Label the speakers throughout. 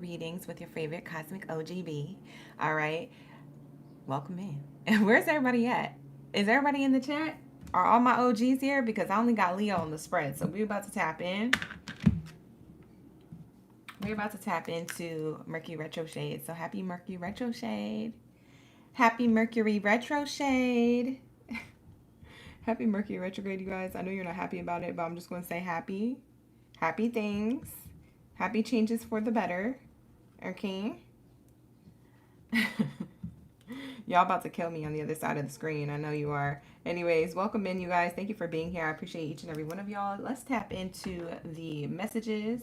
Speaker 1: readings with your favorite cosmic OGB. All right, welcome in. Where's everybody at? Is everybody in the chat? Are all my OGs here? Because I only got Leo on the spread, so we're about to tap in. We're about to tap into Mercury RetroSHADE. So happy Mercury RetroSHADE. Happy Mercury RetroSHADE. Happy Mercury retrograde, you guys. I know you're not happy about it, but I'm just going to say happy. Happy things. Happy changes for the better. Okay. Y'all about to kill me on the other side of the screen. I know you are. Anyways, welcome in, you guys. Thank you for being here. I appreciate each and every one of y'all. Let's tap into the messages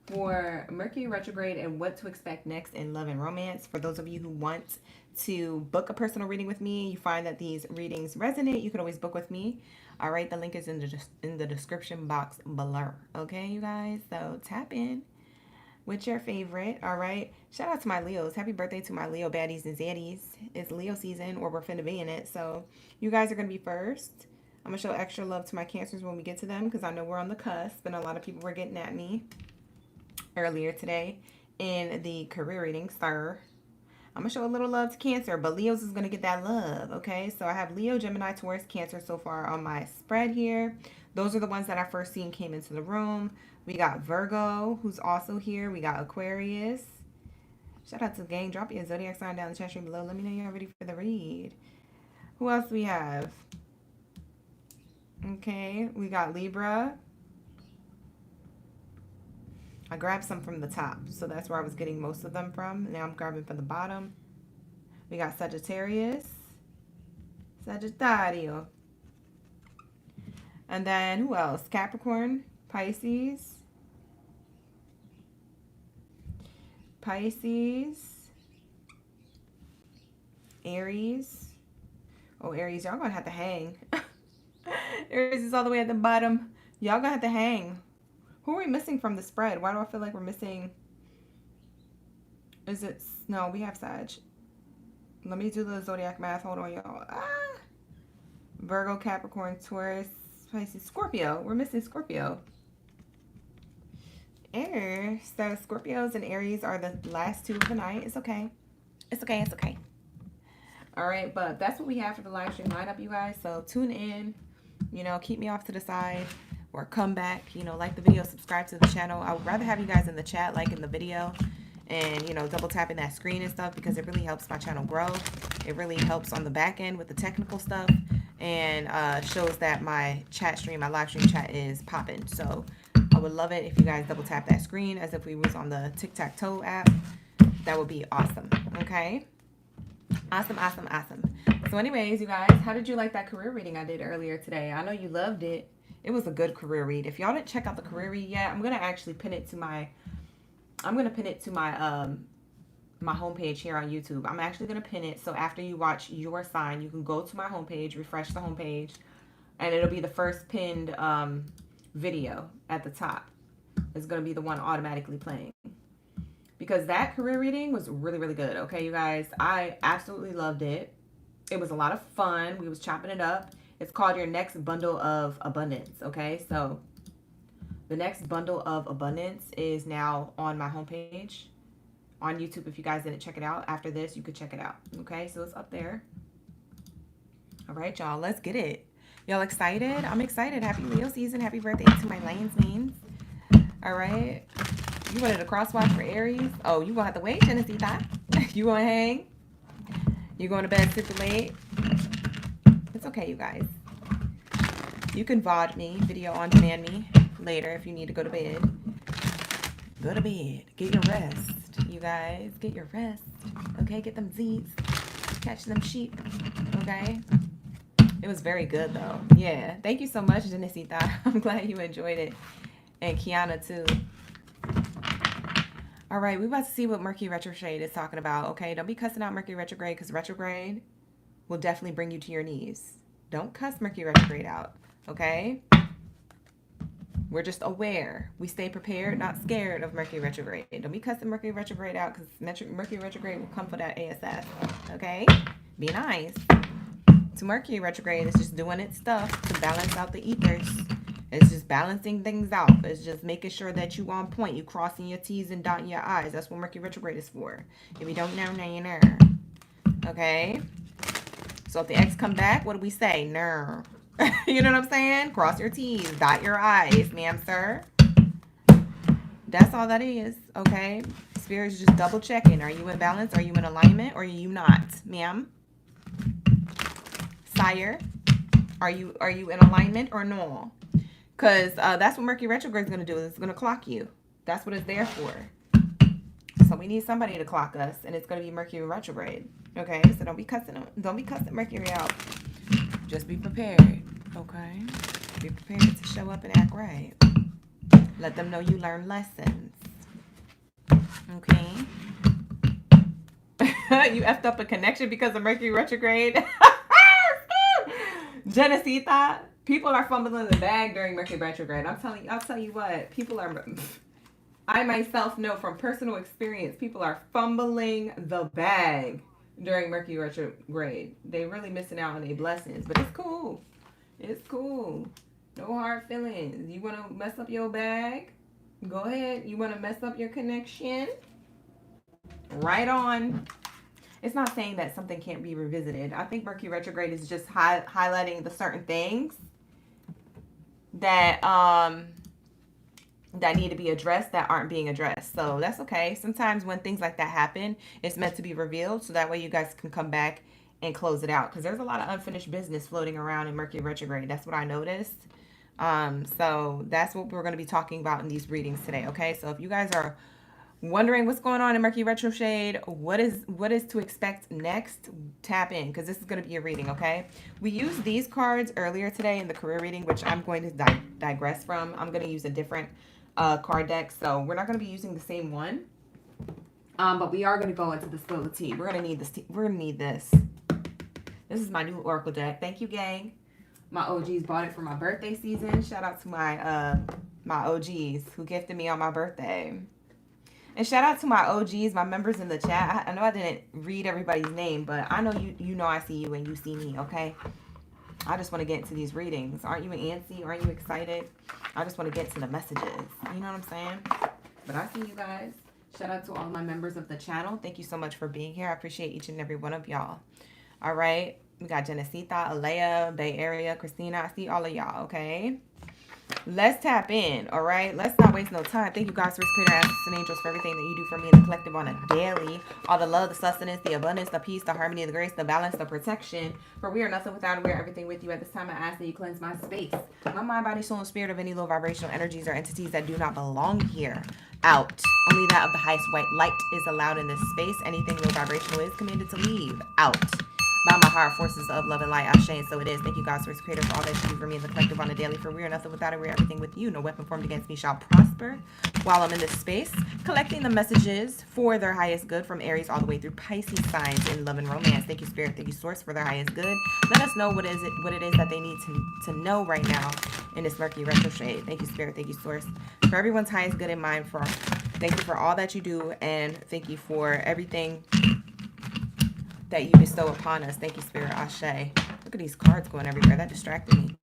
Speaker 1: for Mercury retrograde and what to expect next in love and romance. For those of you who want to book a personal reading with me, you find that these readings resonate, you can always book with me. All right, the link is in the description box below. Okay, you guys, so tap in with your favorite. All right, shout out to my Leos. Happy birthday to my Leo baddies and zaddies. It's Leo season, or we're finna be in it, so you guys are gonna be first. I'm gonna show extra love to my Cancers when we get to them, because I know we're on the cusp and a lot of people were getting at me earlier today in the career reading, sir. I'm going to show a little love to Cancer, but Leo's is going to get that love, okay? So I have Leo, Gemini, Taurus, Cancer so far on my spread here. Those are the ones that I first seen came into the room. We got Virgo, who's also here. We got Aquarius. Shout out to the gang. Drop your Zodiac sign down in the chat stream below. Let me know you're ready for the read. Who else we have? Okay, we got Libra. I grabbed some from the top, so that's where I was getting most of them from. Now I'm grabbing from the bottom. We got Sagittarius. Sagittarius. And then who else? Capricorn, Pisces. Pisces. Aries. Oh, Aries, y'all gonna have to hang. Aries is all the way at the bottom. Y'all gonna have to hang. Who are we missing from the spread? Why do I feel like we're missing? Is it? No, we have Sag. Let me do the Zodiac math. Hold on, y'all. Virgo, Capricorn, Taurus, Pisces, Scorpio. We're missing Scorpio. So Scorpios and Aries are the last two of the night. It's okay. It's okay. It's okay. All right, but that's what we have for the live stream lineup, you guys. So tune in. You know, keep me off to the side. Or come back, you know, like the video, subscribe to the channel. I would rather have you guys in the chat, like in the video, and, you know, double tapping that screen and stuff, because it really helps my channel grow. It really helps on the back end with the technical stuff, and shows that my chat stream, my live stream chat is popping. So I would love it if you guys double tap that screen as if we was on the tic-tac-toe app. That would be awesome. Okay. Awesome, awesome, awesome. So anyways, you guys, how did you like that career reading I did earlier today? I know you loved it. It was a good career read. If y'all didn't check out the career read yet, I'm gonna actually pin it to my my homepage here on YouTube. I'm actually gonna pin it, so after you watch your sign, you can go to my homepage, refresh the homepage, and it'll be the first pinned video at the top. It's gonna be the one automatically playing, because that career reading was really, really good. Okay, you guys, I absolutely loved it. It was a lot of fun. We was chopping it up. It's called Your Next Bundle of Abundance, okay? So the next bundle of abundance is now on my homepage on YouTube. If you guys didn't check it out, after this, you could check it out, okay? So it's up there. All right, y'all, let's get it. Y'all excited? I'm excited. Happy Leo season. Happy birthday to my Lions means. All right. You wanted a crosswatch for Aries? Oh, you gonna have to wait, Genesee. You gonna hang? You going to bed super late? It's okay, you guys. You can VOD me, video on demand me later if you need to go to bed. Go to bed. Get your rest. You guys, get your rest. Okay, get them Z's. Catch them sheep. Okay? It was very good, though. Yeah. Thank you so much, Genesita. I'm glad you enjoyed it. And Kiana, too. All right, we're about to see what Mercury retrograde is talking about. Okay, don't be cussing out Mercury retrograde, because retrograde will definitely bring you to your knees. Don't cuss Mercury retrograde out, okay? We're just aware. We stay prepared, not scared of Mercury retrograde. Don't be cussing Mercury retrograde out, because Mercury retrograde will come for that ASS, okay? Be nice. To Mercury retrograde, it's just doing its stuff to balance out the ethers It's just balancing things out. It's just making sure that you on point. You crossing your T's and dotting your I's. That's what Mercury retrograde is for. If you don't know, now you know. Okay? So if the ex come back, what do we say? No. You know what I'm saying? Cross your T's, dot your I's, ma'am, sir. That's all that is, okay? Spirit is just double checking. Are you in balance? Are you in alignment? Or are you not, ma'am? Sire, are you in alignment or no? Because that's what Mercury retrograde is going to do. It's going to clock you. That's what it's there for. So we need somebody to clock us, and it's going to be Mercury retrograde. Okay, so don't be cussing Mercury out. Just be prepared. Okay, be prepared to show up and act right. Let them know you learn lessons. Okay. You effed up a connection because of Mercury retrograde. Genesita, people are fumbling the bag during Mercury retrograde. I'll tell you what, people are. I myself know from personal experience, people are fumbling the bag during Mercury retrograde. They really missing out on their blessings, but it's cool. It's cool. No hard feelings. You want to mess up your bag? Go ahead. You want to mess up your connection? Right on. It's not saying that something can't be revisited. I think Mercury retrograde is just highlighting the certain things that that need to be addressed that aren't being addressed. So that's okay. Sometimes when things like that happen, it's meant to be revealed so that way you guys can come back and close it out, because there's a lot of unfinished business floating around in Mercury retrograde. That's what I noticed. So that's what we're going to be talking about in these readings today. Okay, so if you guys are wondering what's going on in Mercury RetroShade, what is to expect next, tap in, because this is going to be a reading. Okay, we used these cards earlier today in the career reading, which I'm going to digress from. I'm going to use a different card deck, so we're not going to be using the same one, but we are going to go into the spill of tea. We're going to need this. We're going to need this. This is my new oracle deck. Thank you, gang. My OGs bought it for my birthday season. Shout out to my my OGs who gifted me on my birthday. And shout out to my OGs, my members in the chat. I know I didn't read everybody's name, but I know you know I see you and you see me, okay? I just want to get into these readings. Aren't you antsy? Aren't you excited? I just want to get to the messages. You know what I'm saying? But I see you guys. Shout out to all my members of the channel. Thank you so much for being here. I appreciate each and every one of y'all. All right. We got Genesita, Alea, Bay Area, Christina. I see all of y'all, okay? Let's tap in, all right? Let's not waste no time. Thank you, God, Source, Creator, Ancestors, and Angels for everything that you do for me and the collective on a daily. All the love, the sustenance, the abundance, the peace, the harmony, the grace, the balance, the protection. For we are nothing without, and we are everything with you. At this time, I ask that you cleanse my space, my mind, body, soul, and spirit of any low vibrational energies or entities that do not belong here. Out. Only that of the highest white light is allowed in this space. Anything low vibrational is commanded to leave. Out. By my heart, forces of love and light, Ashe, and so it is. Thank you, God, Source, Creator, for all that you do for me and the collective on a daily. For we are nothing without it, we are everything with you. No weapon formed against me shall prosper. While I'm in this space, collecting the messages for their highest good from Aries all the way through Pisces signs in love and romance. Thank you, Spirit. Thank you, Source, for their highest good. Let us know what it is that they need to know right now in this Mercury retrograde. Thank you, Spirit. Thank you, Source, for everyone's highest good in mind. Thank you for all that you do, and thank you for everything that you bestow upon us. Thank you, Spirit. Ashe. Look at these cards going everywhere. That distracted me.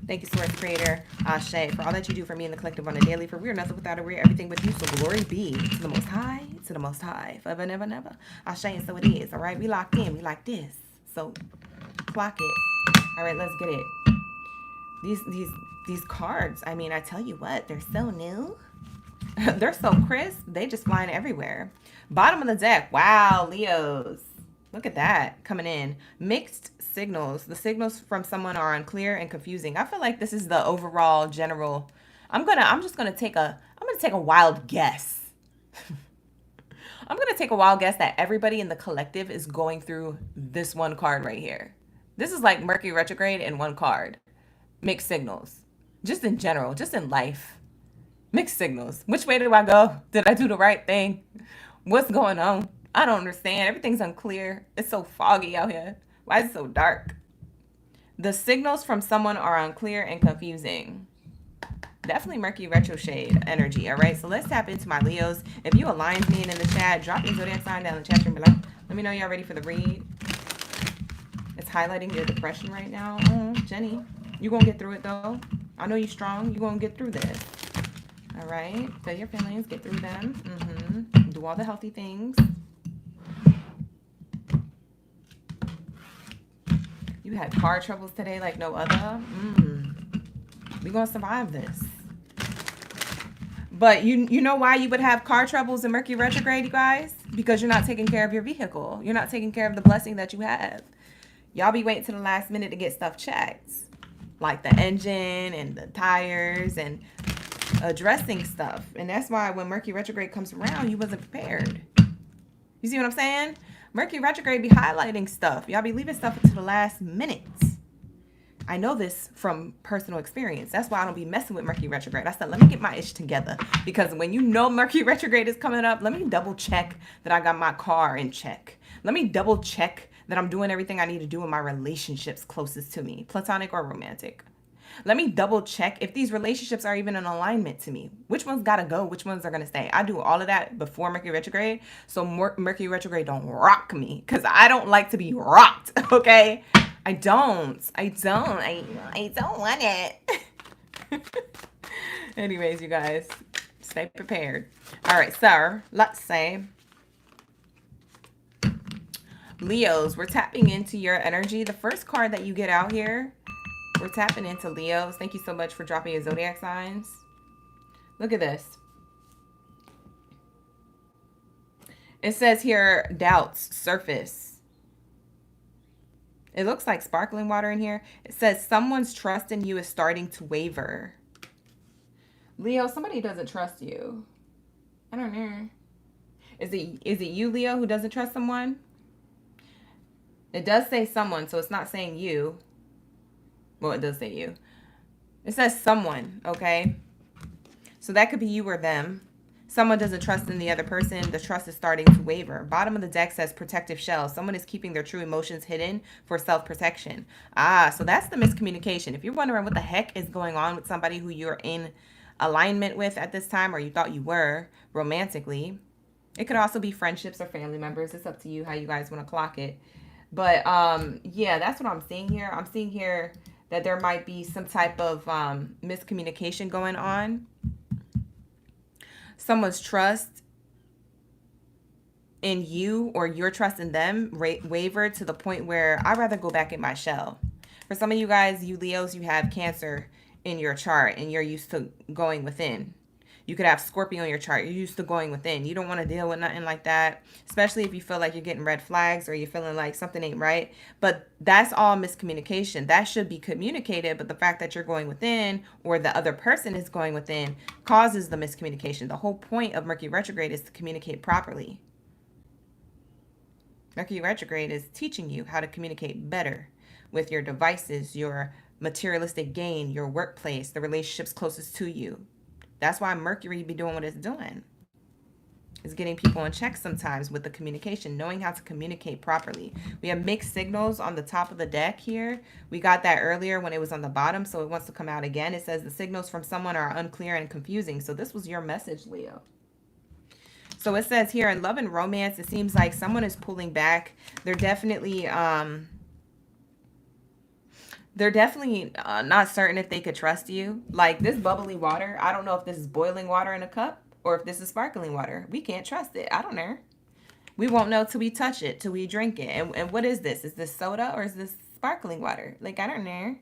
Speaker 1: Thank you, Source, Creator. Ashe. For all that you do for me and the collective on a daily. For we are nothing without it. We are everything with you. So glory be to the Most High. To the Most High. Forever and ever, never. Ashe. And so it is. All right. We locked in. We like this. So clock it. All right. Let's get it. These cards. I mean, I tell you what. They're so new. They're so crisp. They just flying everywhere. Bottom of the deck. Wow, Leos. Look at that coming in. Mixed signals. The signals from someone are unclear and confusing. I feel like this is the overall general. I'm just gonna take a wild guess. I'm gonna take a wild guess that everybody in the collective is going through this one card right here. This is like Mercury retrograde in one card. Mixed signals. Just in general, just in life. Mixed signals. Which way do I go? Did I do the right thing? What's going on? I don't understand. Everything's unclear. It's so foggy out here. Why is it so dark? The signals from someone are unclear and confusing. Definitely Mercury retrograde energy, all right? So let's tap into my Leos. If you align with me and in the chat, drop your zodiac sign down in the chat room below. Let me know y'all ready for the read. It's highlighting your depression right now. Jenny, you're going to get through it, though. I know you're strong. You're going to get through this. All right? Feel your feelings. Get through them. Do all the healthy things. You had car troubles today like no other. We're going to survive this. But you know why you would have car troubles in Mercury retrograde, you guys? Because you're not taking care of your vehicle. You're not taking care of the blessing that you have. Y'all be waiting to the last minute to get stuff checked. Like the engine and the tires and addressing stuff. And that's why when Mercury retrograde comes around, you wasn't prepared. You see what I'm saying? Mercury retrograde be highlighting stuff. Y'all be leaving stuff until the last minute. I know this from personal experience. That's why I don't be messing with Mercury retrograde. I said, let me get my ish together. Because when you know Mercury retrograde is coming up, let me double check that I got my car in check. Let me double check that I'm doing everything I need to do in my relationships closest to me, platonic or romantic. Let me double check if these relationships are even in alignment to me. Which ones gotta go? Which ones are gonna stay? I do all of that before Mercury retrograde. So Mercury retrograde don't rock me because I don't like to be rocked, okay? I don't want it. Anyways, you guys, stay prepared. All right, so let's say Leos, we're tapping into your energy. The first card that you get out here, we're tapping into Leos. Thank you so much for dropping your zodiac signs. Look at this. It says here, doubts surface. It looks like sparkling water in here. It says someone's trust in you is starting to waver. Leo, somebody doesn't trust you. I don't know. Is it you, Leo, who doesn't trust someone? It does say someone, so it's not saying you. Well, it does say you. It says someone, okay? So that could be you or them. Someone doesn't trust in the other person. The trust is starting to waver. Bottom of the deck says protective shell. Someone is keeping their true emotions hidden for self-protection. So that's the miscommunication. If you're wondering what the heck is going on with somebody who you're in alignment with at this time, or you thought you were romantically, it could also be friendships or family members. It's up to you how you guys want to clock it. But yeah, that's what I'm seeing here. I'm seeing here that there might be some type of miscommunication going on. Someone's trust in you or your trust in them wavered to the point where I'd rather go back in my shell. For some of you guys, you Leos, you have Cancer in your chart and you're used to going within. You could have Scorpio in your chart. You're used to going within. You don't want to deal with nothing like that, especially if you feel like you're getting red flags or you're feeling like something ain't right. But that's all miscommunication. That should be communicated, but the fact that you're going within or the other person is going within causes the miscommunication. The whole point of Mercury retrograde is to communicate properly. Mercury retrograde is teaching you how to communicate better with your devices, your materialistic gain, your workplace, the relationships closest to you. That's why Mercury be doing what it's doing. It's getting people in check sometimes with the communication, knowing how to communicate properly. We have mixed signals on the top of the deck here. We got that earlier when it was on the bottom, so it wants to come out again. It says the signals from someone are unclear and confusing. So this was your message, Leo. So it says here in love and romance, it seems like someone is pulling back. They're definitely not certain if they could trust you. Like this bubbly water, I don't know if this is boiling water in a cup or if this is sparkling water. We can't trust it. I don't know. We won't know till we touch it, till we drink it. And what is this? Is this soda or is this sparkling water? Like, I don't know.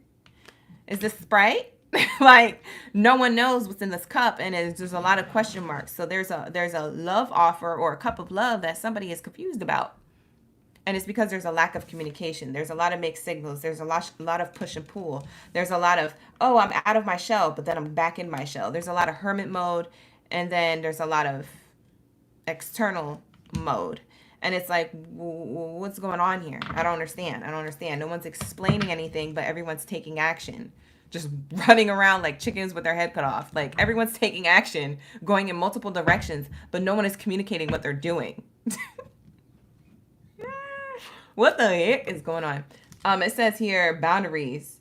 Speaker 1: Is this Sprite? Like, no one knows what's in this cup, and there's a lot of question marks. So there's a love offer or a cup of love that somebody is confused about. And it's because there's a lack of communication. There's a lot of mixed signals. There's a lot of push and pull. There's a lot of, oh, I'm out of my shell, but then I'm back in my shell. There's a lot of hermit mode, and then there's a lot of external mode. And it's like, what's going on here? I don't understand. No one's explaining anything, but everyone's taking action. Just running around like chickens with their head cut off. Like, everyone's taking action, going in multiple directions, but no one is communicating what they're doing. What the heck is going on? It says here, boundaries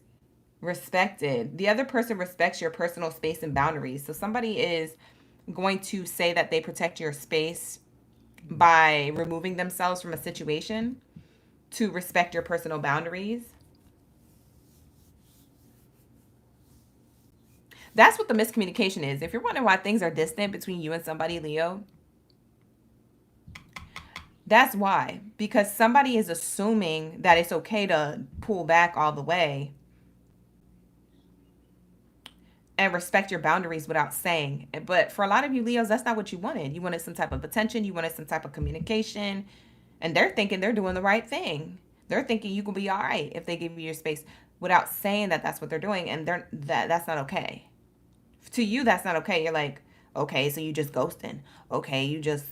Speaker 1: respected. The other person respects your personal space and boundaries. So somebody is going to say that they protect your space by removing themselves from a situation to respect your personal boundaries. That's what the miscommunication is. If you're wondering why things are distant between you and somebody, Leo, that's why. Because somebody is assuming that it's okay to pull back all the way and respect your boundaries without saying. But for a lot of you Leos, that's not what you wanted. You wanted some type of attention. You wanted some type of communication. And they're thinking they're doing the right thing. They're thinking you can be all right if they give you your space without saying that that's what they're doing. And that's not okay. To you, that's not okay. You're like, okay, so you just ghosting. Okay, you just,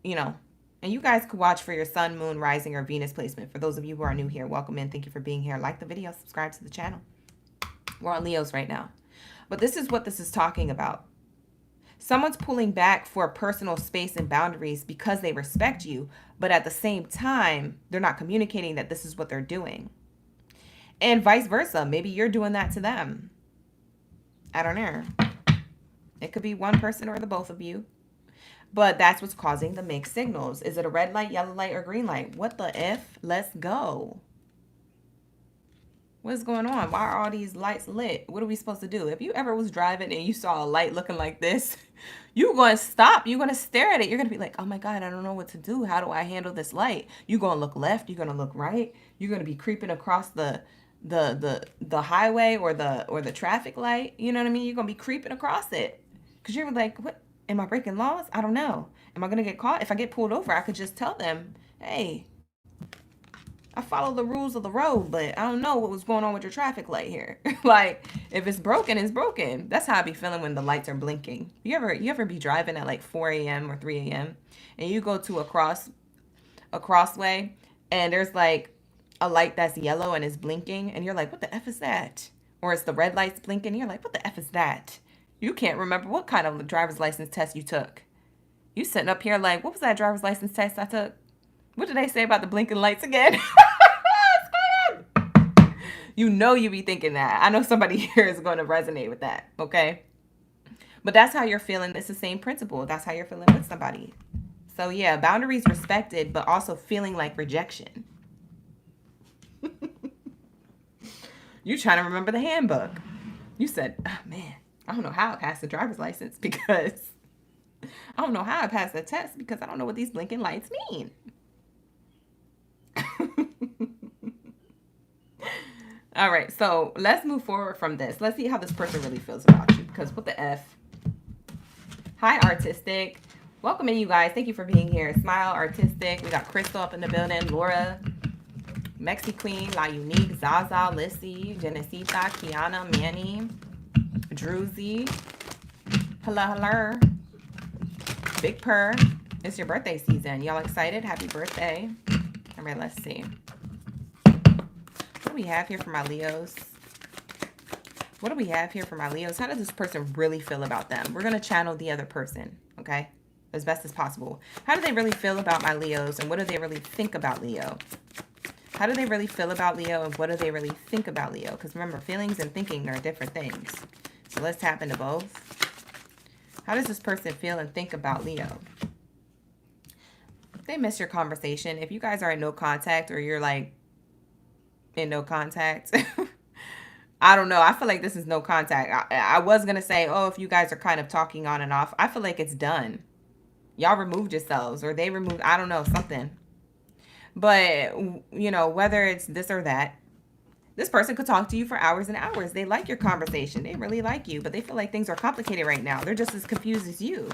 Speaker 1: you know. And you guys could watch for your sun, moon, rising, or Venus placement. For those of you who are new here, welcome in. Thank you for being here. Like the video, subscribe to the channel. We're on Leos right now. But this is what this is talking about. Someone's pulling back for personal space and boundaries because they respect you, but at the same time, they're not communicating that this is what they're doing. And vice versa. Maybe you're doing that to them. I don't know. It could be one person or the both of you. But that's what's causing the mixed signals. Is it a red light, yellow light, or green light? What the F? Let's go. What's going on? Why are all these lights lit? What are we supposed to do? If you ever was driving and you saw a light looking like this, you're going to stop. You're going to stare at it. You're going to be like, oh my God, I don't know what to do. How do I handle this light? You're going to look left. You're going to look right. You're going to be creeping across the highway or the traffic light. You know what I mean? You're going to be creeping across it. Because you're like, what? Am I breaking laws? I don't know. Am I going to get caught? If I get pulled over, I could just tell them, hey, I follow the rules of the road, but I don't know what was going on with your traffic light here. Like, if it's broken, it's broken. That's how I be feeling when the lights are blinking. You ever be driving at like 4 a.m. or 3 a.m. and you go to a crossway and there's like a light that's yellow and is blinking and you're like, what the F is that? Or it's the red light's blinking and you're like, what the F is that? You can't remember what kind of driver's license test you took. You sitting up here like, what was that driver's license test I took? What did they say about the blinking lights again? You know you be thinking that. I know somebody here is going to resonate with that, okay? But that's how you're feeling. It's the same principle. That's how you're feeling with somebody. So yeah, boundaries respected, but also feeling like rejection. You trying to remember the handbook. You said, oh man, I don't know how I passed the driver's license because I don't know how I passed the test because I don't know what these blinking lights mean. All right, so let's move forward from this. Let's see how this person really feels about you, because what the F? Hi, Artistic. Welcome in, you guys. Thank you for being here. Smile, Artistic. We got Crystal up in the building. Laura, Mexi Queen, La Unique, Zaza, Lissy, Genesita, Kiana, Manny, Druzy. Hello, hello. Big Purr. It's your birthday season. Y'all excited? Happy birthday. All right, let's see. What do we have here for my Leos? What do we have here for my Leos? How does this person really feel about them? We're going to channel the other person, okay? As best as possible. How do they really feel about my Leos, and what do they really think about Leo? How do they really feel about Leo, and what do they really think about Leo? Because remember, feelings and thinking are different things. So let's tap into both. How does this person feel and think about Leo? If they miss your conversation, if you guys are in no contact or you're like in no contact, I don't know. I feel like this is no contact. I was going to say, oh, if you guys are kind of talking on and off, I feel like it's done. Y'all removed yourselves or they removed, I don't know, something. But, you know, whether it's this or that, this person could talk to you for hours and hours. They like your conversation. They really like you, but they feel like things are complicated right now. They're just as confused as you.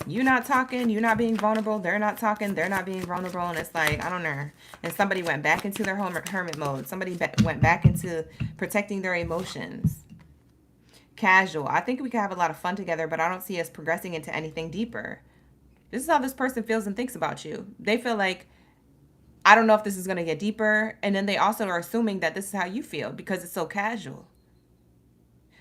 Speaker 1: You not talking, you not being vulnerable. They're not talking, they're not being vulnerable. And it's like, I don't know. And somebody went back into their hermit mode. Somebody went back into protecting their emotions. Casual. I think we could have a lot of fun together, but I don't see us progressing into anything deeper. This is how this person feels and thinks about you. They feel like, I don't know if this is going to get deeper. And then they also are assuming that this is how you feel because it's so casual.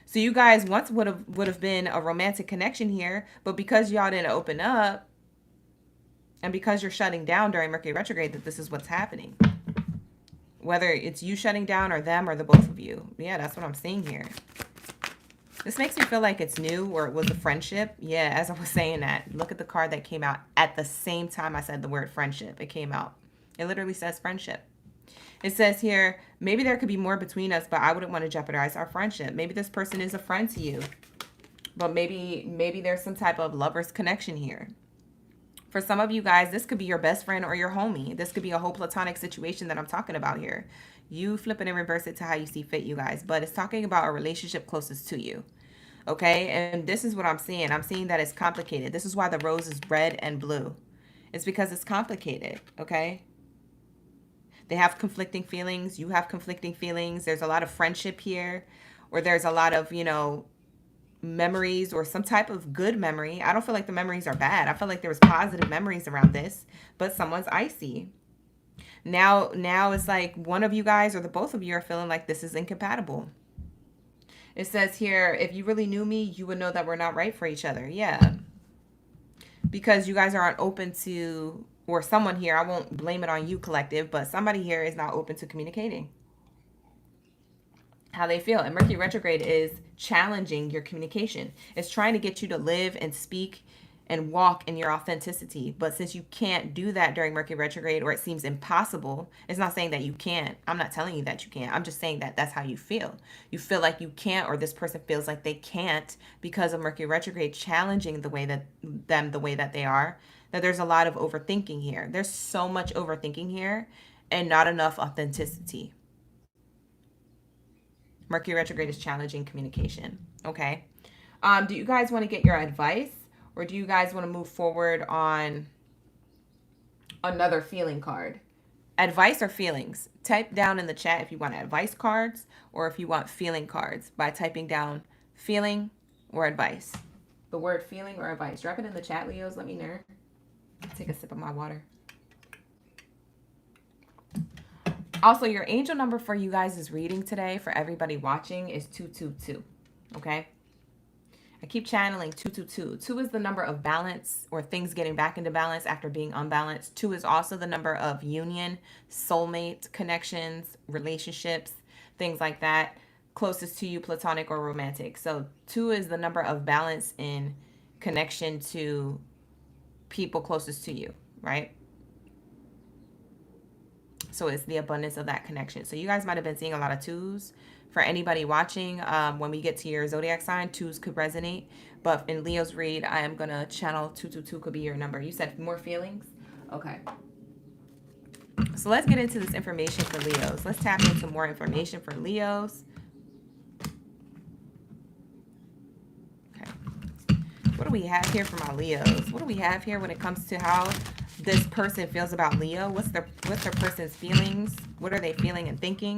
Speaker 1: So you guys once would have been a romantic connection here, but because y'all didn't open up and because you're shutting down during Mercury retrograde, that this is what's happening. Whether it's you shutting down or them or the both of you. Yeah, that's what I'm seeing here. This makes me feel like it's new or it was a friendship. Yeah, as I was saying that, look at the card that came out at the same time I said the word friendship. It came out. It literally says friendship. It says here, maybe there could be more between us, but I wouldn't want to jeopardize our friendship. Maybe this person is a friend to you, but maybe there's some type of lover's connection here. For some of you guys, this could be your best friend or your homie. This could be a whole platonic situation that I'm talking about here. You flip it and reverse it to how you see fit, you guys. But it's talking about a relationship closest to you. Okay? And this is what I'm seeing. I'm seeing that it's complicated. This is why the rose is red and blue. It's because it's complicated. Okay? They have conflicting feelings. You have conflicting feelings. There's a lot of friendship here. Or there's a lot of, you know, memories or some type of good memory. I don't feel like the memories are bad. I feel like there was positive memories around this, but someone's icy. Now it's like one of you guys or the both of you are feeling like this is incompatible. It says here, if you really knew me, you would know that we're not right for each other. Yeah. Because you guys aren't open to, or someone here, I won't blame it on you, collective, but somebody here is not open to communicating how they feel. And Mercury retrograde is challenging your communication. It's trying to get you to live and speak and walk in your authenticity. But since you can't do that during Mercury retrograde, or it seems impossible, it's not saying that you can't. I'm not telling you that you can't. I'm just saying that that's how you feel. You feel like you can't, or this person feels like they can't because of Mercury retrograde challenging the way that they are, that there's a lot of overthinking here. There's so much overthinking here and not enough authenticity. Mercury retrograde is challenging communication. Okay. Do you guys want to get your advice, or do you guys want to move forward on another feeling card? Advice or feelings? Type down in the chat if you want advice cards or if you want feeling cards by typing down feeling or advice. The word feeling or advice. Drop it in the chat, Leos. Let me know. Take a sip of my water. Also, your angel number for you guys' reading today, for everybody watching, is 222, okay? I keep channeling 222. 2 is the number of balance, or things getting back into balance after being unbalanced. 2 is also the number of union, soulmate connections, relationships, things like that, closest to you, platonic or romantic. So 2 is the number of balance in connection to people closest to you, right? So it's the abundance of that connection. So you guys might have been seeing a lot of 2s. For anybody watching, when we get to your zodiac sign, 2s could resonate. But in Leo's read, I am going to channel 222 could be your number. You said more feelings? Okay. So let's get into this information for Leos. Let's tap into more information for Leos. Okay. What do we have here for my Leos? What do we have here when it comes to how this person feels about Leo? What's their person's feelings? What are they feeling and thinking?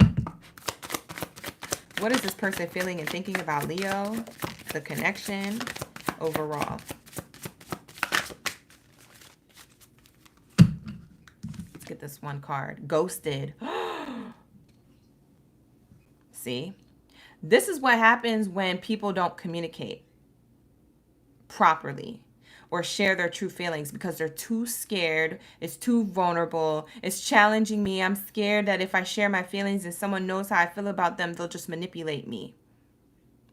Speaker 1: What is this person feeling and thinking about Leo? The connection overall. Let's get this one card. Ghosted. See? This is what happens when people don't communicate properly or share their true feelings, because they're too scared. It's too vulnerable. It's challenging me. I'm scared that if I share my feelings and someone knows how I feel about them, they'll just manipulate me.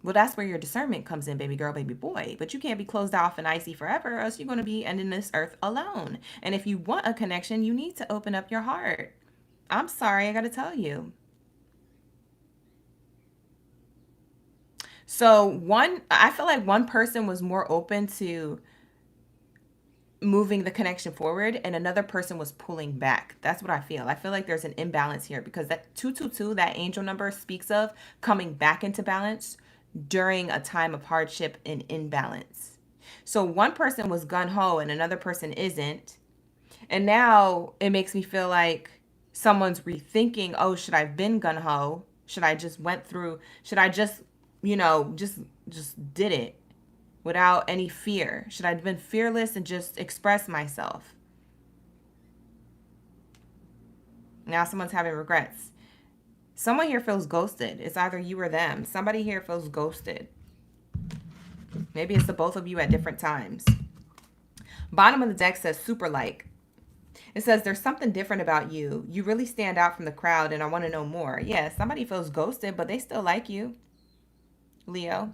Speaker 1: Well, that's where your discernment comes in, baby girl, baby boy. But you can't be closed off and icy forever, or else you're going to be ending this earth alone. And if you want a connection, you need to open up your heart. I'm sorry, I got to tell you. So I feel like one person was more open to moving the connection forward and another person was pulling back. That's what I feel. I feel like there's an imbalance here, because that 222, that angel number, speaks of coming back into balance during a time of hardship and imbalance. So one person was gun-ho and another person isn't. And now it makes me feel like someone's rethinking, oh, should I have been gun-ho? Should I just just did it without any fear? Should I have been fearless and just express myself? Now someone's having regrets. Someone here feels ghosted. It's either you or them. Somebody here feels ghosted. Maybe it's the both of you at different times. Bottom of the deck says super like. It says there's something different about you. You really stand out from the crowd and I want to know more. Yeah, somebody feels ghosted, but they still like you, Leo.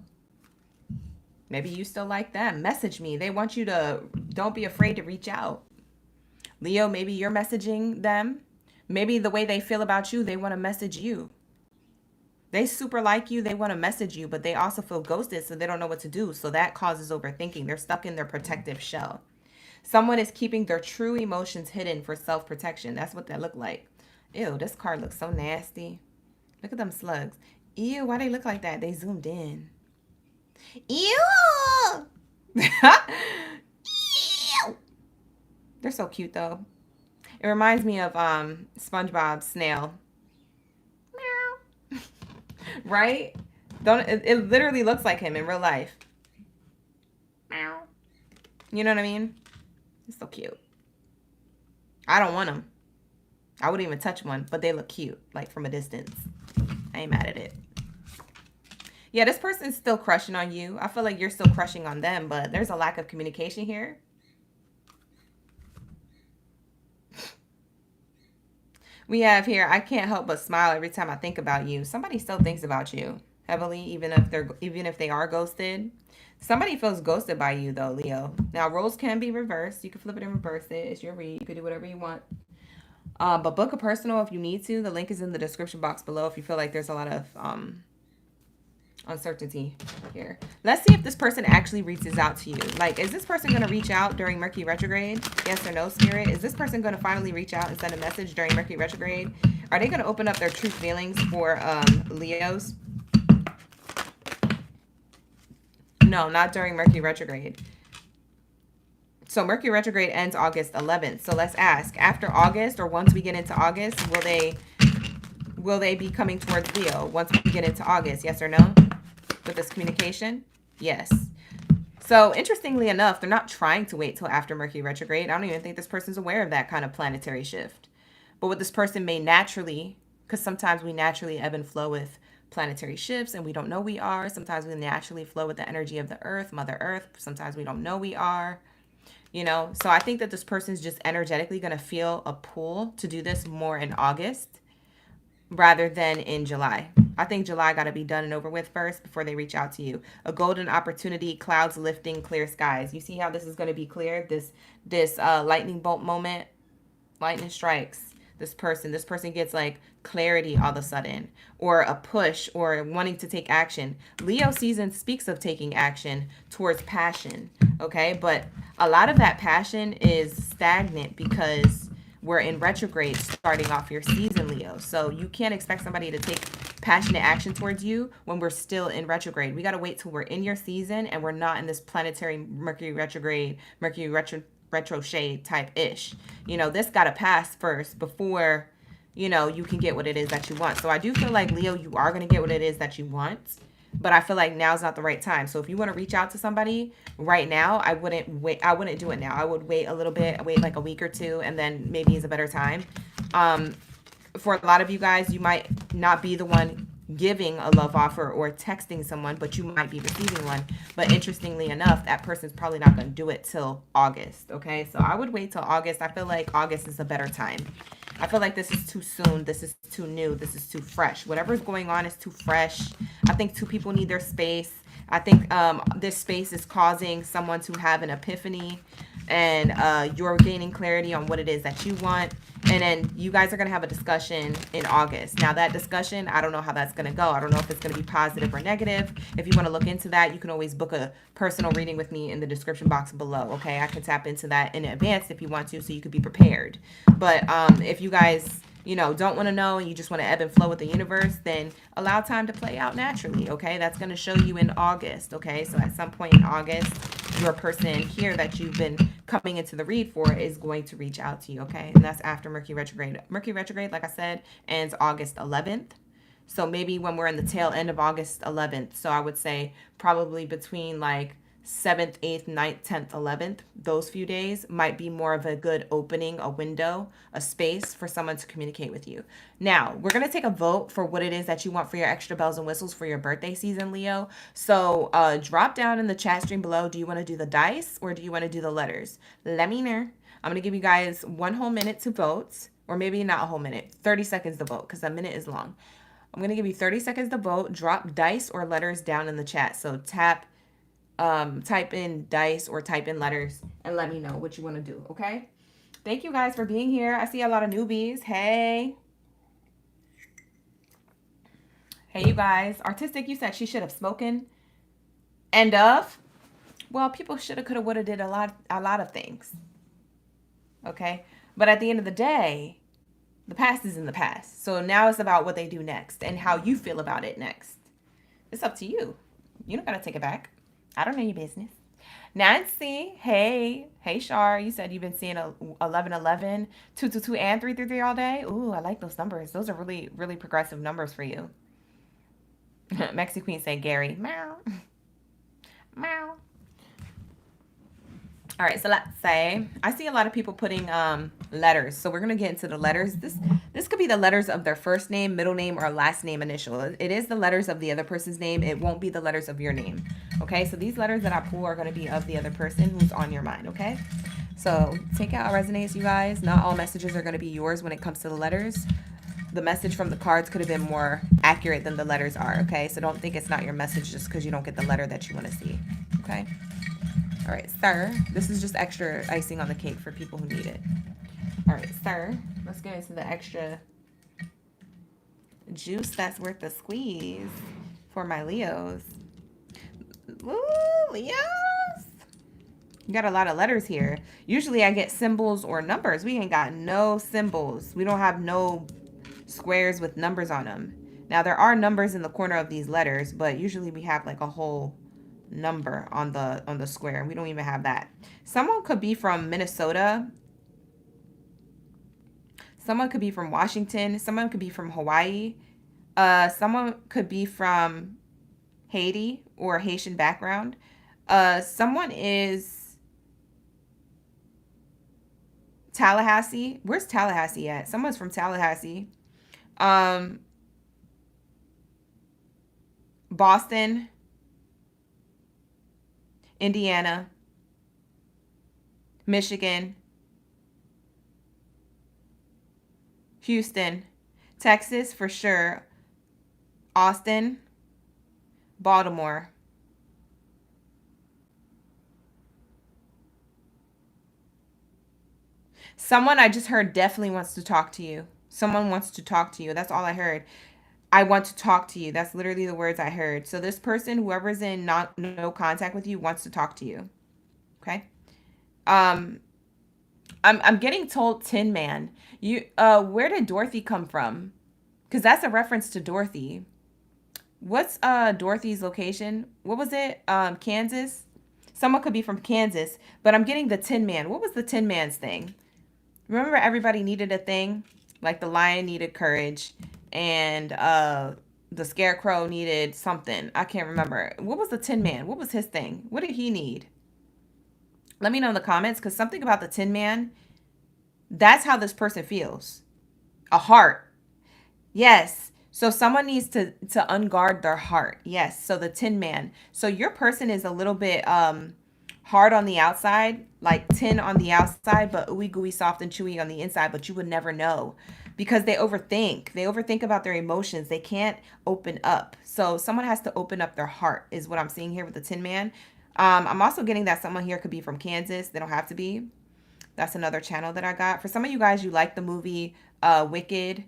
Speaker 1: Maybe you still like them. Message me. They want you to, don't be afraid to reach out. Leo, maybe you're messaging them. Maybe the way they feel about you, they want to message you. They super like you, they want to message you, but they also feel ghosted, so they don't know what to do. So that causes overthinking. They're stuck in their protective shell. Someone is keeping their true emotions hidden for self-protection. That's what that look like. Ew, this card looks so nasty. Look at them slugs. Ew, why they look like that? They zoomed in. Ew! Ew! They're so cute, though. It reminds me of SpongeBob's snail. Meow. Right? Don't it literally looks like him in real life. Meow. You know what I mean? It's so cute. I don't want them. I wouldn't even touch one, but they look cute, like from a distance. I ain't mad at it. Yeah, this person's still crushing on you. I feel like you're still crushing on them, but there's a lack of communication here. We have here, I can't help but smile every time I think about you. Somebody still thinks about you heavily, even if they are ghosted. Somebody feels ghosted by you though, Leo. Now, roles can be reversed. You can flip it and reverse it. It's your read. You can do whatever you want. But book a personal if you need to. The link is in the description box below if you feel like there's a lot of uncertainty here. Let's see if this person actually reaches out to you. Like, is this person going to reach out during Mercury retrograde? Yes or no, Spirit? Is this person going to finally reach out and send a message during Mercury retrograde? Are they going to open up their true feelings for Leos? No, not during Mercury retrograde. So Mercury retrograde ends August 11th. So let's ask, after August, or once we get into August, will they be coming towards Leo once we get into August? Yes or no? With this communication? Yes. So interestingly enough, they're not trying to wait till after Mercury retrograde. I don't even think this person's aware of that kind of planetary shift. But what this person may naturally, because sometimes we naturally ebb and flow with planetary shifts and we don't know we are. Sometimes we naturally flow with the energy of the earth, Mother Earth. Sometimes we don't know we are. You know, so I think that this person's just energetically going to feel a pull to do this more in August rather than in July. I think July got to be done and over with first before they reach out to you. A golden opportunity, clouds lifting, clear skies. You see how this is going to be clear? This lightning bolt moment, lightning strikes. This person gets like clarity all of a sudden, or a push, or wanting to take action. Leo season speaks of taking action towards passion, okay? But a lot of that passion is stagnant because we're in retrograde starting off your season, Leo. So you can't expect somebody to take passionate action towards you when we're still in retrograde. We got to wait till we're in your season and we're not in this planetary Mercury retrograde, Mercury RetroSHADE type ish. You know, this got to pass first before, you know, you can get what it is that you want. So I do feel like, Leo, you are going to get what it is that you want. But I feel like now's not the right time. So if you want to reach out to somebody right now, I wouldn't wait. I wouldn't do it now. I would wait a little bit, wait like a week or two, and then maybe is a better time. For a lot of you guys, you might not be the one giving a love offer or texting someone, but you might be receiving one. But interestingly enough, that person's probably not going to do it till August. Okay, so I would wait till August. I feel like August is a better time. I feel like this is too soon. This is too new. This is too fresh. Whatever's going on is too fresh. I think two people need their space. I think this space is causing someone to have an epiphany, and you're gaining clarity on what it is that you want. And then you guys are going to have a discussion in August. Now, that discussion, I don't know how that's going to go. I don't know if it's going to be positive or negative. If you want to look into that, you can always book a personal reading with me in the description box below. Okay, I can tap into that in advance if you want to, so you could be prepared. But if you guys, you know, don't want to know and you just want to ebb and flow with the universe, then allow time to play out naturally. Okay, that's going to show you in August. Okay, so at some point in August, your person here that you've been coming into the read for is going to reach out to you. Okay, and that's after Mercury retrograde. Mercury retrograde, like I said, ends August 11th. So maybe when we're in the tail end of August 11th. So I would say probably between like 7th, 8th, 9th, 10th, 11th, those few days might be more of a good opening, a window, a space for someone to communicate with you. Now, we're going to take a vote for what it is that you want for your extra bells and whistles for your birthday season, Leo. So drop down in the chat stream below. Do you want to do the dice or do you want to do the letters? Let me know. I'm going to give you guys 1 whole minute to vote, or maybe not a whole minute, 30 seconds to vote because a minute is long. I'm going to give you 30 seconds to vote. Drop dice or letters down in the chat. So type in dice or type in letters and let me know what you want to do, okay? Thank you guys for being here. I see a lot of newbies. Hey. Hey, you guys. Artistic, you said she should have spoken. End of. Well, people shoulda, coulda, woulda did a lot of things. Okay? But at the end of the day, the past is in the past. So now it's about what they do next and how you feel about it next. It's up to you. You don't gotta take it back. I don't know your business. Nancy, hey. Hey, Shar. You said you've been seeing 1111, 222, and 333 all day. Ooh, I like those numbers. Those are really, really progressive numbers for you. Mexi Queen said Gary. Meow. Meow. All right, so let's say I see a lot of people putting letters. So we're gonna get into the letters. This could be the letters of their first name, middle name, or last name initial. It is the letters of the other person's name. It won't be the letters of your name. Okay, so these letters that I pull are gonna be of the other person who's on your mind. Okay, so take out what resonates, you guys. Not all messages are gonna be yours when it comes to the letters. The message from the cards could have been more accurate than the letters are. Okay, so don't think it's not your message just because you don't get the letter that you want to see. Okay. All right, sir. This is just extra icing on the cake for people who need it. All right, sir. Let's get into the extra juice that's worth the squeeze for my Leos. Woo, Leos. You got a lot of letters here. Usually I get symbols or numbers. We ain't got no symbols. We don't have no squares with numbers on them. Now, there are numbers in the corner of these letters, but usually we have like a whole number on the square. We don't even have that. Someone could be from Minnesota. Someone could be from Washington. Someone could be from Hawaii. Someone could be from Haiti or Haitian background. Someone is Tallahassee. Where's Tallahassee at? Someone's from Tallahassee. Boston, Indiana, Michigan, Houston, Texas for sure, Austin, Baltimore. Someone I just heard definitely wants to talk to you. Someone wants to talk to you. That's all I heard. I want to talk to you. That's literally the words I heard. So this person, whoever's in no contact with you, wants to talk to you. Okay. I'm getting told Tin Man. Where did Dorothy come from? Because that's a reference to Dorothy. What's Dorothy's location? What was it? Kansas? Someone could be from Kansas, but I'm getting the Tin Man. What was the Tin Man's thing? Remember everybody needed a thing? Like the lion needed courage and the scarecrow needed something. I can't remember. What was the Tin Man? What was his thing? What did he need? Let me know in the comments, because something about the Tin Man, that's how this person feels. A heart. Yes. So someone needs to unguard their heart. Yes. So the Tin Man. So your person is a little bit hard on the outside, like tin on the outside, but ooey gooey, soft and chewy on the inside, but you would never know because they overthink. They overthink about their emotions. They can't open up. So someone has to open up their heart is what I'm seeing here with the Tin Man. I'm also getting that someone here could be from Kansas. They don't have to be. That's another channel that I got. For some of you guys, you like the movie Wicked,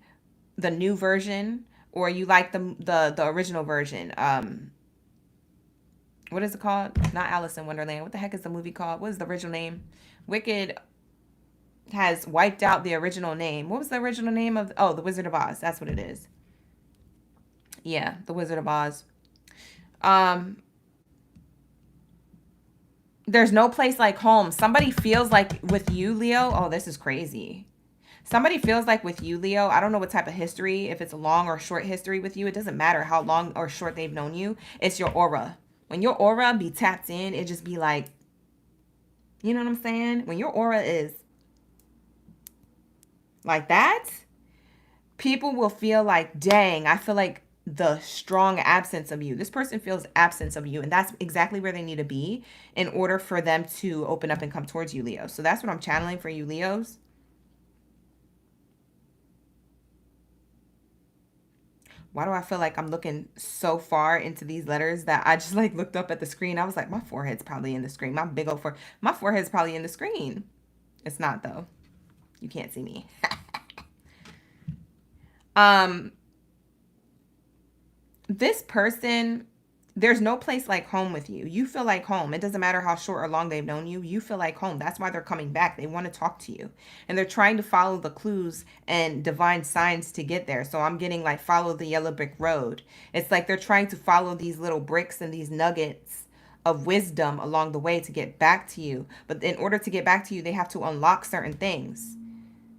Speaker 1: the new version, or you like the original version. What is it called? Not Alice in Wonderland. What the heck is the movie called? What is the original name? Wicked has wiped out the original name. What was the original name of? Oh, The Wizard of Oz. That's what it is. Yeah, The Wizard of Oz. There's no place like home. Somebody feels like with you, Leo. Oh, this is crazy. Somebody feels like with you, Leo, I don't know what type of history, if it's a long or short history with you. It doesn't matter how long or short they've known you. It's your aura. When your aura be tapped in, it just be like, you know what I'm saying? When your aura is like that, people will feel like, dang, I feel like the strong absence of you. This person feels absence of you, and that's exactly where they need to be in order for them to open up and come towards you, Leo. So that's what I'm channeling for you, Leos. Why do I feel like I'm looking so far into these letters that I just like looked up at the screen? I was like, my forehead's probably in the screen. My big old forehead. My forehead's probably in the screen. It's not though. You can't see me. This person, there's no place like home with you. You feel like home. It doesn't matter how short or long they've known you. You feel like home. That's why they're coming back. They want to talk to you. And they're trying to follow the clues and divine signs to get there. So I'm getting like follow the yellow brick road. It's like they're trying to follow these little bricks and these nuggets of wisdom along the way to get back to you. But in order to get back to you, they have to unlock certain things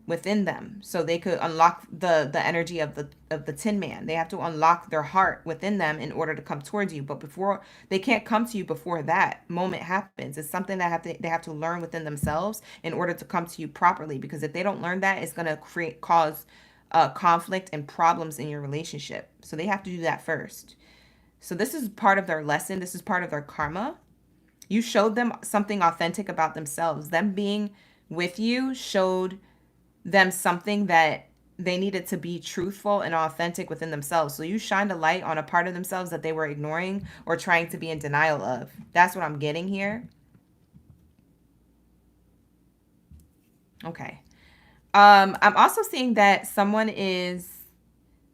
Speaker 1: within them so they could unlock the energy of the Tin Man. They have to unlock their heart within them in order to come towards you. But before, they can't come to you before that moment happens. It's something that they have to learn within themselves in order to come to you properly, because if they don't learn that, it's going to cause conflict and problems in your relationship. So they have to do that first. So this is part of their lesson. This is part of their karma. You showed them something authentic about themselves. Them being with you showed them something that they needed to be truthful and authentic within themselves. So you shined a light on a part of themselves that they were ignoring or trying to be in denial of. That's what I'm getting here. Okay. I'm also seeing that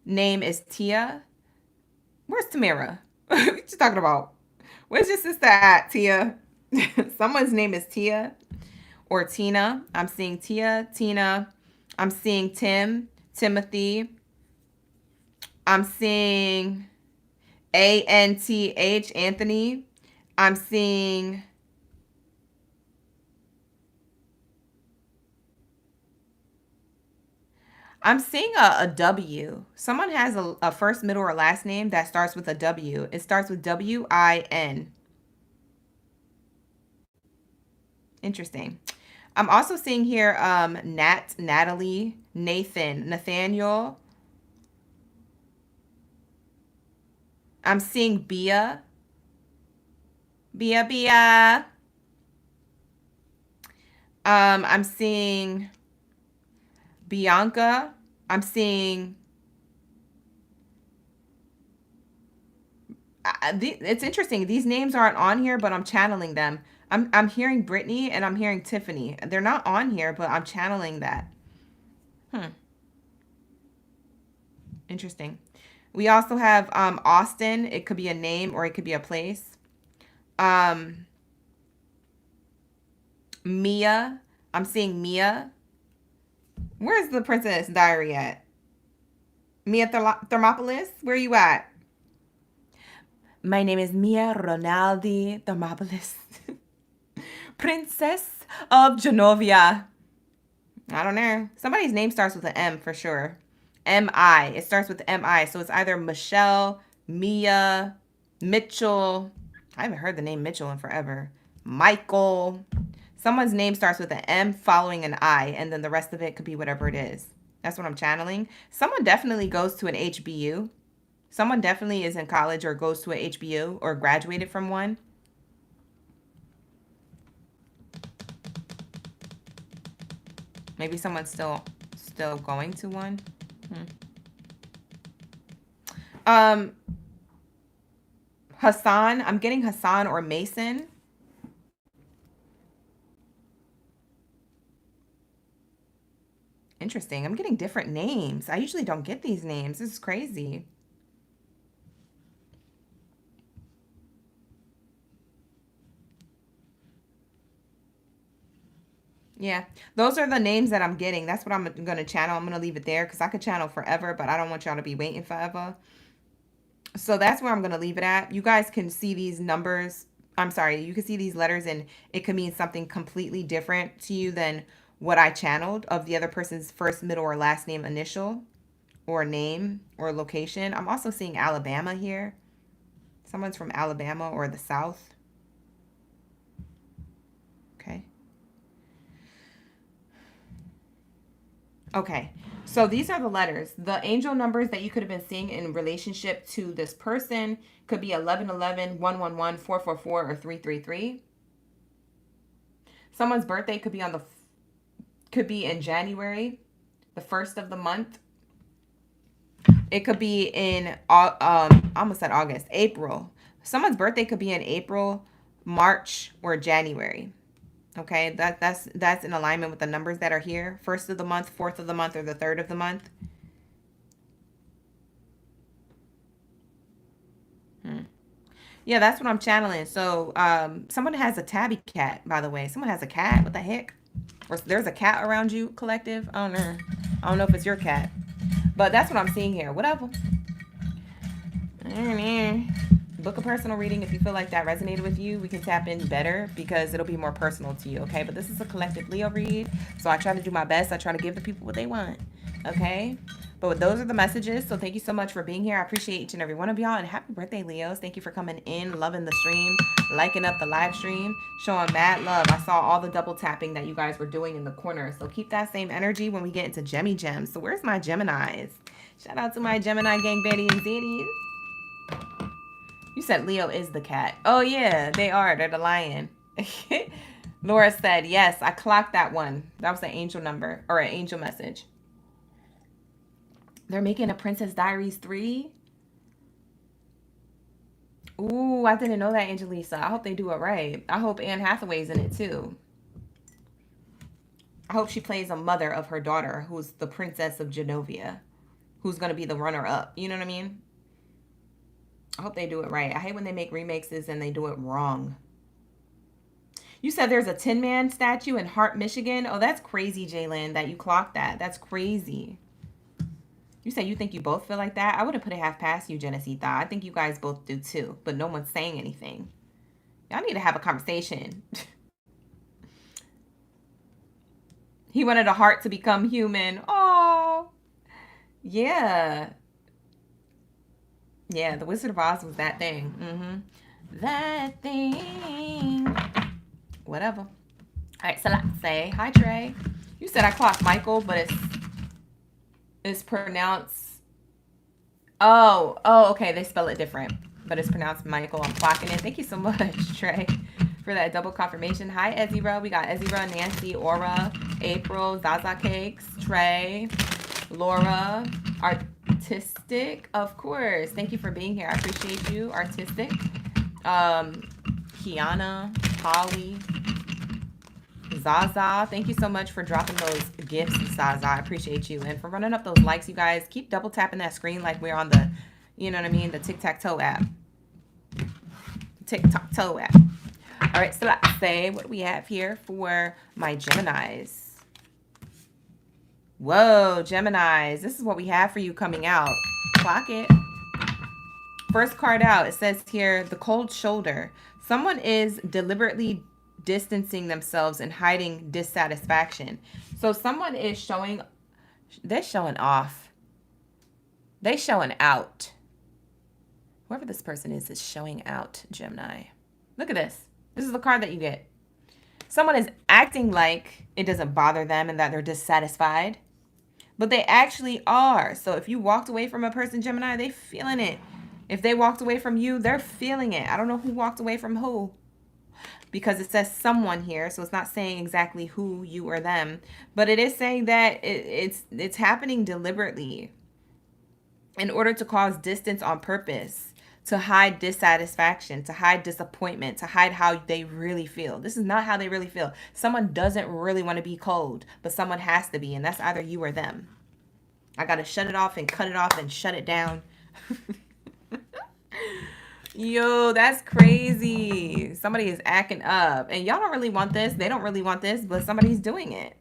Speaker 1: name is Tia. Where's Tamara? What you talking about? Where's your sister at, Tia? Someone's name is Tia or Tina. I'm seeing Tia, Tina. I'm seeing Tim, Timothy. I'm seeing ANTH, Anthony. I'm seeing a W. Someone has a first, middle, or last name that starts with a W. It starts with W-I-N. Interesting. I'm also seeing here Natalie, Nathan, Nathaniel. I'm seeing Bia. Bia. I'm seeing Bianca. I'm seeing it's interesting. These names aren't on here, but I'm channeling them. I'm hearing Brittany and I'm hearing Tiffany. They're not on here, but I'm channeling that. Interesting. We also have Austin. It could be a name or it could be a place. Mia. I'm seeing Mia. Where's the Princess Diary at? Mia Thermopolis? Where are you at? My name is Mia Ronaldi Thermopolis. Princess of Genovia. I don't know. Somebody's name starts with an M for sure. M-I. It starts with M-I. So it's either Michelle, Mia, Mitchell. I haven't heard the name Mitchell in forever. Michael. Someone's name starts with an M following an I, and then the rest of it could be whatever it is. That's what I'm channeling. Someone definitely goes to an HBU. Someone definitely is in college or goes to an HBU or graduated from one. Maybe someone's still going to one. Hassan. I'm getting Hassan or Mason. Interesting. I'm getting different names. I usually don't get these names. This is crazy. Yeah, those are the names that I'm getting. That's what I'm going to channel. I'm going to leave it there because I could channel forever, but I don't want y'all to be waiting forever. So that's where I'm going to leave it at. You guys can see these numbers. I'm sorry. You can see these letters and it could mean something completely different to you than what I channeled of the other person's first, middle, or last name initial or name or location. I'm also seeing Alabama here. Someone's from Alabama or the South. Okay. Okay, so these are the letters. The angel numbers that you could have been seeing in relationship to this person could be 1111, 111, 444, or 333. Someone's birthday could be in January, the first of the month. It could be in I almost said August, April. Someone's birthday could be in April, March, or January. Okay, that's in alignment with the numbers that are here. 1st of the month, 4th of the month, or the 3rd of the month. Yeah, that's what I'm channeling. So someone has a tabby cat, by the way. Someone has a cat. What the heck? Or there's a cat around you, collective. I don't know. I don't know if it's your cat. But that's what I'm seeing here. Whatever. Book a personal reading if you feel like that resonated with you. We can tap in better because it'll be more personal to you, okay? But this is a collective Leo read, so I try to do my best. I try to give the people what they want, okay? But those are the messages, so thank you so much for being here. I appreciate each and every one of y'all, and happy birthday, Leos. Thank you for coming in, loving the stream, liking up the live stream, showing mad love. I saw all the double tapping that you guys were doing in the corner, so keep that same energy when we get into Gemmy Gems. So where's my Geminis? Shout out to my Gemini gang, Baddie and Zodiac. You said Leo is the cat. Oh, yeah, they are. They're the lion. Laura said, yes, I clocked that one. That was an angel number or an angel message. They're making a Princess Diaries 3. Ooh, I didn't know that, Angelisa. I hope they do it right. I hope Anne Hathaway's in it, too. I hope she plays a mother of her daughter, who's the Princess of Genovia, who's going to be the runner-up. You know what I mean? I hope they do it right. I hate when they make remixes and they do it wrong. You said there's a Tin Man statue in Hart, Michigan. Oh, that's crazy, Jalen, that you clocked that. That's crazy. You said you think you both feel like that. I wouldn't put it half past you, Genesita. I think you guys both do too, but no one's saying anything. Y'all need to have a conversation. He wanted a heart to become human. Oh, yeah. Yeah, the Wizard of Oz was that thing. That thing. Whatever. All right, so let's say, hi, Trey. You said I clocked Michael, but it's pronounced. Oh, okay. They spell it different, but it's pronounced Michael. I'm clocking it. Thank you so much, Trey, for that double confirmation. Hi, Ezra. We got Ezra, Nancy, Aura, April, Zaza Cakes, Trey, Laura, Artistic, of course. Thank you for being here. I appreciate you. Artistic. Kiana, Holly, Zaza. Thank you so much for dropping those gifts, Zaza. I appreciate you. And for running up those likes, you guys. Keep double tapping that screen like we're on the, you know what I mean, the tic-tac-toe app. Tic-tac-toe app. All right, so let's say what do we have here for my Geminis. Whoa, Geminis. This is what we have for you coming out. Clock it. First card out. It says here, the cold shoulder. Someone is deliberately distancing themselves and hiding dissatisfaction. So someone is showing, they're showing off. They're showing out. Whoever this person is showing out, Gemini. Look at this. This is the card that you get. Someone is acting like it doesn't bother them and that they're dissatisfied. But they actually are. So if you walked away from a person, Gemini, they feeling it. If they walked away from you, they're feeling it. I don't know who walked away from who, because it says someone here. So it's not saying exactly who, you or them. But it is saying that it's happening deliberately in order to cause distance on purpose, to hide dissatisfaction, to hide disappointment, to hide how they really feel. This is not how they really feel. Someone doesn't really want to be cold, but someone has to be, and that's either you or them. I got to shut it off and cut it off and shut it down. Yo, that's crazy. Somebody is acting up, and y'all don't really want this. They don't really want this, but somebody's doing it.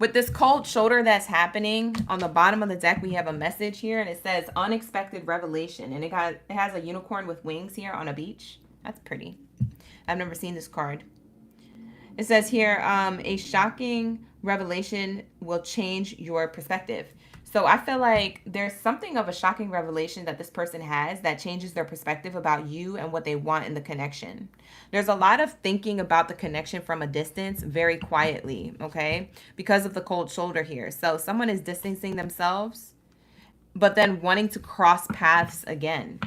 Speaker 1: With this cold shoulder that's happening, on the bottom of the deck, we have a message here, and it says unexpected revelation. And it has a unicorn with wings here on a beach. That's pretty. I've never seen this card. It says here, a shocking revelation will change your perspective. So I feel like there's something of a shocking revelation that this person has that changes their perspective about you and what they want in the connection. There's a lot of thinking about the connection from a distance very quietly, okay? Because of the cold shoulder here. So someone is distancing themselves, but then wanting to cross paths again,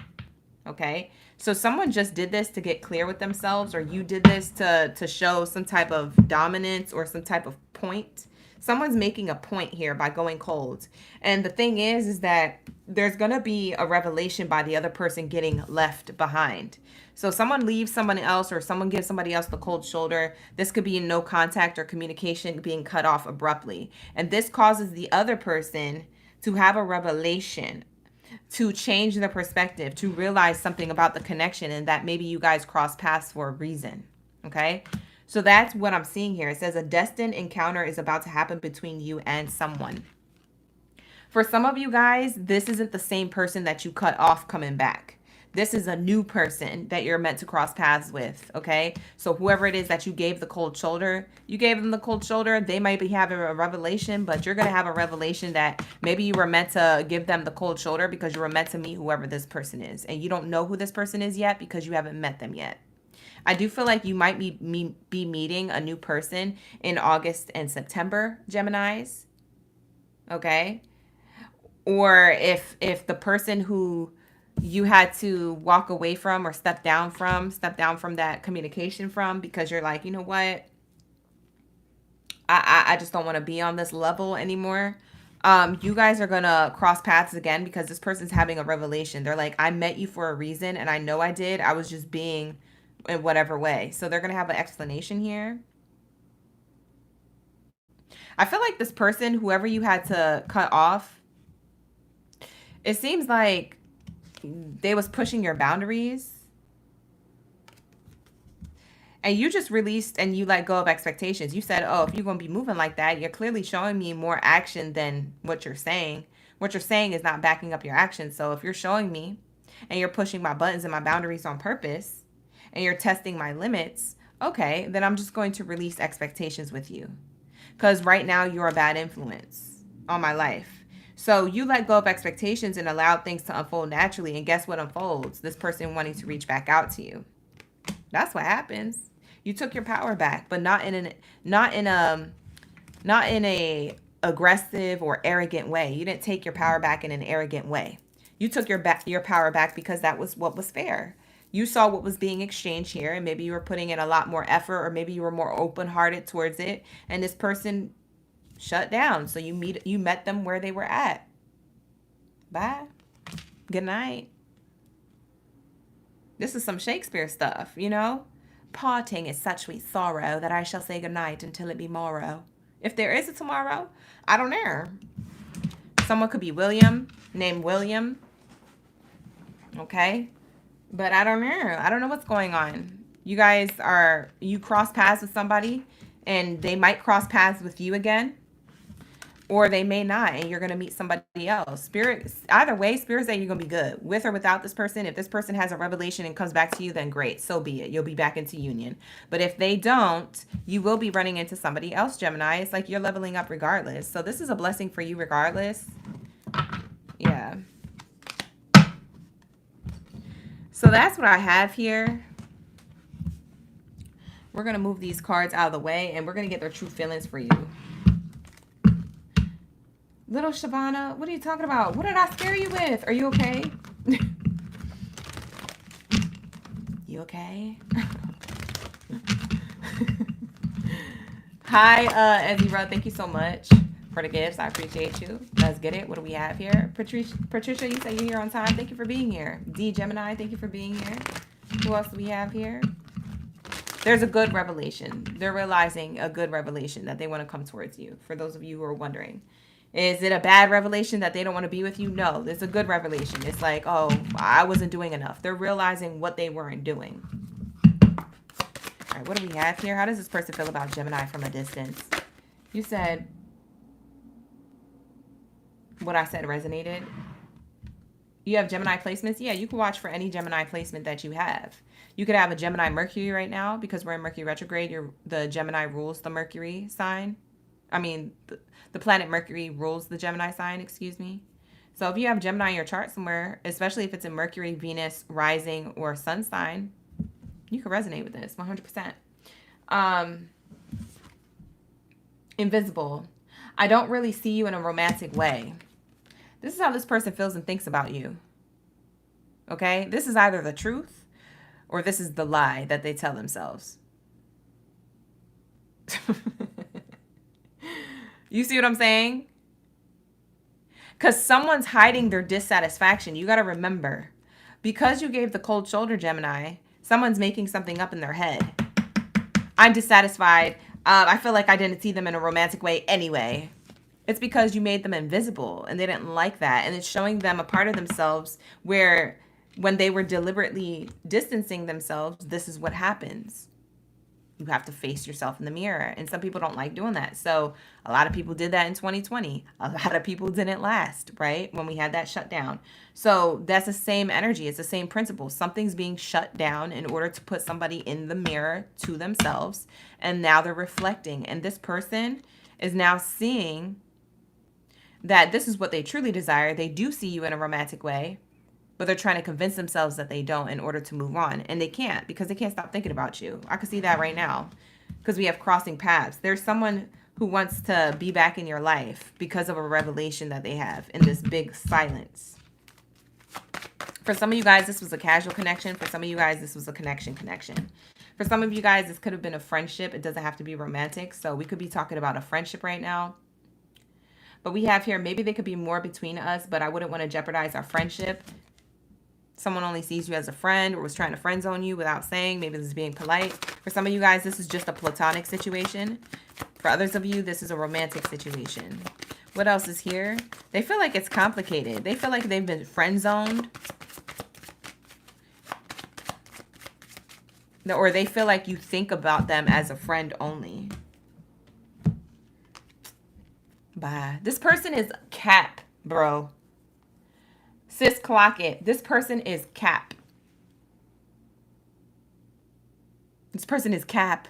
Speaker 1: okay? So someone just did this to get clear with themselves, or you did this to show some type of dominance or some type of point. Someone's making a point here by going cold. And the thing is that there's going to be a revelation by the other person getting left behind. So someone leaves someone else, or someone gives somebody else the cold shoulder. This could be no contact or communication being cut off abruptly. And this causes the other person to have a revelation, to change their perspective, to realize something about the connection, and that maybe you guys cross paths for a reason. Okay? So that's what I'm seeing here. It says a destined encounter is about to happen between you and someone. For some of you guys, this isn't the same person that you cut off coming back. This is a new person that you're meant to cross paths with, okay? So whoever it is that you gave the cold shoulder, you gave them the cold shoulder. They might be having a revelation, but you're going to have a revelation that maybe you were meant to give them the cold shoulder because you were meant to meet whoever this person is. And you don't know who this person is yet because you haven't met them yet. I do feel like you might be meeting a new person in August and September, Geminis, okay? Or if the person who you had to walk away from or step down from that communication from, because you're like, you know what, I just don't want to be on this level anymore. You guys are gonna cross paths again because this person's having a revelation. They're like, I met you for a reason, and I know I did. I was just being in whatever way. So they're gonna have an explanation here. I feel like this person, whoever you had to cut off, it seems like they was pushing your boundaries, and you just released and you let go of expectations. You said, oh, if you're going to be moving like that, you're clearly showing me more action than what you're saying. What you're saying is not backing up your actions. So if you're showing me and you're pushing my buttons and my boundaries on purpose, and you're testing my limits, okay, then I'm just going to release expectations with you, because right now you're a bad influence on my life. So you let go of expectations and allowed things to unfold naturally. And guess what unfolds? This person wanting to reach back out to you. That's what happens. You took your power back, but not in a aggressive or arrogant way. You didn't take your power back in an arrogant way. You took your power back because that was what was fair. You saw what was being exchanged here, and maybe you were putting in a lot more effort, or maybe you were more open-hearted towards it, and this person shut down. So you met them where they were at. Bye. Good night. This is some Shakespeare stuff, you know? Parting is such sweet sorrow that I shall say good night until it be morrow. If there is a tomorrow, I don't know. Someone could be named William. Okay? But I don't know. I don't know what's going on. You cross paths with somebody, and they might cross paths with you again. Or they may not, and you're going to meet somebody else. Either way, Spirit say you're going to be good. With or without this person, if this person has a revelation and comes back to you, then great. So be it. You'll be back into union. But if they don't, you will be running into somebody else, Gemini. It's like you're leveling up regardless. So this is a blessing for you regardless. Yeah. So that's what I have here. We're going to move these cards out of the way, and we're going to get their true feelings for you. Little Shavana, what are you talking about? What did I scare you with? Are you okay? You okay? Hi, Ezra. Thank you so much for the gifts. I appreciate you. Let's get it. What do we have here? Patricia, you say you're here on time. Thank you for being here. D Gemini, thank you for being here. Who else do we have here? There's a good revelation. They're realizing a good revelation that they want to come towards you. For those of you who are wondering. Is it a bad revelation that they don't want to be with you? No, it's a good revelation. It's like, oh, I wasn't doing enough. They're realizing what they weren't doing. All right, what do we have here? How does this person feel about Gemini from a distance? You said what I said resonated. You have Gemini placements? Yeah, you can watch for any Gemini placement that you have. You could have a Gemini Mercury right now because we're in Mercury retrograde. The Gemini rules the Mercury sign. I mean, the planet Mercury rules the Gemini sign, excuse me. So if you have Gemini in your chart somewhere, especially if it's in Mercury, Venus, rising, or sun sign, you can resonate with this 100%. Invisible. I don't really see you in a romantic way. This is how this person feels and thinks about you. Okay? This is either the truth or this is the lie that they tell themselves. You see what I'm saying? Because someone's hiding their dissatisfaction. You got to remember, because you gave the cold shoulder, Gemini, someone's making something up in their head. I'm dissatisfied. I feel like I didn't see them in a romantic way anyway. It's because you made them invisible and they didn't like that. And it's showing them a part of themselves where when they were deliberately distancing themselves, this is what happens. You have to face yourself in the mirror. And some people don't like doing that. So a lot of people did that in 2020. A lot of people didn't last, right? When we had that shutdown. So that's the same energy. It's the same principle. Something's being shut down in order to put somebody in the mirror to themselves. And now they're reflecting. And this person is now seeing that this is what they truly desire. They do see you in a romantic way, but they're trying to convince themselves that they don't in order to move on. And they can't, because they can't stop thinking about you. I can see that right now because we have crossing paths. There's someone who wants to be back in your life because of a revelation that they have in this big silence. For some of you guys, this was a casual connection. For some of you guys, this was a connection. For some of you guys, this could have been a friendship. It doesn't have to be romantic. So we could be talking about a friendship right now. But we have here, maybe there could be more between us, but I wouldn't want to jeopardize our friendship. Someone only sees you as a friend or was trying to friend zone you without saying. Maybe this is being polite. For some of you guys, this is just a platonic situation. For others of you, this is a romantic situation. What else is here? They feel like it's complicated. They feel like they've been friend zoned. Or they feel like you think about them as a friend only. Bye. This person is Cap, bro. Sis, clock it. This person is Cap. This person is Cap.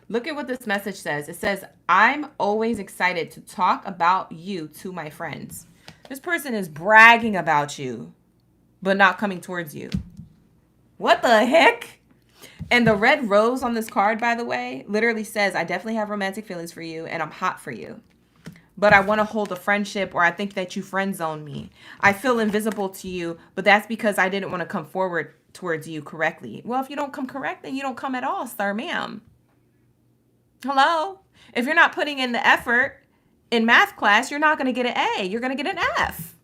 Speaker 1: Look at what this message says. It says, I'm always excited to talk about you to my friends. This person is bragging about you, but not coming towards you. What the heck? And the red rose on this card, by the way, literally says, I definitely have romantic feelings for you and I'm hot for you. But I want to hold a friendship, or I think that you friend zone me. I feel invisible to you, but that's because I didn't want to come forward towards you correctly. Well, if you don't come correct, then you don't come at all, sir, ma'am. Hello? If you're not putting in the effort in math class, you're not going to get an A. You're going to get an F.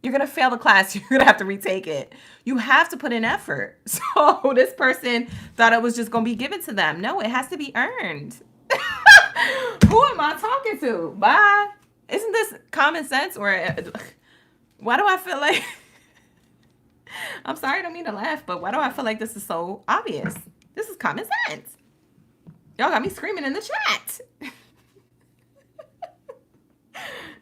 Speaker 1: You're going to fail the class. You're going to have to retake it. You have to put in effort. So this person thought it was just going to be given to them. No, it has to be earned. Who am I talking to? Bye. Isn't this common sense? Or why do I feel like... I'm sorry, I don't mean to laugh, but why do I feel like this is so obvious? This is common sense. Y'all got me screaming in the chat.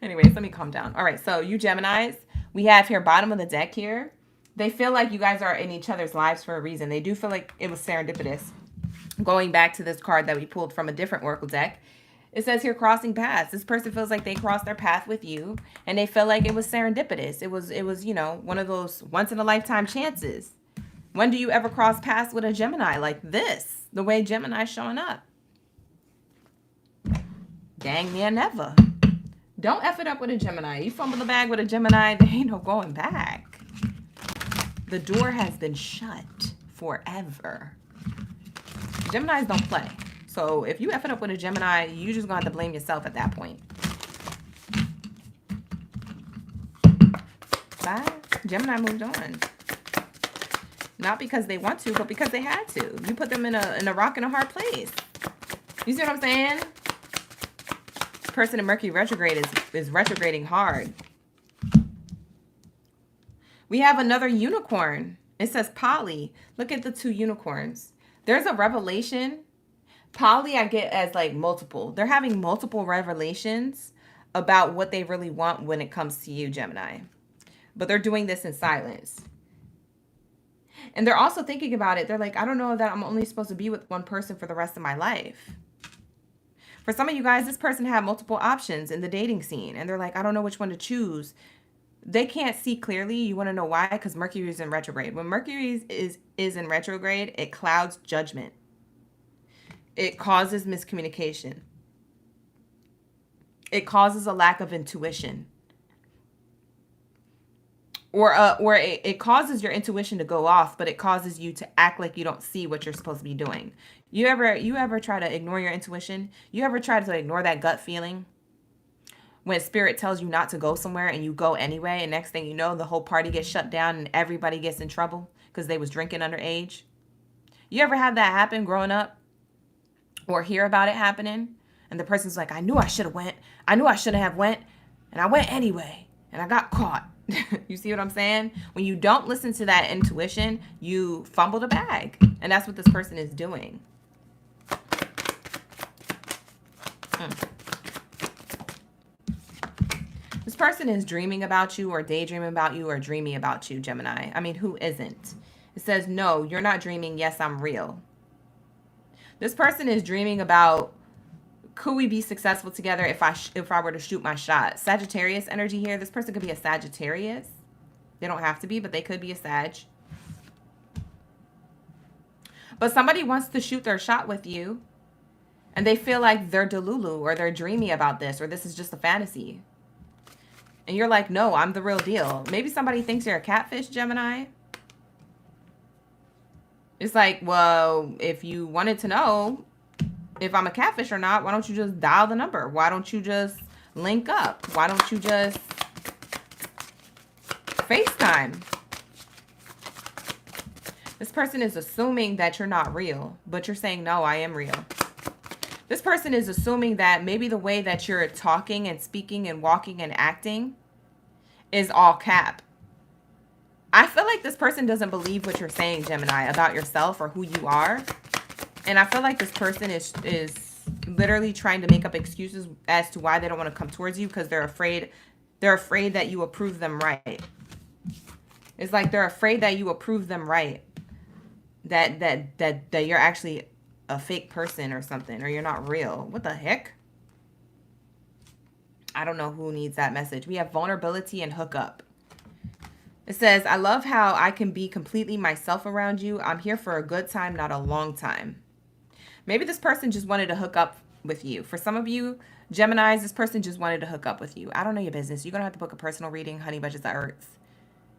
Speaker 1: Anyways, let me calm down. All right, so you Geminis, we have here bottom of the deck here. They feel like you guys are in each other's lives for a reason. They do feel like it was serendipitous. Going back to this card that we pulled from a different oracle deck, it says here crossing paths. This person feels like they crossed their path with you and they feel like it was serendipitous. It was, you know, one of those once in a lifetime chances. When do you ever cross paths with a Gemini like this? The way Gemini's showing up. Dang near never. Don't F it up with a Gemini. You fumble the bag with a Gemini, there ain't no going back. The door has been shut forever. Geminis don't play. So if you F it up with a Gemini, you just gonna have to blame yourself at that point. Bye. Gemini moved on. Not because they want to, but because they had to. You put them in a rock and a hard place. You see what I'm saying? The person in Mercury retrograde is retrograding hard. We have another unicorn. It says poly. Look at the two unicorns. There's a revelation. Poly I get as like multiple. They're having multiple revelations about what they really want when it comes to you, Gemini. But they're doing this in silence. And they're also thinking about it. They're like, I don't know that I'm only supposed to be with one person for the rest of my life. For some of you guys, this person had multiple options in the dating scene. And they're like, I don't know which one to choose. They can't see clearly. You want to know why? Because Mercury is in retrograde. When Mercury is in retrograde, it clouds judgment. It causes miscommunication. It causes a lack of intuition. or it causes your intuition to go off, but it causes you to act like you don't see what you're supposed to be doing. You ever try to ignore your intuition? You ever try to ignore that gut feeling when spirit tells you not to go somewhere and you go anyway, and next thing you know, the whole party gets shut down and everybody gets in trouble because they was drinking underage? You ever had that happen growing up, or hear about it happening, and the person's like, I knew I should have went. I knew I shouldn't have went, and I went anyway, and I got caught. You see what I'm saying? When you don't listen to that intuition, you fumble the bag, and that's what this person is doing. This person is dreaming about you, or daydreaming about you, or dreaming about you, Gemini. I mean, who isn't? It says, no, you're not dreaming. Yes, I'm real. This person is dreaming about, could we be successful together if I were to shoot my shot? Sagittarius energy here. This person could be a Sagittarius. They don't have to be, but they could be a Sag. But somebody wants to shoot their shot with you, and they feel like they're delulu, or they're dreamy about this, or this is just a fantasy. And you're like, no, I'm the real deal. Maybe somebody thinks you're a catfish, Gemini. It's like, well, if you wanted to know if I'm a catfish or not, why don't you just dial the number? Why don't you just link up? Why don't you just FaceTime? This person is assuming that you're not real, but you're saying, no, I am real. This person is assuming that maybe the way that you're talking and speaking and walking and acting is all cap. I feel like this person doesn't believe what you're saying, Gemini, about yourself or who you are. And I feel like this person is literally trying to make up excuses as to why they don't want to come towards you, because they're afraid that you approve them right. It's like they're afraid that you approve them right. That you're actually a fake person or something, or you're not real. What the heck? I don't know who needs that message. We have vulnerability and hookup. It says, I love how I can be completely myself around you. I'm here for a good time, not a long time. Maybe this person just wanted to hook up with you. For some of you, Geminis, this person just wanted to hook up with you. I don't know your business. You're going to have to book a personal reading. Honey Budgets of Earth.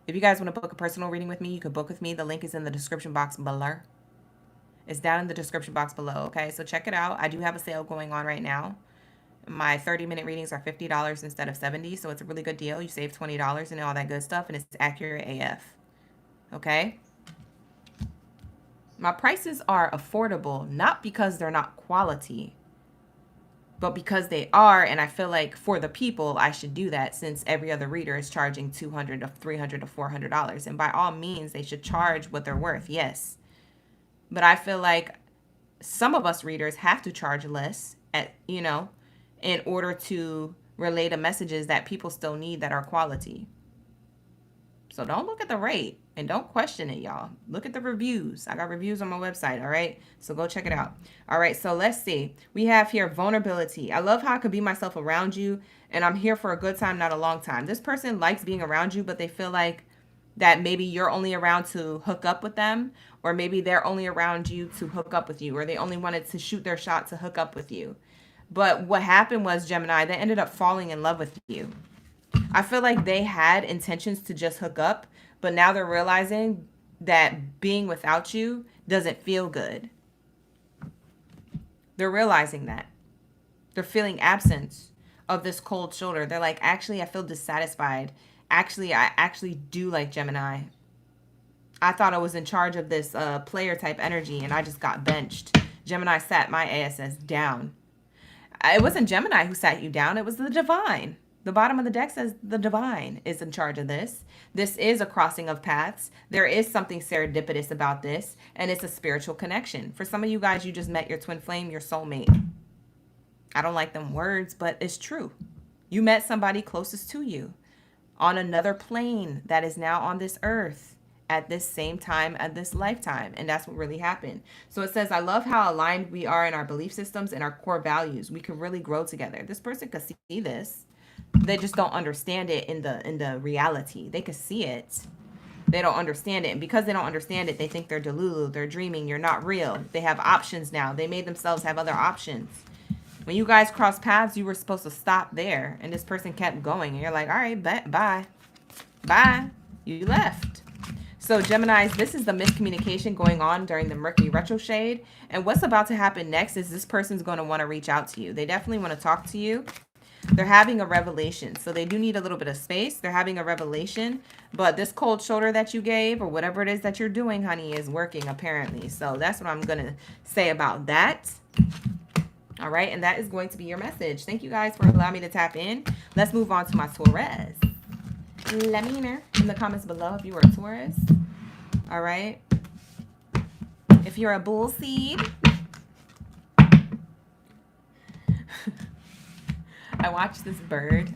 Speaker 1: If you guys want to book a personal reading with me, you can book with me. The link is in the description box below. It's down in the description box below, okay? So check it out. I do have a sale going on right now. My 30-minute readings are $50 instead of $70, so it's a really good deal. You save $20 and all that good stuff, and it's accurate AF, okay? My prices are affordable, not because they're not quality, but because they are, and I feel like for the people, I should do that, since every other reader is charging $200 to $300 to $400, and by all means, they should charge what they're worth, yes. But I feel like some of us readers have to charge less, in order to relay the messages that people still need that are quality. So don't look at the rate and don't question it, y'all. Look at the reviews. I got reviews on my website, all right? So go check it out. All right, so let's see. We have here vulnerability. I love how I could be myself around you, and I'm here for a good time, not a long time. This person likes being around you, but they feel like that maybe you're only around to hook up with them, or maybe they're only around you to hook up with you, or they only wanted to shoot their shot to hook up with you. But what happened was, Gemini, they ended up falling in love with you. I feel like they had intentions to just hook up, but now they're realizing that being without you doesn't feel good. They're realizing that. They're feeling absence of this cold shoulder. They're like, actually, I feel dissatisfied. Actually, I actually do like Gemini. I thought I was in charge of this player type energy, and I just got benched. Gemini sat my ASS down. It wasn't Gemini who sat you down. It was the divine. The bottom of the deck says the divine is in charge of this. This is a crossing of paths. There is something serendipitous about this, and it's a spiritual connection. For some of you guys, you just met your twin flame, your soulmate. I don't like them words, but it's true. You met somebody closest to you on another plane that is now on this earth at this same time, at this lifetime. And that's what really happened. So it says, I love how aligned we are in our belief systems and our core values. We can really grow together. This person could see this. They just don't understand it in the reality. They could see it. They don't understand it. And because they don't understand it, they think they're delulu. They're dreaming. You're not real. They have options now. They made themselves have other options. When you guys crossed paths, you were supposed to stop there. And this person kept going. And you're like, all right, bye. Bye. You left. So Geminis, this is the miscommunication going on during the Mercury retrograde. And what's about to happen next is this person's going to want to reach out to you. They definitely want to talk to you. They're having a revelation. So they do need a little bit of space. They're having a revelation. But this cold shoulder that you gave or whatever it is that you're doing, honey, is working apparently. So that's what I'm going to say about that. All right. And that is going to be your message. Thank you guys for allowing me to tap in. Let's move on to my Taurus. Let me know in the comments below if you were a Taurus. All right. If you're a bull seed. I watched this bird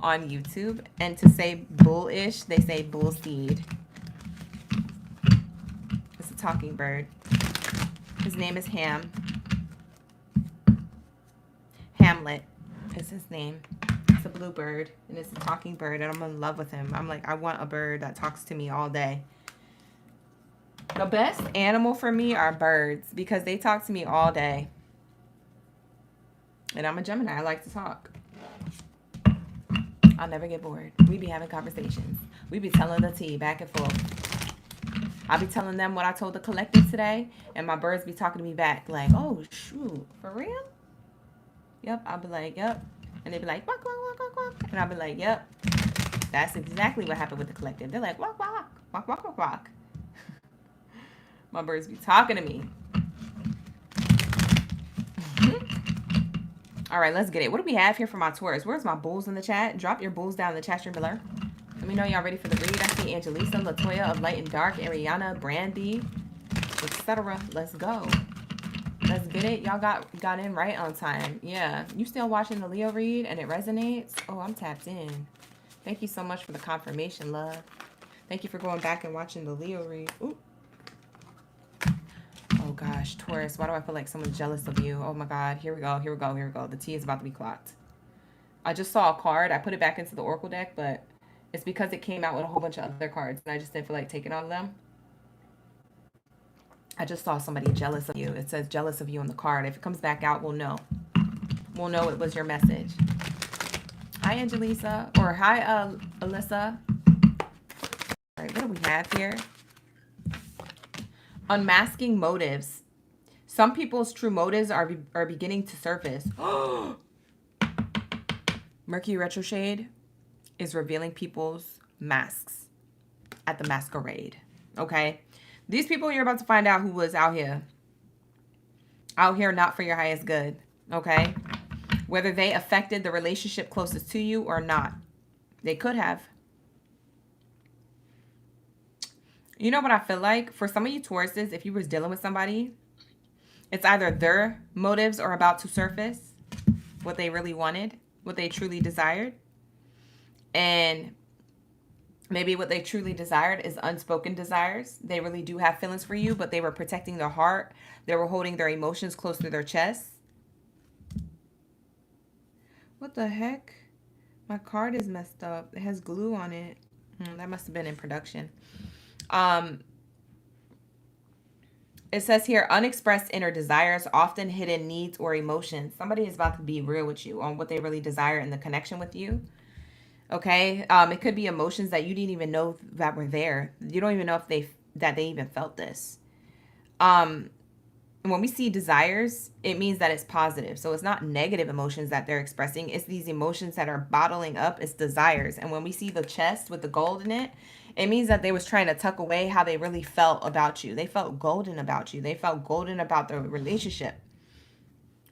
Speaker 1: on YouTube, and to say bullish, they say bull seed. It's a talking bird. His name is Hamlet is his name. It's a blue bird, and it's a talking bird, and I'm in love with him. I'm like, I want a bird that talks to me all day. The best animal for me are birds because they talk to me all day. And I'm a Gemini. I like to talk. I'll never get bored. We be having conversations. We be telling the tea back and forth. I'll be telling them what I told the collective today, and my birds be talking to me back like, oh, shoot, for real? Yep. I'll be like, yep. And they be like, walk, walk, walk, walk, walk. And I'll be like, yep. That's exactly what happened with the collective. They're like, walk, walk, walk, walk, walk, walk. My birds be talking to me. All right, let's get it. What do we have here for my Taurus? Where's my bulls in the chat? Drop your bulls down in the chat stream below. Let me know y'all ready for the read. I see Angelisa, Latoya of Light and Dark, Ariana, Brandy, etc. Let's go. Let's get it. Y'all got in right on time. Yeah. You still watching the Leo read and it resonates? Oh, I'm tapped in. Thank you so much for the confirmation, love. Thank you for going back and watching the Leo read. Ooh. Oh gosh, Taurus, why do I feel like someone's jealous of you? Oh my God, here we go, here we go, here we go. The tea is about to be clocked. I just saw a card. I put it back into the Oracle deck, but it's because it came out with a whole bunch of other cards, and I just didn't feel like taking all of them. I just saw somebody jealous of you. It says jealous of you on the card. If it comes back out, we'll know. We'll know it was your message. Hi, Angelisa. Or hi, Alyssa. All right, what do we have here? Unmasking motives. Some people's true motives are beginning to surface. Mercury RetroSHADE is revealing people's masks at the masquerade. Okay? These people you're about to find out who was out here not for your highest good. Okay? Whether they affected the relationship closest to you or not. They could have. You know what I feel like? For some of you Tauruses, if you was dealing with somebody, it's either their motives are about to surface, what they really wanted, what they truly desired. And maybe what they truly desired is unspoken desires. They really do have feelings for you, but they were protecting their heart. They were holding their emotions close to their chest. What the heck? My card is messed up. It has glue on it. That must have been in production. It says here, unexpressed inner desires, often hidden needs or emotions. Somebody is about to be real with you on what they really desire in the connection with you. Okay. It could be emotions that you didn't even know that were there. You don't even know if they even felt this. And when we see desires, it means that it's positive. So it's not negative emotions that they're expressing. It's these emotions that are bottling up. It's desires. And when we see the chest with the gold in it, it means that they was trying to tuck away how they really felt about you. They felt golden about you. They felt golden about their relationship.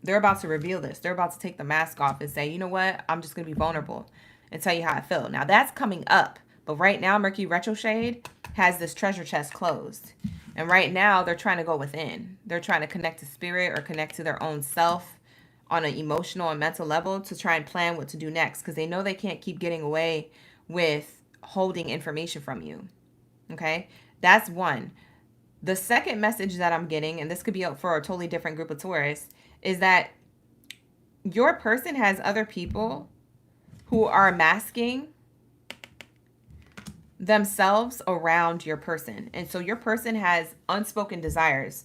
Speaker 1: They're about to reveal this. They're about to take the mask off and say, you know what? I'm just going to be vulnerable and tell you how I feel. Now that's coming up. But right now, Mercury RetroSHADE has this treasure chest closed. And right now, they're trying to go within. They're trying to connect to spirit or connect to their own self on an emotional and mental level to try and plan what to do next. Because they know they can't keep getting away with holding information from you. Okay? That's one. The second message that I'm getting, and this could be for a totally different group of Taurus, is that your person has other people who are masking themselves around your person. And so your person has unspoken desires,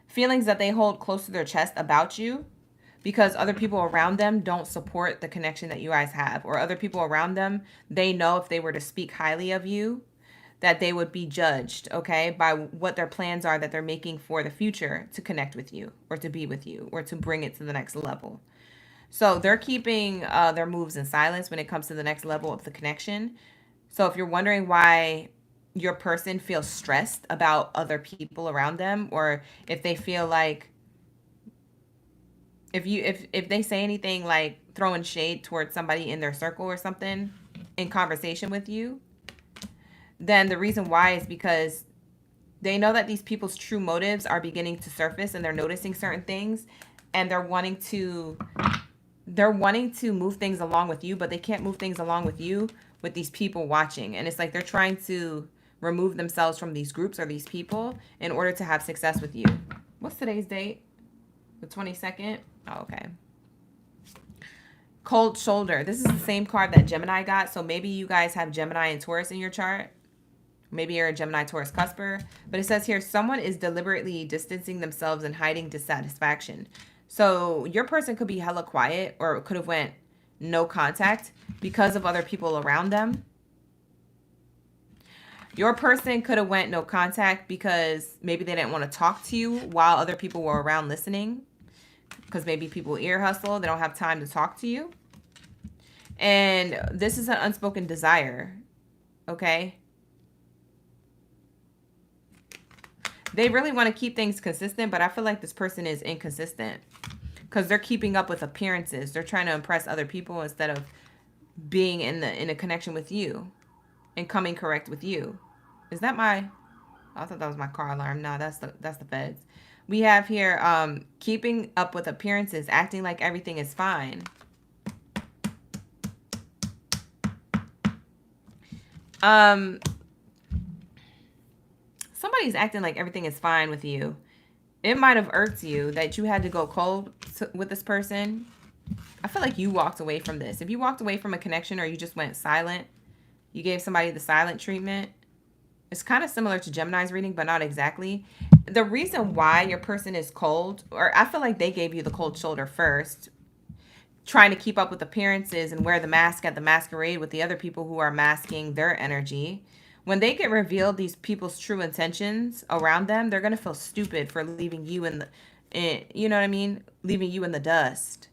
Speaker 1: feelings that they hold close to their chest about you because other people around them don't support the connection that you guys have, or other people around them, they know if they were to speak highly of you, that they would be judged, okay, by what their plans are that they're making for the future to connect with you or to be with you or to bring it to the next level. So they're keeping their moves in silence when it comes to the next level of the connection. So if you're wondering why your person feels stressed about other people around them, or if they feel like if they say anything like throwing shade towards somebody in their circle or something in conversation with you, then the reason why is because they know that these people's true motives are beginning to surface, and they're noticing certain things, and they're wanting to move things along with you, but they can't move things along with you with these people watching. And it's like they're trying to remove themselves from these groups or these people in order to have success with you. What's today's date? The 22nd? Oh, okay. Cold shoulder. This is the same card that Gemini got. So maybe you guys have Gemini and Taurus in your chart. Maybe you're a Gemini Taurus cusper. But it says here, someone is deliberately distancing themselves and hiding dissatisfaction. So your person could be hella quiet, or could have went no contact because of other people around them. Your person could have went no contact because maybe they didn't want to talk to you while other people were around listening. Because maybe people ear hustle. They don't have time to talk to you. And this is an unspoken desire. Okay? They really want to keep things consistent, but I feel like this person is inconsistent because they're keeping up with appearances. They're trying to impress other people instead of being in a connection with you and coming correct with you. Is that my... I thought that was my car alarm. No, that's the feds. We have here keeping up with appearances, acting like everything is fine. Somebody's acting like everything is fine with you. It might have irked you that you had to go cold with this person. I feel like you walked away from this. If you walked away from a connection, or you just went silent, you gave somebody the silent treatment. It's kind of similar to Gemini's reading, but not exactly. The reason why your person is cold, or I feel like they gave you the cold shoulder first, trying to keep up with appearances and wear the mask at the masquerade with the other people who are masking their energy. When they get revealed these people's true intentions around them, they're going to feel stupid for leaving you you know what I mean? Leaving you in the dust.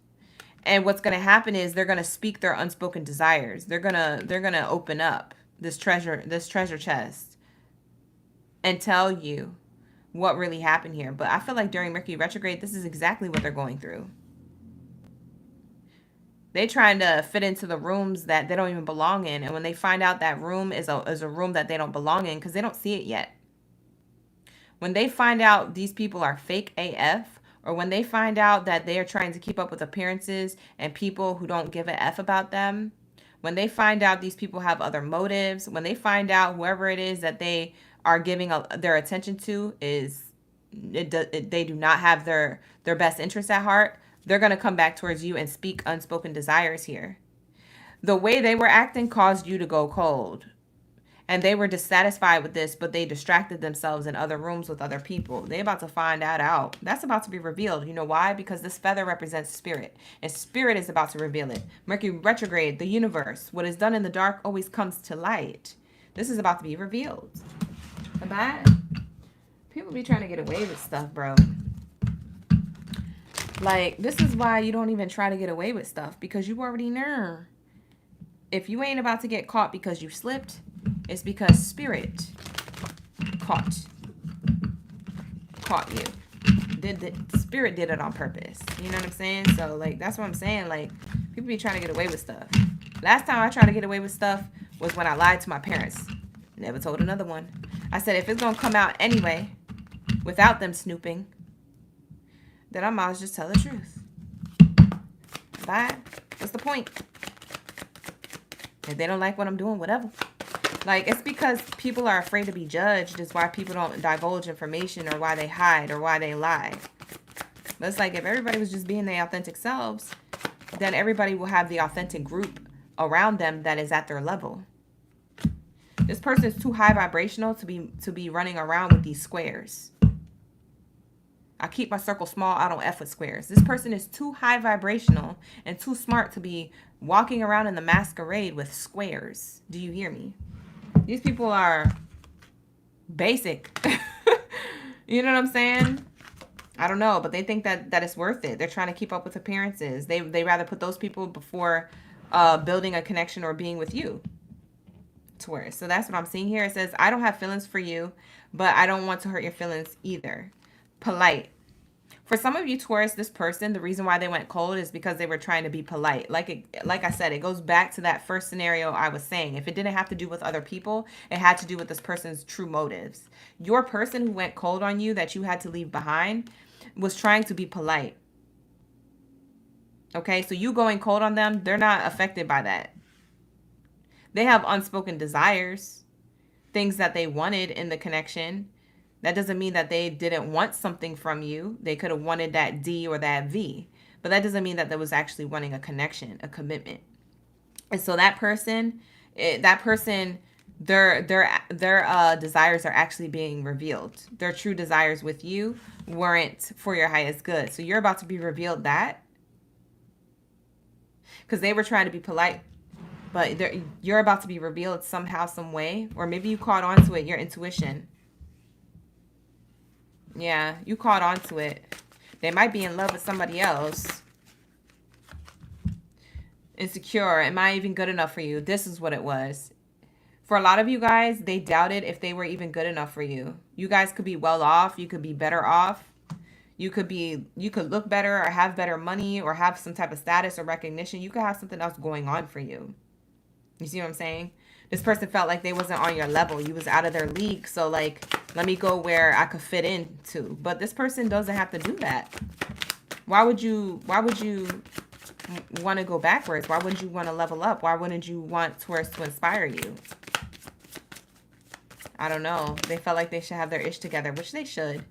Speaker 1: And what's going to happen is they're going to speak their unspoken desires. They're going to open up this treasure chest and tell you what really happened here. But I feel like during Mercury retrograde, this is exactly what they're going through. They're trying to fit into the rooms that they don't even belong in. And when they find out that room is a room that they don't belong in, because they don't see it yet. When they find out these people are fake AF, or when they find out that they are trying to keep up with appearances and people who don't give a F about them, when they find out these people have other motives, when they find out whoever it is that they are giving their attention to they do not have their best interests at heart, they're going to come back towards you and speak unspoken desires here. The way they were acting caused you to go cold. And they were dissatisfied with this, but they distracted themselves in other rooms with other people. They're about to find that out. That's about to be revealed. You know why? Because this feather represents spirit. And spirit is about to reveal it. Mercury retrograde, the universe. What is done in the dark always comes to light. This is about to be revealed. Bad. People be trying to get away with stuff, bro. Like, this is why you don't even try to get away with stuff, because you already know. If you ain't about to get caught because you slipped, it's because spirit caught you. Spirit did it on purpose. You know what I'm saying? So, like, that's what I'm saying. Like, people be trying to get away with stuff. Last time I tried to get away with stuff was when I lied to my parents. Never told another one. I said, if it's going to come out anyway, without them snooping, then I might as well just tell the truth. Bye. What's the point? If they don't like what I'm doing, whatever. Like, it's because people are afraid to be judged. It's why people don't divulge information, or why they hide, or why they lie. But it's like, if everybody was just being their authentic selves, then everybody will have the authentic group around them that is at their level. This person is too high vibrational to be running around with these squares. I keep my circle small. I don't F with squares. This person is too high vibrational and too smart to be walking around in the masquerade with squares. Do you hear me? These people are Basic. You know what I'm saying? I don't know, but they think that it's worth it. They're trying to keep up with appearances. They rather put those people before building a connection or being with you, Taurus. So that's what I'm seeing here. It says, I don't have feelings for you, but I don't want to hurt your feelings either. Polite. For some of you, Taurus, this person, the reason why they went cold is because they were trying to be polite. Like I said, it goes back to that first scenario I was saying. If it didn't have to do with other people, it had to do with this person's true motives. Your person who went cold on you that you had to leave behind was trying to be polite. Okay, so you going cold on them, they're not affected by that. They have unspoken desires, things that they wanted in the connection. That doesn't mean that they didn't want something from you. They could have wanted that D or that V. But that doesn't mean that there was actually wanting a connection, a commitment. And so that person, their desires are actually being revealed. Their true desires with you weren't for your highest good. So you're about to be revealed that. Because they were trying to be polite. But you're about to be revealed somehow, some way. Or maybe you caught on to it, your intuition. Yeah, you caught on to it. They might be in love with somebody else. Insecure. Am I even good enough for you? This is what it was. For a lot of you guys, they doubted if they were even good enough for you. You guys could be well off. You could be better off. You could look better or have better money or have some type of status or recognition. You could have something else going on for you. You see what I'm saying? This person felt like they wasn't on your level. You was out of their league. So like, let me go where I could fit into. But this person doesn't have to do that. Why would you want to go backwards? Why wouldn't you want to level up? Why wouldn't you want Taurus to inspire you? I don't know. They felt like they should have their ish together, which they should.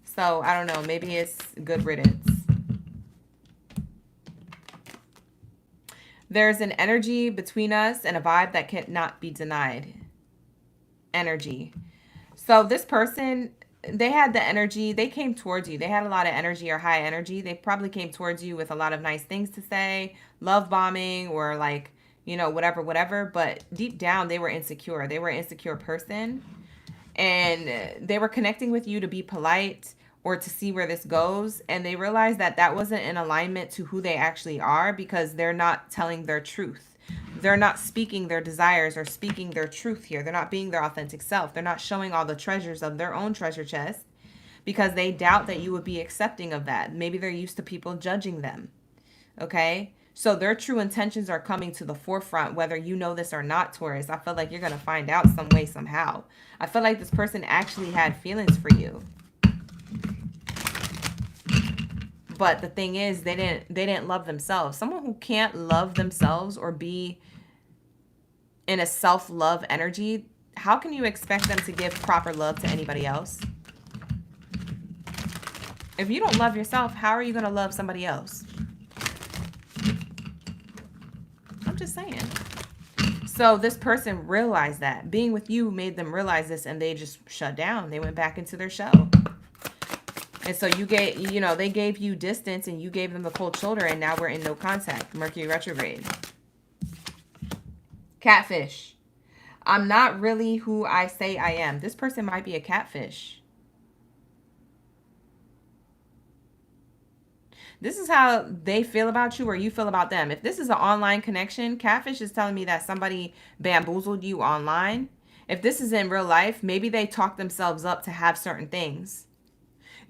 Speaker 1: So I don't know. Maybe it's good riddance. There's an energy between us and a vibe that cannot be denied. Energy. So this person, they had the energy. They came towards you. They had a lot of energy or high energy. They probably came towards you with a lot of nice things to say, love bombing or like, you know, whatever. But deep down, they were insecure. They were an insecure person. And they were connecting with you to be polite or to see where this goes. And they realized that that wasn't in alignment to who they actually are because they're not telling their truth. They're not speaking their desires or speaking their truth here. They're not being their authentic self. They're not showing all the treasures of their own treasure chest because they doubt that you would be accepting of that. Maybe they're used to people judging them. Okay? So their true intentions are coming to the forefront, whether you know this or not, Taurus. I feel like you're going to find out some way, somehow. I feel like this person actually had feelings for you. But the thing is, they didn't love themselves. Someone who can't love themselves or be in a self-love energy, how can you expect them to give proper love to anybody else? If you don't love yourself, how are you going to love somebody else? I'm just saying. So this person realized that. Being with you made them realize this and they just shut down. They went back into their shell. And so you gave, you know, they gave you distance and you gave them the cold shoulder and now we're in no contact. Mercury retrograde. Catfish. I'm not really who I say I am. This person might be a catfish. This is how they feel about you or you feel about them. If this is an online connection, catfish is telling me that somebody bamboozled you online. If this is in real life, maybe they talk themselves up to have certain things.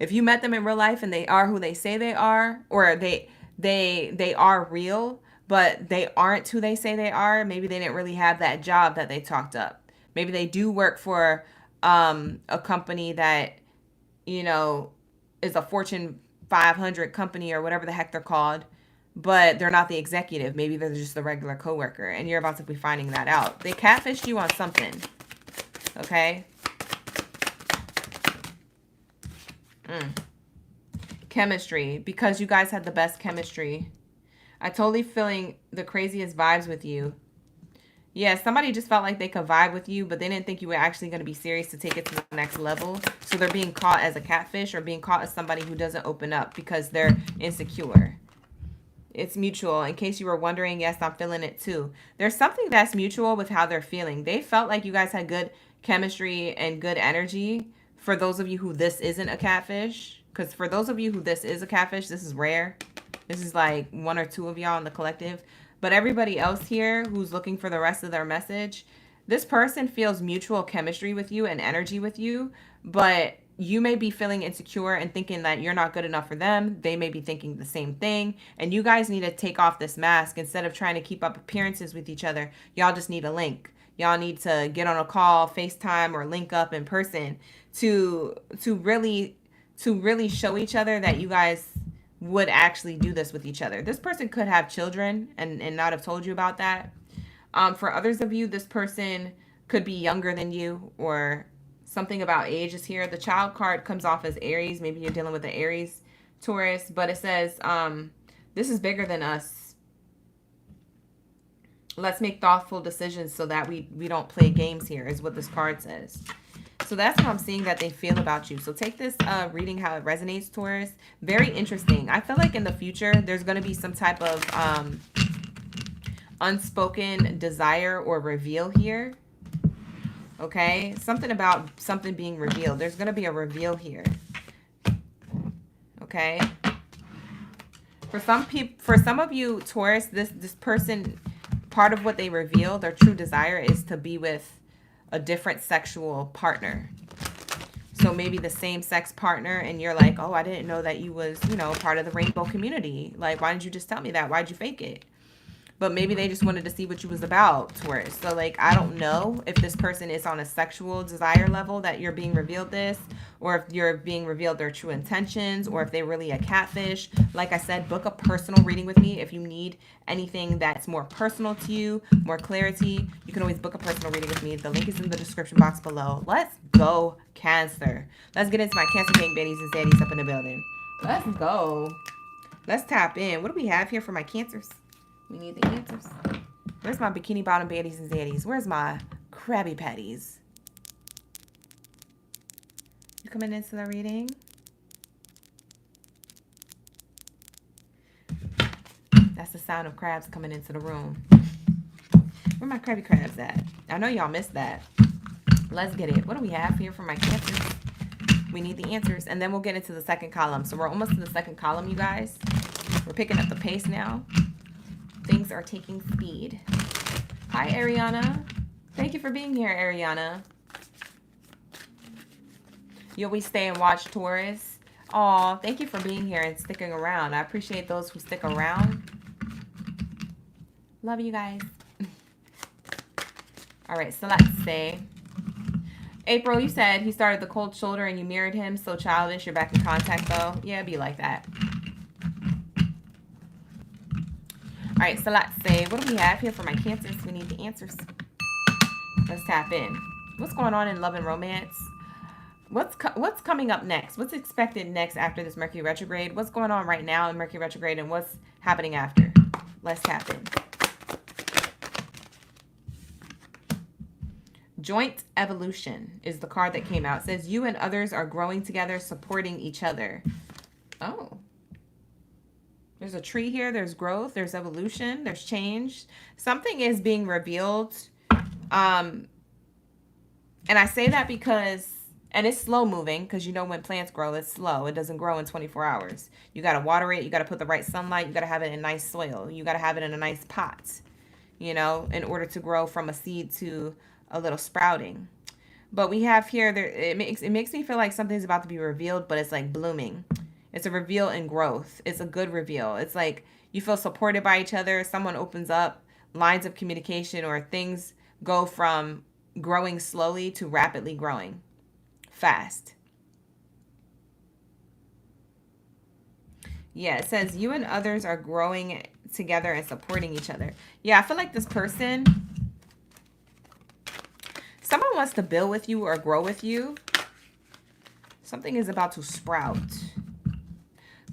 Speaker 1: If you met them in real life and they are who they say they are, or they are real, but they aren't who they say they are, maybe they didn't really have that job that they talked up. Maybe they do work for a company that, you know, is a Fortune 500 company or whatever the heck they're called, but they're not the executive. Maybe they're just the regular coworker, and you're about to be finding that out. They catfished you on something, okay? Chemistry, because you guys had the best chemistry. I totally feeling the craziest vibes with you. Yeah, somebody just felt like they could vibe with you, but they didn't think you were actually going to be serious to take it to the next level. So they're being caught as a catfish or being caught as somebody who doesn't open up because they're insecure. It's mutual. In case you were wondering, yes, I'm feeling it too. There's something that's mutual with how they're feeling. They felt like you guys had good chemistry and good energy. For those of you who this isn't a catfish, because for those of you who this is a catfish, this is rare. This is like 1 or 2 of y'all in the collective. But everybody else here who's looking for the rest of their message, this person feels mutual chemistry with you and energy with you, but you may be feeling insecure and thinking that you're not good enough for them. They may be thinking the same thing. And you guys need to take off this mask. Instead of trying to keep up appearances with each other, y'all just need a link. Y'all need to get on a call, FaceTime, or link up in person to really show each other that you guys would actually do this with each other. This person could have children and not have told you about that. For others of you, this person could be younger than you, or something about age is here. The child card comes off as Aries. Maybe you're dealing with the Aries Taurus, but it says, this is bigger than us. Let's make thoughtful decisions so that we don't play games here, is what this card says. So that's how I'm seeing that they feel about you. So take this reading how it resonates, Taurus. Very interesting. I feel like in the future, there's going to be some type of unspoken desire or reveal here. Okay? Something about something being revealed. There's going to be a reveal here. Okay? For some of you, Taurus, this person, part of what they reveal, their true desire is to be with a different sexual partner. So maybe the same sex partner, and you're like, oh, I didn't know that you was, you know, part of the rainbow community. Like, why didn't you just tell me that? Why'd you fake it? But maybe they just wanted to see what you was about, Taurus. So, like, I don't know if this person is on a sexual desire level that you're being revealed this, or if you're being revealed their true intentions, or if they're really a catfish. Like I said, book a personal reading with me. If you need anything that's more personal to you, more clarity, you can always book a personal reading with me. The link is in the description box below. Let's go, Cancer. Let's get into my Cancer gang baddies and zaddies up in the building. Let's go. Let's tap in. What do we have here for my Cancers? We need the answers. Where's my bikini bottom baddies and zaddies? Where's my Krabby Patties? You coming into the reading? That's the sound of crabs coming into the room. Where my Krabby Crabs at? I know y'all missed that. Let's get it. What do we have here for my Cancers? We need the answers, and then we'll get into the second column. So we're almost in the second column, you guys. We're picking up the pace now. Things are taking speed. Hi, Ariana. Thank you for being here, Ariana. You always stay and watch, Taurus. Aw, thank you for being here and sticking around. I appreciate those who stick around. Love you guys. All right, so let's see. April, you said he started the cold shoulder and you mirrored him. So childish. You're back in contact, though. Yeah, it'd be like that. All right, so let's see. What do we have here for my Cancers? We need the answers. Let's tap in. What's going on in love and romance? What's coming up next? What's expected next after this Mercury retrograde? What's going on right now in Mercury retrograde, and what's happening after? Let's tap in. Joint evolution is the card that came out. It says you and others are growing together, supporting each other. Oh. There's a tree here. There's growth. There's evolution. There's change. Something is being revealed. And I say that because, and it's slow moving, because you know when plants grow, it's slow. It doesn't grow in 24 hours. You got to water it. You got to put the right sunlight. You got to have it in nice soil. You got to have it in a nice pot, you know, in order to grow from a seed to a little sprouting. But we have here, it makes me feel like something's about to be revealed, but it's like blooming. It's a reveal in growth. It's a good reveal. It's like you feel supported by each other. Someone opens up lines of communication, or things go from growing slowly to rapidly growing fast. Yeah, it says you and others are growing together and supporting each other. Yeah, I feel like this person, someone wants to build with you or grow with you. Something is about to sprout.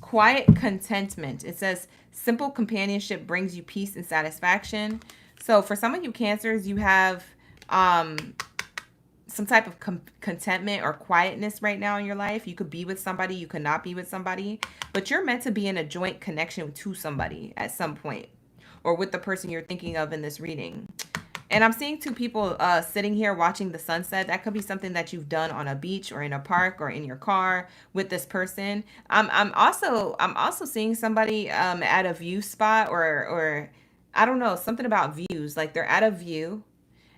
Speaker 1: Quiet contentment. It says simple companionship brings you peace and satisfaction. So for some of you Cancers, you have some type of contentment or quietness right now in your life. You could be with somebody, you could not be with somebody, but you're meant to be in a joint connection to somebody at some point, or with the person you're thinking of in this reading. And I'm seeing two people sitting here watching the sunset. That could be something that you've done on a beach or in a park or in your car with this person. I'm also seeing somebody at a view spot, or I don't know, something about views. Like they're at a view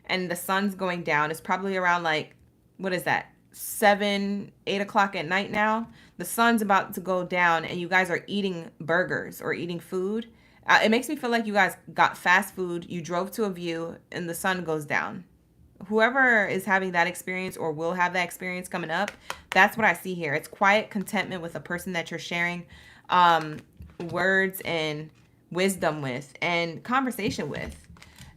Speaker 1: and the sun's going down. It's probably around like, what is that? 7, 8 o'clock at night now. The sun's about to go down and you guys are eating burgers or eating food. It makes me feel like you guys got fast food, you drove to a view, and the sun goes down. Whoever is having that experience or will have that experience coming up, that's what I see here. It's quiet contentment with a person that you're sharing words and wisdom with and conversation with.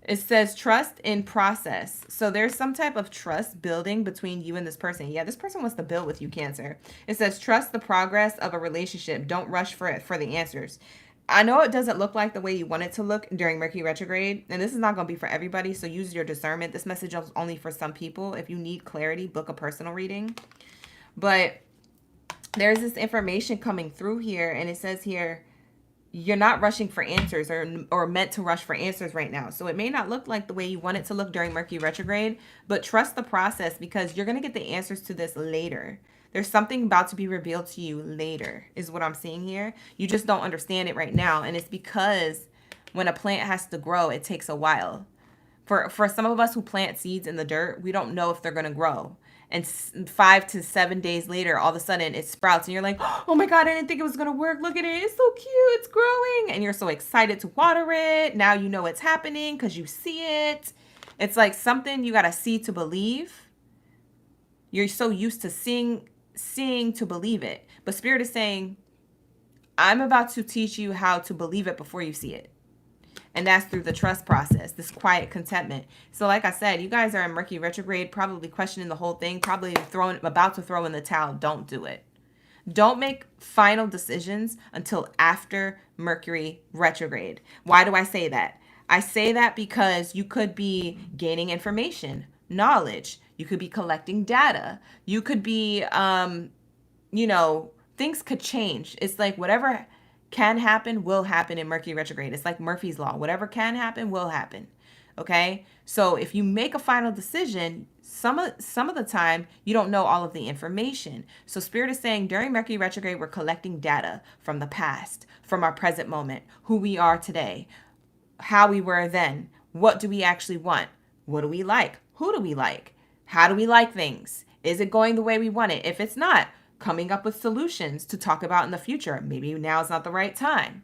Speaker 1: It says trust in process. So there's some type of trust building between you and this person. Yeah, this person wants to build with you, Cancer. It says trust the progress of a relationship. Don't rush for the answers. I know it doesn't look like the way you want it to look during Mercury retrograde, and this is not going to be for everybody, so use your discernment. This message is only for some people. If you need clarity, book a personal reading. But there's this information coming through here, and it says here, you're not rushing for answers or meant to rush for answers right now. So it may not look like the way you want it to look during Mercury retrograde, but trust the process because you're going to get the answers to this later. There's something about to be revealed to you later is what I'm seeing here. You just don't understand it right now. And it's because when a plant has to grow, it takes a while. For some of us who plant seeds in the dirt, we don't know if they're going to grow. And 5 to 7 days later, all of a sudden it sprouts and you're like, oh my God, I didn't think it was going to work. Look at it. It's so cute. It's growing. And you're so excited to water it. Now you know it's happening because you see it. It's like something you got to see to believe. You're so used to seeing to believe it. But Spirit is saying, I'm about to teach you how to believe it before you see it. And that's through the trust process, this quiet contentment. So like I said, you guys are in Mercury retrograde, probably questioning the whole thing, probably about to throw in the towel. Don't do it. Don't make final decisions until after Mercury retrograde. Why do I say that? I say that because you could be gaining information, knowledge. You could be collecting data. You could be, things could change. It's like whatever can happen will happen in Mercury retrograde. It's like Murphy's Law. Whatever can happen will happen. Okay? So if you make a final decision, some of the time you don't know all of the information. So Spirit is saying during Mercury retrograde, we're collecting data from the past, from our present moment, who we are today, how we were then. What do we actually want? What do we like? Who do we like? How do we like things? Is it going the way we want it? If it's not, coming up with solutions to talk about in the future. Maybe now is not the right time.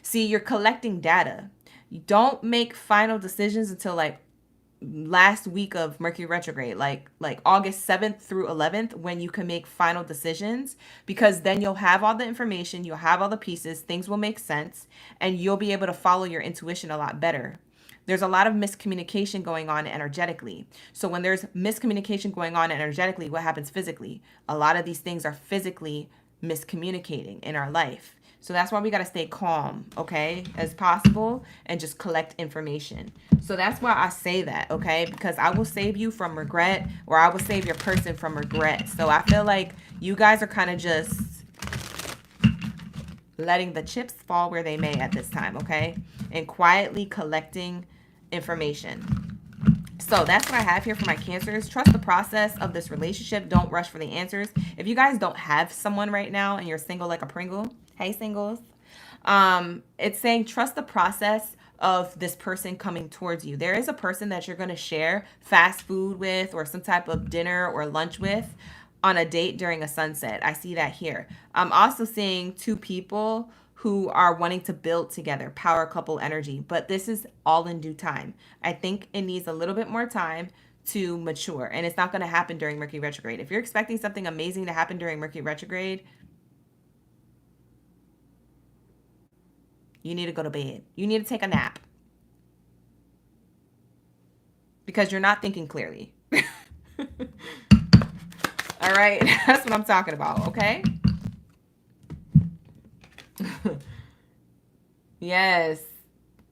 Speaker 1: See, you're collecting data. You don't make final decisions until like last week of Mercury retrograde, like August 7th through 11th, when you can make final decisions, because then you'll have all the information, you'll have all the pieces, things will make sense, and you'll be able to follow your intuition a lot better. There's a lot of miscommunication going on energetically. So when there's miscommunication going on energetically, what happens physically? A lot of these things are physically miscommunicating in our life. So that's why we got to stay calm, okay, as possible, and just collect information. So that's why I say that, okay, because I will save you from regret, or I will save your person from regret. So I feel like you guys are kind of just letting the chips fall where they may at this time, okay, and quietly collecting information. So that's what I have here for my Cancers. Trust the process of this relationship. Don't rush for the answers. If you guys don't have someone right now and you're single like a Pringle, hey singles, it's saying trust the process of this person coming towards you. There is a person that you're going to share fast food with or some type of dinner or lunch with on a date during a sunset. I see that here. I'm also seeing two people who are wanting to build together, power couple energy, but this is all in due time. I think it needs a little bit more time to mature, and it's not going to happen during Mercury retrograde. If you're expecting something amazing to happen during Mercury retrograde, you need to go to bed. You need to take a nap because you're not thinking clearly. All right, that's what I'm talking about, okay? Yes,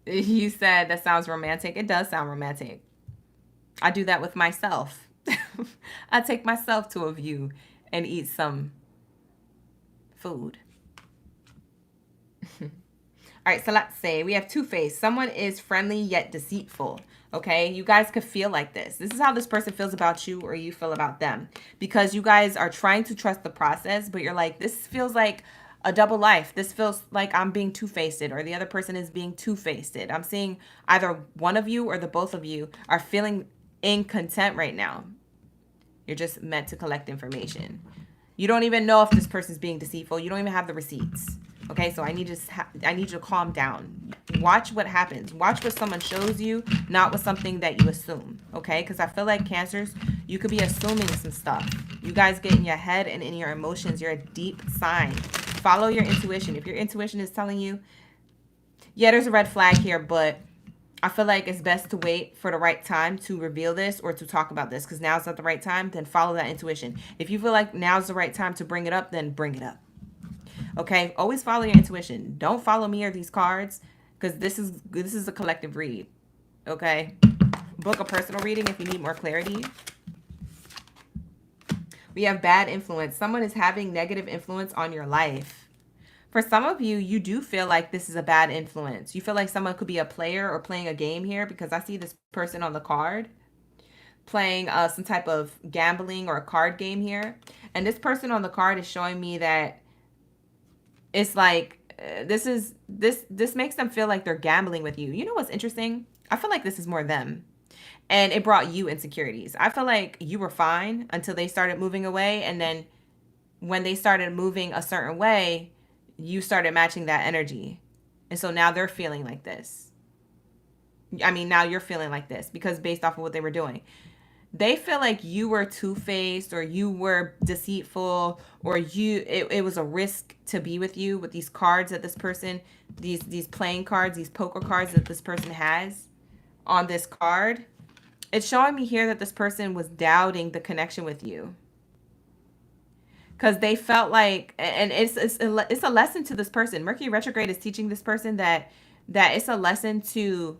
Speaker 1: you said that sounds romantic. It does sound romantic. I do that with myself. I take myself to a view and eat some food. All right, so let's say we have two-faced. Someone is friendly yet deceitful. Okay, you guys could feel like this. This is how this person feels about you, or you feel about them, because you guys are trying to trust the process, but you're like, this feels like a double life. This feels like I'm being two-faced, or the other person is being two-faced. I'm seeing either one of you or the both of you are feeling incontent right now. You're just meant to collect information. You don't even know if this person's being deceitful. You don't even have the receipts. Okay, so I need you to calm down. Watch what happens. Watch what someone shows you, not with something that you assume. Okay, because I feel like Cancers, you could be assuming some stuff. You guys get in your head and in your emotions. You're a deep sign. Follow your intuition. If your intuition is telling you, yeah, there's a red flag here, but I feel like it's best to wait for the right time to reveal this or to talk about this, because now's not the right time, then follow that intuition. If you feel like now's the right time to bring it up, then bring it up. Okay, always follow your intuition. Don't follow me or these cards, because this is a collective read. Okay, book a personal reading if you need more clarity. We have bad influence. Someone is having negative influence on your life. For some of you, you do feel like this is a bad influence. You feel like someone could be a player or playing a game here, because I see this person on the card playing some type of gambling or a card game here. And this person on the card is showing me that it's like this makes them feel like they're gambling with you. You know what's interesting? I feel like this is more them. And it brought you insecurities. I feel like you were fine until they started moving away. And then when they started moving a certain way, you started matching that energy. And so now they're feeling like this. I mean, now you're feeling like this because based off of what they were doing. They feel like you were two-faced, or you were deceitful, or it was a risk to be with you with these cards that this person, these playing cards, these poker cards that this person has on this card. It's showing me here that this person was doubting the connection with you. Because they felt like, and it's a lesson to this person. Mercury retrograde is teaching this person that it's a lesson to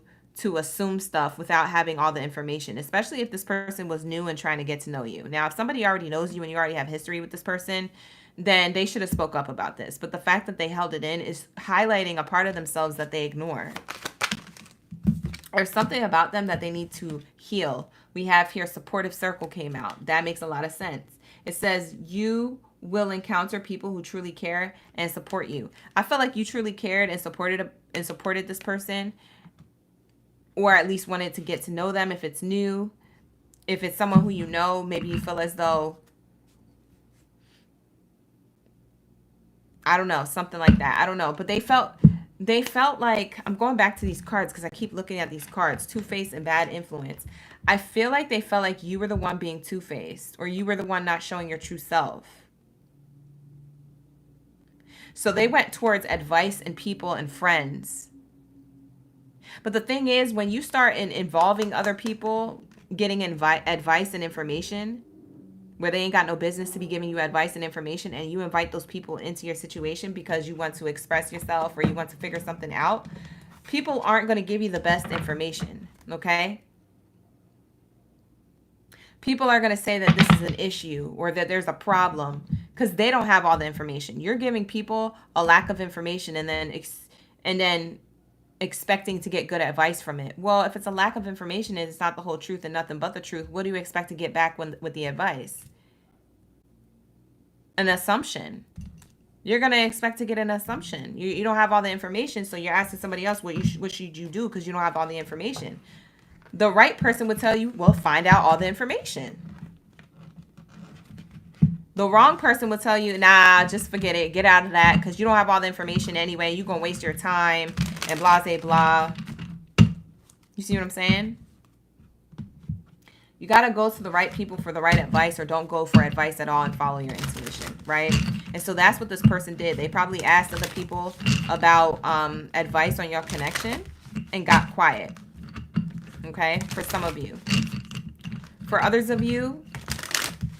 Speaker 1: assume stuff without having all the information, especially if this person was new and trying to get to know you. Now, if somebody already knows you and you already have history with this person, then they should have spoke up about this. But the fact that they held it in is highlighting a part of themselves that they ignore. There's something about them that they need to heal. We have here supportive circle came out. That makes a lot of sense. It says you will encounter people who truly care and support you. I feel like you truly cared and supported this person, or at least wanted to get to know them if it's new. If it's someone who you know, maybe you feel as though, I don't know, something like that. I don't know. But they felt like, I'm going back to these cards because I keep looking at these cards, two-faced and bad influence. I feel like they felt like you were the one being two-faced, or you were the one not showing your true self. So they went towards advice and people and friends. But the thing is, when you start involving other people, getting advice and information, where they ain't got no business to be giving you advice and information, and you invite those people into your situation because you want to express yourself or you want to figure something out, people aren't going to give you the best information, okay? People are going to say that this is an issue or that there's a problem because they don't have all the information. You're giving people a lack of information and then expecting to get good advice from it. Well, if it's a lack of information and it's not the whole truth and nothing but the truth, what do you expect to get back with the advice? An assumption. You're going to expect to get an assumption. You don't have all the information, so you're asking somebody else what should you do because you don't have all the information. The right person would tell you, well, find out all the information. The wrong person will tell you, nah, just forget it. Get out of that because you don't have all the information anyway. You're going to waste your time and blah, blah, blah. You see what I'm saying? You got to go to the right people for the right advice, or don't go for advice at all and follow your intuition, right? And so that's what this person did. They probably asked other people about advice on your connection and got quiet, okay, for some of you. For others of you,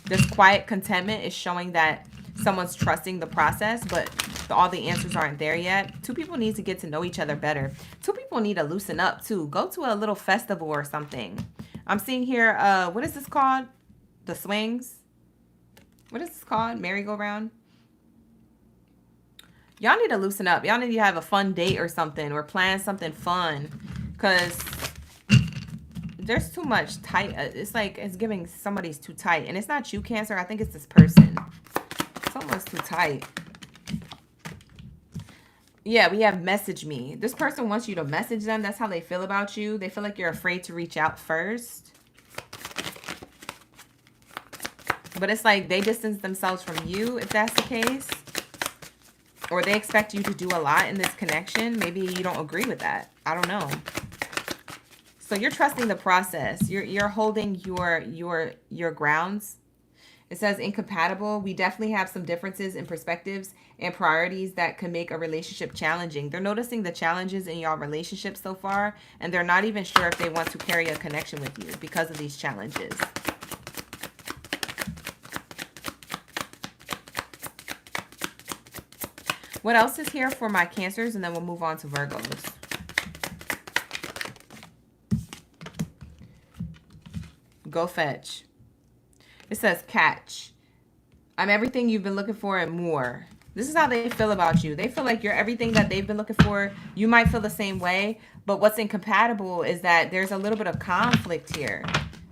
Speaker 1: this quiet contentment is showing that someone's trusting the process, but all the answers aren't there yet. Two people need to get to know each other better. Two people need to loosen up too. Go to a little festival or something. I'm seeing here, what is this called? The swings? What is this called? Merry-go-round? Y'all need to loosen up. Y'all need to have a fun date or something, or plan something fun, because there's too much tight. It's like it's giving somebody's too tight, and it's not you, Cancer. I think it's this person. Someone's too tight. Yeah, we have message me. This person wants you to message them. That's how they feel about you. They feel like you're afraid to reach out first. But it's like they distance themselves from you, if that's the case. Or they expect you to do a lot in this connection. Maybe you don't agree with that. I don't know. So you're trusting the process. You're holding your grounds. It says incompatible. We definitely have some differences in perspectives and priorities that can make a relationship challenging. They're noticing the challenges in your relationship so far, and they're not even sure if they want to carry a connection with you because of these challenges. What else is here for my Cancers? And then we'll move on to Virgos. Go fetch. It says catch. I'm everything you've been looking for and more. This is how they feel about you. They feel like you're everything that they've been looking for. You might feel the same way. But what's incompatible is that there's a little bit of conflict here.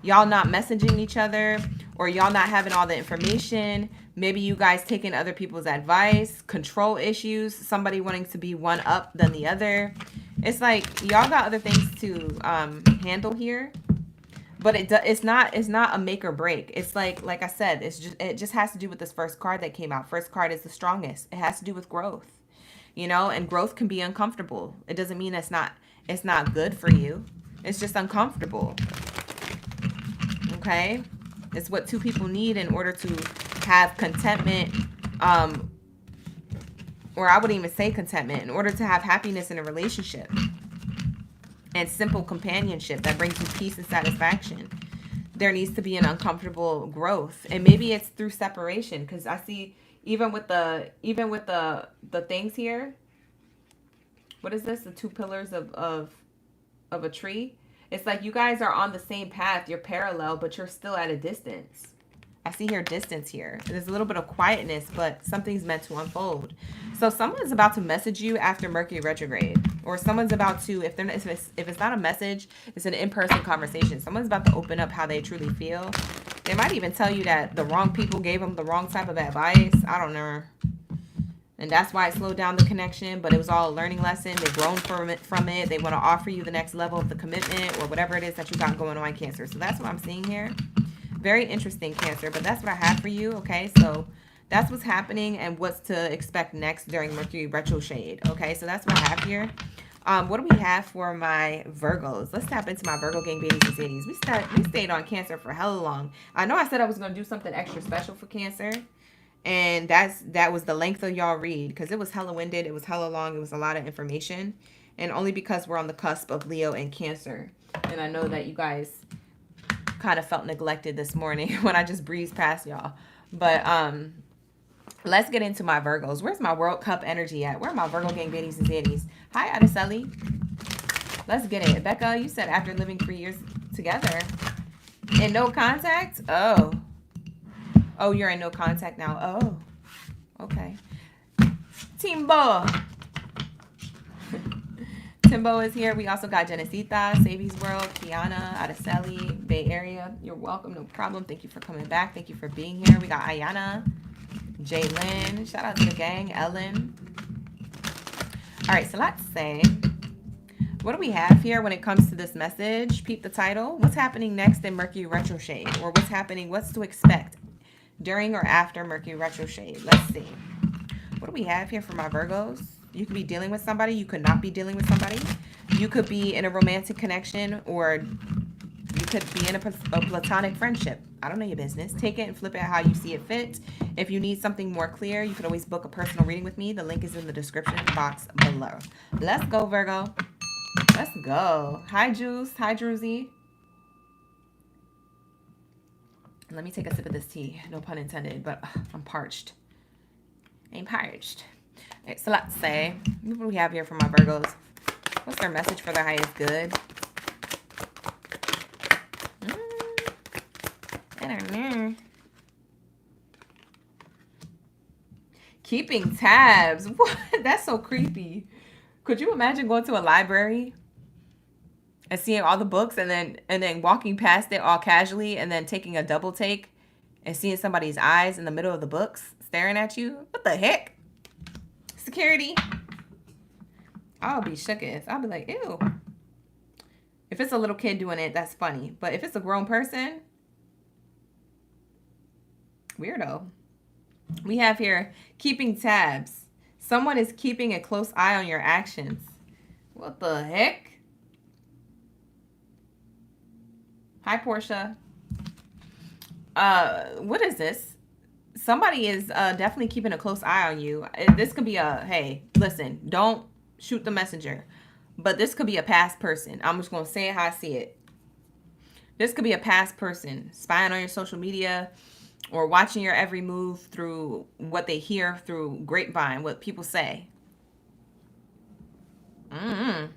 Speaker 1: Y'all not messaging each other, or y'all not having all the information. Maybe you guys taking other people's advice, control issues, somebody wanting to be one up than the other. It's like y'all got other things to handle here, but it's not a make or break. It's like I said, it just has to do with this first card that came out. First card is the strongest. It has to do with growth, you know, and growth can be uncomfortable. It doesn't mean it's not good for you. It's just uncomfortable. Okay, it's what two people need in order to have contentment, or I wouldn't even say contentment, in order to have happiness in a relationship and simple companionship that brings you peace and satisfaction. There needs to be an uncomfortable growth, and maybe it's through separation, because I see even with the things here. What is this? The two pillars of a tree. It's like you guys are on the same path. You're parallel, but you're still at a distance. I see here distance here. There's a little bit of quietness, but something's meant to unfold. So someone's about to message you after Mercury retrograde, or someone's about to, if it's not a message, it's an in-person conversation. Someone's about to open up how they truly feel. They might even tell you that the wrong people gave them the wrong type of advice. I don't know. And that's why it slowed down the connection, but it was all a learning lesson. They've grown from it. They want to offer you the next level of the commitment, or whatever it is that you got going on, Cancer. So that's what I'm seeing here. Very interesting, Cancer, but that's what I have for you, okay? So that's what's happening and what's to expect next during Mercury RetroSHADE, okay? So that's what I have here. What do we have for my Virgos? Let's tap into my Virgo gang babies and cities. We stayed on Cancer for hella long. I know I said I was going to do something extra special for Cancer, and that was the length of y'all read, because it was hella winded, it was hella long, it was a lot of information, and only because we're on the cusp of Leo and Cancer. And I know that you guys kind of felt neglected this morning when I just breezed past y'all. But let's get into my Virgos. Where's my World Cup energy at? Where are my Virgo gang baddies and zaddies? Hi, Adeseli. Let's get it. Becca, you said after living 3 years together. In no contact? Oh, you're in no contact now. Oh, okay. Timbo. Timbo is here. We also got Genesita, Savvy's World, Kiana, Adeseli, Bay Area. You're welcome. No problem. Thank you for coming back. Thank you for being here. We got Ayana, Jaylyn. Shout out to the gang. Ellen. All right, so let's say, what do we have here when it comes to this message? Peep the title. What's happening next in Mercury RetroSHADE? Or what's to expect during or after Mercury RetroSHADE? Let's see. What do we have here for my Virgos? You could be dealing with somebody. You could not be dealing with somebody. You could be in a romantic connection, or you could be in a platonic friendship. I don't know your business. Take it and flip it how you see it fit. If you need something more clear, you could always book a personal reading with me. The link is in the description box below. Let's go, Virgo. Let's go. Hi, Juice. Hi, Druzy. Let me take a sip of this tea. No pun intended, but I'm parched. I'm parched. All right, so let's say, what do we have here for my Virgos? What's their message for their highest good? I don't know. Keeping tabs. What? That's so creepy. Could you imagine going to a library and seeing all the books and then walking past it all casually and then taking a double take and seeing somebody's eyes in the middle of the books staring at you? What the heck? Security. I'll be shooketh. I'll be like, ew. If it's a little kid doing it, that's funny. But if it's a grown person, weirdo. We have here keeping tabs. Someone is keeping a close eye on your actions. What the heck? Hi, Portia. What is this? Somebody is definitely keeping a close eye on you. This could be a, hey, listen, don't shoot the messenger. But this could be a past person. I'm just going to say it how I see it. This could be a past person spying on your social media or watching your every move through what they hear through grapevine, what people say. Ain't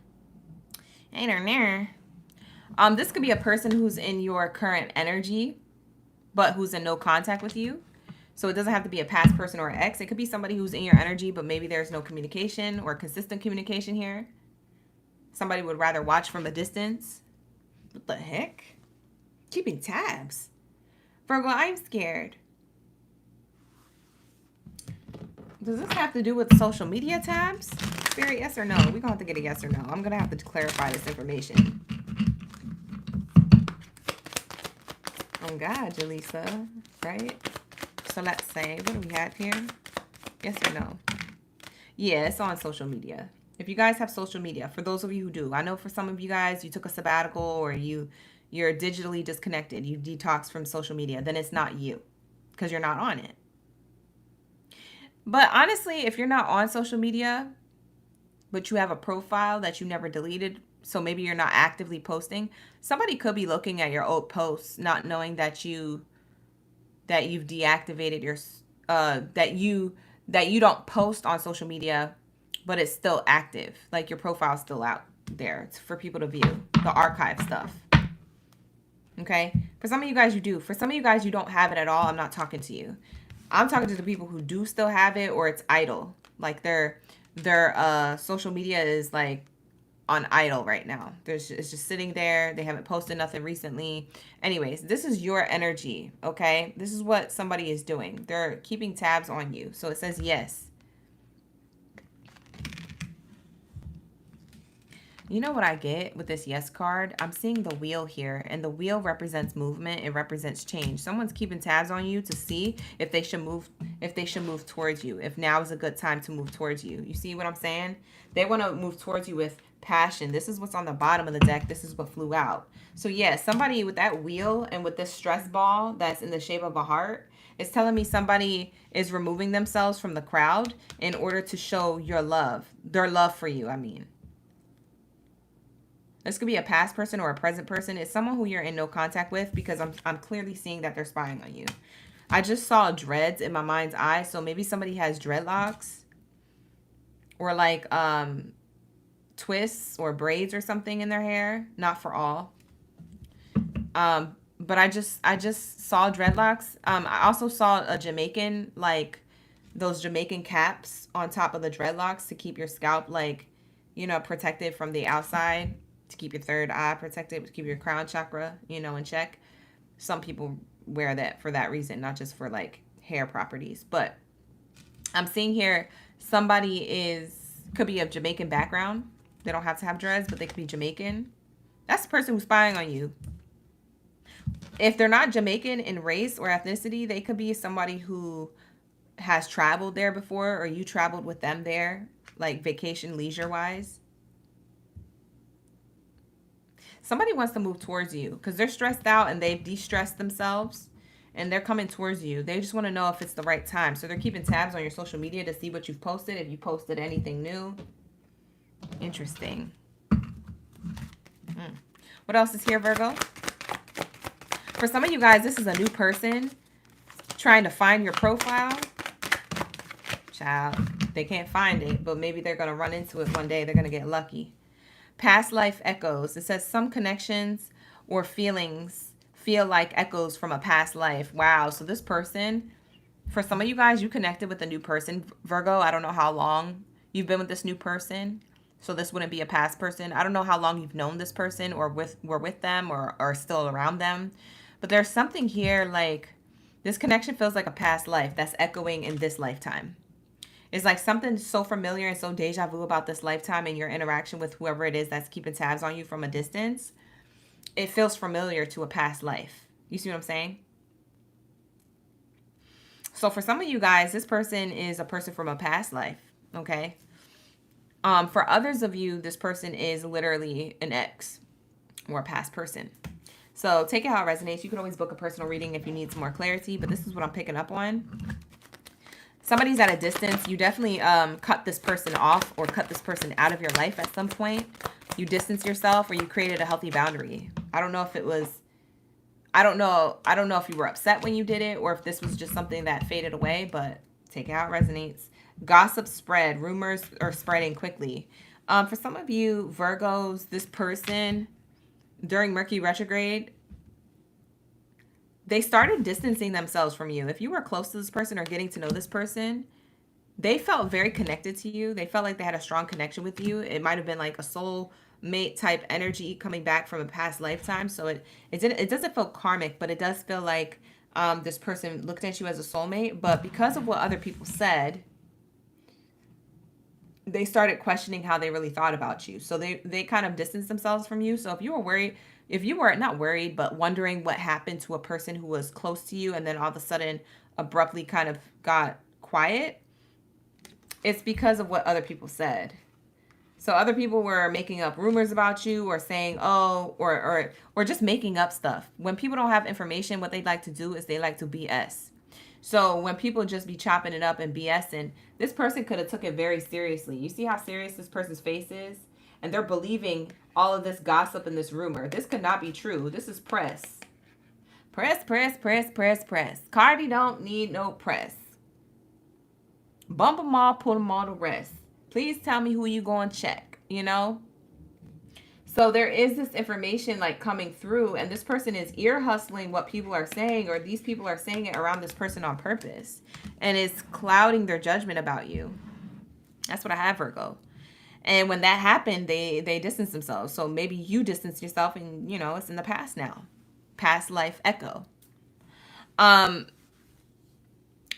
Speaker 1: there. This could be a person who's in your current energy, but who's in no contact with you. So it doesn't have to be a past person or an ex. It could be somebody who's in your energy, but maybe there's no communication or consistent communication here. Somebody would rather watch from a distance. What the heck? Keeping tabs. Virgo, I'm scared. Does this have to do with social media tabs? Spirit, yes or no? We're going to have to get a yes or no. I'm going to have to clarify this information. Oh, God, Jaleesa. Right? So let's say, what do we have here? Yes or no? Yeah, it's on social media. If you guys have social media, for those of you who do, I know for some of you guys, you took a sabbatical or you're digitally disconnected. You detox from social media. Then it's not you because you're not on it. But honestly, if you're not on social media, but you have a profile that you never deleted, so maybe you're not actively posting, somebody could be looking at your old posts, not knowing that you've deactivated your that you don't post on social media, but it's still active. Like your profile's still out there. It's for people to view the archive stuff. Okay? For some of you guys, you do. For some of you guys, you don't have it at all. I'm not talking to you. I'm talking to the people who do still have it, or it's idle. Like their social media is like on idle right now. It's just sitting there. They haven't posted nothing recently. Anyways, this is your energy, okay? This is what somebody is doing. They're keeping tabs on you. So it says yes. You know what I get with this yes card? I'm seeing the wheel here, and the wheel represents movement. It represents change. Someone's keeping tabs on you to see if they should move towards you. If now is a good time to move towards you. You see what I'm saying? They want to move towards you with passion. This is what's on the bottom of the deck. This is what flew out. So yeah, somebody with that wheel and with this stress ball that's in the shape of a heart, it's telling me somebody is removing themselves from the crowd in order to show your love. Their love for you, I mean. This could be a past person or a present person. It's someone who you're in no contact with, because I'm clearly seeing that they're spying on you. I just saw dreads in my mind's eye, so maybe somebody has dreadlocks or like twists or braids or something in their hair. Not for all. But I just saw dreadlocks. I also saw a Jamaican, like those Jamaican caps on top of the dreadlocks to keep your scalp, like, you know, protected from the outside. To keep your third eye protected, to keep your crown chakra, you know, in check. Some people wear that for that reason, not just for like hair properties. But I'm seeing here somebody could be of Jamaican background. They don't have to have dreads, but they could be Jamaican. That's the person who's spying on you. If they're not Jamaican in race or ethnicity, they could be somebody who has traveled there before, or you traveled with them there, like vacation leisure wise. Somebody wants to move towards you because they're stressed out and they've de-stressed themselves and they're coming towards you. They just want to know if it's the right time. So they're keeping tabs on your social media to see what you've posted, if you posted anything new. Interesting. What else is here, Virgo? For some of you guys, this is a new person trying to find your profile. Child, they can't find it, but maybe they're going to run into it one day. They're going to get lucky. Past life echoes. It says some connections or feelings feel like echoes from a past life. Wow. So this person For some of you guys, you connected with a new person, Virgo. I don't know how long you've been with this new person. So this wouldn't be a past person. I don't know how long you've known this person or were with them or are still around them. But there's something here like this connection feels like a past life that's echoing in this lifetime. It's like something so familiar and so deja vu about this lifetime and your interaction with whoever it is that's keeping tabs on you from a distance. It feels familiar to a past life. You see what I'm saying? So for some of you guys, this person is a person from a past life, okay? For others of you, this person is literally an ex or a past person. So take it how it resonates. You can always book a personal reading if you need some more clarity, but this is what I'm picking up on. Somebody's at a distance. You definitely cut this person off or cut this person out of your life at some point. You distance yourself or you created a healthy boundary. I don't know if it was, I don't know if you were upset when you did it or if this was just something that faded away, but take it how it resonates. Gossip spread. Rumors are spreading quickly. For some of you Virgos, this person during Mercury retrograde, they started distancing themselves from you. If you were close to this person or getting to know this person, they felt very connected to you. They felt like they had a strong connection with you. It might have been like a soul mate type energy coming back from a past lifetime. So it doesn't feel karmic, but it does feel like this person looked at you as a soulmate. But because of what other people said, they started questioning how they really thought about you. So they kind of distanced themselves from you. So if you were worried, if you were not worried, but wondering what happened to a person who was close to you and then all of a sudden abruptly kind of got quiet, it's because of what other people said. So other people were making up rumors about you or saying, oh, or just making up stuff. When people don't have information, what they like to do is they like to BS. So when people just be chopping it up and BSing, this person could have took it very seriously. You see how serious this person's face is? And they're believing all of this gossip and this rumor. This could not be true. This is press. Press, press, press, press, press. Cardi don't need no press. Bump them all, put them all to rest. Please tell me who you going to check, you know? So there is this information like coming through and this person is ear hustling what people are saying, or these people are saying it around this person on purpose and it's clouding their judgment about you. That's what I have, Virgo. And when that happened, they distanced themselves. So maybe you distance yourself and, you know, it's in the past now. Past life echo.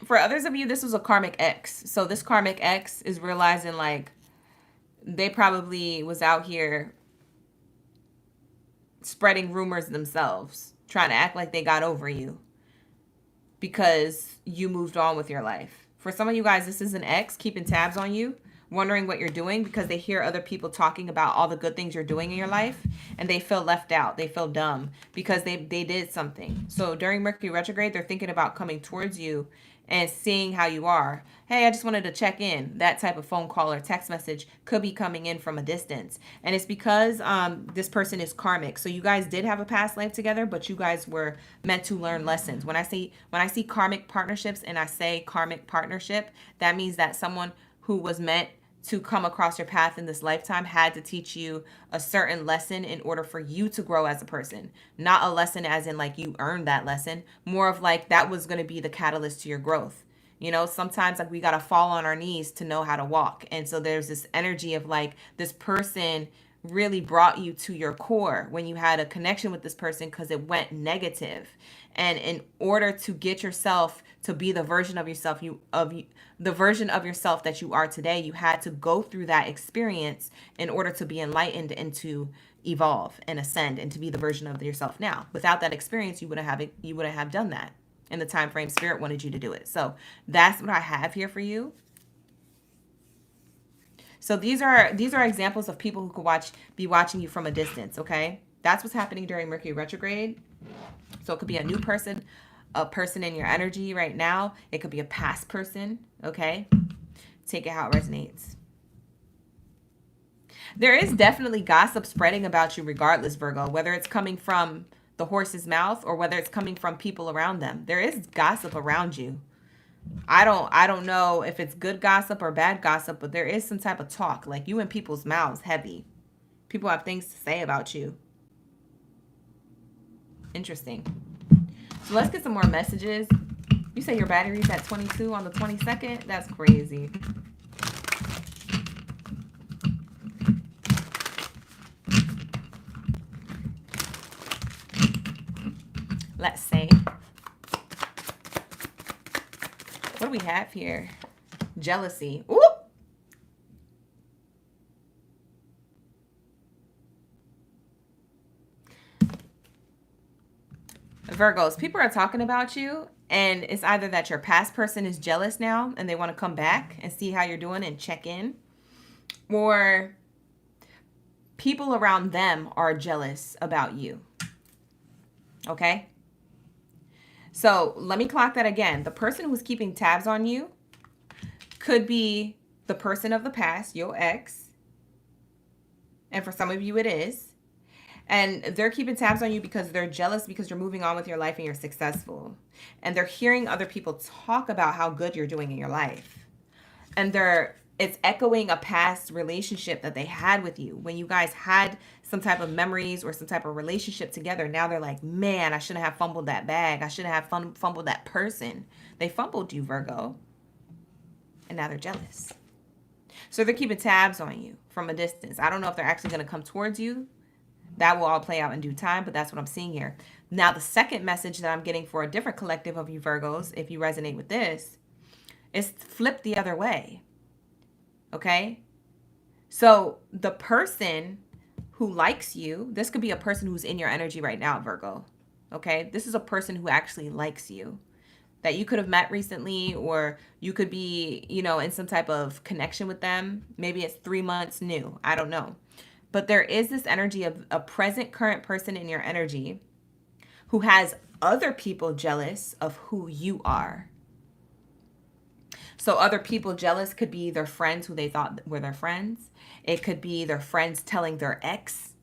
Speaker 1: For others of you, this was a karmic ex. So this karmic ex is realizing like they probably was out here spreading rumors themselves, trying to act like they got over you because you moved on with your life. For some of you guys, this is an ex keeping tabs on you, wondering what you're doing because they hear other people talking about all the good things you're doing in your life and they feel left out. They feel dumb because they did something. So during Mercury retrograde, they're thinking about coming towards you and seeing how you are. Hey, I just wanted to check in. That type of phone call or text message could be coming in from a distance. And it's because this person is karmic. So you guys did have a past life together, but you guys were meant to learn lessons. When I see karmic partnerships and I say karmic partnership, that means that someone who was meant to come across your path in this lifetime had to teach you a certain lesson in order for you to grow as a person. Not a lesson as in like you earned that lesson, more of like that was going to be the catalyst to your growth. You know, sometimes like we got to fall on our knees to know how to walk. And so there's this energy of like this person really brought you to your core when you had a connection with this person because it went negative. And in order to get yourself to be the version of yourself the version of yourself that you are today, you had to go through that experience in order to be enlightened and to evolve and ascend and to be the version of yourself now. Without that experience, you wouldn't have done that in the time frame Spirit wanted you to do it. So that's what I have here for you. So these are examples of people who could be watching you from a distance, okay? That's what's happening during Mercury retrograde. So it could be a new person, a person in your energy right now. It could be a past person, okay? Take it how it resonates. There is definitely gossip spreading about you regardless, Virgo, whether it's coming from the horse's mouth or whether it's coming from people around them. There is gossip around you. I don't know if it's good gossip or bad gossip, but there is some type of talk, like you in people's mouths heavy. People have things to say about you. Interesting. So let's get some more messages. You say your battery's at 22 on the 22nd? That's crazy. Let's see. What do we have here? Jealousy. Ooh! Virgos, people are talking about you, and it's either that your past person is jealous now and they want to come back and see how you're doing and check in, or people around them are jealous about you. Okay? So let me clock that again. The person who's keeping tabs on you could be the person of the past, your ex. And for some of you, it is. And they're keeping tabs on you because they're jealous because you're moving on with your life and you're successful. And they're hearing other people talk about how good you're doing in your life. And it's echoing a past relationship that they had with you. When you guys had some type of memories or some type of relationship together, now they're like, man, I shouldn't have fumbled that bag. I shouldn't have fumbled that person. They fumbled you, Virgo. And now they're jealous. So they're keeping tabs on you from a distance. I don't know if they're actually going to come towards you. That will all play out in due time, but that's what I'm seeing here. Now, the second message that I'm getting for a different collective of you Virgos, if you resonate with this, is flip the other way. Okay? So the person who likes you, this could be a person who's in your energy right now, Virgo. Okay? This is a person who actually likes you, that you could have met recently, or you could be, in some type of connection with them. Maybe it's 3 months new. I don't know. But there is this energy of a present current person in your energy who has other people jealous of who you are. So other people jealous could be their friends who they thought were their friends. It could be their friends telling their ex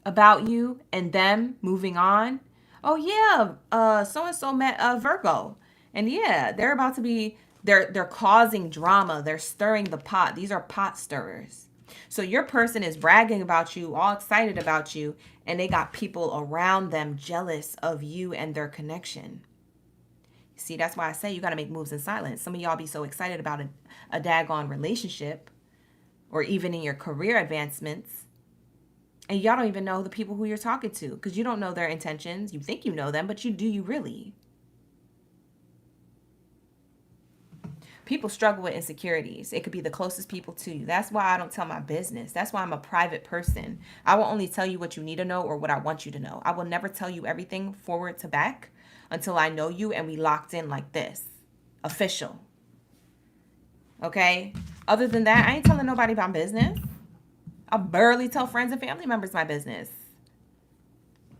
Speaker 1: about you and them moving on. Oh yeah, so-and-so met Virgo. And yeah, they're about to be, they're causing drama. They're stirring the pot. These are pot stirrers. So your person is bragging about you, all excited about you, and they got people around them jealous of you and their connection. See, that's why I say you got to make moves in silence. Some of y'all be so excited about a daggone relationship or even in your career advancements, and y'all don't even know the people who you're talking to because you don't know their intentions. You think you know them, but do you really? People struggle with insecurities. It could be the closest people to you. That's why I don't tell my business. That's why I'm a private person. I will only tell you what you need to know or what I want you to know. I will never tell you everything forward to back until I know you and we locked in like this. Official. Okay? Other than that, I ain't telling nobody my business. I barely tell friends and family members my business.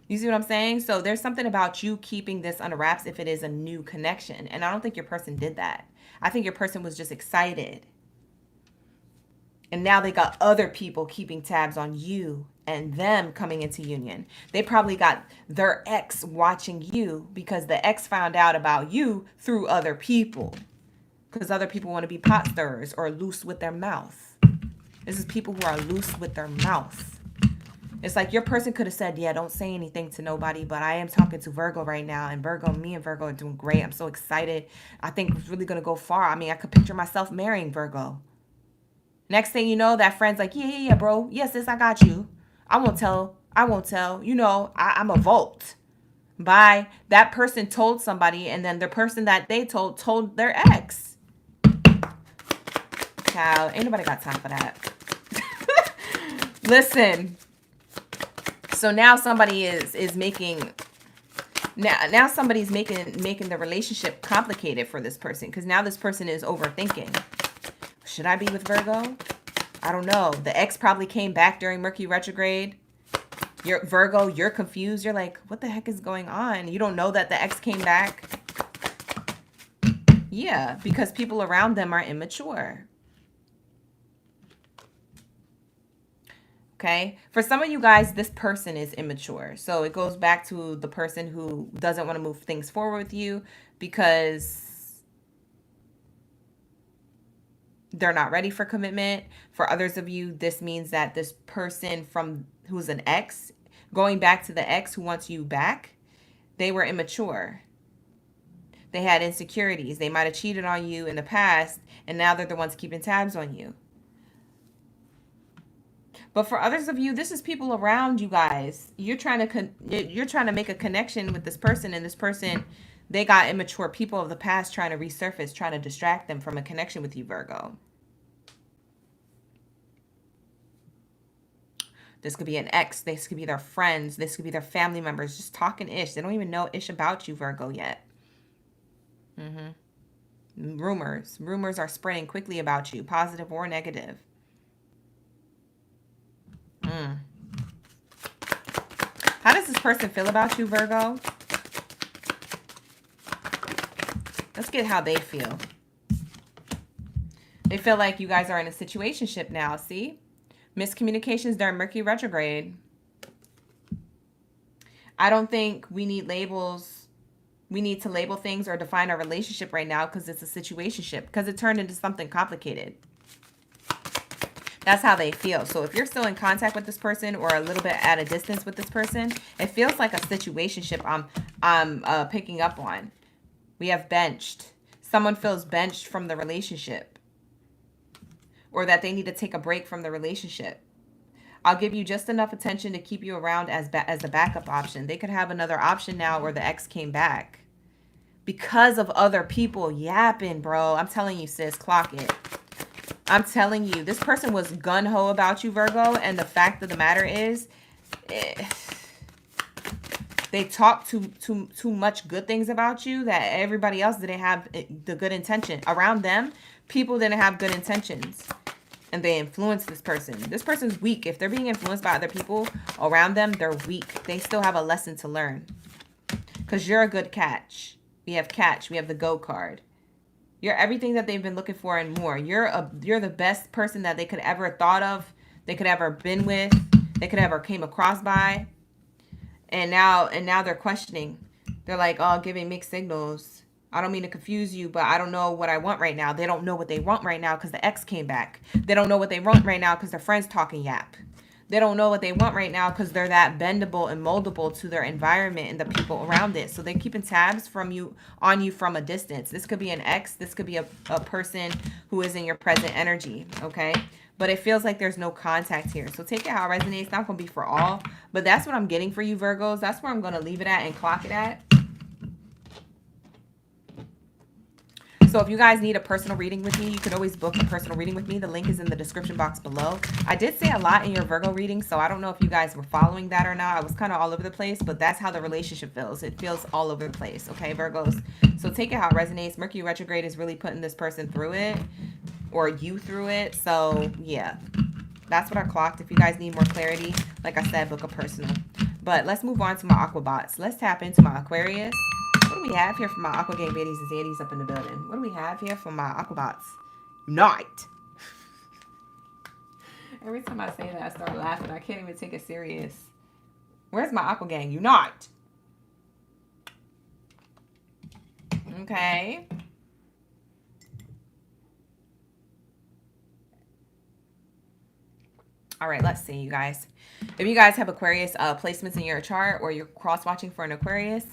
Speaker 1: You see what I'm saying? So there's something about you keeping this under wraps if it is a new connection. And I don't think your person did that. I think your person was just excited. And now they got other people keeping tabs on you and them coming into union. They probably got their ex watching you because the ex found out about you through other people. Because other people want to be pot stirrers or loose with their mouth. This is people who are loose with their mouth. It's like your person could have said, yeah, don't say anything to nobody, but I am talking to Virgo right now. And me and Virgo are doing great. I'm so excited. I think it's really going to go far. I mean, I could picture myself marrying Virgo. Next thing you know, that friend's like, yeah, bro. Yes, sis, I got you. I won't tell. I'm a Volt. Bye. That person told somebody, and then the person that they told their ex. Child, ain't nobody got time for that. Listen. So now somebody is making now somebody's making the relationship complicated for this person because now this person is overthinking. Should I be with Virgo? I don't know. The ex probably came back during Mercury retrograde. You're Virgo, you're confused. You're like, what the heck is going on? You don't know that the ex came back. Yeah, because people around them are immature. Okay. For some of you guys, this person is immature. So it goes back to the person who doesn't want to move things forward with you because they're not ready for commitment. For others of you, this means that this person who's an ex, going back to the ex who wants you back, they were immature. They had insecurities. They might have cheated on you in the past, and now they're the ones keeping tabs on you. But for others of you, this is people around you guys. You're trying to make a connection with this person, and this person, they got immature people of the past trying to resurface, trying to distract them from a connection with you, Virgo. This could be an ex. This could be their friends. This could be their family members just talking ish. They don't even know ish about you, Virgo, yet. Rumors are spreading quickly about you, positive or negative. How does this person feel about you, Virgo? Let's get how they feel. They feel like you guys are in a situationship now, see? Miscommunications during Mercury retrograde. I don't think we need labels. We need to label things or define our relationship right now because it's a situationship, because it turned into something complicated. That's how they feel. So if you're still in contact with this person or a little bit at a distance with this person, it feels like a situationship I'm picking up on. We have benched. Someone feels benched from the relationship, or that they need to take a break from the relationship. I'll give you just enough attention to keep you around as a backup option. They could have another option now where the ex came back because of other people yapping, bro. I'm telling you, sis, clock it. I'm telling you, this person was gun-ho about you, Virgo, and the fact of the matter is, they talk too much good things about you that everybody else didn't have the good intention. Around them, people didn't have good intentions, and they influenced this person. This person's weak. If they're being influenced by other people around them, they're weak. They still have a lesson to learn, because you're a good catch. We have catch. We have the go card. You're everything that they've been looking for and more. You're the best person that they could ever thought of, they could ever been with, they could ever came across by. And now they're questioning. They're like, oh, giving mixed signals. I don't mean to confuse you, but I don't know what I want right now. They don't know what they want right now because the ex came back. They don't know what they want right now because their friends talking yap. They don't know what they want right now because they're that bendable and moldable to their environment and the people around it. So they're keeping tabs on you from a distance. This could be an ex. This could be a person who is in your present energy, okay? But it feels like there's no contact here. So take it how it resonates. It's not going to be for all. But that's what I'm getting for you, Virgos. That's where I'm going to leave it at and clock it at. So if you guys need a personal reading with me, you can always book a personal reading with me. The link is in the description box below. I did say a lot in your Virgo reading, so I don't know if you guys were following that or not. I was kind of all over the place, but that's how the relationship feels. It feels all over the place, okay, Virgos? So take it how it resonates. Mercury retrograde is really putting this person through it, or you through it. So yeah, that's what I clocked. If you guys need more clarity, like I said, book a personal. But let's move on to my Aquabots. Let's tap into my Aquarius. What do we have here for my Aqua Gang Baddies and Zaddies up in the building? What do we have here for my Aquabots? Unite! Every time I say that, I start laughing. I can't even take it serious. Where's my Aqua Gang? Unite! Okay. All right, let's see, you guys. If you guys have Aquarius placements in your chart, or you're cross-watching for an Aquarius,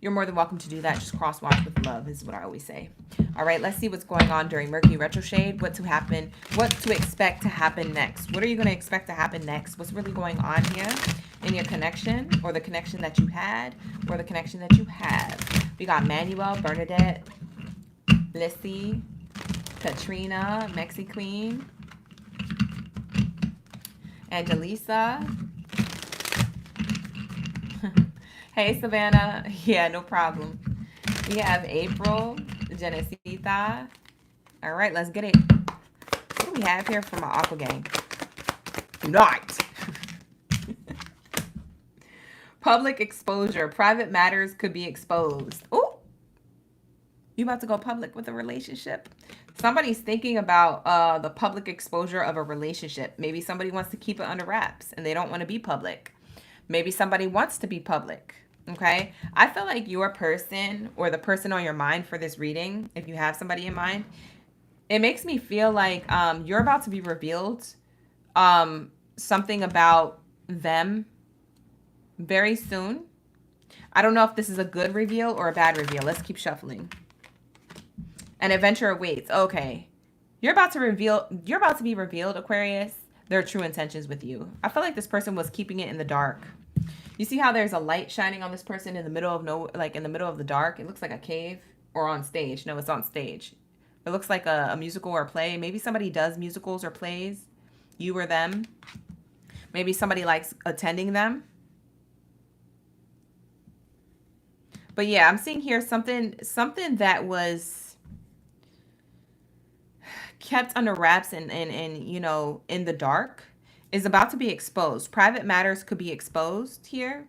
Speaker 1: you're more than welcome to do that. Just cross-watch with love is what I always say. All right, let's see what's going on during Mercury retroshade. What to expect to happen next. What are you going to expect to happen next? What's really going on here in your connection, or the connection that you had, or the connection that you have? We got Manuel, Bernadette, Lissy, Katrina, Mexi Queen, Angelisa. Hey, Savannah. Yeah, no problem. We have April, Genesita. All right, let's get it. What do we have here for my Aqua Gang? Unite! Public exposure. Private matters could be exposed. Oh, you about to go public with a relationship? Somebody's thinking about the public exposure of a relationship. Maybe somebody wants to keep it under wraps and they don't want to be public. Maybe somebody wants to be public. Okay, I feel like your person, or the person on your mind for this reading, if you have somebody in mind, it makes me feel like you're about to be revealed something about them very soon. I don't know if this is a good reveal or a bad reveal. Let's keep shuffling. An adventure awaits. Okay. You're about to be revealed, Aquarius, their true intentions with you. I feel like this person was keeping it in the dark. You see how there's a light shining on this person in the middle of in the middle of the dark? It looks like a cave, or on stage. No, it's on stage. It looks like a musical or a play. Maybe somebody does musicals or plays. You or them. Maybe somebody likes attending them. But yeah, I'm seeing here something that was kept under wraps and you know, in the dark is about to be exposed. Private matters could be exposed here.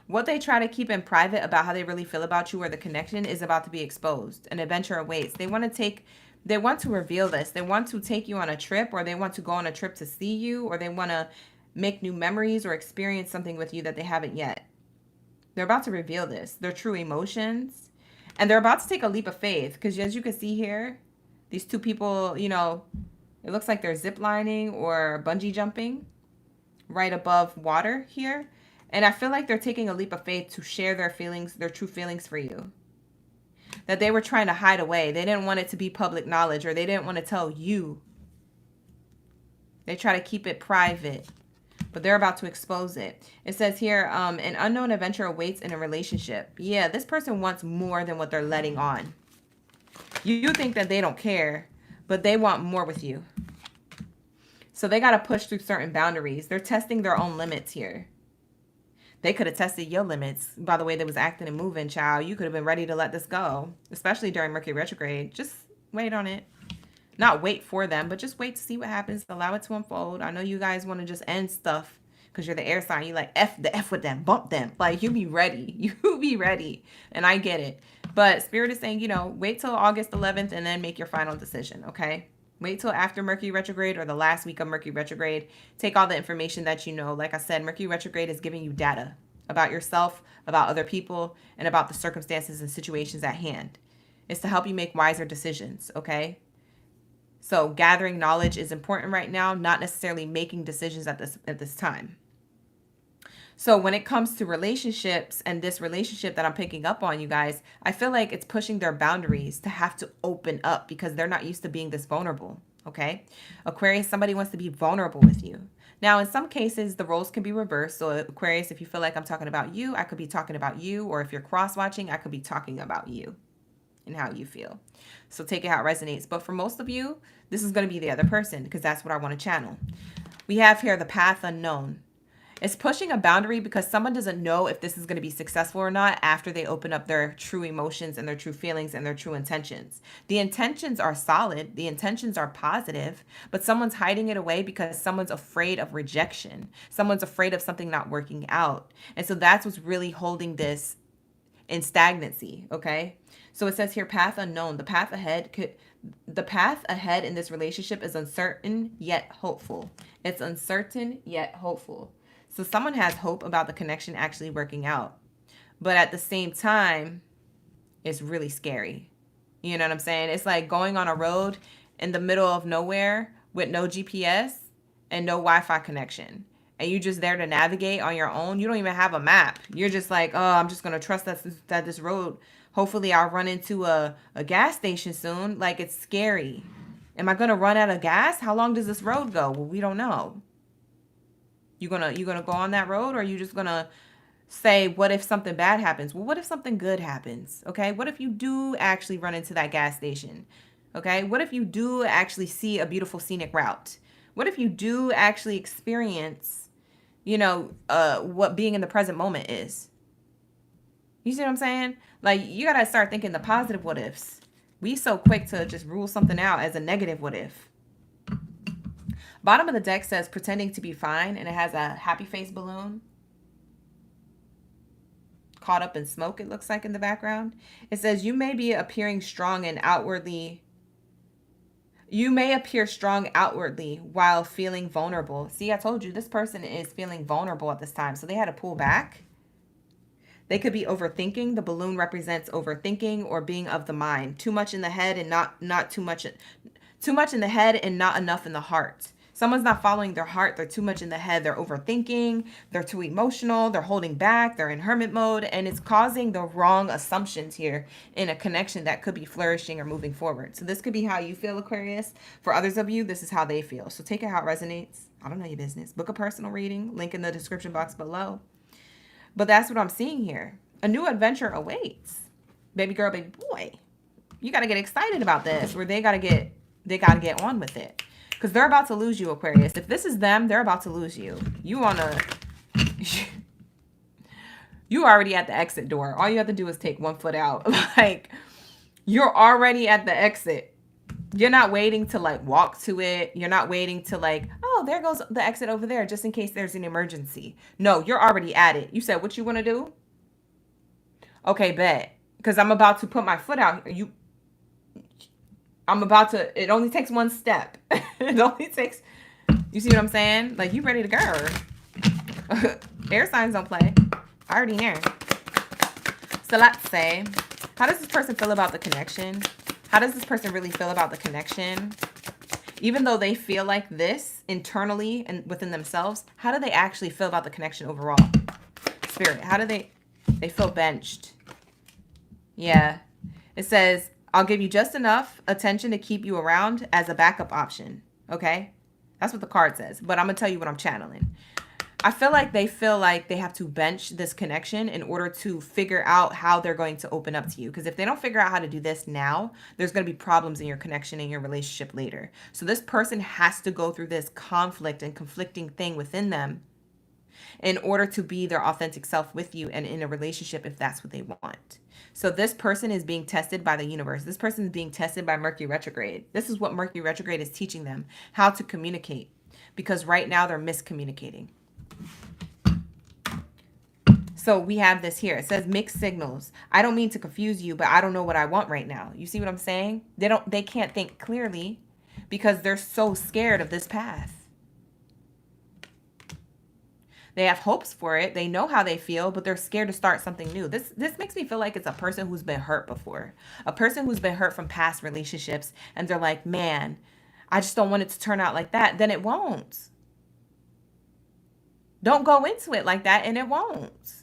Speaker 1: What they try to keep in private about how they really feel about you or the connection is about to be exposed. An adventure awaits. They want to reveal this. They want to take you on a trip, or they want to go on a trip to see you, or they want to make new memories or experience something with you that they haven't yet. They're about to reveal this, their true emotions, and they're about to take a leap of faith, because as you can see here, these two people, you know, it looks like they're zip lining or bungee jumping right above water here. And I feel like they're taking a leap of faith to share their feelings, their true feelings for you, that they were trying to hide away. They didn't want it to be public knowledge, or they didn't want to tell you. They try to keep it private, but they're about to expose it. It says here, an unknown adventure awaits in a relationship. Yeah, this person wants more than what they're letting on. You think that they don't care, but they want more with you. So they got to push through certain boundaries. They're testing their own limits here. They could have tested your limits by the way they was acting and moving, child. You could have been ready to let this go, especially during Mercury retrograde. Just wait on it. Not wait for them, but just wait to see what happens. Allow it to unfold. I know you guys want to just end stuff because you're the air sign. You like F with them, bump them. Like, you be ready. You be ready. And I get it. But Spirit is saying, you know, wait till August 11th and then make your final decision, okay? Wait till after Mercury retrograde or the last week of Mercury retrograde. Take all the information that you know. Like I said, Mercury retrograde is giving you data about yourself, about other people, and about the circumstances and situations at hand. It's to help you make wiser decisions, okay? So gathering knowledge is important right now, not necessarily making decisions at this time. So when it comes to relationships and this relationship that I'm picking up on, you guys, I feel like it's pushing their boundaries to have to open up because they're not used to being this vulnerable, okay? Aquarius, somebody wants to be vulnerable with you. Now, in some cases, the roles can be reversed. So Aquarius, if you feel like I'm talking about you, I could be talking about you. Or if you're cross-watching, I could be talking about you and how you feel. So take it how it resonates. But for most of you, this is going to be the other person because that's what I want to channel. We have here the path unknown. It's pushing a boundary because someone doesn't know if this is going to be successful or not after they open up their true emotions and their true feelings and their true intentions. The intentions are solid. The intentions are positive, but someone's hiding it away because someone's afraid of rejection. Someone's afraid of something not working out. And so that's what's really holding this in stagnancy, okay? So it says here, path unknown. The path ahead in this relationship is uncertain yet hopeful. It's uncertain yet hopeful. So someone has hope about the connection actually working out. But at the same time, it's really scary. You know what I'm saying? It's like going on a road in the middle of nowhere with no GPS and no Wi-Fi connection. And you're just there to navigate on your own. You don't even have a map. You're just like, oh, I'm just going to trust that this road, hopefully I'll run into a gas station soon. Like, it's scary. Am I going to run out of gas? How long does this road go? Well, we don't know. You gonna go on that road, or are you just gonna say, what if something bad happens? Well, what if something good happens? Okay, what if you do actually run into that gas station? Okay, what if you do actually see a beautiful scenic route? What if you do actually experience, you know, what being in the present moment is? You see what I'm saying? Like, you gotta start thinking the positive what ifs. We so quick to just rule something out as a negative what if. Bottom of the deck says pretending to be fine, and it has a happy face balloon caught up in smoke, it looks like, in the background. It says you may be appearing strong and outwardly. You may appear strong outwardly while feeling vulnerable. See, I told you this person is feeling vulnerable at this time, so they had to pull back. They could be overthinking. The balloon represents overthinking or being of the mind. Too much in the head and not too much in the head and not enough in the heart. Someone's not following their heart. They're too much in the head. They're overthinking. They're too emotional. They're holding back. They're in hermit mode. And it's causing the wrong assumptions here in a connection that could be flourishing or moving forward. So this could be how you feel, Aquarius. For others of you, this is how they feel. So take it how it resonates. I don't know your business. Book a personal reading. Link in the description box below. But that's what I'm seeing here. A new adventure awaits. Baby girl, baby boy. You got to get excited about this, or they got to get on with it. Because they're about to lose you, Aquarius. If this is them, they're about to lose you. You already at the exit door. All you have to do is take one foot out. Like, you're already at the exit. You're not waiting to like walk to it. You're not waiting to like, oh, there goes the exit over there just in case there's an emergency. No, you're already at it. You said what you want to do? Okay, bet. Because I'm about to put my foot out. It only takes one step. It only takes, you see what I'm saying? Like, you ready to go. Air signs don't play. I already know. So let's say, how does this person feel about the connection? How does this person really feel about the connection? Even though they feel like this internally and within themselves, how do they actually feel about the connection overall? Spirit, how do they feel benched? Yeah. It says, I'll give you just enough attention to keep you around as a backup option. Okay? That's what the card says. But I'm going to tell you what I'm channeling. I feel like they have to bench this connection in order to figure out how they're going to open up to you. Because if they don't figure out how to do this now, there's going to be problems in your connection and your relationship later. So this person has to go through this conflict and conflicting thing within them in order to be their authentic self with you and in a relationship if that's what they want. So this person is being tested by the universe. This person is being tested by Mercury retrograde. This is what Mercury retrograde is teaching them, how to communicate. Because right now they're miscommunicating. So we have this here. It says mixed signals. I don't mean to confuse you, but I don't know what I want right now. You see what I'm saying? They can't think clearly because they're so scared of this path. They have hopes for it. They know how they feel, but they're scared to start something new. This makes me feel like it's a person who's been hurt before. A person who's been hurt from past relationships. And they're like, man, I just don't want it to turn out like that. Then it won't. Don't go into it like that and it won't.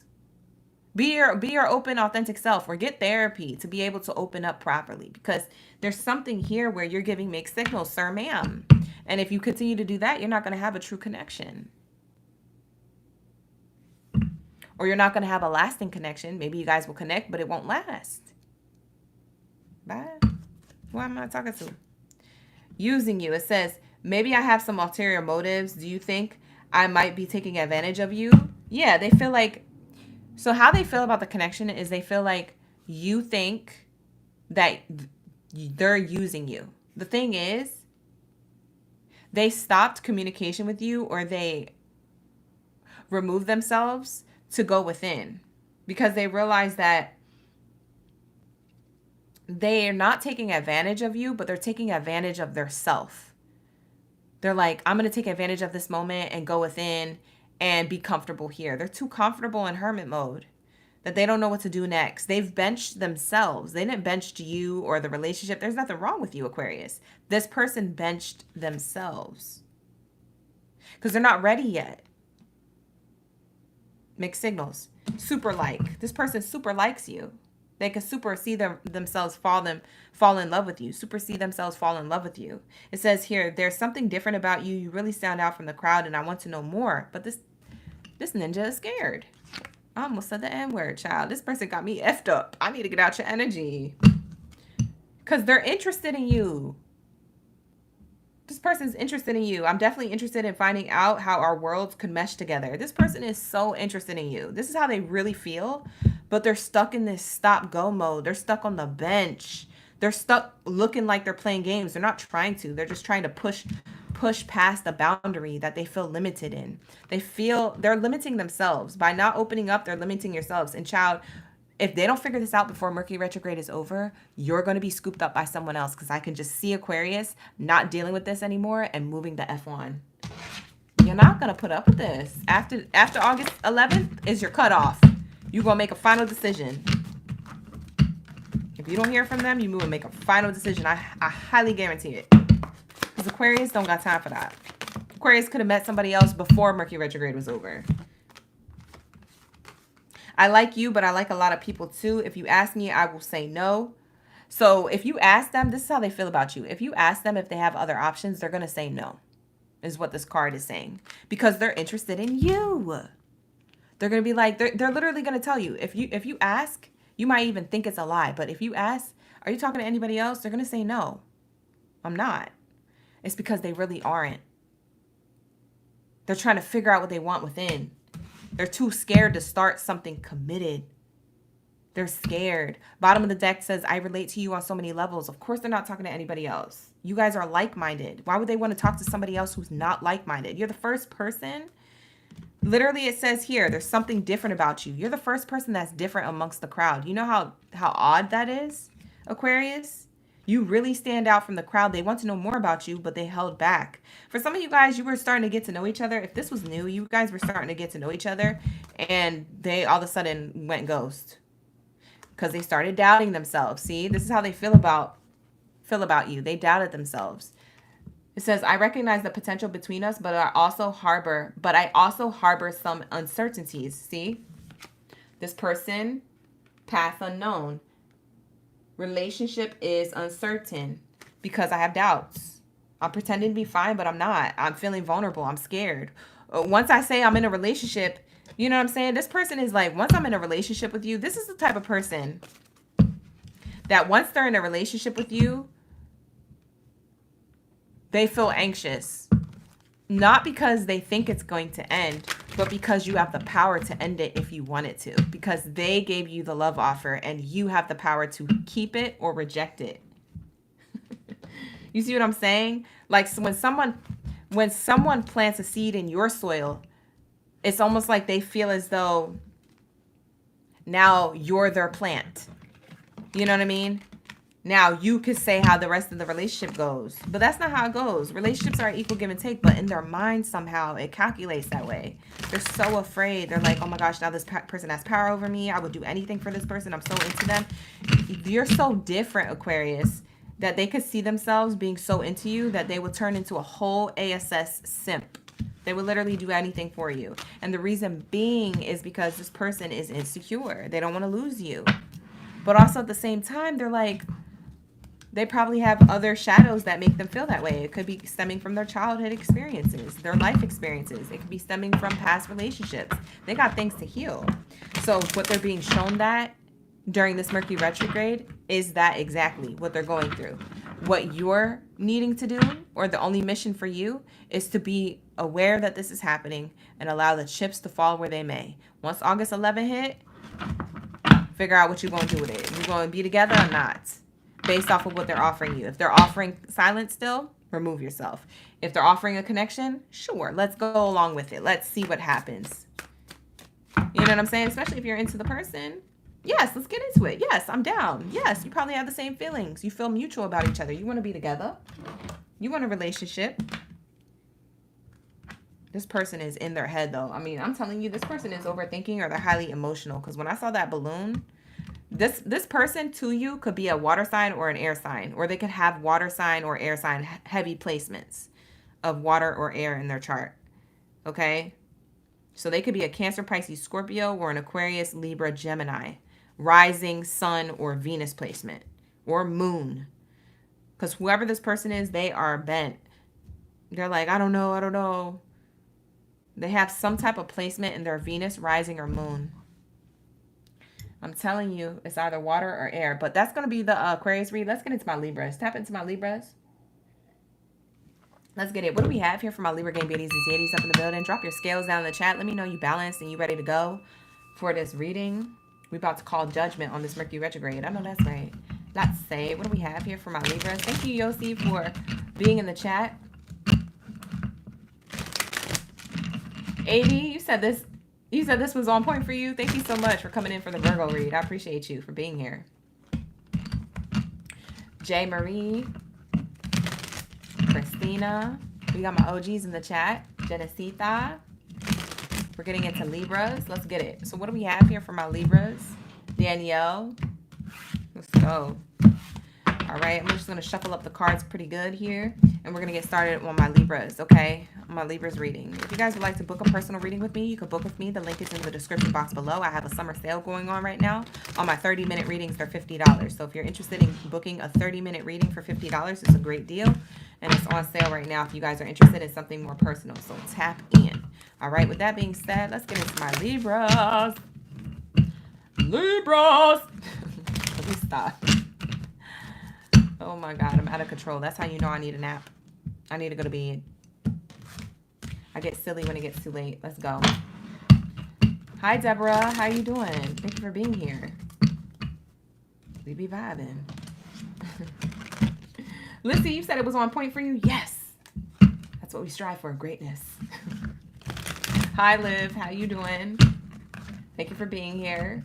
Speaker 1: Be your open, authentic self, or get therapy to be able to open up properly. Because there's something here where you're giving mixed signals, sir, ma'am. And if you continue to do that, you're not going to have a true connection. Or you're not going to have a lasting connection. Maybe you guys will connect, but it won't last. Bye. Who am I talking to? Using you. It says, maybe I have some ulterior motives. Do you think I might be taking advantage of you? Yeah, they feel like... So how they feel about the connection is they feel like you think that they're using you. The thing is, they stopped communication with you, or they removed themselves to go within because they realize that they're not taking advantage of you, but they're taking advantage of their self. They're like, I'm going to take advantage of this moment and go within and be comfortable here. They're too comfortable in hermit mode that they don't know what to do next. They've benched themselves. They didn't bench you or the relationship. There's nothing wrong with you, Aquarius. This person benched themselves because they're not ready yet. Mixed signals. Super like. This person super likes you. They can super see themselves fall in love with you. Super see themselves fall in love with you. It says here, there's something different about you. You really stand out from the crowd and I want to know more. But this ninja is scared. I almost said the N-word, child. This person got me effed up. I need to get out your energy. Because they're interested in you. This person's interested in you. I'm definitely interested in finding out how our worlds could mesh together. This person is so interested in you. This is how they really feel, but they're stuck in this stop-go mode. They're stuck on the bench. They're stuck looking like they're playing games. They're not trying to. They're just trying to push past the boundary that they feel limited in. They feel they're limiting themselves. By not opening up, they're limiting yourselves. And child, if they don't figure this out before Mercury retrograde is over, you're going to be scooped up by someone else because I can just see Aquarius not dealing with this anymore and moving the F on. You're not going to put up with this. After August 11th is your cutoff. You're going to make a final decision. If you don't hear from them, you move and make a final decision. I highly guarantee it. Because Aquarius don't got time for that. Aquarius could have met somebody else before Mercury retrograde was over. I like you, but I like a lot of people too. If you ask me, I will say no. So if you ask them, this is how they feel about you. If you ask them if they have other options, they're going to say no, is what this card is saying. Because they're interested in you. They're going to be like, they're literally going to tell you. If you ask, you might even think it's a lie. But if you ask, are you talking to anybody else? They're going to say no. I'm not. It's because they really aren't. They're trying to figure out what they want within. They're too scared to start something committed. They're scared. Bottom of the deck says, I relate to you on so many levels. Of course, they're not talking to anybody else. You guys are like-minded. Why would they want to talk to somebody else who's not like-minded? You're the first person. Literally, it says here, there's something different about you. You're the first person that's different amongst the crowd. You know how odd that is, Aquarius? You really stand out from the crowd. They want to know more about you, but they held back. For some of you guys, you were starting to get to know each other. If this was new, you guys were starting to get to know each other, and they all of a sudden went ghost because they started doubting themselves. See, this is how they feel about you. They doubted themselves. It says, I recognize the potential between us, but I also harbor some uncertainties. See, this person, path unknown. Relationship is uncertain because I have doubts. I'm pretending to be fine, but I'm not. I'm feeling vulnerable. I'm scared. Once I say I'm in a relationship, you know what I'm saying? This person is like, once I'm in a relationship with you, this is the type of person that once they're in a relationship with you, they feel anxious. Not because they think it's going to end, but because you have the power to end it if you want it to. Because they gave you the love offer and you have the power to keep it or reject it. You see what I'm saying? Like, so when someone plants a seed in your soil, it's almost like they feel as though now you're their plant. You know what I mean? Now you could say how the rest of the relationship goes, but that's not how it goes. Relationships are equal give and take, but in their mind somehow it calculates that way. They're so afraid. They're like, oh my gosh, now this person has power over me. I would do anything for this person. I'm so into them. You're so different, Aquarius, that they could see themselves being so into you that they would turn into a whole ASS simp. They would literally do anything for you. And the reason being is because this person is insecure. They don't want to lose you. But also at the same time, they're like, they probably have other shadows that make them feel that way. It could be stemming from their childhood experiences, their life experiences. It could be stemming from past relationships. They got things to heal. So what they're being shown that during this Mercury retrograde is that exactly what they're going through. What you're needing to do, or the only mission for you, is to be aware that this is happening and allow the chips to fall where they may. Once August 11 hit, figure out what you're going to do with it. You're going to be together or not, based off of what they're offering you. If they're offering silence still, remove yourself. If they're offering a connection, sure, let's go along with it. Let's see what happens. You know what I'm saying? Especially if you're into the person. Yes, let's get into it. Yes, I'm down. Yes, you probably have the same feelings. You feel mutual about each other. You want to be together. You want a relationship. This person is in their head, though. I mean, I'm telling you, this person is overthinking or they're highly emotional. Because when I saw that balloon, this person to you could be a water sign or an air sign. Or they could have water sign or air sign heavy placements of water or air in their chart. Okay? So they could be a Cancer, Pisces, Scorpio, or an Aquarius, Libra, Gemini. Rising, Sun, or Venus placement. Or Moon. Because whoever this person is, they are bent. They're like, I don't know. They have some type of placement in their Venus, Rising, or Moon. I'm telling you, it's either water or air. But that's going to be the Aquarius read. Let's get into my Libras. Tap into my Libras. Let's get it. What do we have here for my Libra game Baddies and Zodiacs up in the building? Drop your scales down in the chat. Let me know you balanced and you ready to go for this reading. We're about to call judgment on this Mercury retrograde. I know that's right. Let's say, what do we have here for my Libras? Thank you, Yossi, for being in the chat. 80, you said this was on point for you. Thank you so much for coming in for the Virgo read. I appreciate you for being here. J. Marie. Christina. We got my OGs in the chat. Genesita. We're getting into Libras. Let's get it. So what do we have here for my Libras? Danielle. Let's go. All right. I'm just going to shuffle up the cards pretty good here. And we're going to get started on my Libras, okay? On my Libras reading. If you guys would like to book a personal reading with me, you can book with me. The link is in the description box below. I have a summer sale going on right now. On my 30-minute readings, they're $50. So if you're interested in booking a 30-minute reading for $50, it's a great deal. And it's on sale right now if you guys are interested in something more personal. So tap in. All right, with that being said, let's get into my Libras. Libras! Let me stop. Oh my God, I'm out of control. That's how you know I need a nap. I need to go to bed. I get silly when it gets too late. Let's go. Hi, Deborah. How you doing? Thank you for being here. We be vibing. Lissy, you said it was on point for you? Yes. That's what we strive for, greatness. Hi, Liv. How you doing? Thank you for being here.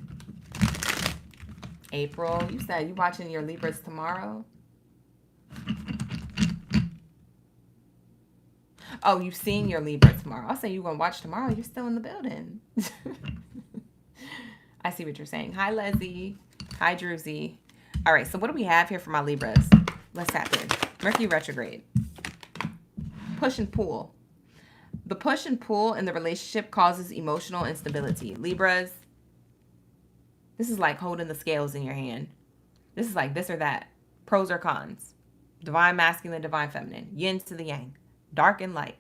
Speaker 1: April, you said you watching your Libras tomorrow? Oh, you seeing your Libra tomorrow. I'll say you're going to watch tomorrow. You're still in the building. I see what you're saying. Hi, Leslie. Hi, Druzy. All right, so what do we have here for my Libras? Let's tap in. Mercury retrograde. Push and pull. The push and pull in the relationship causes emotional instability. Libras, this is like holding the scales in your hand. This is like this or that. Pros or cons. Divine masculine, divine feminine. Yin to the yang. Dark and light.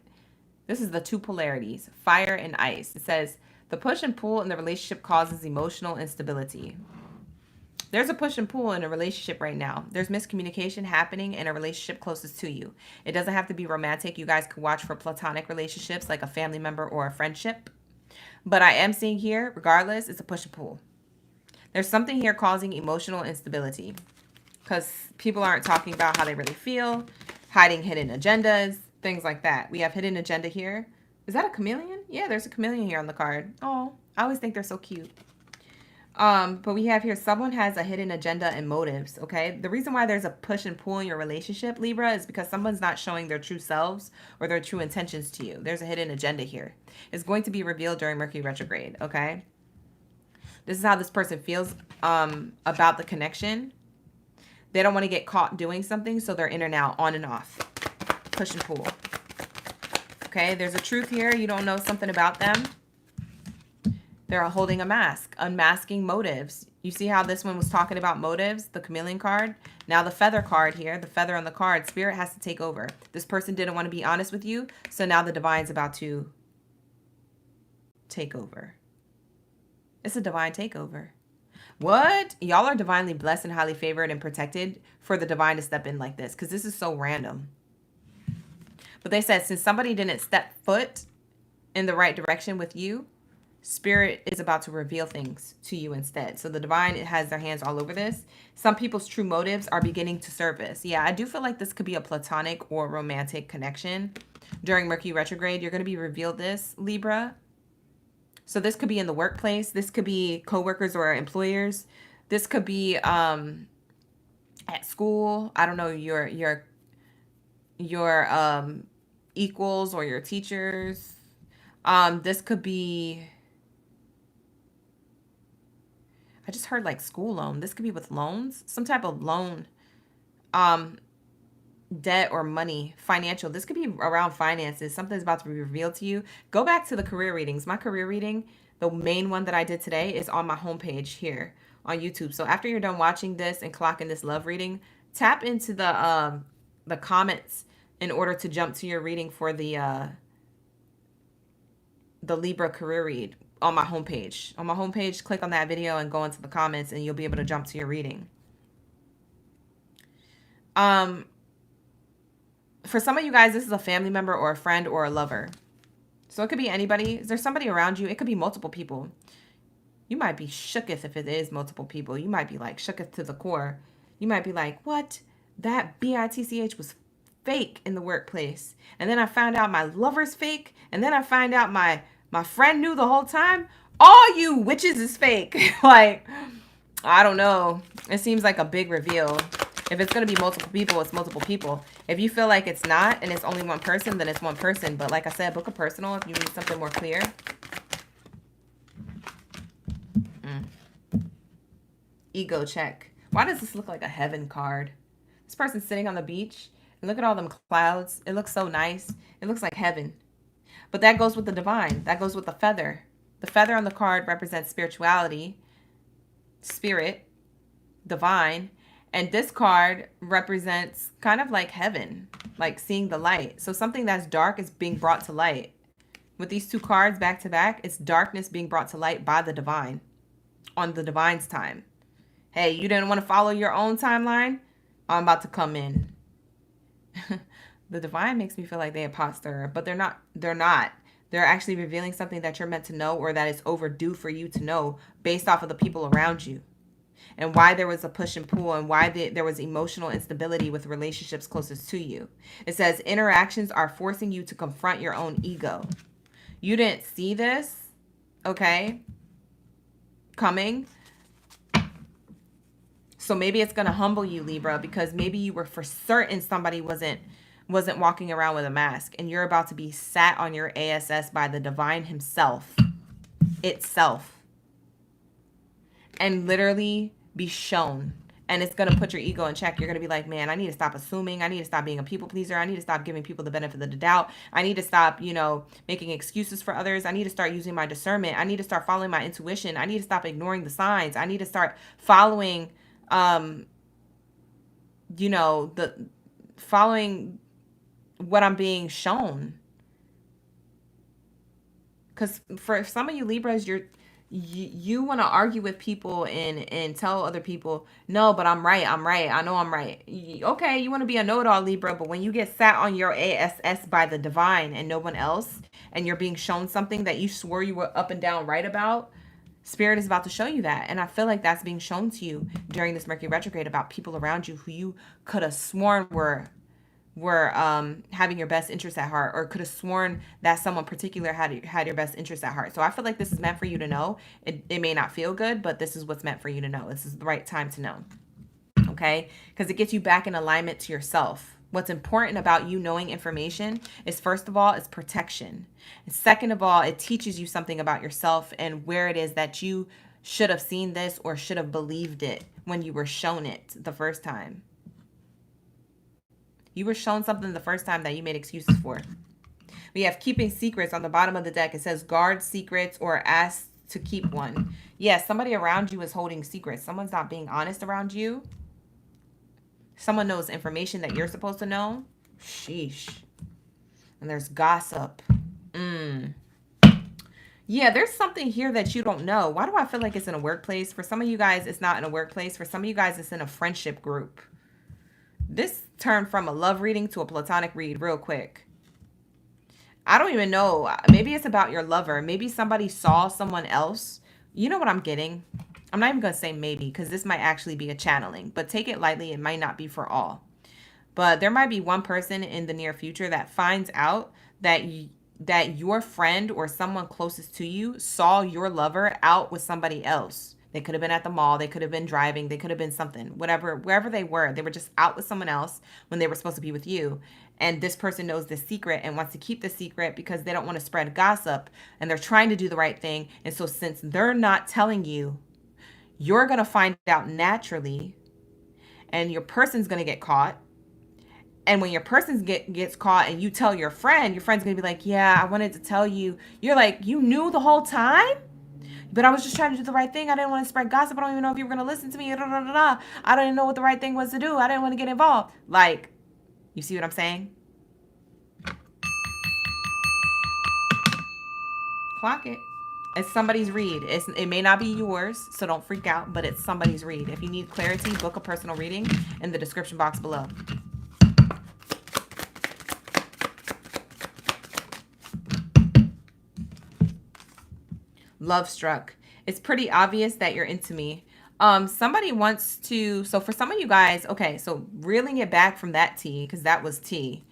Speaker 1: This is the two polarities, fire and ice. It says, the push and pull in the relationship causes emotional instability. There's a push and pull in a relationship right now. There's miscommunication happening in a relationship closest to you. It doesn't have to be romantic. You guys can watch for platonic relationships like a family member or a friendship. But I am seeing here, regardless, it's a push and pull. There's something here causing emotional instability because people aren't talking about how they really feel, hiding hidden agendas, things like that. We have hidden agenda here. Is that a chameleon? Yeah, there's a chameleon here on the card. Oh, I always think they're so cute. But we have here, someone has a hidden agenda and motives, okay? The reason why there's a push and pull in your relationship, Libra, is because someone's not showing their true selves or their true intentions to you. There's a hidden agenda here. It's going to be revealed during Mercury retrograde, okay? This is how this person feels about the connection. They don't want to get caught doing something, so they're in or now, on and off. Push and pull. Okay, there's a truth here. You don't know something about them. They're holding a mask, unmasking motives. You see how this one was talking about motives, the chameleon card? Now the feather card here, the feather on the card, spirit has to take over. This person didn't want to be honest with you, so now the divine's about to take over. It's a divine takeover. What? Y'all are divinely blessed and highly favored and protected for the divine to step in like this, because this is so random. But they said since somebody didn't step foot in the right direction with you, spirit is about to reveal things to you instead. So the divine has their hands all over this. Some people's true motives are beginning to surface. Yeah, I do feel like this could be a platonic or romantic connection. During Mercury retrograde, you're going to be revealed this, Libra. So this could be in the workplace. This could be coworkers or employers. This could be at school. I don't know, your equals or your teachers. This could be, I just heard like school loan. This could be with loans, some type of loan, debt or money, financial. This could be around finances. Something's about to be revealed to you. Go back to the career readings. My career reading, the main one that I did today, is on my homepage here on YouTube. So after you're done watching this and clocking this love reading, tap into the comments in order to jump to your reading for the Libra career read on my homepage. On my homepage, click on that video and go into the comments and you'll be able to jump to your reading. For some of you guys, this is a family member or a friend or a lover. So it could be anybody. Is there somebody around you? It could be multiple people. You might be shooketh if it is multiple people. You might be like shooketh to the core. You might be like, what? That BITCH was fake in the workplace. And then I found out my lover's fake. And then I find out my friend knew the whole time. All you witches is fake. Like, I don't know. It seems like a big reveal. If it's going to be multiple people, it's multiple people. If you feel like it's not and it's only one person, then it's one person. But like I said, book a personal if you need something more clear. Ego check. Why does this look like a heaven card? This person's sitting on the beach Look at all them clouds. It looks so nice. It looks like heaven. But that goes with the divine. That goes with the feather. The feather on the card represents spirituality, spirit, divine. And this card represents kind of like heaven, like seeing the light. So something that's dark is being brought to light. With these two cards back to back, it's darkness being brought to light by the divine on the divine's time. Hey, you didn't want to follow your own timeline? I'm about to come in. The divine makes me feel like they imposter, but they're not. They're not. They're actually revealing something that you're meant to know, or that is overdue for you to know based off of the people around you, and why there was a push and pull, and why there was emotional instability with relationships closest to you. It says interactions are forcing you to confront your own ego. You didn't see this, okay, coming. So maybe it's going to humble you, Libra, because maybe you were for certain somebody wasn't walking around with a mask, and you're about to be sat on your ASS by the divine himself, itself, and literally be shown. And it's going to put your ego in check. You're going to be like, man, I need to stop assuming. I need to stop being a people pleaser. I need to stop giving people the benefit of the doubt. I need to stop, making excuses for others. I need to start using my discernment. I need to start following my intuition. I need to stop ignoring the signs. I need to start following, following what I'm being shown. Because for some of you Libras, you want to argue with people and tell other people, no, but I'm right. I know I'm right. Okay, you want to be a know-it-all, Libra, but when you get sat on your ASS by the divine and no one else, and you're being shown something that you swore you were up and down right about, Spirit is about to show you that. And I feel like that's being shown to you during this Mercury retrograde about people around you who you could have sworn were having your best interest at heart, or could have sworn that someone particular had your best interest at heart. So I feel like this is meant for you to know. It may not feel good, but this is what's meant for you to know. This is the right time to know. Okay? Because it gets you back in alignment to yourself. What's important about you knowing information is, first of all, it's protection. And second of all, it teaches you something about yourself and where it is that you should have seen this or should have believed it when you were shown it the first time. You were shown something the first time that you made excuses for. We have keeping secrets on the bottom of the deck. It says guard secrets or ask to keep one. Yes, somebody around you is holding secrets. Someone's not being honest around you. Someone knows information that you're supposed to know. Sheesh. And there's gossip. Yeah, there's something here that you don't know. Why do I feel like it's in a workplace? For some of you guys, it's not in a workplace. For some of you guys, it's in a friendship group. This turned from a love reading to a platonic read real quick. I don't even know. Maybe it's about your lover. Maybe somebody saw someone else. You know what I'm getting? I'm not even going to say maybe, because this might actually be a channeling. But take it lightly. It might not be for all. But there might be one person in the near future that finds out that your friend or someone closest to you saw your lover out with somebody else. They could have been at the mall. They could have been driving. They could have been something, whatever, wherever they were. They were just out with someone else when they were supposed to be with you. And this person knows the secret and wants to keep the secret because they don't want to spread gossip, and they're trying to do the right thing. And so since they're not telling you, you're going to find out naturally, and your person's going to get caught. And when your person gets caught and you tell your friend's going to be like, yeah, I wanted to tell you. You're like, you knew the whole time? But I was just trying to do the right thing. I didn't want to spread gossip. I don't even know if you were going to listen to me. I don't even know what the right thing was to do. I didn't want to get involved. Like, you see what I'm saying? Clock it. It's somebody's read. It may not be yours, so don't freak out, but it's somebody's read. If you need clarity, book a personal reading in the description box below. Love struck. It's pretty obvious that you're into me. Somebody wants to, so for some of you guys, okay, so reeling it back from that tea, because that was tea.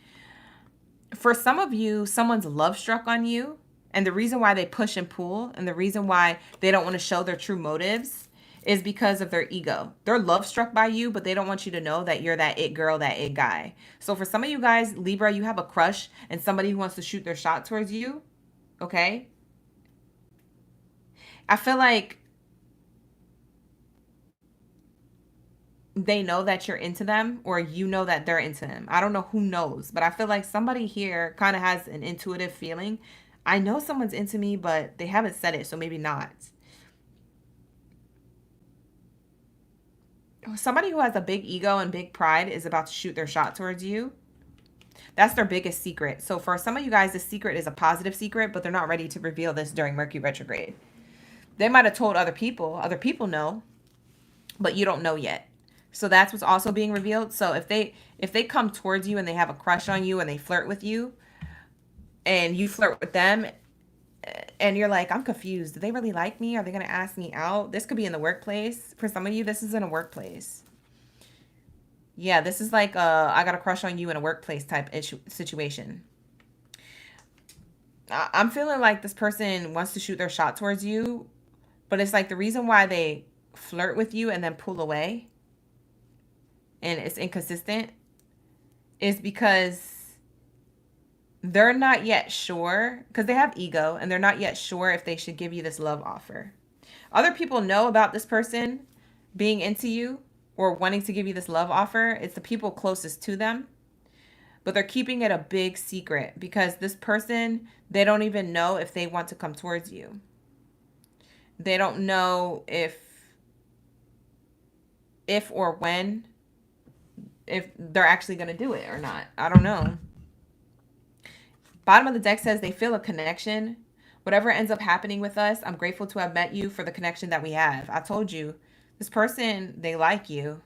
Speaker 1: For some of you, someone's love struck on you, and the reason why they push and pull, and the reason why they don't want to show their true motives is because of their ego. They're love struck by you, but they don't want you to know that you're that it girl, that it guy. So for some of you guys, Libra, you have a crush and somebody who wants to shoot their shot towards you, okay? I feel like they know that you're into them, or you know that they're into them. I don't know who knows, but I feel like somebody here kind of has an intuitive feeling. I know someone's into me, but they haven't said it, so maybe not. Somebody who has a big ego and big pride is about to shoot their shot towards you. That's their biggest secret. So for some of you guys, this secret is a positive secret, but they're not ready to reveal this during Mercury retrograde. They might have told other people. Other people know, but you don't know yet. So that's what's also being revealed. So if they come towards you and they have a crush on you and they flirt with you and you flirt with them and you're like, I'm confused. Do they really like me? Are they going to ask me out? This could be in the workplace. For some of you, this is in a workplace. Yeah, this is like I got a crush on you in a workplace type situation. I'm feeling like this person wants to shoot their shot towards you, but it's like the reason why they flirt with you and then pull away and it's inconsistent is because they're not yet sure, because they have ego and they're not yet sure if they should give you this love offer. Other people know about this person being into you or wanting to give you this love offer. It's the people closest to them, but they're keeping it a big secret because this person, they don't even know if they want to come towards you. They don't know if or when, if they're actually going to do it or not. I don't know. Bottom of the deck says they feel a connection. Whatever ends up happening with us, I'm grateful to have met you for the connection that we have. I told you, this person, they like you,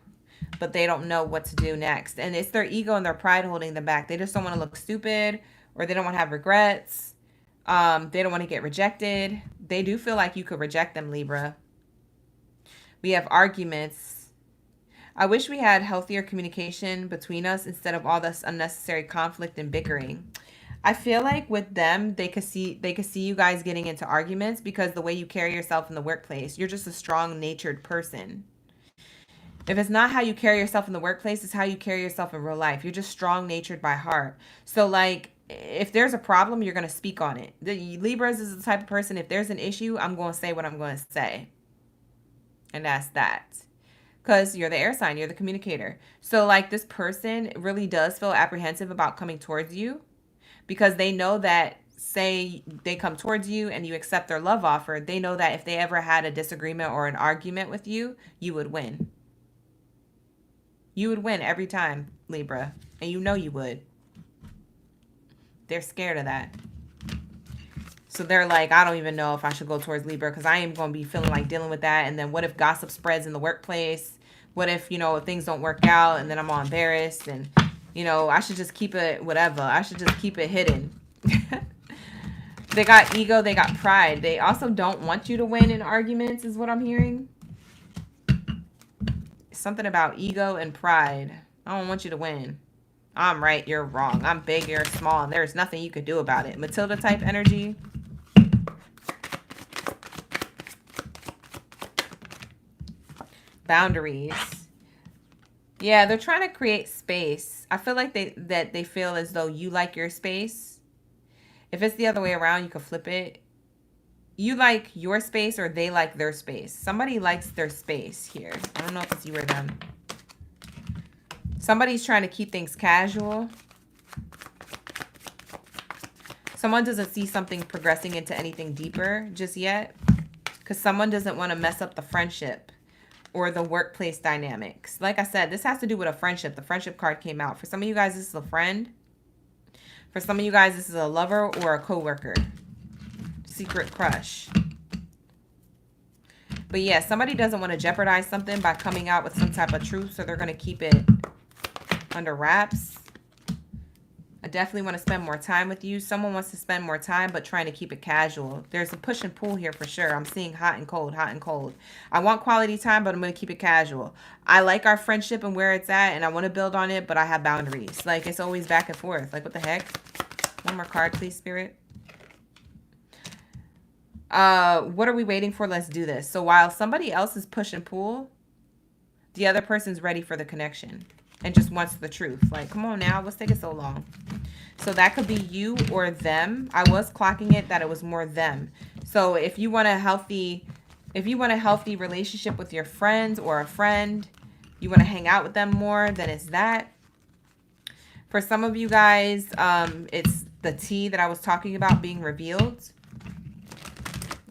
Speaker 1: but they don't know what to do next. And it's their ego and their pride holding them back. They just don't want to look stupid, or they don't want to have regrets. They don't want to get rejected. They do feel like you could reject them, Libra. We have arguments. I wish we had healthier communication between us instead of all this unnecessary conflict and bickering. I feel like with them, they could see you guys getting into arguments because the way you carry yourself in the workplace, you're just a strong-natured person. If it's not how you carry yourself in the workplace, it's how you carry yourself in real life. You're just strong-natured by heart. So like, if there's a problem, you're going to speak on it. The Libras is the type of person, if there's an issue, I'm going to say what I'm going to say. And that's that. Because you're the air sign, you're the communicator. So like, this person really does feel apprehensive about coming towards you, because they know that, say they come towards you and you accept their love offer, they know that if they ever had a disagreement or an argument with you, you would win. You would win every time, Libra. And you know you would. They're scared of that. So they're like, I don't even know if I should go towards Libra because I am going to be feeling like dealing with that. And then what if gossip spreads in the workplace? What if, if things don't work out and then I'm all embarrassed and... I should just keep it whatever. I should just keep it hidden. They got ego. They got pride. They also don't want you to win in arguments is what I'm hearing. Something about ego and pride. I don't want you to win. I'm right. You're wrong. I'm big. You're small. And there's nothing you could do about it. Matilda type energy. Boundaries. Yeah, they're trying to create space. I feel like they feel as though you like your space. If it's the other way around, you could flip it. You like your space or they like their space. Somebody likes their space here. I don't know if it's you or them. Somebody's trying to keep things casual. Someone doesn't see something progressing into anything deeper just yet. Because someone doesn't want to mess up the friendship or the workplace dynamics. Like I said, this has to do with a friendship. The friendship card came out. For some of you guys, this is a friend. For some of you guys, this is a lover or a coworker. Secret crush. But yeah, somebody doesn't want to jeopardize something by coming out with some type of truth, so they're going to keep it under wraps. I definitely want to spend more time with you. Someone wants to spend more time, but trying to keep it casual. There's a push and pull here for sure. I'm seeing hot and cold, hot and cold. I want quality time, but I'm going to keep it casual. I like our friendship and where it's at, and I want to build on it, but I have boundaries. Like, it's always back and forth. Like, what the heck? One more card, please, Spirit. What are we waiting for? Let's do this. So while somebody else is push and pull, the other person's ready for the connection and just wants the truth. Like, come on now, what's taking so long? So that could be you or them. I was clocking it that it was more them. So if you want a healthy relationship with your friends or a friend, you want to hang out with them more, then it's that. For some of you guys, it's the tea that I was talking about being revealed.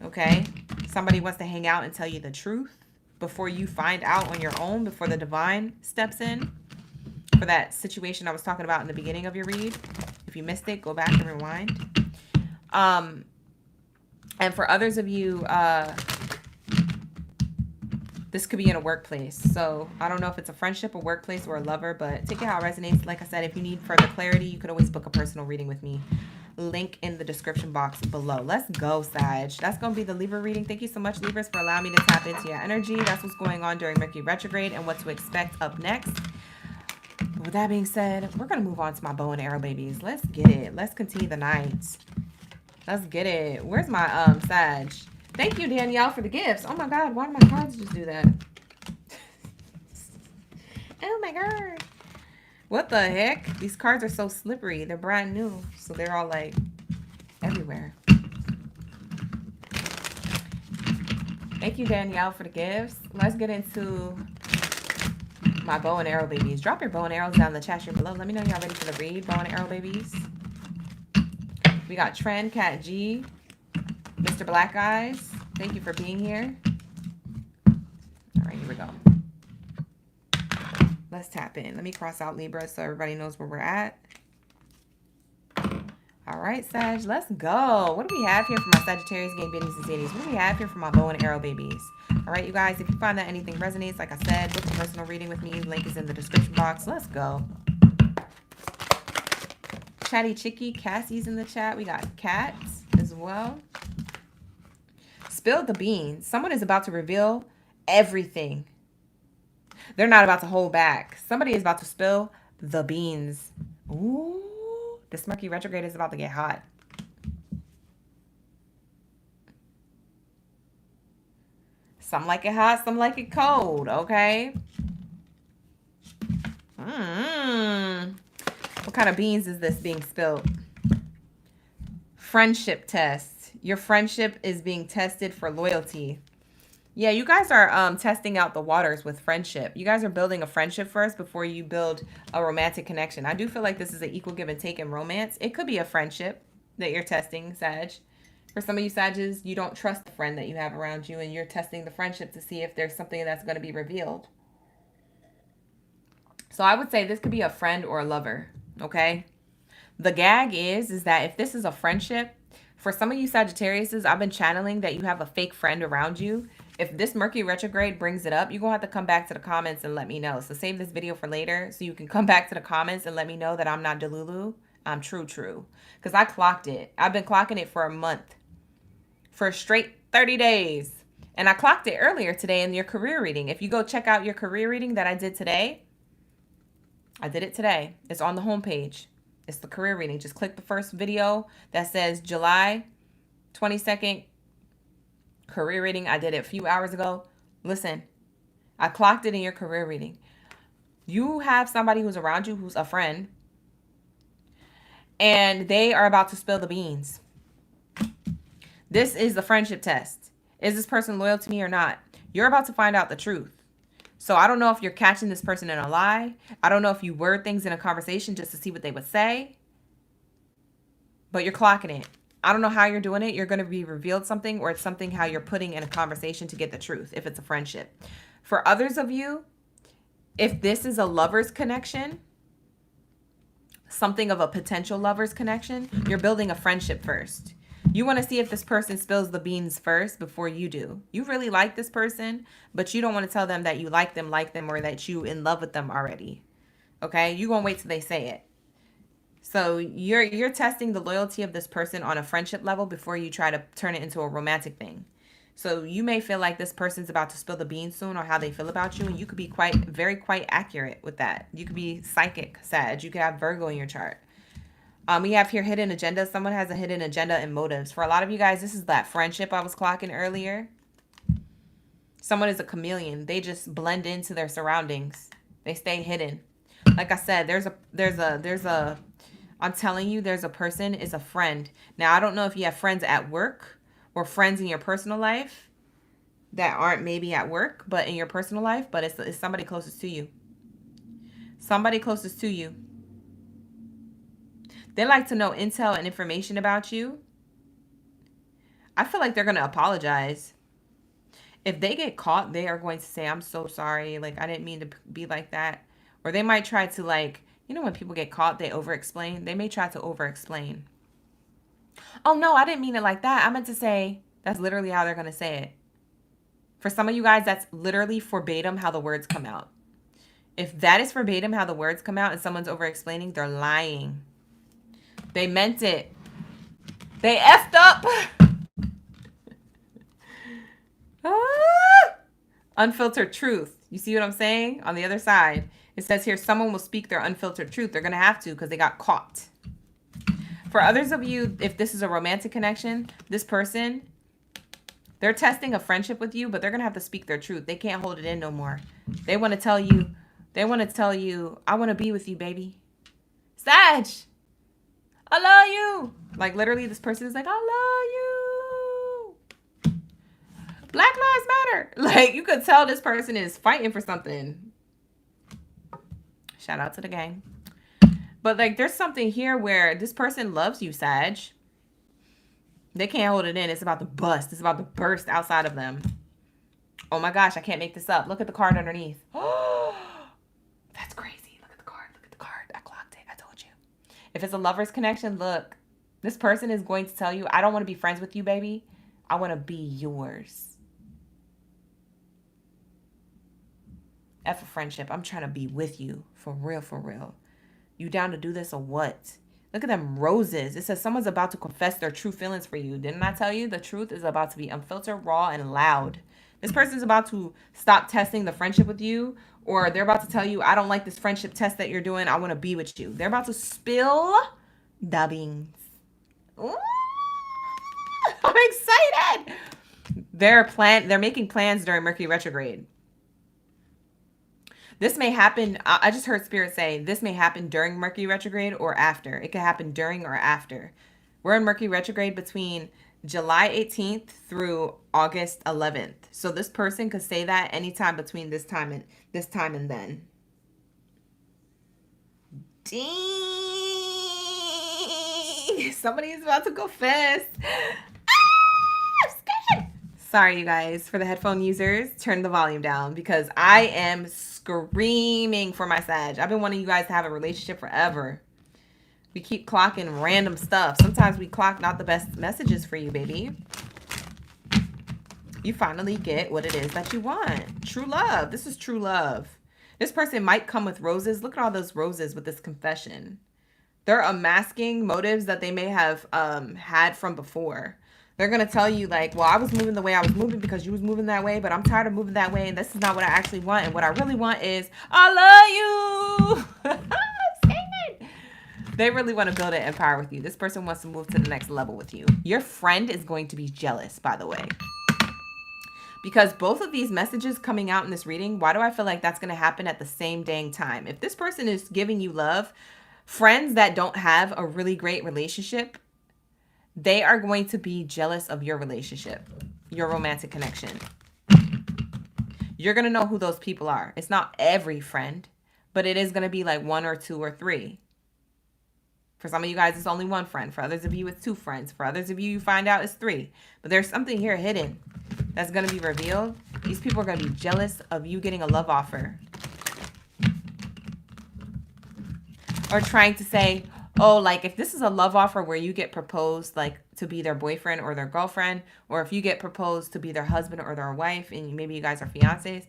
Speaker 1: Okay. Somebody wants to hang out and tell you the truth before you find out on your own, before the divine steps in. For that situation I was talking about in the beginning of your read. If you missed it, go back and rewind. And for others of you, this could be in a workplace. So I don't know if it's a friendship, a workplace, or a lover, but take it how it resonates. Like I said, if you need further clarity, you could always book a personal reading with me. Link in the description box below. Let's go, Sag. That's going to be the Libra reading. Thank you so much, Libras, for allowing me to tap into your energy. That's what's going on during Mercury retrograde and what to expect up next. With that being said, we're going to move on to my bow and arrow babies. Let's get it. Let's continue the night. Let's get it. Where's my Sag? Thank you, Danielle, for the gifts. Oh my God, why do my cards just do that? Oh my God. What the heck? These cards are so slippery. They're brand new. So they're all like everywhere. Thank you, Danielle, for the gifts. Let's get into my bow and arrow babies. Drop your bow and arrows down in the chat here below. Let me know y'all ready for the read, bow and arrow babies. We got Trend, Cat G, Mr. Black Eyes. Thank you for being here. All right, here we go. Let's tap in. Let me cross out Libra so everybody knows where we're at. All right, Sag, let's go. What do we have here for my Sagittarius, Gang Biddies, and Zadies? What do we have here for my bow and arrow babies? All right, you guys, if you find that anything resonates, like I said, book a personal reading with me. Link is in the description box. Let's go. Chatty Chicky, Cassie's in the chat. We got Cats as well. Spill the beans. Someone is about to reveal everything. They're not about to hold back. Somebody is about to spill the beans. Ooh, this Mercury retrograde is about to get hot. Some like it hot, some like it cold, okay? What kind of beans is this being spilled? Friendship test. Your friendship is being tested for loyalty. Yeah, you guys are testing out the waters with friendship. You guys are building a friendship first before you build a romantic connection. I do feel like this is an equal give and take in romance. It could be a friendship that you're testing, Sag. For some of you Sages, you don't trust the friend that you have around you, and you're testing the friendship to see if there's something that's going to be revealed. So I would say this could be a friend or a lover, okay? The gag is that if this is a friendship, for some of you Sagittariuses, I've been channeling that you have a fake friend around you. If this Mercury retrograde brings it up, you're going to have to come back to the comments and let me know. So save this video for later so you can come back to the comments and let me know that I'm not Delulu. I'm true. Because I clocked it. I've been clocking it for a month. For a straight 30 days. And I clocked it earlier today in your career reading. If you go check out your career reading that I did today, I did it today. It's on the homepage. It's the career reading. Just click the first video that says July 22nd career reading. I did it a few hours ago. Listen, I clocked it in your career reading. You have somebody who's around you who's a friend, and they are about to spill the beans. This is the friendship test. Is this person loyal to me or not? You're about to find out the truth. So I don't know if you're catching this person in a lie. I don't know if you word things in a conversation just to see what they would say. But you're clocking it. I don't know how you're doing it. You're going to be revealed something, or it's something how you're putting in a conversation to get the truth if it's a friendship. For others of you, if this is a lover's connection, something of a potential lover's connection, you're building a friendship first. You want to see if this person spills the beans first before you do. You really like this person, but you don't want to tell them that you like them, or that you in love with them already. Okay? You're going to wait till they say it. So you're testing the loyalty of this person on a friendship level before you try to turn it into a romantic thing. So you may feel like this person's about to spill the beans soon, or how they feel about you, and you could be very accurate with that. You could be psychic, Sag. You could have Virgo in your chart. We have here hidden agenda. Someone has a hidden agenda and motives. For a lot of you guys, this is that friendship I was clocking earlier. Someone is a chameleon. They just blend into their surroundings. They stay hidden. Like I said, I'm telling you, there's a person is a friend. Now, I don't know if you have friends at work or friends in your personal life, that aren't maybe at work, but in your personal life, but it's somebody closest to you. Somebody closest to you. They like to know intel and information about you. I feel like they're going to apologize. If they get caught, they are going to say, I'm so sorry. Like, I didn't mean to be like that. Or they might try to, like, you know, when people get caught, they over-explain. They may try to over-explain. Oh, no, I didn't mean it like that. I meant to say, that's literally how they're going to say it. For some of you guys, that's literally verbatim how the words come out. If that is verbatim how the words come out and someone's over-explaining, they're lying. They meant it. They effed up. Unfiltered truth. You see what I'm saying? On the other side, it says here, someone will speak their unfiltered truth. They're going to have to because they got caught. For others of you, if this is a romantic connection, this person, they're testing a friendship with you, but they're going to have to speak their truth. They can't hold it in no more. They want to tell you, I want to be with you, baby. Sag, I love you. Like, literally, this person is like, I love you. Black Lives Matter. Like, you could tell this person is fighting for something. Shout out to the gang. But, like, there's something here where this person loves you, Sag. They can't hold it in. It's about to bust. It's about to burst outside of them. Oh, my gosh. I can't make this up. Look at the card underneath. Oh, that's crazy. Look at the card. Look at the card. I clocked it. I told you. If it's a lover's connection, look. This person is going to tell you, I don't want to be friends with you, baby. I want to be yours. F a friendship. I'm trying to be with you. For real, for real. You down to do this or what? Look at them roses. It says someone's about to confess their true feelings for you. Didn't I tell you? The truth is about to be unfiltered, raw, and loud. This person's about to stop testing the friendship with you, or they're about to tell you, I don't like this friendship test that you're doing. I want to be with you. They're about to spill the beans. Ooh, I'm excited. They're making plans during Mercury retrograde. This may happen, I just heard Spirit say, this may happen during Mercury retrograde or after. It could happen during or after. We're in Mercury retrograde between July 18th through August 11th. So this person could say that anytime between this time and then. Dang! Somebody is about to go fast. I'm scared. Sorry, you guys. For the headphone users, turn the volume down because I am screaming for my Sag. I've been wanting you guys to have a relationship forever. We keep clocking random stuff. Sometimes we clock not the best messages for you, baby. You finally get what it is that you want. True love. This is true love. This person might come with roses. Look at all those roses with this confession. They're unmasking motives that they may have had from before. They're going to tell you like, well, I was moving the way I was moving because you was moving that way, but I'm tired of moving that way. And this is not what I actually want. And what I really want is, I love you. They really want to build an empire with you. This person wants to move to the next level with you. Your friend is going to be jealous, by the way. Because both of these messages coming out in this reading, why do I feel like that's going to happen at the same dang time? If this person is giving you love, friends that don't have a really great relationship, they are going to be jealous of your relationship, your romantic connection. You're going to know who those people are. It's not every friend, but it is going to be like 1 or 2 or 3. For some of you guys, it's only 1 friend. For others of you, it's 2 friends. For others of you, you find out it's 3. But there's something here hidden that's going to be revealed. These people are going to be jealous of you getting a love offer. Or trying to say, oh, like if this is a love offer where you get proposed like to be their boyfriend or their girlfriend, or if you get proposed to be their husband or their wife and maybe you guys are fiancés,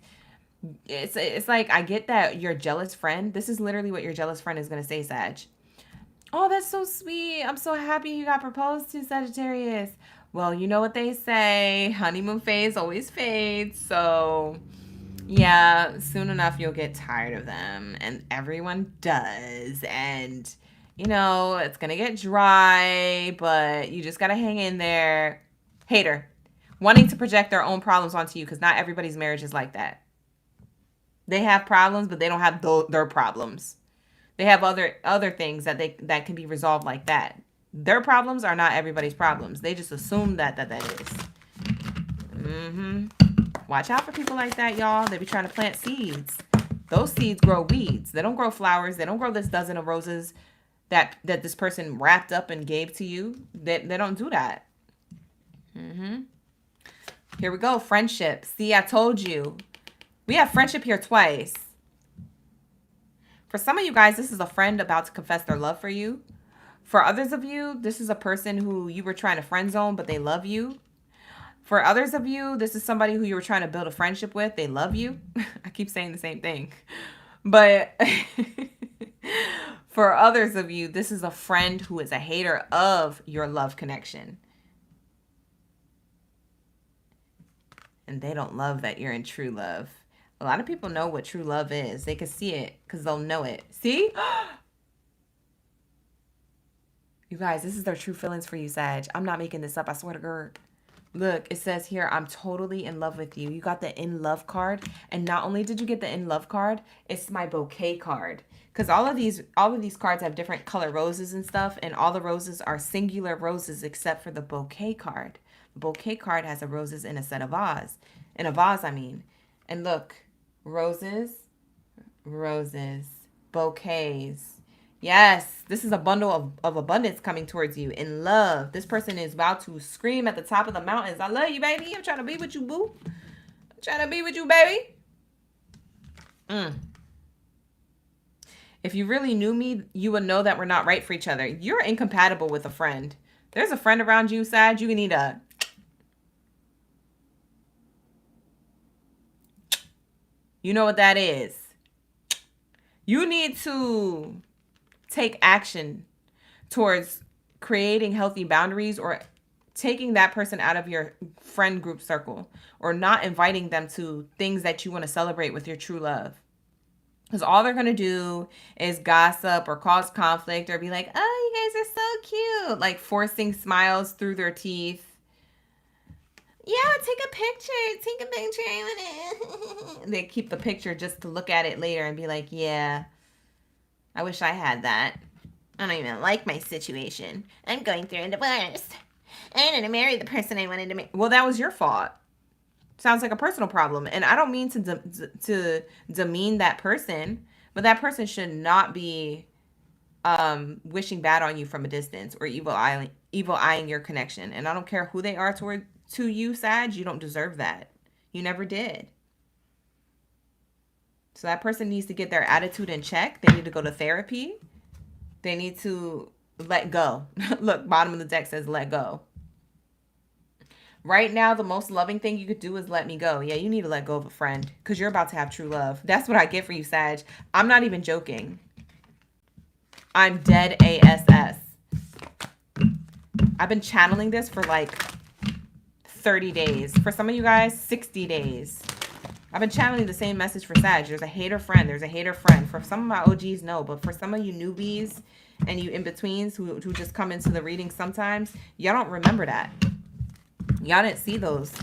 Speaker 1: it's like, I get that your jealous friend, this is literally what your jealous friend is going to say, Sag. Oh, that's so sweet. I'm so happy you got proposed to, Sagittarius. Well, you know what they say, honeymoon phase always fades. So yeah, soon enough you'll get tired of them, and everyone does. And you know, it's going to get dry, but you just got to hang in there. Hater. Wanting to project their own problems onto you because not everybody's marriage is like that. They have problems, but they don't have their problems. They have other things that can be resolved like that. Their problems are not everybody's problems. They just assume that is. Watch out for people like that, y'all. They be trying to plant seeds. Those seeds grow weeds. They don't grow flowers. They don't grow this dozen of roses that this person wrapped up and gave to you. They don't do that. Here we go. Friendship. See, I told you. We have friendship here twice. For some of you guys, this is a friend about to confess their love for you. For others of you, this is a person who you were trying to friend zone, but they love you. For others of you, this is somebody who you were trying to build a friendship with. They love you. I keep saying the same thing. But for others of you, this is a friend who is a hater of your love connection. And they don't love that you're in true love. A lot of people know what true love is. They can see it because they'll know it. See? You guys, this is their true feelings for you, Sag. I'm not making this up. I swear to God. Look, it says here, I'm totally in love with you. You got the in love card. And not only did you get the in love card, it's my bouquet card. Because all of these cards have different color roses and stuff. And all the roses are singular roses except for the bouquet card. The bouquet card has the roses in a set of vase. In a vase, I mean. And look, roses, roses, bouquets. Yes, this is a bundle of abundance coming towards you in love. This person is about to scream at the top of the mountains. I love you, baby. I'm trying to be with you, boo. I'm trying to be with you, baby. If you really knew me, you would know that we're not right for each other. You're incompatible with a friend. There's a friend around you, Sag. You need a... You know what that is. You need to take action towards creating healthy boundaries or taking that person out of your friend group circle or not inviting them to things that you want to celebrate with your true love. Because all they're going to do is gossip or cause conflict or be like, oh, you guys are so cute. Like forcing smiles through their teeth. Yeah, take a picture. Take a picture. They keep the picture just to look at it later and be like, yeah, I wish I had that. I don't even like my situation. I'm going through a divorce. I didn't marry the person I wanted to marry. Well, that was your fault. Sounds like a personal problem. And I don't mean to demean that person, but that person should not be wishing bad on you from a distance or evil eyeing your connection. And I don't care who they are to you, Sag. You don't deserve that. You never did. So that person needs to get their attitude in check. They need to go to therapy. They need to let go. Look, bottom of the deck says let go. Right now, the most loving thing you could do is let me go. Yeah, you need to let go of a friend because you're about to have true love. That's what I get for you, Sag. I'm not even joking. I'm dead ASS. I've been channeling this for like 30 days. For some of you guys, 60 days. I've been channeling the same message for Sag. There's a hater friend. There's a hater friend. For some of my OGs, no. But for some of you newbies and you in-betweens who just come into the reading sometimes, y'all don't remember that. Y'all didn't see those.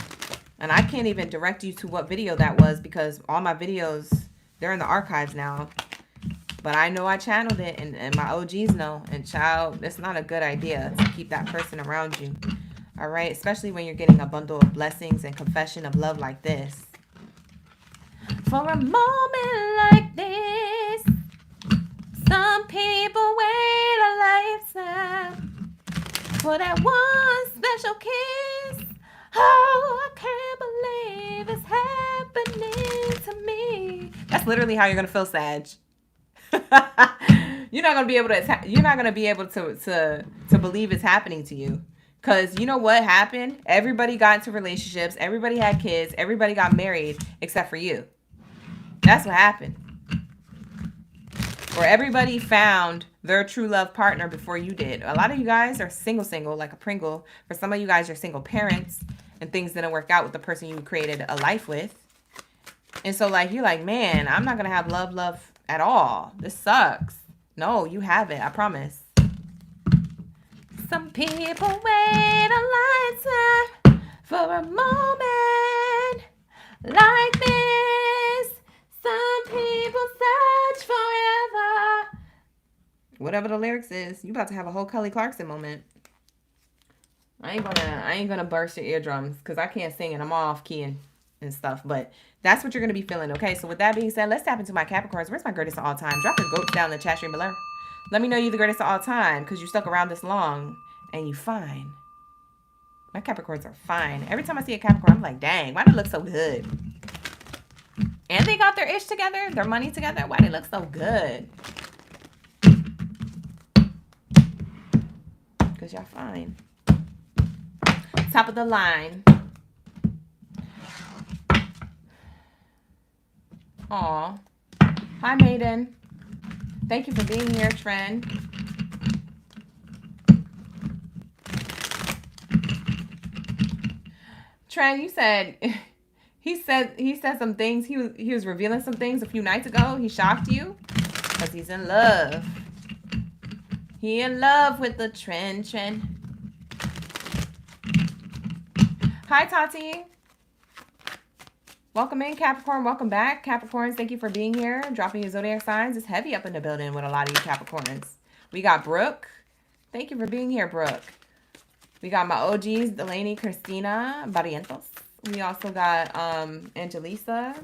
Speaker 1: And I can't even direct you to what video that was because all my videos, they're in the archives now. But I know I channeled it and my OGs know. And child, it's not a good idea to keep that person around you. All right? Especially when you're getting a bundle of blessings and confession of love like this. For a moment like this, some people wait a lifetime for that one special kiss. Oh, I can't believe it's happening to me. That's literally how you're gonna feel, Sag. You're not gonna be able to. You're not gonna be able to believe it's happening to you. Cause you know what happened? Everybody got into relationships. Everybody had kids. Everybody got married except for you. That's what happened. Or everybody found their true love partner before you did. A lot of you guys are single, like a Pringle. For some of you guys, you're single parents and things didn't work out with the person you created a life with. And so like, you're like, man, I'm not going to have love at all. This sucks. No, you have it. I promise. Some people wait a lifetime for a moment like this. Some people search forever. Whatever the lyrics is, you about to have a whole Kelly Clarkson moment. I ain't gonna burst your eardrums because I can't sing and I'm all off key and and stuff. But that's what you're going to be feeling, okay? So with that being said, let's tap into my Capricorns. Where's my greatest of all time? Drop your goats down in the chat stream below. Let me know you're the greatest of all time because you stuck around this long and you fine. My Capricorns are fine. Every time I see a Capricorn, I'm like, dang, why do they look so good? And they got their ish together, their money together. Why they look so good? Because y'all fine. Top of the line. Aw. Hi, Maiden. Thank you for being here, Trend. Trend, you said he said some things. He was revealing some things a few nights ago. He shocked you because he's in love. He in love with the trend. Hi, Tati. Welcome in, Capricorn. Welcome back, Capricorns. Thank you for being here. Dropping your zodiac signs. It's heavy up in the building with a lot of you Capricorns. We got Brooke. Thank you for being here, Brooke. We got my OGs, Delaney, Christina, Barrientos. We also got Angelisa,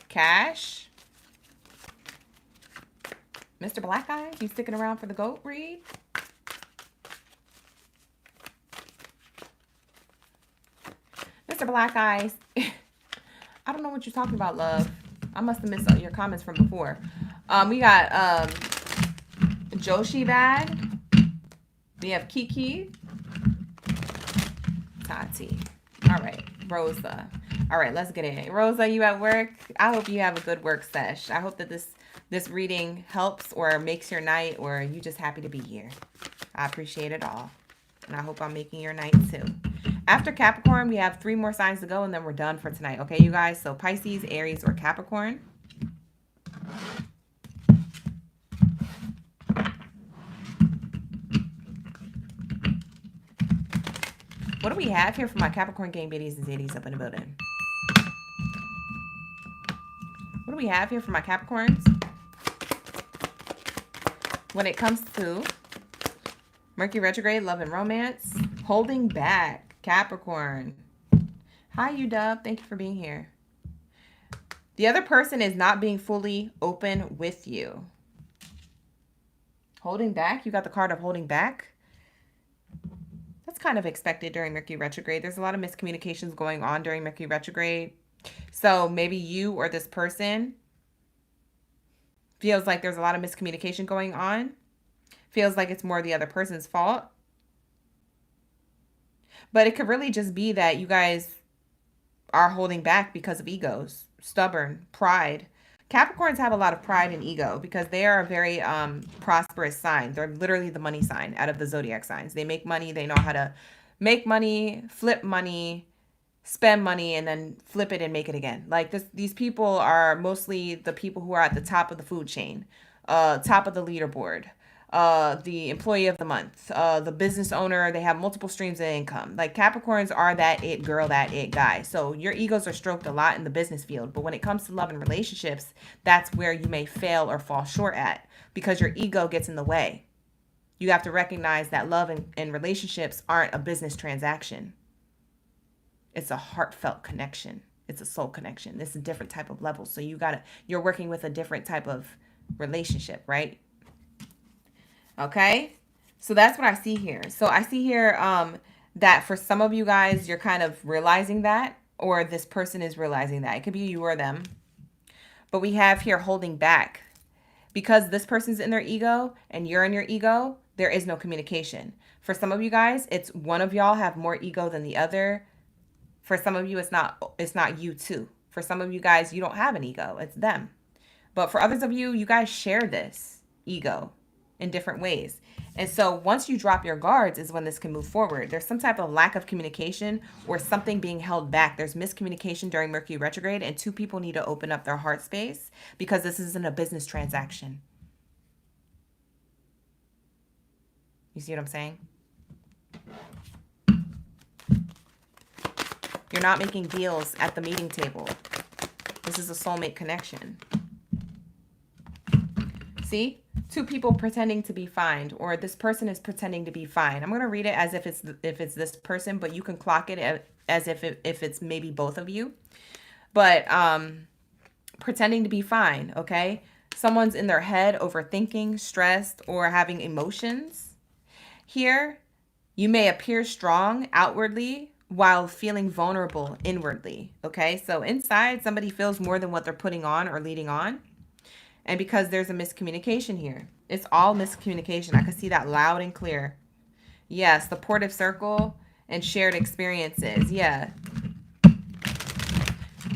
Speaker 1: Cash, Mr. Black Eyes. You sticking around for the goat read? Mr. Black Eyes. I don't know what you're talking about, love. I must have missed your comments from before. We got Joshi Bad. We have Kiki. Tati. All right. Rosa. All right, let's get in. Rosa, you at work? I hope you have a good work sesh. I hope that this reading helps or makes your night, or you just happy to be here. I appreciate it all. And I hope I'm making your night too. After Capricorn, we have 3 more signs to go, and then we're done for tonight. Okay, you guys? So Pisces, Aries, or Capricorn. What do we have here for my Capricorn gang biddies and zadies up in the building? What do we have here for my Capricorns? When it comes to Mercury retrograde, love and romance, holding back, Capricorn. Hi, UW. Thank you for being here. The other person is not being fully open with you. Holding back. You got the card of holding back. That's kind of expected during Mercury retrograde. There's a lot of miscommunications going on during Mercury retrograde. So maybe you or this person feels like there's a lot of miscommunication going on. Feels like it's more the other person's fault. But it could really just be that you guys are holding back because of egos, stubborn, pride. Capricorns have a lot of pride and ego because they are a very prosperous sign. They're literally the money sign out of the zodiac signs. They make money. They know how to make money, flip money, spend money, and then flip it and make it again. Like these people are mostly the people who are at the top of the food chain, top of the leaderboard. The employee of the month, the business owner. They have multiple streams of income. Like Capricorns are that it girl, that it guy. So your egos are stroked a lot in the business field. But when it comes to love and relationships, that's where you may fail or fall short at because your ego gets in the way. You have to recognize that love and relationships aren't a business transaction. It's a heartfelt connection. It's a soul connection. It's a different type of level. So you're working with a different type of relationship, right? Okay, so that's what I see here. So I see here that for some of you guys, you're kind of realizing that, or this person is realizing that. It could be you or them. But we have here holding back. Because this person's in their ego and you're in your ego, there is no communication. For some of you guys, it's one of y'all have more ego than the other. For some of you, it's not you too. For some of you guys, you don't have an ego. It's them. But for others of you, you guys share this ego in different ways. And so once you drop your guards is when this can move forward. There's some type of lack of communication or something being held back. There's miscommunication during Mercury retrograde, and 2 people need to open up their heart space because this isn't a business transaction. You see what I'm saying? You're not making deals at the meeting table. This is a soulmate connection. See? Two people pretending to be fine, or this person is pretending to be fine. I'm going to read it as if it's this person, but you can clock it as if it's maybe both of you. But pretending to be fine, okay? Someone's in their head overthinking, stressed, or having emotions. Here, you may appear strong outwardly while feeling vulnerable inwardly, okay? So inside, somebody feels more than what they're putting on or leading on. And because there's a miscommunication here. It's all miscommunication. I can see that loud and clear. Yes, supportive circle and shared experiences. Yeah.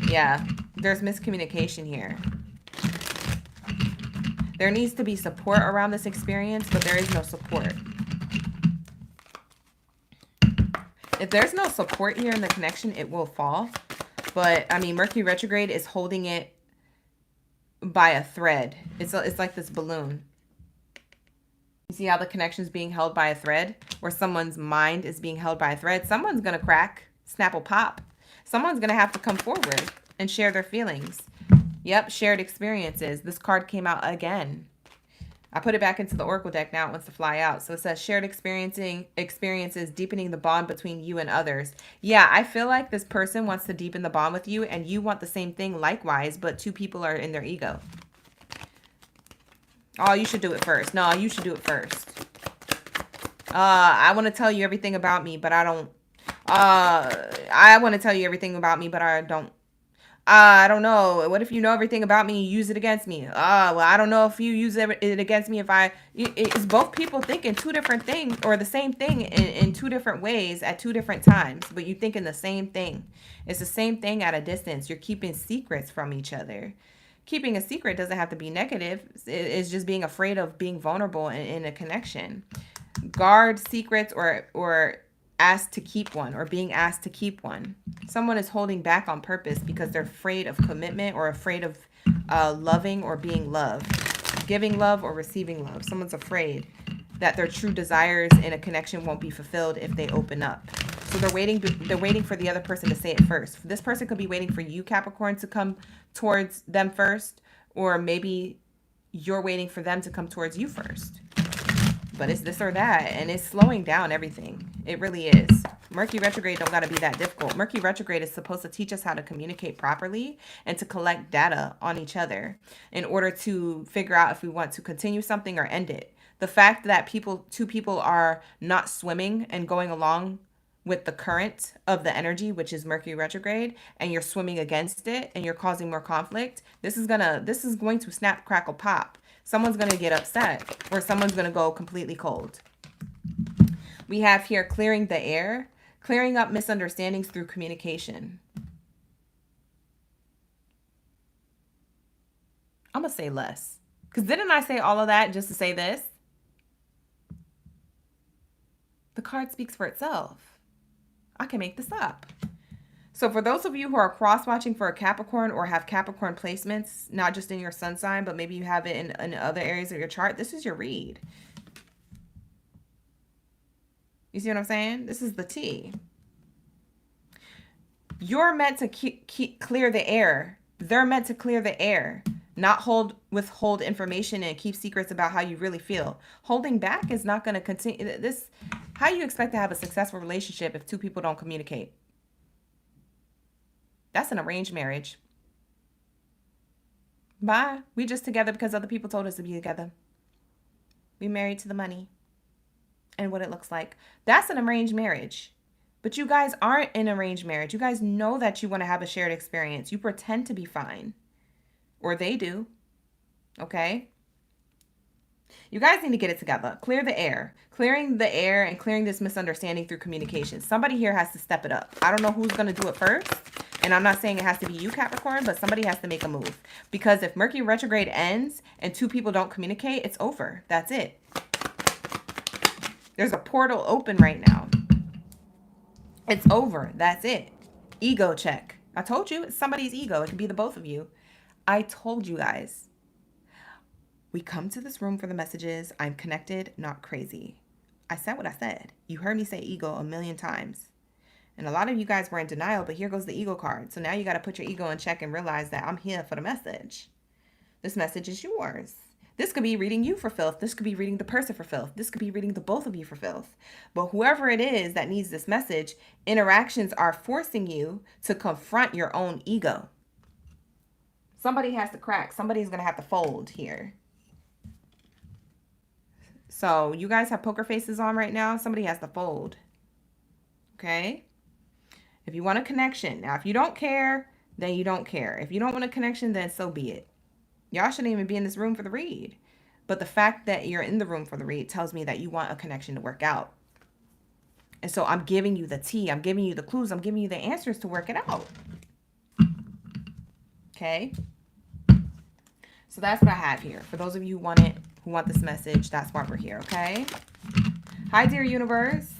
Speaker 1: Yeah, there's miscommunication here. There needs to be support around this experience, but there is no support. If there's no support here in the connection, it will fall. But, I mean, Mercury retrograde is holding it by a thread. It's like this balloon. You see how the connection is being held by a thread, or someone's mind is being held by a thread? Someone's going to crack, snap will pop. Someone's going to have to come forward and share their feelings. Yep, shared experiences. This card came out again. I put it back into the Oracle deck. Now it wants to fly out. So it says shared experiences deepening the bond between you and others. Yeah, I feel like this person wants to deepen the bond with you, and you want the same thing likewise, but two people are in their ego. Oh, you should do it first. No, you should do it first. I want to tell you everything about me, but I don't. I want to tell you everything about me, but I don't. I don't know. What if you know everything about me and use it against me? Well, I don't know if you use it against me if I... It's both people thinking two different things, or the same thing in two different ways at two different times, but you thinking the same thing. It's the same thing at a distance. You're keeping secrets from each other. Keeping a secret doesn't have to be negative. It's just being afraid of being vulnerable in a connection. Guard secrets or asked to keep one, or being asked to keep one. Someone is holding back on purpose because they're afraid of commitment, or afraid of loving or being loved, giving love or receiving love. Someone's afraid that their true desires in a connection won't be fulfilled if they open up. So they're waiting for the other person to say it first. This person could be waiting for you, Capricorn, to come towards them first, or maybe you're waiting for them to come towards you first. But it's this or that, and it's slowing down everything. It really is. Mercury retrograde don't got to be that difficult. Mercury retrograde is supposed to teach us how to communicate properly and to collect data on each other in order to figure out if we want to continue something or end it. The fact that two people are not swimming and going along with the current of the energy, which is Mercury retrograde, and you're swimming against it and you're causing more conflict, this is going to snap, crackle, pop. Someone's going to get upset, or someone's going to go completely cold. We have here clearing the air, clearing up misunderstandings through communication. I'm going to say less. Because didn't I say all of that just to say this? The card speaks for itself. I can make this up. So for those of you who are cross-watching for a Capricorn, or have Capricorn placements, not just in your sun sign, but maybe you have it in other areas of your chart, this is your read. You see what I'm saying? This is the tea. You're meant to clear the air. They're meant to clear the air, not withhold information and keep secrets about how you really feel. Holding back is not going to continue. How do you expect to have a successful relationship if two people don't communicate? That's an arranged marriage. Bye. We just together because other people told us to be together. We married to the money and what it looks like. That's an arranged marriage. But you guys aren't in arranged marriage. You guys know that you want to have a shared experience. You pretend to be fine. Or they do. Okay? You guys need to get it together. Clear the air. Clearing the air and clearing this misunderstanding through communication. Somebody here has to step it up. I don't know who's going to do it first. And I'm not saying it has to be you, Capricorn, but somebody has to make a move. Because if Mercury retrograde ends and two people don't communicate, it's over. That's it. There's a portal open right now. It's over. That's it. Ego check. I told you, it's somebody's ego. It could be the both of you. I told you guys. We come to this room for the messages. I'm connected, not crazy. I said what I said. You heard me say ego a million times. And a lot of you guys were in denial, but here goes the ego card. So now you got to put your ego in check and realize that I'm here for the message. This message is yours. This could be reading you for filth. This could be reading the person for filth. This could be reading the both of you for filth. But whoever it is that needs this message, interactions are forcing you to confront your own ego. Somebody has to crack. Somebody's going to have to fold here. So you guys have poker faces on right now. Somebody has to fold. Okay? If you want a connection. Now, if you don't care, then you don't care. If you don't want a connection, then so be it. Y'all shouldn't even be in this room for the read. But the fact that you're in the room for the read tells me that you want a connection to work out. And so I'm giving you the tea. I'm giving you the clues. I'm giving you the answers to work it out. Okay? So that's what I have here. For those of you who want this message, that's why we're here, okay? Hi, dear universe.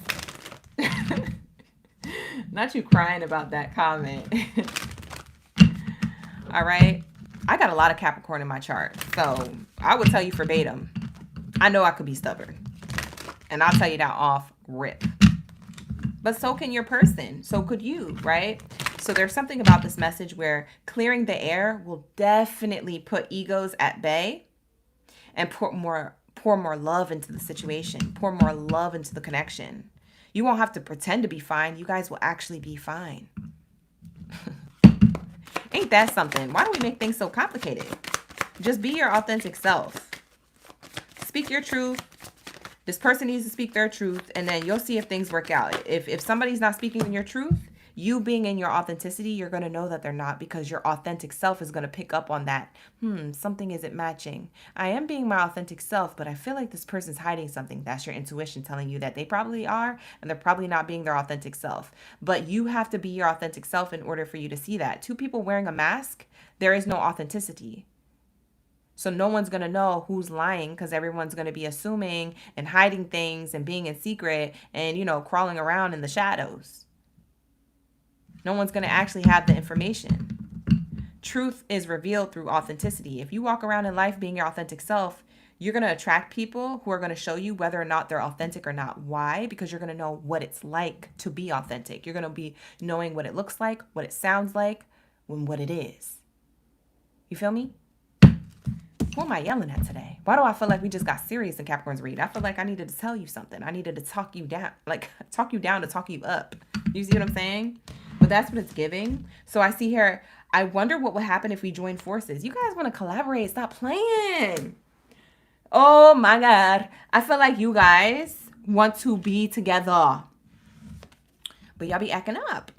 Speaker 1: Not you crying about that comment. All right. I got a lot of Capricorn in my chart, so I would tell you verbatim. I know I could be stubborn, and I'll tell you that off rip. But so can your person. So could you, right? So there's something about this message where clearing the air will definitely put egos at bay and pour more love into the situation, pour more love into the connection. You won't have to pretend to be fine. You guys will actually be fine. Ain't that something? Why do we make things so complicated? Just be your authentic self. Speak your truth. This person needs to speak their truth, and then you'll see if things work out. If somebody's not speaking in your truth, you being in your authenticity, you're going to know that they're not, because your authentic self is going to pick up on that. Something isn't matching. I am being my authentic self, but I feel like this person's hiding something. That's your intuition telling you that they probably are, and they're probably not being their authentic self. But you have to be your authentic self in order for you to see that. Two people wearing a mask, there is no authenticity. So no one's going to know who's lying, because everyone's going to be assuming and hiding things and being in secret and, crawling around in the shadows. No one's going to actually have the information. Truth is revealed through authenticity. If you walk around in life being your authentic self, you're going to attract people who are going to show you whether or not they're authentic or not. Why? Because you're going to know what it's like to be authentic. You're going to be knowing what it looks like, what it sounds like, and what it is. You feel me? Who am I yelling at today? Why do I feel like we just got serious in Capricorn's read? I feel like I needed to tell you something. I needed to talk you down, talk you down to talk you up. You see what I'm saying? But that's what it's giving. So I see here, I wonder what will happen if we join forces. You guys want to collaborate. Stop playing. Oh my God. I feel like you guys want to be together. But y'all be acting up.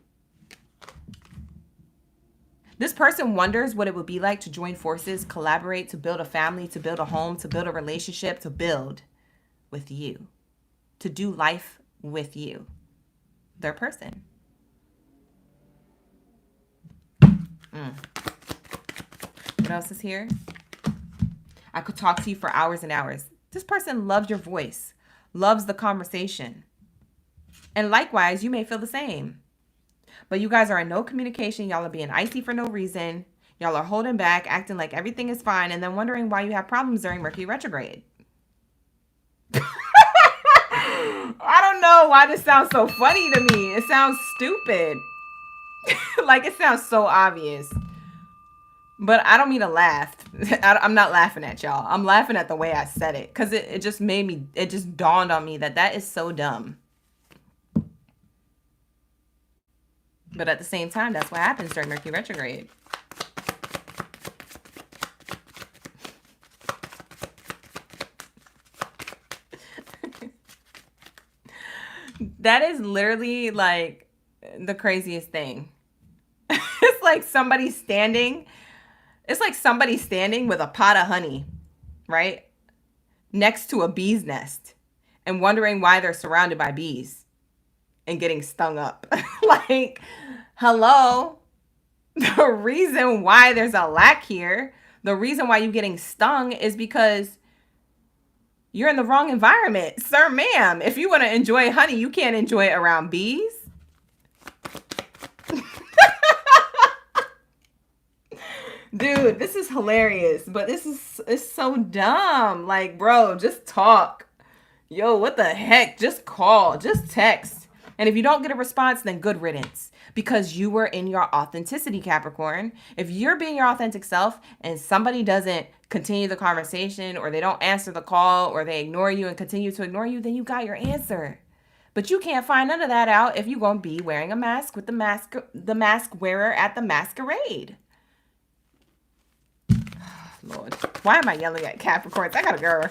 Speaker 1: This person wonders what it would be like to join forces, collaborate, to build a family, to build a home, to build a relationship, to build with you, to do life with you. Their person. What else is here? I could talk to you for hours and hours. This person loves your voice, loves the conversation. And likewise, you may feel the same. But you guys are in no communication. Y'all are being icy for no reason. Y'all are holding back, acting like everything is fine, and then wondering why you have problems during Mercury retrograde. I don't know why this sounds so funny to me. It sounds stupid. Like, it sounds so obvious. But I don't mean to laugh. I'm not laughing at y'all. I'm laughing at the way I said it. Because it just it just dawned on me that is so dumb. But at the same time, that's what happens during Mercury retrograde. That is literally like the craziest thing. It's like somebody standing. It's like somebody standing with a pot of honey, right? Next to a bee's nest and wondering why they're surrounded by bees and getting stung up. Like, hello? The reason why there's a lack here, the reason why you're getting stung is because you're in the wrong environment. Sir, ma'am, if you want to enjoy honey, you can't enjoy it around bees. Dude, this is hilarious, but it's so dumb. Like, bro, just talk. Yo, what the heck? Just call, just text. And if you don't get a response, then good riddance. because you were in your authenticity, Capricorn. If you're being your authentic self and somebody doesn't continue the conversation, or they don't answer the call, or they ignore you and continue to ignore you, then you got your answer. But you can't find none of that out if you're going to be wearing a mask with the mask wearer at the masquerade. Lord, why am I yelling at Capricorns? I gotta go.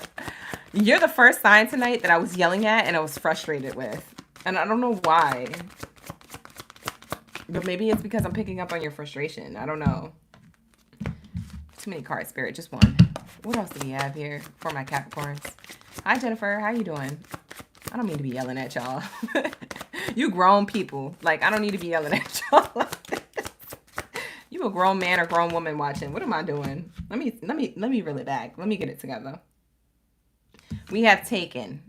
Speaker 1: You're the first sign tonight that I was yelling at and I was frustrated with. And I don't know why. But maybe it's because I'm picking up on your frustration. I don't know. Too many cards, Spirit. Just one. What else do we have here for my Capricorns? Hi, Jennifer. How you doing? I don't mean to be yelling at y'all. You grown people. Like, I don't need to be yelling at y'all like this. You a grown man or grown woman watching. What am I doing? Let me reel it back. Let me get it together. We have Taken.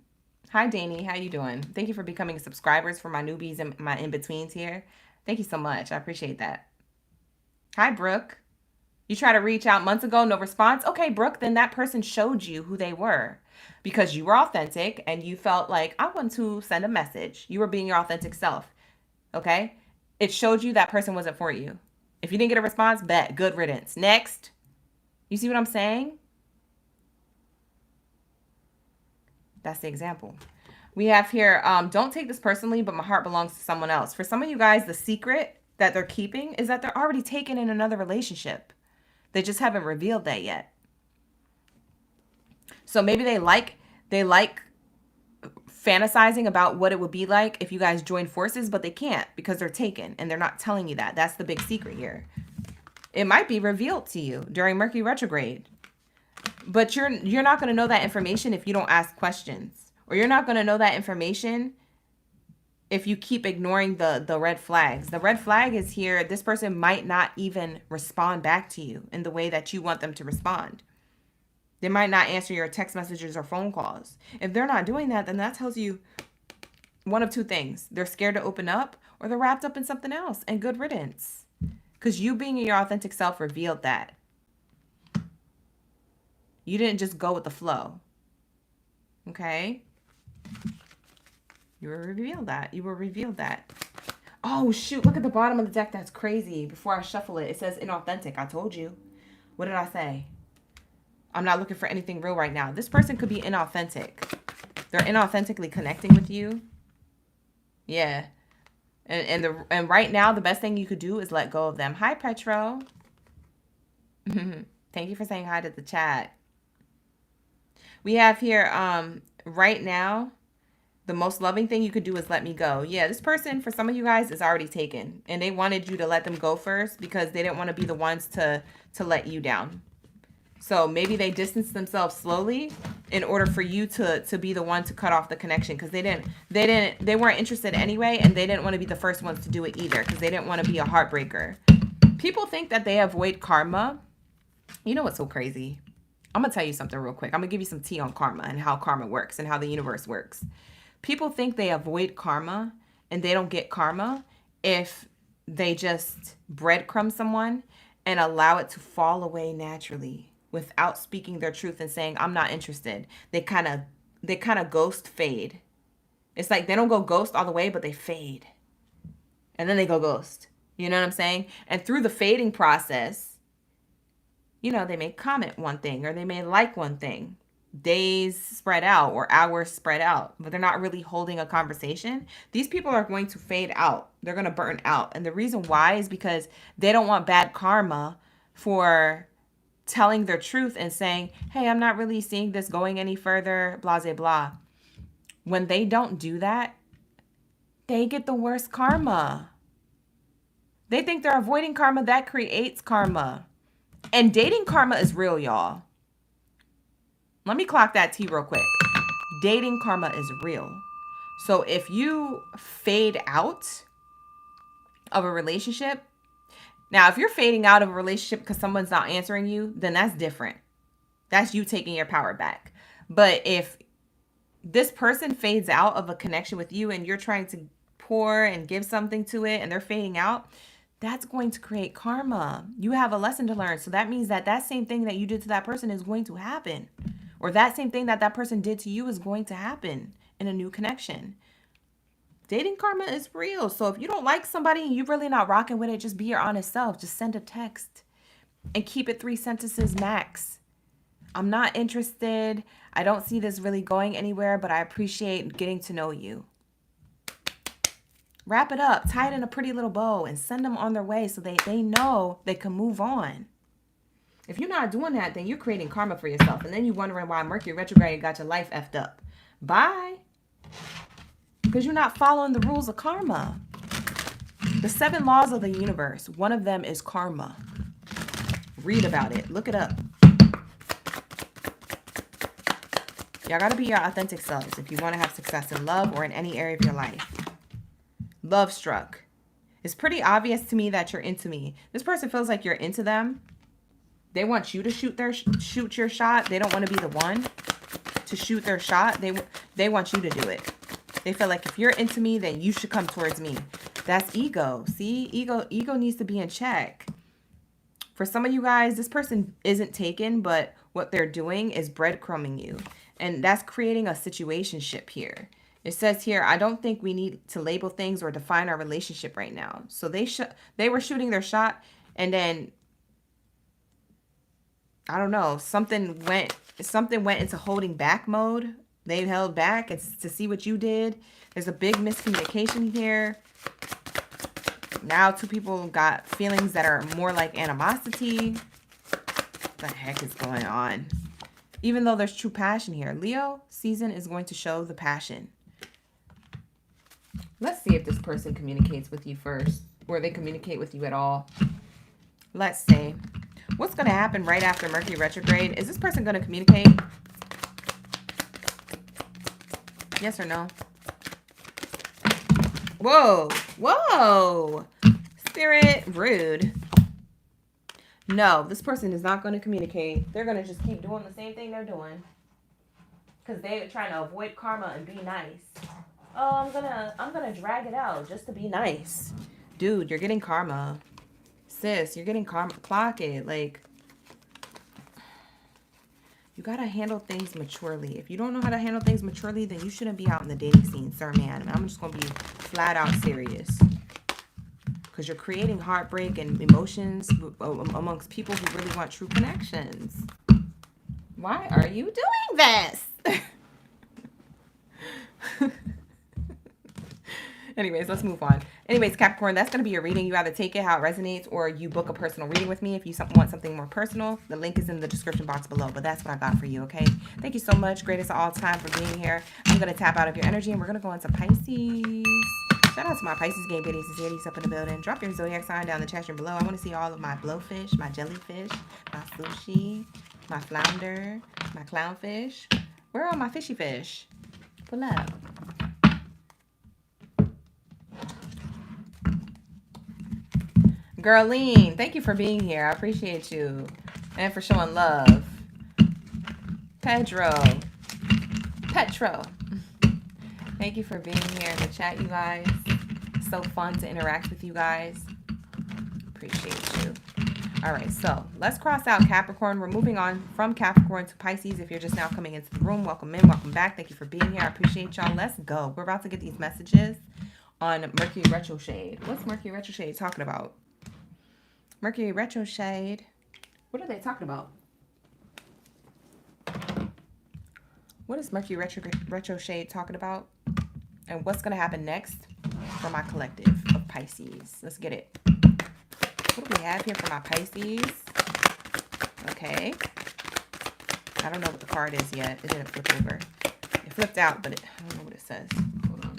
Speaker 1: Hi, Danny. How you doing? Thank you for becoming subscribers for my newbies and my in-betweens here. Thank you so much. I appreciate that. Hi, Brooke. You tried to reach out months ago, no response. Okay, Brooke, then that person showed you who they were because you were authentic and you felt like, I want to send a message. You were being your authentic self. Okay? It showed you that person wasn't for you. If you didn't get a response, bet. Good riddance. Next. You see what I'm saying? That's the example. We have here, don't take this personally, but my heart belongs to someone else. For some of you guys, the secret that they're keeping is that they're already taken in another relationship. They just haven't revealed that yet. So maybe they like fantasizing about what it would be like if you guys join forces, but they can't because they're taken and they're not telling you that. That's the big secret here. It might be revealed to you during Mercury retrograde, but you're not going to know that information if you don't ask questions, or you're not going to know that information if you keep ignoring the red flags. The red flag is here. This person might not even respond back to you in the way that you want them to respond. They might not answer your text messages or phone calls. If they're not doing that, then that tells you one of two things. They're scared to open up, or they're wrapped up in something else, and good riddance. Because you being your authentic self revealed that. You didn't just go with the flow. Okay? You were revealed that. You were revealed that. Oh, shoot. Look at the bottom of the deck. That's crazy. Before I shuffle it, it says inauthentic. I told you. What did I say? I'm not looking for anything real right now. This person could be inauthentic. They're inauthentically connecting with you. Yeah. And right now, the best thing you could do is let go of them. Hi, Petro. Thank you for saying hi to the chat. We have here, right now, the most loving thing you could do is let me go. Yeah, this person, for some of you guys, is already taken. And they wanted you to let them go first because they didn't want to be the ones to let you down. So maybe they distanced themselves slowly in order for you to be the one to cut off the connection, because they weren't interested anyway, and they didn't want to be the first ones to do it either, because they didn't want to be a heartbreaker. People think that they avoid karma. You know what's so crazy? I'm gonna tell you something real quick. I'm gonna give you some tea on karma and how karma works and how the universe works. People think they avoid karma and they don't get karma if they just breadcrumb someone and allow it to fall away naturally, without speaking their truth and saying, I'm not interested. They kind of ghost fade. It's like they don't go ghost all the way, but they fade. And then they go ghost. You know what I'm saying? And through the fading process, you know, they may comment one thing, or they may like one thing. Days spread out or hours spread out, but they're not really holding a conversation. These people are going to fade out. They're going to burn out. And the reason why is because they don't want bad karma for telling their truth and saying, hey, I'm not really seeing this going any further, blah, blah, blah. When they don't do that, they get the worst karma. They think they're avoiding karma. That creates karma. And dating karma is real, y'all. Let me clock that T real quick. Dating karma is real. So if you fade out of a relationship, now, if you're fading out of a relationship because someone's not answering you, then that's different. That's you taking your power back. But if this person fades out of a connection with you and you're trying to pour and give something to it and they're fading out, that's going to create karma. You have a lesson to learn. So that means that that same thing that you did to that person is going to happen. Or that same thing that that person did to you is going to happen in a new connection. Dating karma is real. So if you don't like somebody and you're really not rocking with it, just be your honest self. Just send a text and keep it 3 sentences max. I'm not interested. I don't see this really going anywhere, but I appreciate getting to know you. Wrap it up, tie it in a pretty little bow, and send them on their way so they know they can move on. If you're not doing that, then you're creating karma for yourself. And then you're wondering why Mercury retrograde got your life effed up. Bye. Because you're not following the rules of karma. The 7 laws of the universe. One of them is karma. Read about it. Look it up. Y'all got to be your authentic selves if you want to have success in love or in any area of your life. Love struck. It's pretty obvious to me that you're into me. This person feels like you're into them. They want you to shoot your shot. They don't want to be the one to shoot their shot. They want you to do it. They feel like if you're into me, then you should come towards me. That's ego. See, ego needs to be in check. For some of you guys, this person isn't taken, but what they're doing is breadcrumbing you. And that's creating a situationship here. It says here, I don't think we need to label things or define our relationship right now. So they were shooting their shot, and then I don't know, something went into holding back mode. They held back to see what you did. There's a big miscommunication here. Now 2 people got feelings that are more like animosity. What the heck is going on? Even though there's true passion here. Leo season is going to show the passion. Let's see if this person communicates with you first. Or they communicate with you at all. Let's see. What's going to happen right after Mercury retrograde? Is this person going to communicate? Yes or no? Whoa. Whoa. Spirit, rude. No, this person is not going to communicate. They're going to just keep doing the same thing they're doing. Because they're trying to avoid karma and be nice. Oh, I'm gonna drag it out just to be nice. Dude, you're getting karma. Sis, you're getting karma. Clock it. Like, you gotta handle things maturely. If you don't know how to handle things maturely, then you shouldn't be out in the dating scene, sir, man. I'm just gonna be flat out serious. Because you're creating heartbreak and emotions amongst people who really want true connections. Why are you doing this? Anyways, let's move on. Anyways, Capricorn, that's going to be your reading. You either take it how it resonates or you book a personal reading with me. If you want something more personal, the link is in the description box below. But that's what I got for you, okay? Thank you so much, greatest of all time, for being here. I'm going to tap out of your energy and we're going to go into Pisces. Shout out to my Pisces gang biddies and zodiacs up in the building. Drop your zodiac sign down in the chat room below. I want to see all of my blowfish, my jellyfish, my sushi, my flounder, my clownfish. Where are all my fishy fish? Pull up. Girlene, thank you for being here. I appreciate you. And for showing love. Petro. Thank you for being here in the chat, you guys. It's so fun to interact with you guys. Appreciate you. All right, so let's cross out Capricorn. We're moving on from Capricorn to Pisces. If you're just now coming into the room, welcome in, welcome back. Thank you for being here. I appreciate y'all. Let's go. We're about to get these messages on Mercury RetroSHADE. What's Mercury RetroSHADE talking about? Mercury RetroSHADE. What are they talking about? What is Mercury RetroSHADE talking about? And what's going to happen next for my collective of Pisces? Let's get it. What do we have here for my Pisces? Okay. I don't know what the card is yet. It didn't flip over. It flipped out, but I don't know what it says. Hold on.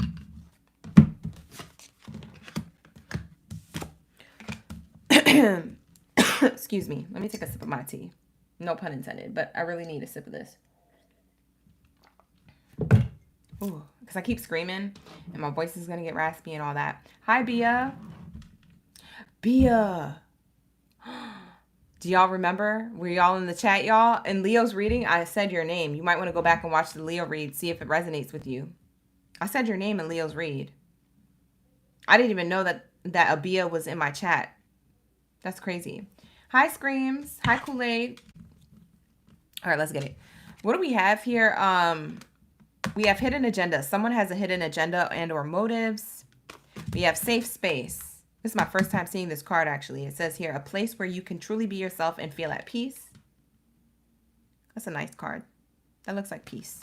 Speaker 1: Excuse me. Let me take a sip of my tea. No pun intended, but I really need a sip of this. Ooh, because I keep screaming and my voice is going to get raspy and all that. Hi, Bia. Bia. Do y'all remember? Were y'all in the chat, y'all? In Leo's reading, I said your name. You might want to go back and watch the Leo read, see if it resonates with you. I said your name in Leo's read. I didn't even know that Abia was in my chat. That's crazy. Hi, Screams. Hi, Kool-Aid. All right, let's get it. What do we have here? We have hidden agenda. Someone has a hidden agenda and or motives. We have safe space. This is my first time seeing this card, actually. It says here, a place where you can truly be yourself and feel at peace. That's a nice card. That looks like peace.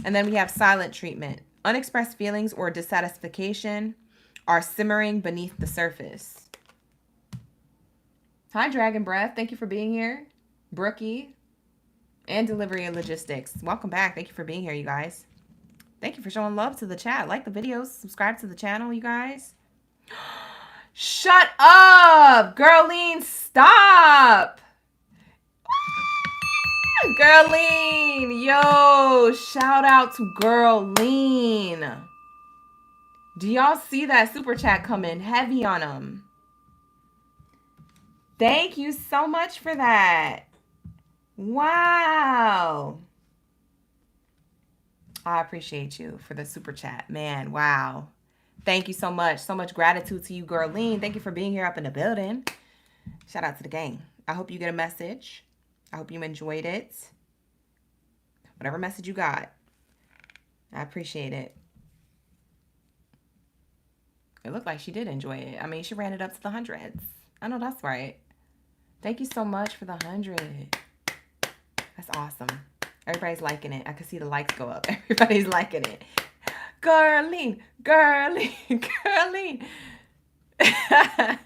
Speaker 1: And then we have silent treatment. Unexpressed feelings or dissatisfaction are simmering beneath the surface. Hi, Dragon Breath. Thank you for being here. Brookie and Delivery and Logistics. Welcome back. Thank you for being here, you guys. Thank you for showing love to the chat. Like the videos. Subscribe to the channel, you guys. Shut up! Girline, stop! Girline! Yo! Shout out to Girline. Do y'all see that super chat coming heavy on them? Thank you so much for that. Wow. I appreciate you for the super chat. Man, wow. Thank you so much. So much gratitude to you, Girline. Thank you for being here up in the building. Shout out to the gang. I hope you get a message. I hope you enjoyed it. Whatever message you got. I appreciate it. It looked like she did enjoy it. I mean, she ran it up to the hundreds. I know that's right. Thank you so much for the 100. That's awesome. Everybody's liking it. I can see the likes go up. Everybody's liking it. Girline, Girline, Girline.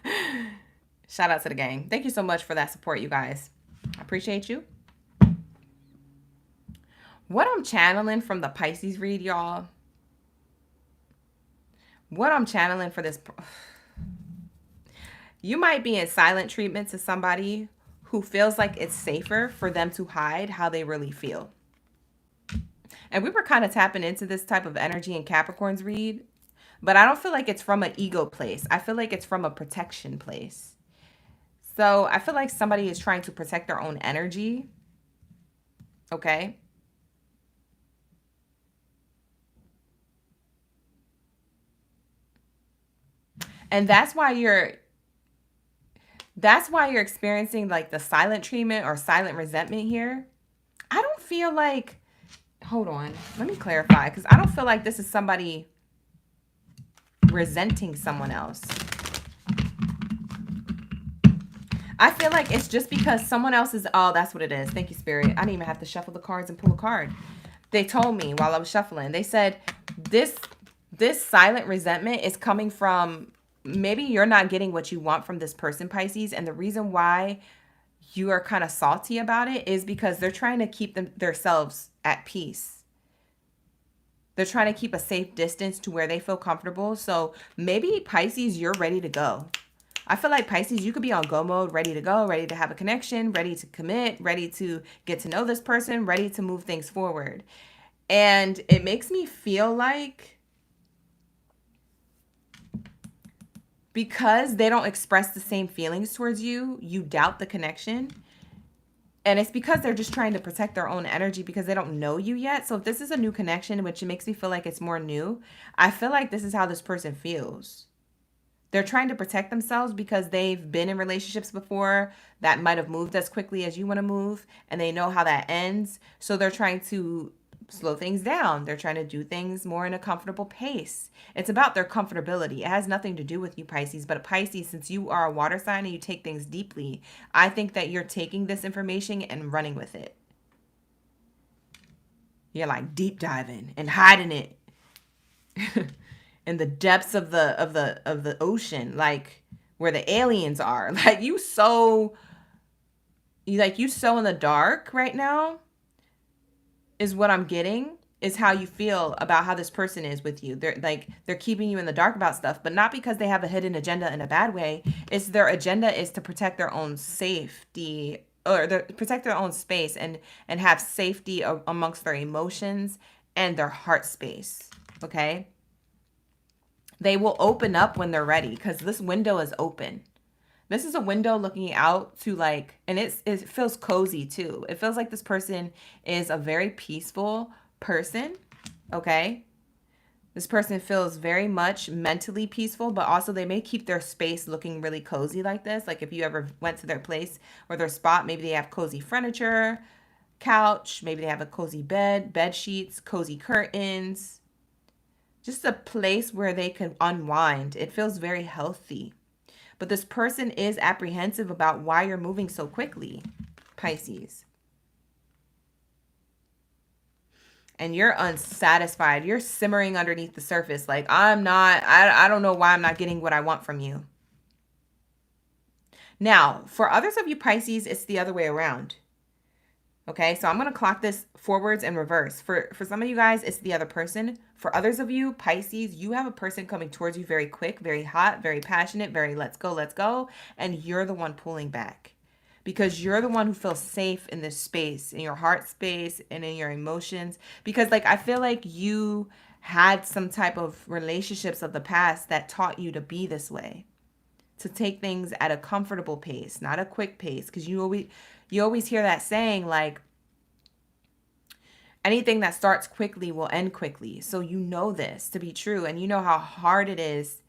Speaker 1: Shout out to the gang. Thank you so much for that support, you guys. I appreciate you. What I'm channeling from the Pisces read, y'all. What I'm channeling for this. You might be in silent treatment to somebody who feels like it's safer for them to hide how they really feel. And we were kind of tapping into this type of energy in Capricorn's read, but I don't feel like it's from an ego place. I feel like it's from a protection place. So I feel like somebody is trying to protect their own energy. Okay. And that's why you're experiencing like the silent treatment or silent resentment here. I don't feel like, hold on, let me clarify, because I don't feel like this is somebody resenting someone else. I feel like it's just because someone else is, oh, that's what it is. Thank you, Spirit. I didn't even have to shuffle the cards and pull a card. They told me while I was shuffling, they said this silent resentment is coming from, maybe you're not getting what you want from this person, Pisces. And the reason why you are kind of salty about it is because they're trying to keep themselves at peace. They're trying to keep a safe distance to where they feel comfortable. So maybe Pisces, you're ready to go. I feel like Pisces, you could be on go mode, ready to go, ready to have a connection, ready to commit, ready to get to know this person, ready to move things forward. And it makes me feel like because they don't express the same feelings towards you, you doubt the connection. And it's because they're just trying to protect their own energy because they don't know you yet. So if this is a new connection, which makes me feel like it's more new, I feel like this is how this person feels. They're trying to protect themselves because they've been in relationships before that might have moved as quickly as you want to move, and they know how that ends. So they're trying to slow things down. They're trying to do things more in a comfortable pace. It's about their comfortability. It has nothing to do with you, Pisces. But Pisces, since you are a water sign and you take things deeply, I think that you're taking this information and running with it. You're like deep diving and hiding it in the depths of the ocean, like where the aliens are. Like you so in the dark right now. Is what I'm getting, is how you feel about how this person is with you. They're keeping you in the dark about stuff, but not because they have a hidden agenda in a bad way. It's their agenda is to protect their own safety, or protect their own space and have safety amongst their emotions and their heart space. Okay. They will open up when they're ready because this window is open. This is a window looking out to like, and it feels cozy too. It feels like this person is a very peaceful person, okay? This person feels very much mentally peaceful, but also they may keep their space looking really cozy like this. Like if you ever went to their place or their spot, maybe they have cozy furniture. couch. Maybe they have a cozy bed sheets, cozy curtains. Just a place where they can unwind. It feels very healthy. But this person is apprehensive about why you're moving so quickly, Pisces. And you're unsatisfied. You're simmering underneath the surface. Like, I don't know why I'm not getting what I want from you. Now, for others of you Pisces, it's the other way around. Okay, so I'm going to clock this forwards and reverse. For some of you guys, it's the other person. For others of you Pisces, you have a person coming towards you very quick, very hot, very passionate, very let's go. And you're the one pulling back. Because you're the one who feels safe in this space, in your heart space and in your emotions. Because like, I feel like you had some type of relationships of the past that taught you to be this way. To take things at a comfortable pace, not a quick pace. Because you always hear that saying, like, anything that starts quickly will end quickly. So you know this to be true. And you know how hard it is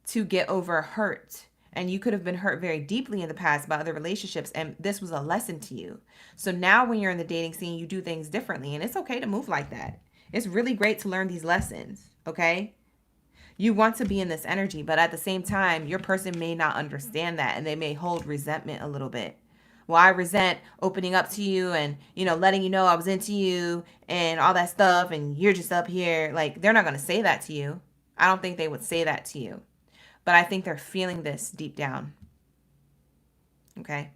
Speaker 1: to get over hurt. And you could have been hurt very deeply in the past by other relationships. And this was a lesson to you. So now when you're in the dating scene, you do things differently. And it's okay to move like that. It's really great to learn these lessons. Okay? You want to be in this energy, but at the same time, your person may not understand that, and they may hold resentment a little bit. Well, I resent opening up to you and, letting you know I was into you and all that stuff, and you're just up here. Like, they're not going to say that to you. I don't think they would say that to you. But I think they're feeling this deep down. Okay?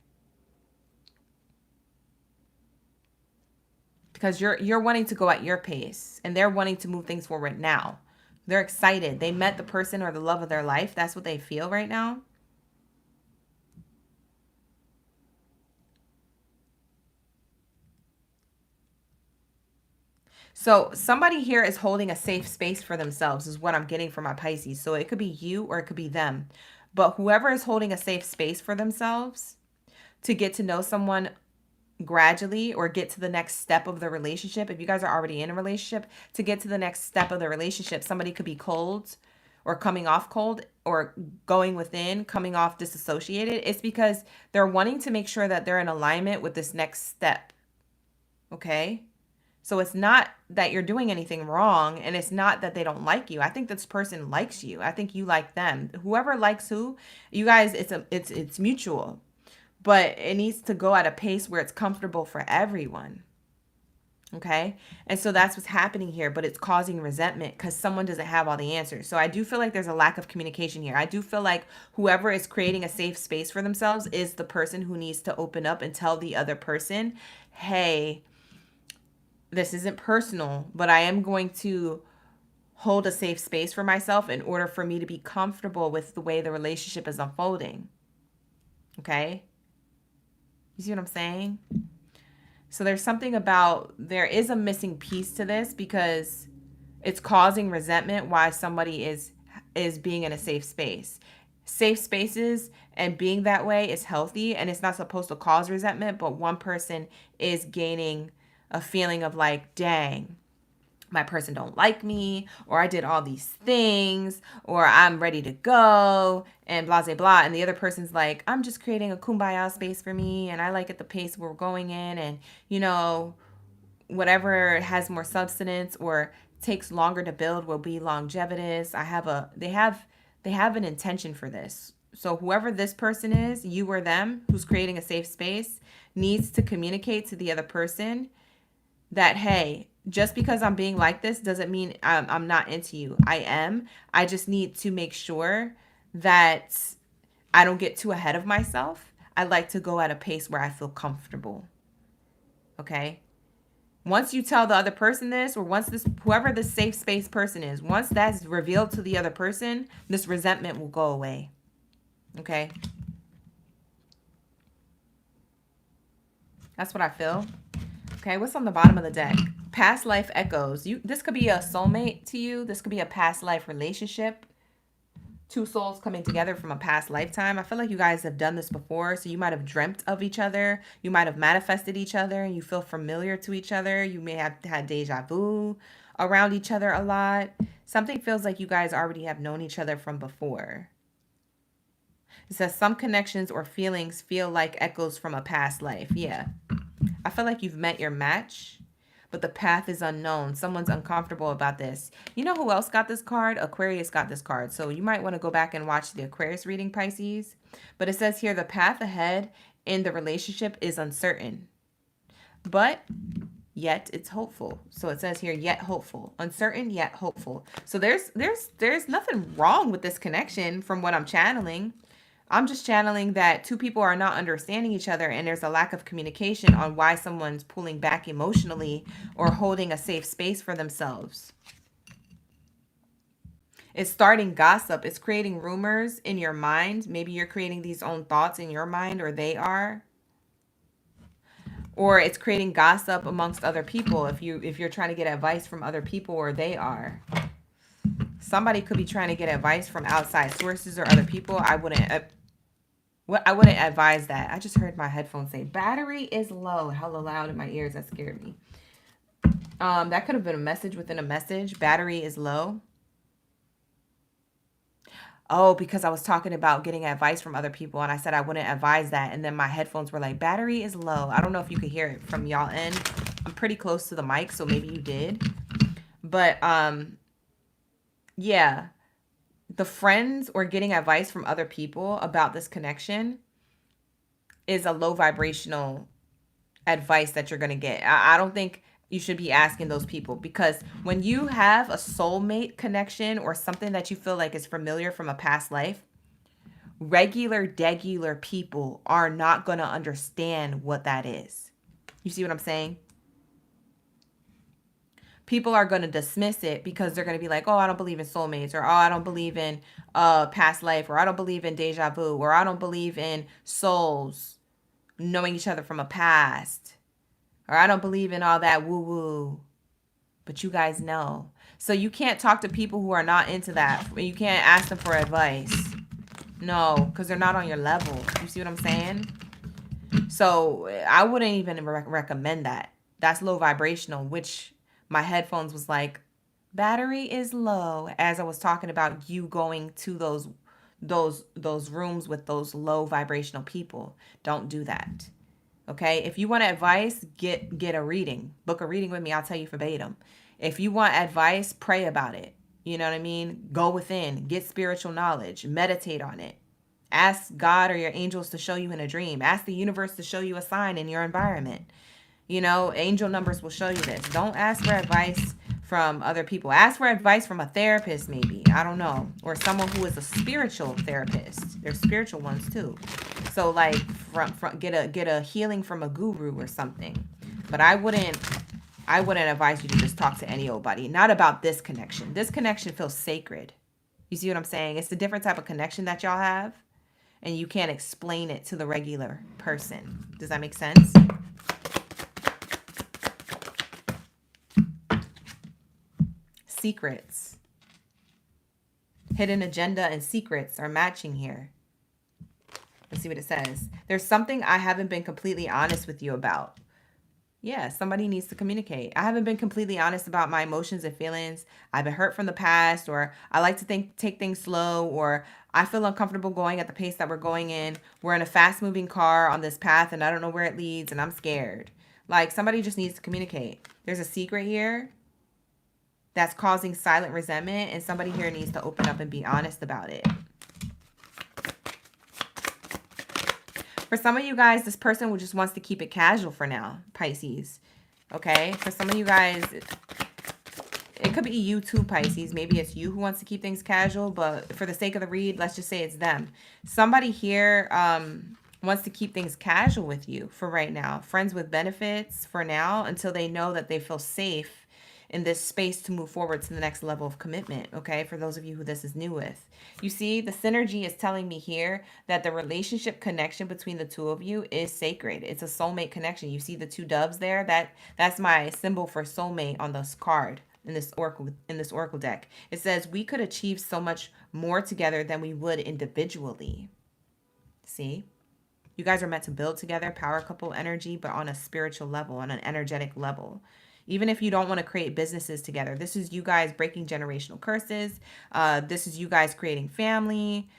Speaker 1: Because you're wanting to go at your pace, and they're wanting to move things forward now. They're excited. They met the person or the love of their life. That's what they feel right now. So somebody here is holding a safe space for themselves is what I'm getting from my Pisces. So it could be you or it could be them. But whoever is holding a safe space for themselves to get to know someone gradually or get to the next step of the relationship. If you guys are already in a relationship, to get to the next step of the relationship, somebody could be cold or coming off cold or going within, coming off disassociated. It's because they're wanting to make sure that they're in alignment with this next step. Okay? So it's not that you're doing anything wrong, and it's not that they don't like you. I think this person likes you. I think you like them. Whoever likes who, you guys, it's mutual. But it needs to go at a pace where it's comfortable for everyone. Okay? And so that's what's happening here, but it's causing resentment because someone doesn't have all the answers. So I do feel like there's a lack of communication here. I do feel like whoever is creating a safe space for themselves is the person who needs to open up and tell the other person, hey, this isn't personal, but I am going to hold a safe space for myself in order for me to be comfortable with the way the relationship is unfolding. Okay? You see what I'm saying? So there's something about, there is a missing piece to this because it's causing resentment why somebody is being in a safe space. Safe spaces and being that way is healthy, and it's not supposed to cause resentment, but one person is gaining a feeling of like, dang, my person don't like me, or I did all these things, or I'm ready to go, and blah, blah, blah. And the other person's like, I'm just creating a kumbaya space for me, and I like at the pace we're going in, and, whatever has more substance or takes longer to build will be longevitous. They have an intention for this. So whoever this person is, you or them, who's creating a safe space, needs to communicate to the other person that, hey, just because I'm being like this doesn't mean I'm not into you. I am. I just need to make sure that I don't get too ahead of myself. I like to go at a pace where I feel comfortable. Okay? Once you tell the other person this, or whoever this safe space person is, once that's revealed to the other person, this resentment will go away. Okay? That's what I feel. Okay, what's on the bottom of the deck? Past life echoes. This could be a soulmate to you. This could be a past life relationship. Two souls coming together from a past lifetime. I feel like you guys have done this before. So you might have dreamt of each other. You might have manifested each other. And you feel familiar to each other. You may have had deja vu around each other a lot. Something feels like you guys already have known each other from before. It says some connections or feelings feel like echoes from a past life. Yeah. I feel like you've met your match, but the path is unknown. Someone's uncomfortable about this. You know who else got this card? Aquarius got this card. So you might want to go back and watch the Aquarius reading, Pisces. But it says here, the path ahead in the relationship is uncertain, but yet it's hopeful. So it says here, yet hopeful. Uncertain, yet hopeful. So there's nothing wrong with this connection from what I'm channeling. I'm just channeling that two people are not understanding each other, and there's a lack of communication on why someone's pulling back emotionally or holding a safe space for themselves. It's starting gossip. It's creating rumors in your mind. Maybe you're creating these own thoughts in your mind, or they are. Or it's creating gossip amongst other people if you're trying to get advice from other people, or they are. Somebody could be trying to get advice from outside sources or other people. I wouldn't advise that. I just heard my headphones say battery is low. Hella loud in my ears. That scared me. That could have been a message within a message. Battery is low. Oh, because I was talking about getting advice from other people, and I said I wouldn't advise that, and then my headphones were like, battery is low. I don't know if you could hear it from y'all end. I'm pretty close to the mic, so maybe you did. But yeah, the friends or getting advice from other people about this connection is a low vibrational advice that you're going to get. I don't think you should be asking those people, because when you have a soulmate connection or something that you feel like is familiar from a past life, degular people are not going to understand what that is. You see what I'm saying? People are going to dismiss it because they're going to be like, oh, I don't believe in soulmates, or oh, I don't believe in past life, or I don't believe in deja vu, or I don't believe in souls knowing each other from a past, or I don't believe in all that woo-woo. But you guys know. So you can't talk to people who are not into that. You can't ask them for advice. No, because they're not on your level. You see what I'm saying? So I wouldn't even recommend that. That's low vibrational, which my headphones was like, battery is low, as I was talking about you going to those rooms with those low vibrational people. Don't do that. Okay, if you want advice, get a reading. Book a reading with me. I'll tell you verbatim. If you want advice, pray about it. You know what I mean? Go within. Get spiritual knowledge. Meditate on it. Ask God or your angels to show you in a dream. Ask the universe to show you a sign in your environment. You know, angel numbers will show you this. Don't ask for advice from other people. Ask for advice from a therapist, maybe. I don't know. Or someone who is a spiritual therapist. There's spiritual ones too. So like get a healing from a guru or something. But I wouldn't advise you to just talk to any old buddy. Not about this connection. This connection feels sacred. You see what I'm saying? It's a different type of connection that y'all have, and you can't explain it to the regular person. Does that make sense? Secrets. Hidden agenda and secrets are matching here. Let's see what it says. There's something I haven't been completely honest with you about. Yeah, somebody needs to communicate. I haven't been completely honest about my emotions and feelings. I've been hurt from the past, or I like to take things slow, or I feel uncomfortable going at the pace that we're going in. We're in a fast-moving car on this path, and I don't know where it leads, and I'm scared. Like, somebody just needs to communicate. There's a secret here that's causing silent resentment, and somebody here needs to open up and be honest about it. For some of you guys, this person just wants to keep it casual for now, Pisces. Okay? For some of you guys, it could be you too, Pisces. Maybe it's you who wants to keep things casual, but for the sake of the read, let's just say it's them. Somebody here wants to keep things casual with you for right now. Friends with benefits for now, until they know that they feel safe in this space to move forward to the next level of commitment, okay? For those of you who this is new with. You see, the synergy is telling me here that the relationship connection between the two of you is sacred. It's a soulmate connection. You see the two doves there? That's my symbol for soulmate on this card in this oracle deck. It says we could achieve so much more together than we would individually. See? You guys are meant to build together, power couple energy, but on a spiritual level, on an energetic level. Even if you don't want to create businesses together, this is you guys breaking generational curses. This is you guys creating family.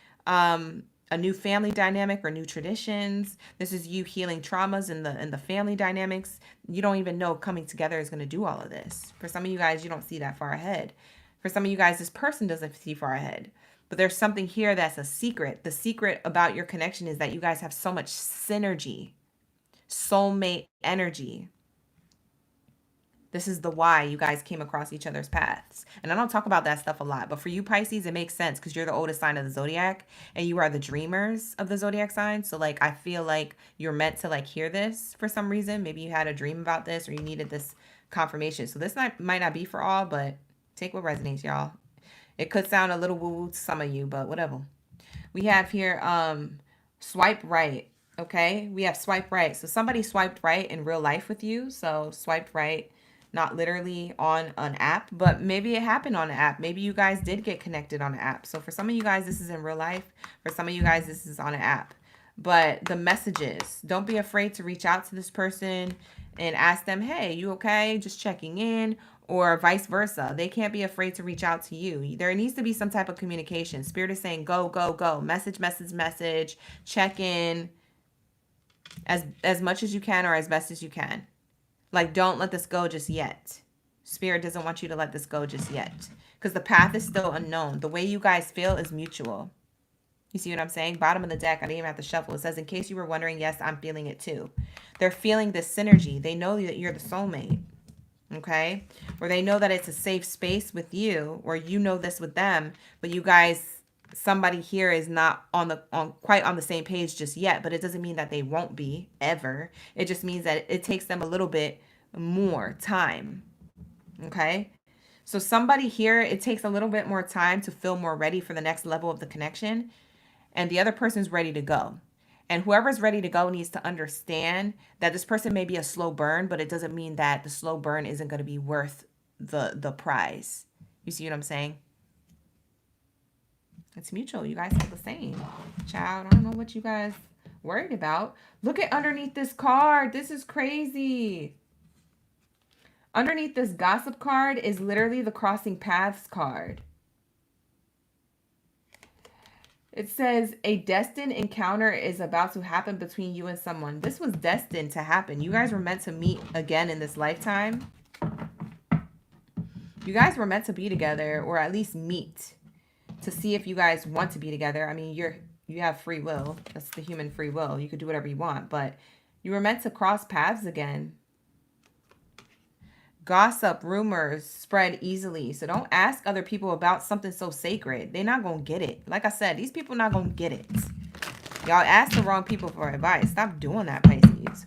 Speaker 1: a new family dynamic or new traditions. This is you healing traumas in the family dynamics. You don't even know coming together is going to do all of this. For some of you guys, you don't see that far ahead. For some of you guys, this person doesn't see far ahead. But there's something here that's a secret. The secret about your connection is that you guys have so much synergy, soulmate energy. This is the why you guys came across each other's paths. And I don't talk about that stuff a lot, but for you Pisces, it makes sense because you're the oldest sign of the zodiac and you are the dreamers of the zodiac sign. So like, I feel like you're meant to like hear this for some reason. Maybe you had a dream about this or you needed this confirmation. So this might not be for all, but take what resonates, y'all. It could sound a little woo-woo to some of you, but whatever. We have here swipe right. Okay, we have swipe right. So somebody swiped right in real life with you. So swiped right. Not literally on an app, but maybe it happened on an app. Maybe you guys did get connected on an app. So for some of you guys, this is in real life. For some of you guys, this is on an app. But the messages, don't be afraid to reach out to this person and ask them, hey, you okay? Just checking in, or vice versa. They can't be afraid to reach out to you. There needs to be some type of communication. Spirit is saying, go, go, go. Message, message, message. Check in as much as you can or as best as you can. Like, don't let this go just yet. Spirit doesn't want you to let this go just yet. Because the path is still unknown. The way you guys feel is mutual. You see what I'm saying? Bottom of the deck, I didn't even have to shuffle. It says, in case you were wondering, yes, I'm feeling it too. They're feeling this synergy. They know that you're the soulmate. Okay? Or they know that it's a safe space with you. Or you know this with them. But you guys, somebody here is not quite on the same page just yet, but it doesn't mean that they won't be ever. It just means that it takes them a little bit more time. Okay? So somebody here, it takes a little bit more time to feel more ready for the next level of the connection, and the other person's ready to go. And whoever's ready to go needs to understand that this person may be a slow burn, but it doesn't mean that the slow burn isn't going to be worth the prize. You see what I'm saying? It's mutual. You guys feel the same. Child, I don't know what you guys worried about. Look at underneath this card. This is crazy. Underneath this gossip card is literally the crossing paths card. It says a destined encounter is about to happen between you and someone. This was destined to happen. You guys were meant to meet again in this lifetime. You guys were meant to be together, or at least meet, to see if you guys want to be together. I mean, you have free will. That's the human free will. You could do whatever you want, but you were meant to cross paths again. Gossip, rumors spread easily. So don't ask other people about something so sacred. They're not going to get it. Like I said, these people not going to get it. Y'all ask the wrong people for advice. Stop doing that, Pisces.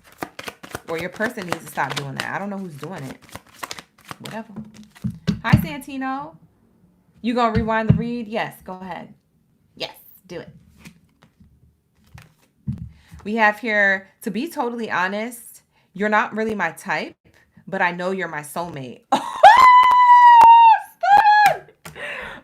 Speaker 1: Or your person needs to stop doing that. I don't know who's doing it. Whatever. Hi, Santino. You gonna rewind the read? Yes, go ahead. Yes, do it. We have here, to be totally honest, you're not really my type, but I know you're my soulmate.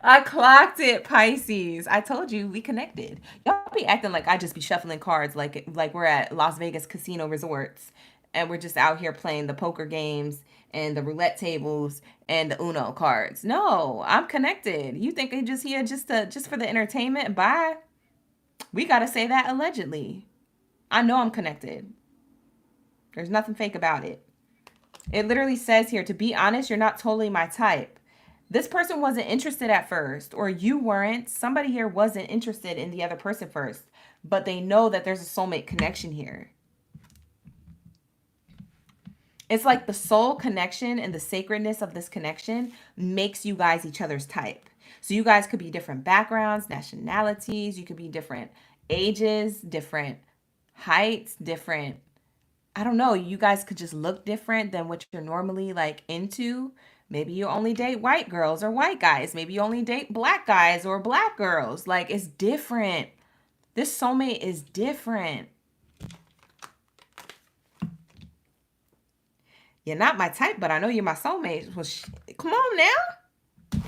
Speaker 1: I clocked it, Pisces. I told you we connected. Y'all be acting like I just be shuffling cards like we're at Las Vegas casino resorts and we're just out here playing the poker games and the roulette tables and the Uno cards. No, I'm connected. You think I'm just here just for the entertainment? Bye. We got to say that allegedly. I know I'm connected. There's nothing fake about it. It literally says here, to be honest, you're not totally my type. This person wasn't interested at first, or you weren't. Somebody here wasn't interested in the other person first, but they know that there's a soulmate connection here. It's like the soul connection and the sacredness of this connection makes you guys each other's type. So you guys could be different backgrounds, nationalities. You could be different ages, different heights, different, I don't know. You guys could just look different than what you're normally like into. Maybe you only date white girls or white guys. Maybe you only date black guys or black girls. Like, it's different. This soulmate is different. You're not my type, but I know you're my soulmate. Well, come on now.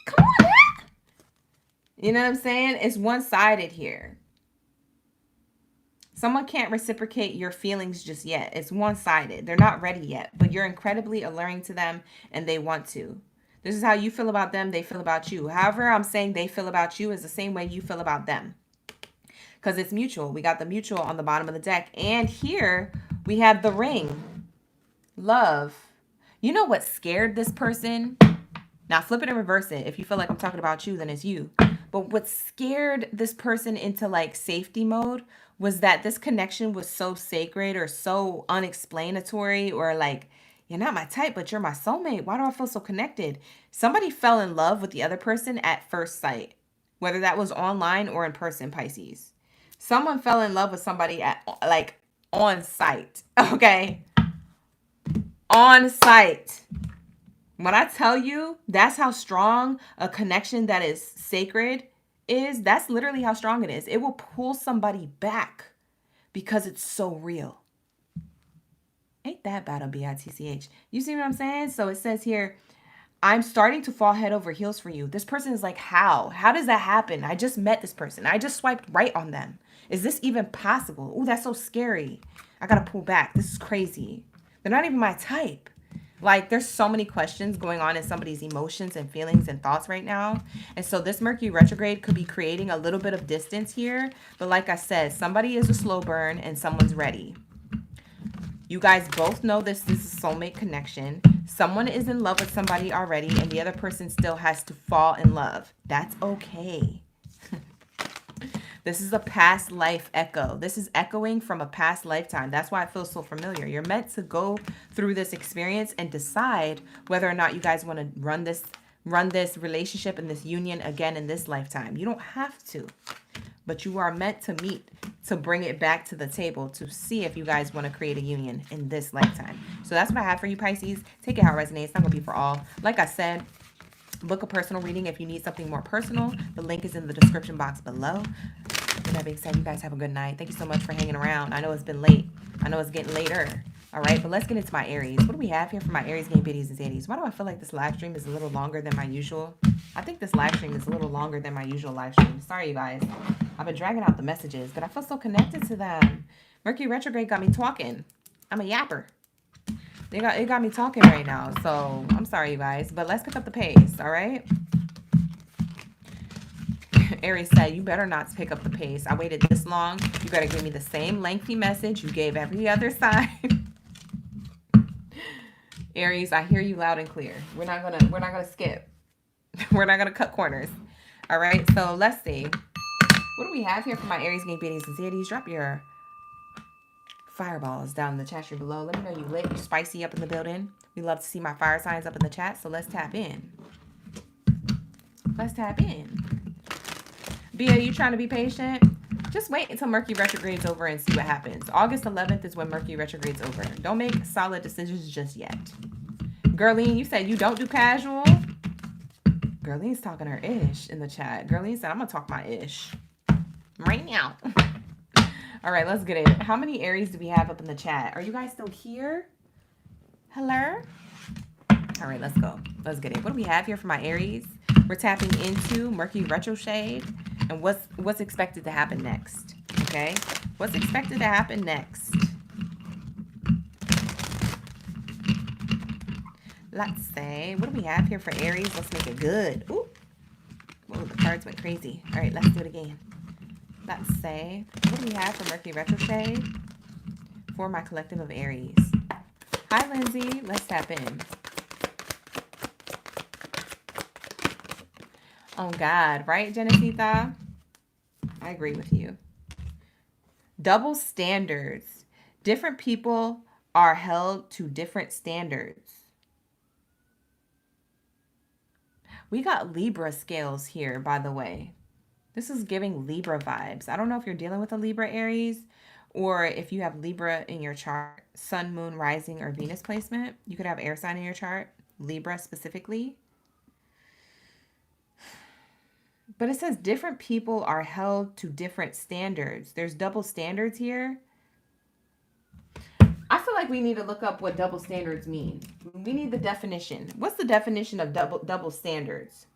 Speaker 1: Come on now. You know what I'm saying? It's one-sided here. Someone can't reciprocate your feelings just yet. It's one-sided. They're not ready yet, but you're incredibly alluring to them and they want to. This is how you feel about them. They feel about you. However, I'm saying they feel about you is the same way you feel about them. because it's mutual. We got the mutual on the bottom of the deck. And here we have the ring. Love. You know what scared this person? Now flip it and reverse it. If you feel like I'm talking about you, then it's you. But what scared this person into like safety mode was that this connection was so sacred or so unexplanatory, or like, you're not my type, but you're my soulmate. Why do I feel so connected? Somebody fell in love with the other person at first sight, whether that was online or in person, Pisces. Someone fell in love with somebody at like on site, okay? On site. When I tell you that's how strong a connection that is sacred is, that's literally how strong it is. It will pull somebody back because it's so real. Ain't that battle, B-I-T-C-H. You see what I'm saying? So it says here, I'm starting to fall head over heels for you. This person is like, how? How does that happen? I just met this person. I just swiped right on them. Is this even possible? Oh, that's so scary. I gotta pull back. This is crazy. They're not even my type. Like, there's so many questions going on in somebody's emotions and feelings and thoughts right now. And so this Mercury retrograde could be creating a little bit of distance here. But like I said, somebody is a slow burn and someone's ready. You guys both know this is a soulmate connection. Someone is in love with somebody already and the other person still has to fall in love. That's okay. This is a past life echo. This is echoing from a past lifetime. That's why it feels so familiar. You're meant to go through this experience and decide whether or not you guys want to run this relationship and this union again in this lifetime. You don't have to, but you are meant to meet to bring it back to the table to see if you guys want to create a union in this lifetime. So that's what I have for you, Pisces. Take it how it resonates. It's not going to be for all. Like I said, book a personal reading if you need something more personal. The link is in the description box below. With that being said, you guys have a good night. Thank you so much for hanging around. I know it's been late. I know it's getting later. All right, but let's get into my Aries. What do we have here for my Aries, game biddies, and zaddies? Why do I feel like this live stream is a little longer than my usual? I think this live stream is a little longer than my usual live stream. Sorry, you guys. I've been dragging out the messages, but I feel so connected to them. Mercury retrograde got me talking. I'm a yapper. It got me talking right now, so I'm sorry, you guys. But let's pick up the pace, all right? Aries said, you better not pick up the pace. I waited this long. You better give me the same lengthy message you gave every other sign. Aries, I hear you loud and clear. We're not gonna skip. We're not gonna cut corners. All right, so let's see. What do we have here for my Aries, game biddies, and zaddies? Drop your fireballs down in the chat stream below. Let me know you lit, you spicy up in the building. We love to see my fire signs up in the chat, so let's tap in. Let's tap in. B, are you trying to be patient? Just wait until Mercury retrograde's over and see what happens. August 11th is when Mercury retrograde's over. Don't make solid decisions just yet. Girlene, you said you don't do casual? Girlene's talking her ish in the chat. Girlene said, I'm going to talk my ish right now. All right, let's get it. How many Aries do we have up in the chat? Are you guys still here? Hello? All right, let's go. Let's get it. What do we have here for my Aries? We're tapping into Mercury RetroSHADE and what's expected to happen next. Okay? What's expected to happen next? Let's say, what do we have here for Aries? Let's make it good. Ooh. Whoa, the cards went crazy. All right, let's do it again. Let's say, what do we have for Mercury RetroSHADE for my collective of Aries? Hi, Lindsay. Let's tap in. Oh, God. Right, Genesita? I agree with you. Double standards. Different people are held to different standards. We got Libra scales here, by the way. This is giving Libra vibes. I don't know if you're dealing with a Libra Aries or if you have Libra in your chart, Sun, Moon, Rising, or Venus placement. You could have air sign in your chart, Libra specifically. But it says different people are held to different standards. There's double standards here. I feel like we need to look up what double standards mean. We need the definition. What's the definition of double standards?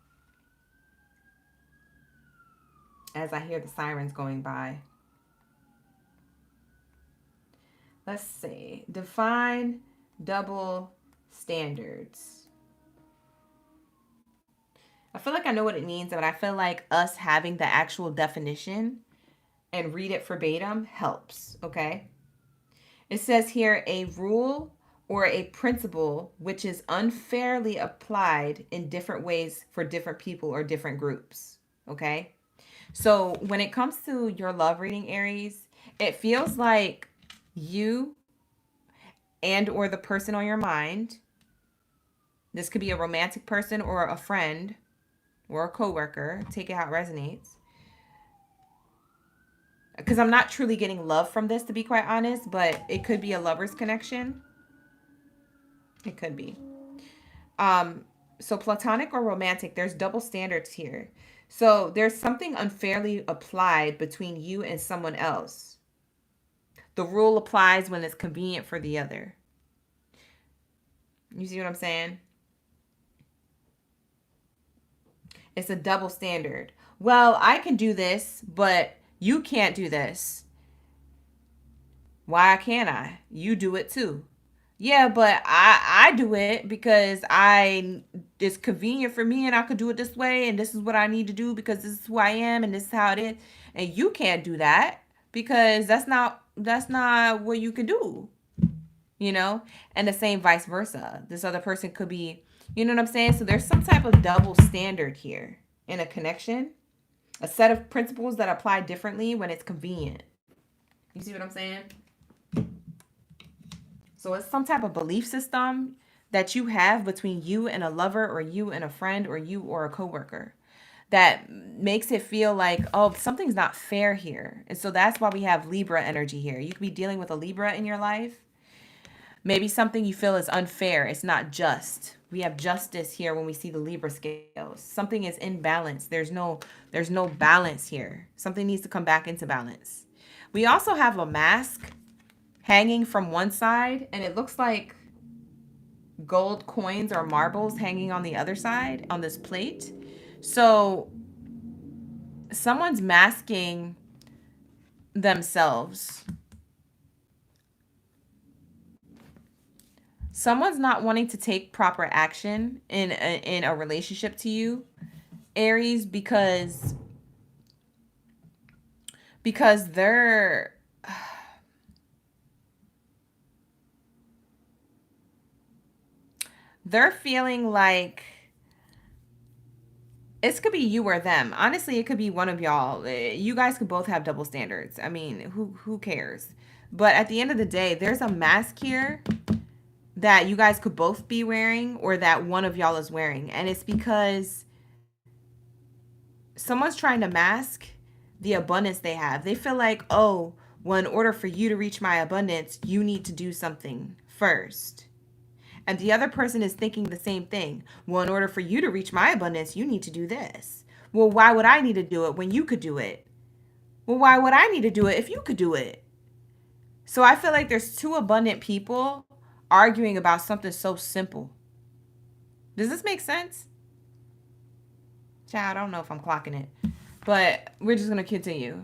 Speaker 1: As I hear the sirens going by. Let's see. Define double standards. I feel like I know what it means, but I feel like us having the actual definition and read it verbatim helps, okay? It says here, a rule or a principle which is unfairly applied in different ways for different people or different groups, okay? So when it comes to your love reading, Aries, it feels like you and or the person on your mind, this could be a romantic person or a friend or a coworker, take it how it resonates. Because I'm not truly getting love from this, to be quite honest, but it could be a lover's connection. It could be. So platonic or romantic, there's double standards here. So there's something unfairly applied between you and someone else. The rule applies when it's convenient for the other. You see what I'm saying? It's a double standard. Well, I can do this, but you can't do this. Why can't I? You do it too. Yeah, but I do it because it's convenient for me and I could do it this way and this is what I need to do because this is who I am and this is how it is. And you can't do that because that's not what you can do. You know? And the same vice versa. This other person could be, you know what I'm saying? So there's some type of double standard here in a connection. A set of principles that apply differently when it's convenient. You see what I'm saying? So it's some type of belief system that you have between you and a lover or you and a friend or you or a coworker that makes it feel like, oh, something's not fair here. And so that's why we have Libra energy here. You could be dealing with a Libra in your life. Maybe something you feel is unfair. It's not just. We have justice here when we see the Libra scales. Something is in balance. There's no balance here. Something needs to come back into balance. We also have a mask hanging from one side, and it looks like gold coins or marbles hanging on the other side on this plate. So someone's masking themselves. Someone's not wanting to take proper action in a relationship to you, Aries, because they're feeling like it could be you or them. Honestly, it could be one of y'all. You guys could both have double standards. I mean, who cares? But at the end of the day, there's a mask here that you guys could both be wearing or that one of y'all is wearing. And it's because someone's trying to mask the abundance they have. They feel like, oh, well, in order for you to reach my abundance, you need to do something first. And the other person is thinking the same thing. Well, in order for you to reach my abundance, you need to do this. Well, why would I need to do it when you could do it? Well, why would I need to do it if you could do it? So I feel like there's two abundant people arguing about something so simple. Does this make sense? Child, I don't know if I'm clocking it, but we're just going to continue.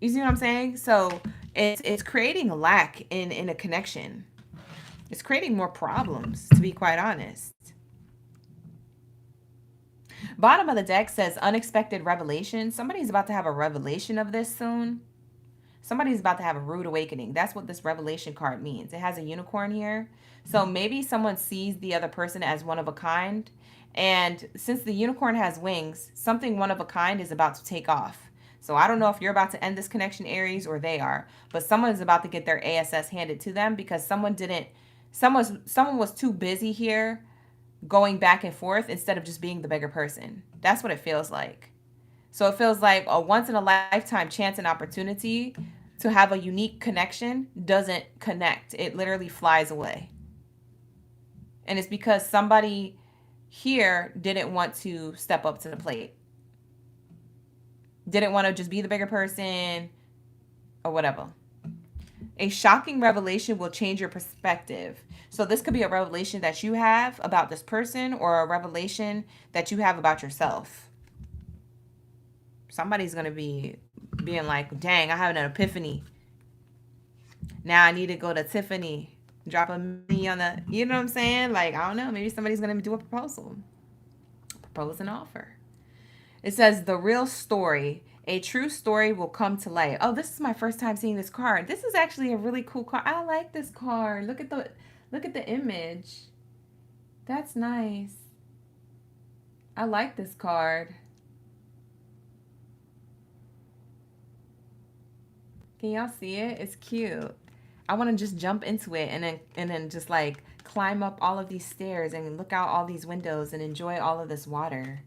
Speaker 1: You see what I'm saying? So it's creating a lack in a connection. It's creating more problems, to be quite honest. Bottom of the deck says unexpected revelation. Somebody's about to have a revelation of this soon. Somebody's about to have a rude awakening. That's what this revelation card means. It has a unicorn here. So maybe someone sees the other person as one of a kind. And since the unicorn has wings, something one of a kind is about to take off. So I don't know if you're about to end this connection, Aries, or they are. But someone is about to get their ASS handed to them because someone was too busy here going back and forth instead of just being the bigger person. That's what it feels like. So it feels like a once in a lifetime chance and opportunity to have a unique connection doesn't connect. It literally flies away. And it's because somebody here didn't want to step up to the plate. Didn't want to just be the bigger person or whatever. A shocking revelation will change your perspective. So this could be a revelation that you have about this person or a revelation that you have about yourself. Somebody's going to be being like, dang, I have an epiphany. Now I need to go to Tiffany, drop a money on the, you know what I'm saying? Like, I don't know. Maybe somebody's going to do a proposal. Propose an offer. It says the real story. A true story will come to light. Oh, this is my first time seeing this card. This is actually a really cool card. I like this card. Look at the image. That's nice. I like this card. Can y'all see it? It's cute. I want to just jump into it and then just like climb up all of these stairs and look out all these windows and enjoy all of this water.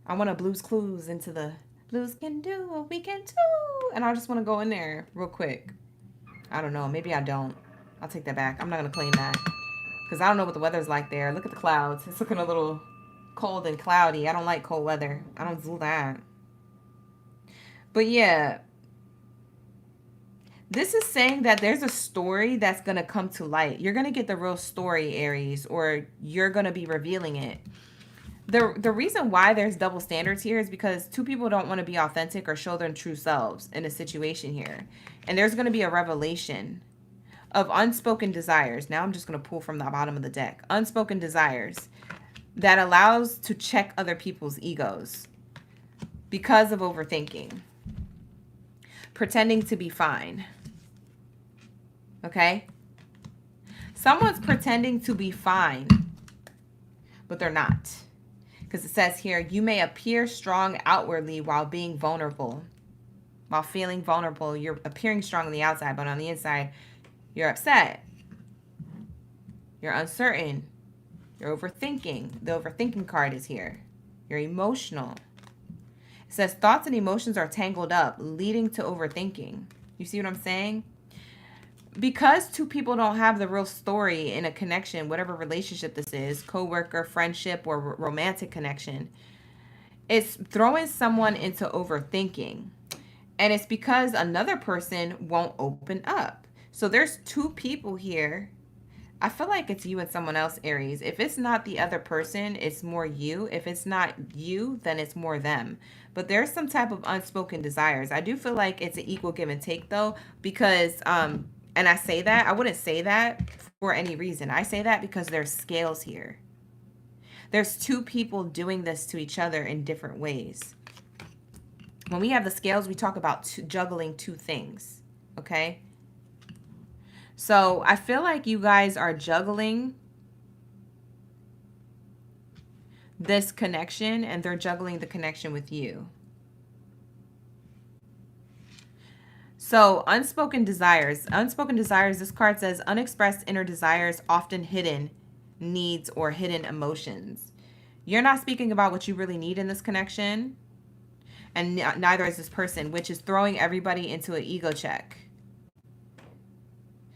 Speaker 1: I want to Blue's Clues into the blues can do what we can do. And I just want to go in there real quick. I don't know. Maybe I don't. I'll take that back. I'm not going to claim that. Because I don't know what the weather's like there. Look at the clouds. It's looking a little cold and cloudy. I don't like cold weather. I don't do that. But yeah. This is saying that there's a story that's going to come to light. You're going to get the real story, Aries, or you're going to be revealing it. The reason why there's double standards here is because two people don't want to be authentic or show their true selves in a situation here. And there's going to be a revelation of unspoken desires. Now I'm just going to pull from the bottom of the deck. Unspoken desires that allows to check other people's egos because of overthinking. Pretending to be fine. Okay? Someone's pretending to be fine, but they're not. Because it says here, you may appear strong outwardly while being vulnerable. While feeling vulnerable, you're appearing strong on the outside, but on the inside, you're upset. You're uncertain. You're overthinking. The overthinking card is here. You're emotional. It says thoughts and emotions are tangled up, leading to overthinking. You see what I'm saying? Because two people don't have the real story in a connection, whatever relationship this is, coworker, friendship, or romantic connection, it's throwing someone into overthinking. And it's because another person won't open up. So there's two people here. I feel like it's you and someone else, Aries. If it's not the other person, it's more you. If it's not you, then it's more them. But there's some type of unspoken desires. I do feel like it's an equal give and take, though, because and I say that, I wouldn't say that for any reason. I say that because there's scales here. There's two people doing this to each other in different ways. When we have the scales, we talk about juggling two things, okay? So I feel like you guys are juggling this connection and they're juggling the connection with you. So unspoken desires. Unspoken desires, this card says unexpressed inner desires, often hidden needs or hidden emotions. You're not speaking about what you really need in this connection. And neither is this person, which is throwing everybody into an ego check.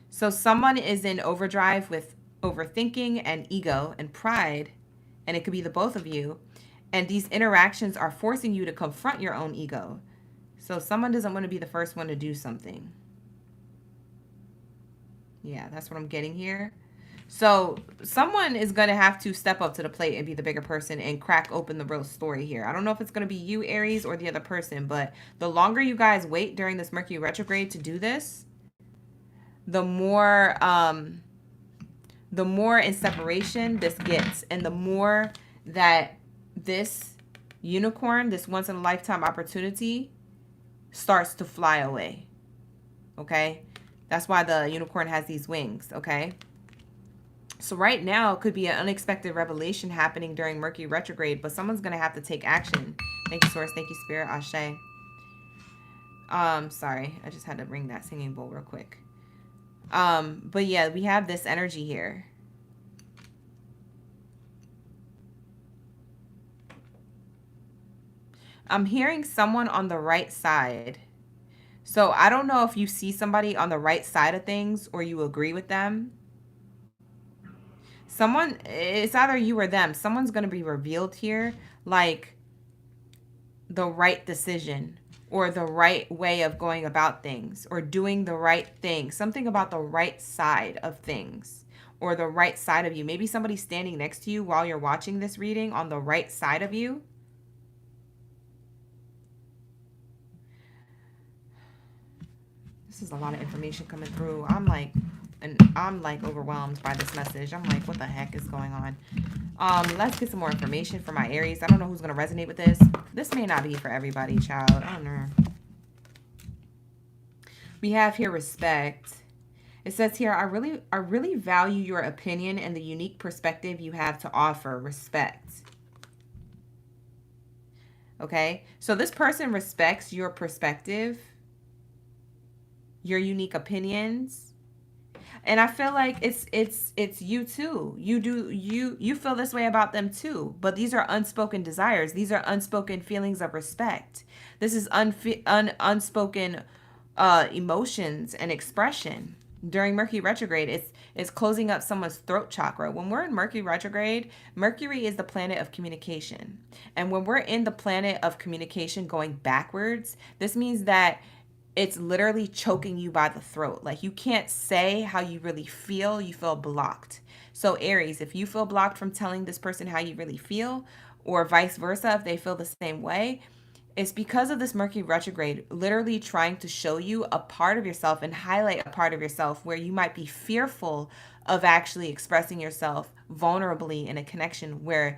Speaker 1: So someone is in overdrive with overthinking and ego and pride. And it could be the both of you. And these interactions are forcing you to confront your own ego. So someone doesn't want to be the first one to do something. Yeah, that's what I'm getting here. So someone is going to have to step up to the plate and be the bigger person and crack open the real story here. I don't know if it's going to be you, Aries, or the other person, but the longer you guys wait during this Mercury retrograde to do this, the more in separation this gets, and the more that this unicorn, this once in a lifetime opportunity, starts to fly away. Okay? That's why the unicorn has these wings, okay? So right now could be an unexpected revelation happening during Mercury retrograde, but someone's going to have to take action. Thank you, Source. Thank you, Spirit. Ashe. Sorry. I just had to ring that singing bowl real quick. But yeah, we have this energy here. I'm hearing someone on the right side. So I don't know if you see somebody on the right side of things or you agree with them. Someone, it's either you or them. Someone's going to be revealed here, like the right decision or the right way of going about things or doing the right thing. Something about the right side of things or the right side of you. Maybe somebody's standing next to you while you're watching this reading on the right side of you. This is a lot of information coming through. I'm like overwhelmed by this message. I'm like, what the heck is going on? Let's get some more information for my Aries. I don't know who's going to resonate with this. This may not be for everybody, child. I don't know. We have here respect. It says here, I really value your opinion and the unique perspective you have to offer. Respect. Okay? So this person respects your perspective, your unique opinions. And I feel like it's you too. You feel this way about them too. But these are unspoken desires. These are unspoken feelings of respect. This is unspoken emotions and expression. During Mercury retrograde, it's closing up someone's throat chakra. When we're in Mercury retrograde, Mercury is the planet of communication. And when we're in the planet of communication going backwards, this means that it's literally choking you by the throat. Like you can't say how you really feel. You feel blocked. So Aries, if you feel blocked from telling this person how you really feel, or vice versa, if they feel the same way, it's because of this Mercury retrograde literally trying to show you a part of yourself and highlight a part of yourself where you might be fearful of actually expressing yourself vulnerably in a connection where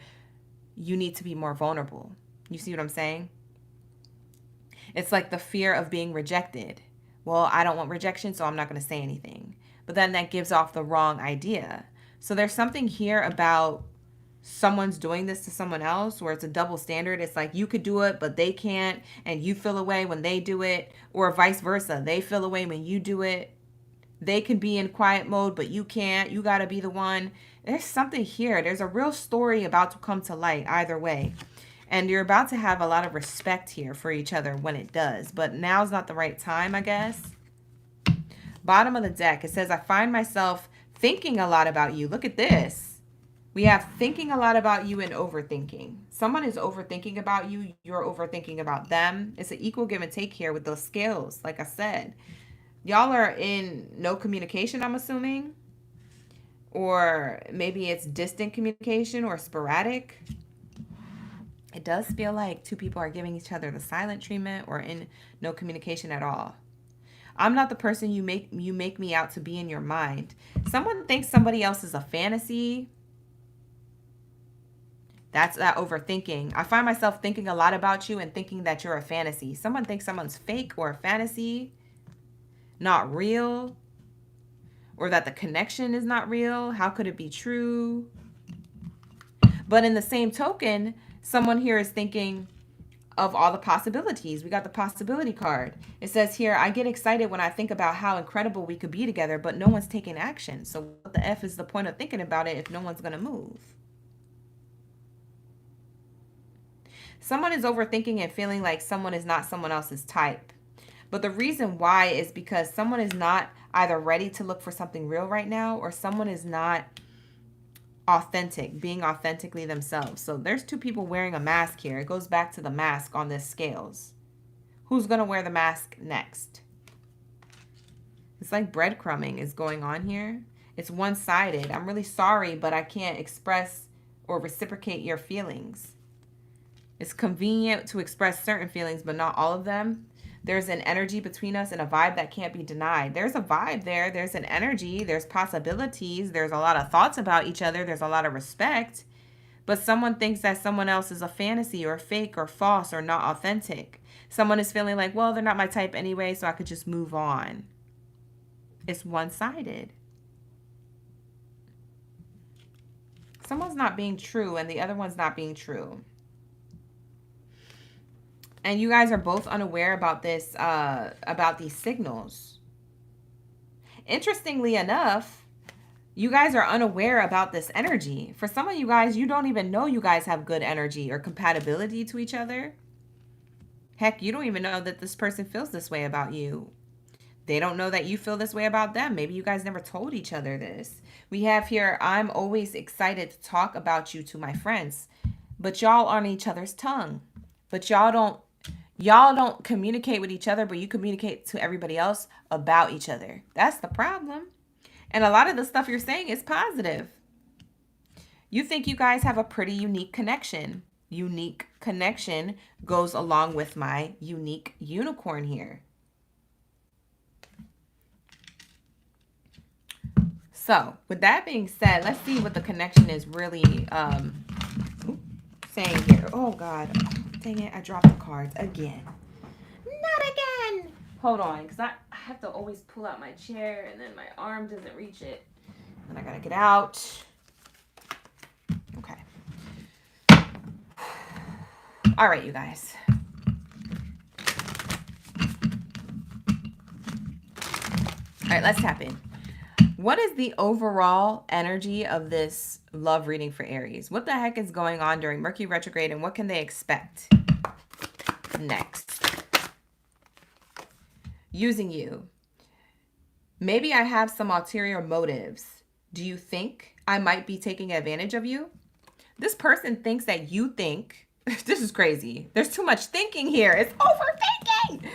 Speaker 1: you need to be more vulnerable. You see what I'm saying? It's like the fear of being rejected. Well, I don't want rejection, so I'm not going to say anything. But then that gives off the wrong idea. So there's something here about someone's doing this to someone else where it's a double standard. It's like you could do it, but they can't, and you feel away when they do it, or vice versa. They feel away when you do it. They can be in quiet mode, but you can't. You got to be the one. There's something here. There's a real story about to come to light either way. And you're about to have a lot of respect here for each other when it does. But now's not the right time, I guess. Bottom of the deck, it says, I find myself thinking a lot about you. Look at this. We have thinking a lot about you and overthinking. Someone is overthinking about you. You're overthinking about them. It's an equal give and take here with those scales, like I said. Y'all are in no communication, I'm assuming. Or maybe it's distant communication or sporadic. It does feel like two people are giving each other the silent treatment or in no communication at all. I'm not the person you make me out to be in your mind. Someone thinks somebody else is a fantasy. That's that overthinking. I find myself thinking a lot about you and thinking that you're a fantasy. Someone thinks someone's fake or a fantasy, not real, or that the connection is not real. How could it be true? But in the same token, someone here is thinking of all the possibilities. We got the possibility card. It says here, I get excited when I think about how incredible we could be together, but no one's taking action. So what the F is the point of thinking about it if no one's going to move? Someone is overthinking and feeling like someone is not someone else's type. But the reason why is because someone is not either ready to look for something real right now, or someone is not authentic, being authentically themselves. So there's two people wearing a mask here. It goes back to the mask on this scales. Who's going to wear the mask next? It's like breadcrumbing is going on here. It's one-sided. I'm really sorry, but I can't express or reciprocate your feelings. It's convenient to express certain feelings, but not all of them. There's an energy between us and a vibe that can't be denied. There's a vibe there. There's an energy. There's possibilities. There's a lot of thoughts about each other. There's a lot of respect. But someone thinks that someone else is a fantasy or fake or false or not authentic. Someone is feeling like, well, they're not my type anyway, so I could just move on. It's one-sided. Someone's not being true and the other one's not being true. And you guys are both unaware about this, about these signals. Interestingly enough, you guys are unaware about this energy. For some of you guys, you don't even know you guys have good energy or compatibility to each other. Heck, you don't even know that this person feels this way about you. They don't know that you feel this way about them. Maybe you guys never told each other this. We have here, I'm always excited to talk about you to my friends. But y'all on each other's tongue. But y'all don't communicate with each other, but you communicate to everybody else about each other. That's the problem. And a lot of the stuff you're saying is positive. You think you guys have a pretty unique connection. Unique connection goes along with my unique unicorn here. So with that being said, let's see what the connection is really saying here. Oh God, dang it, I dropped the cards again. Not again. Hold on, because I have to always pull out my chair and then my arm doesn't reach it. And I gotta get out. Okay. All right, you guys. All right, let's tap in. What is the overall energy of this love reading for Aries? What the heck is going on during Mercury retrograde, and what can they expect next? Using you. Maybe I have some ulterior motives. Do you think I might be taking advantage of you? This person thinks that you think. This is crazy. There's too much thinking here. It's overthinking.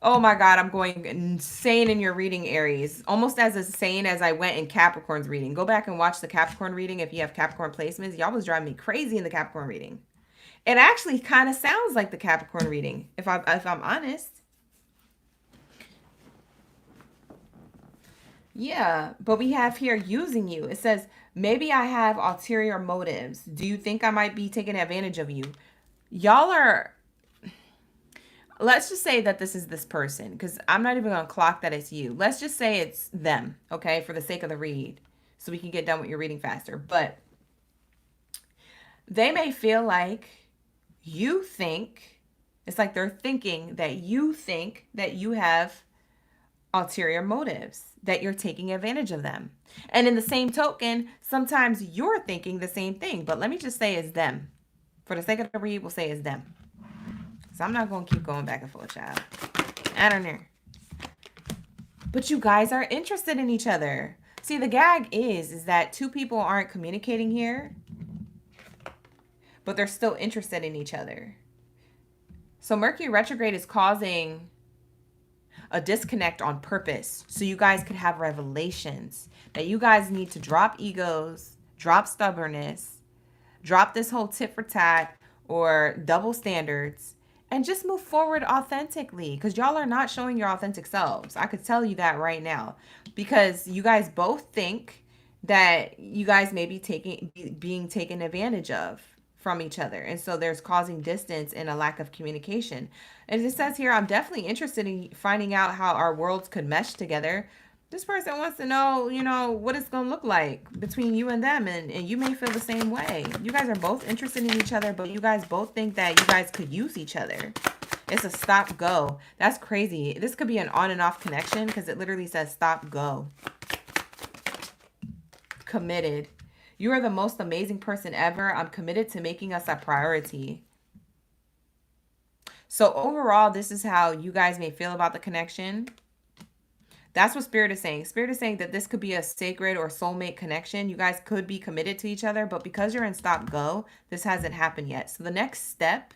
Speaker 1: Oh my God, I'm going insane in your reading, Aries. Almost as insane as I went in Capricorn's reading. Go back and watch the Capricorn reading if you have Capricorn placements. Y'all was driving me crazy in the Capricorn reading. It actually kind of sounds like the Capricorn reading, if I'm honest. Yeah, but we have here using you. It says, maybe I have ulterior motives. Do you think I might be taking advantage of you? Y'all are... Let's just say that this is this person, because I'm not even going to clock that it's you. Let's just say it's them, okay, for the sake of the read, so we can get done with your reading faster. But they may feel like you think, it's like they're thinking that you think that you have ulterior motives, that you're taking advantage of them. And in the same token, sometimes you're thinking the same thing, but let me just say it's them. For the sake of the read, we'll say it's them. So I'm not going to keep going back and forth, child. I don't know. But you guys are interested in each other. See, the gag is that two people aren't communicating here, but they're still interested in each other. So Mercury retrograde is causing a disconnect on purpose, so you guys could have revelations that you guys need to drop egos, drop stubbornness, drop this whole tit for tat or double standards, and just move forward authentically, because y'all are not showing your authentic selves. I could tell you that right now, because you guys both think that you guys may be being taken advantage of from each other. And so there's causing distance and a lack of communication. And it says here, I'm definitely interested in finding out how our worlds could mesh together. This person wants to know, you know, what it's going to look like between you and them. And you may feel the same way. You guys are both interested in each other, but you guys both think that you guys could use each other. It's a stop go. That's crazy. This could be an on and off connection, because it literally says stop go. Committed. You are the most amazing person ever. I'm committed to making us a priority. So overall, this is how you guys may feel about the connection. That's what Spirit is saying. Spirit is saying that this could be a sacred or soulmate connection. You guys could be committed to each other, but because you're in stop go, this hasn't happened yet. So the next step,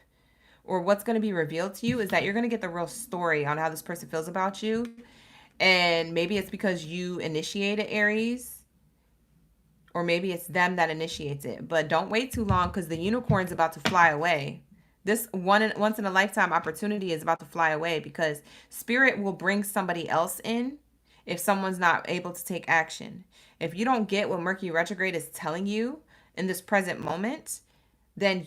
Speaker 1: or what's going to be revealed to you, is that you're going to get the real story on how this person feels about you. And maybe it's because you initiated, Aries, or maybe it's them that initiates it. But don't wait too long, because the unicorn's about to fly away. This once in a lifetime opportunity is about to fly away, because Spirit will bring somebody else in if someone's not able to take action. If you don't get what Mercury retrograde is telling you in this present moment, then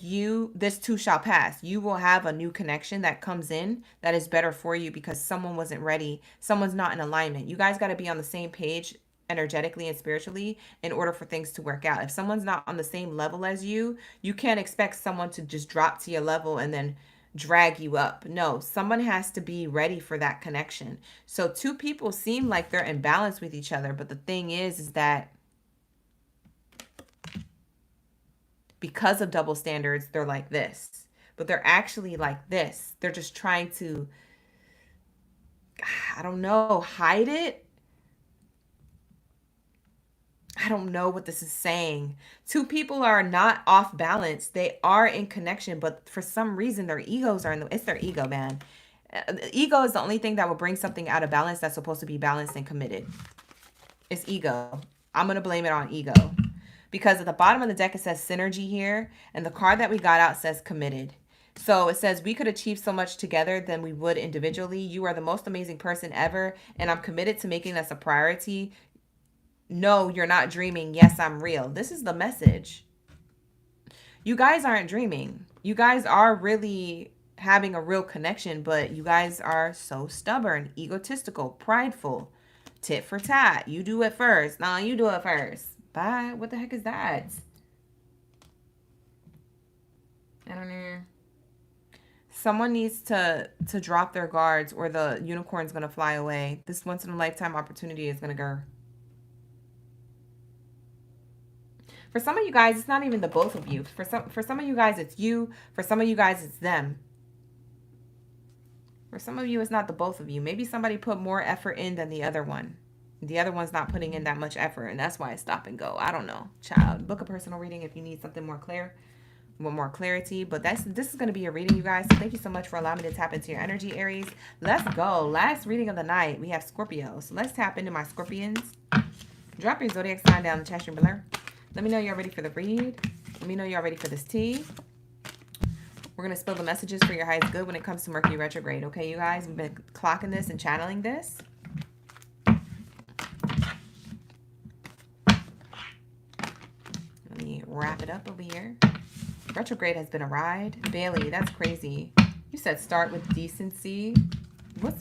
Speaker 1: this too shall pass. You will have a new connection that comes in that is better for you, because someone wasn't ready. Someone's not in alignment. You guys got to be on the same page energetically and spiritually in order for things to work out. If someone's not on the same level as you, you can't expect someone to just drop to your level and then drag you up. No, someone has to be ready for that connection. So two people seem like they're in balance with each other, but the thing is that because of double standards, they're like this, but they're actually like this. They're just trying to, I don't know, hide it. I don't know what this is saying. Two people are not off balance. They are in connection, but for some reason their egos are it's their ego, man. The ego is the only thing that will bring something out of balance that's supposed to be balanced and committed. It's ego. I'm going to blame it on ego, because at the bottom of the deck it says synergy here, and the card that we got out says committed. So it says we could achieve so much together than we would individually. You are the most amazing person ever, and I'm committed to making us a priority. No, you're not dreaming. Yes, I'm real. This is the message. You guys aren't dreaming. You guys are really having a real connection, but you guys are so stubborn, egotistical, prideful, tit for tat. You do it first. No, you do it first. Bye. What the heck is that? I don't know. Someone needs to drop their guards or the unicorn's going to fly away. This once in a lifetime opportunity is going to go. For some of you guys, it's not even the both of you. For some of you guys, it's you. For some of you guys, it's them. For some of you, it's not the both of you. Maybe somebody put more effort in than the other one. The other one's not putting in that much effort, and that's why it's stop and go. I don't know. Child, book a personal reading if you need something more clear, more clarity. But this is going to be a reading, you guys. So thank you so much for allowing me to tap into your energy, Aries. Let's go. Last reading of the night. We have Scorpio. So let's tap into my Scorpions. Drop your zodiac sign down in the chat room below. Let me know you're ready for the read. Let me know you're ready for this tea. We're going to spill the messages for your highest good when it comes to Mercury retrograde. Okay, you guys? We've been clocking this and channeling this. Let me wrap it up over here. Retrograde has been a ride. Bailey, that's crazy. You said start with decency. What?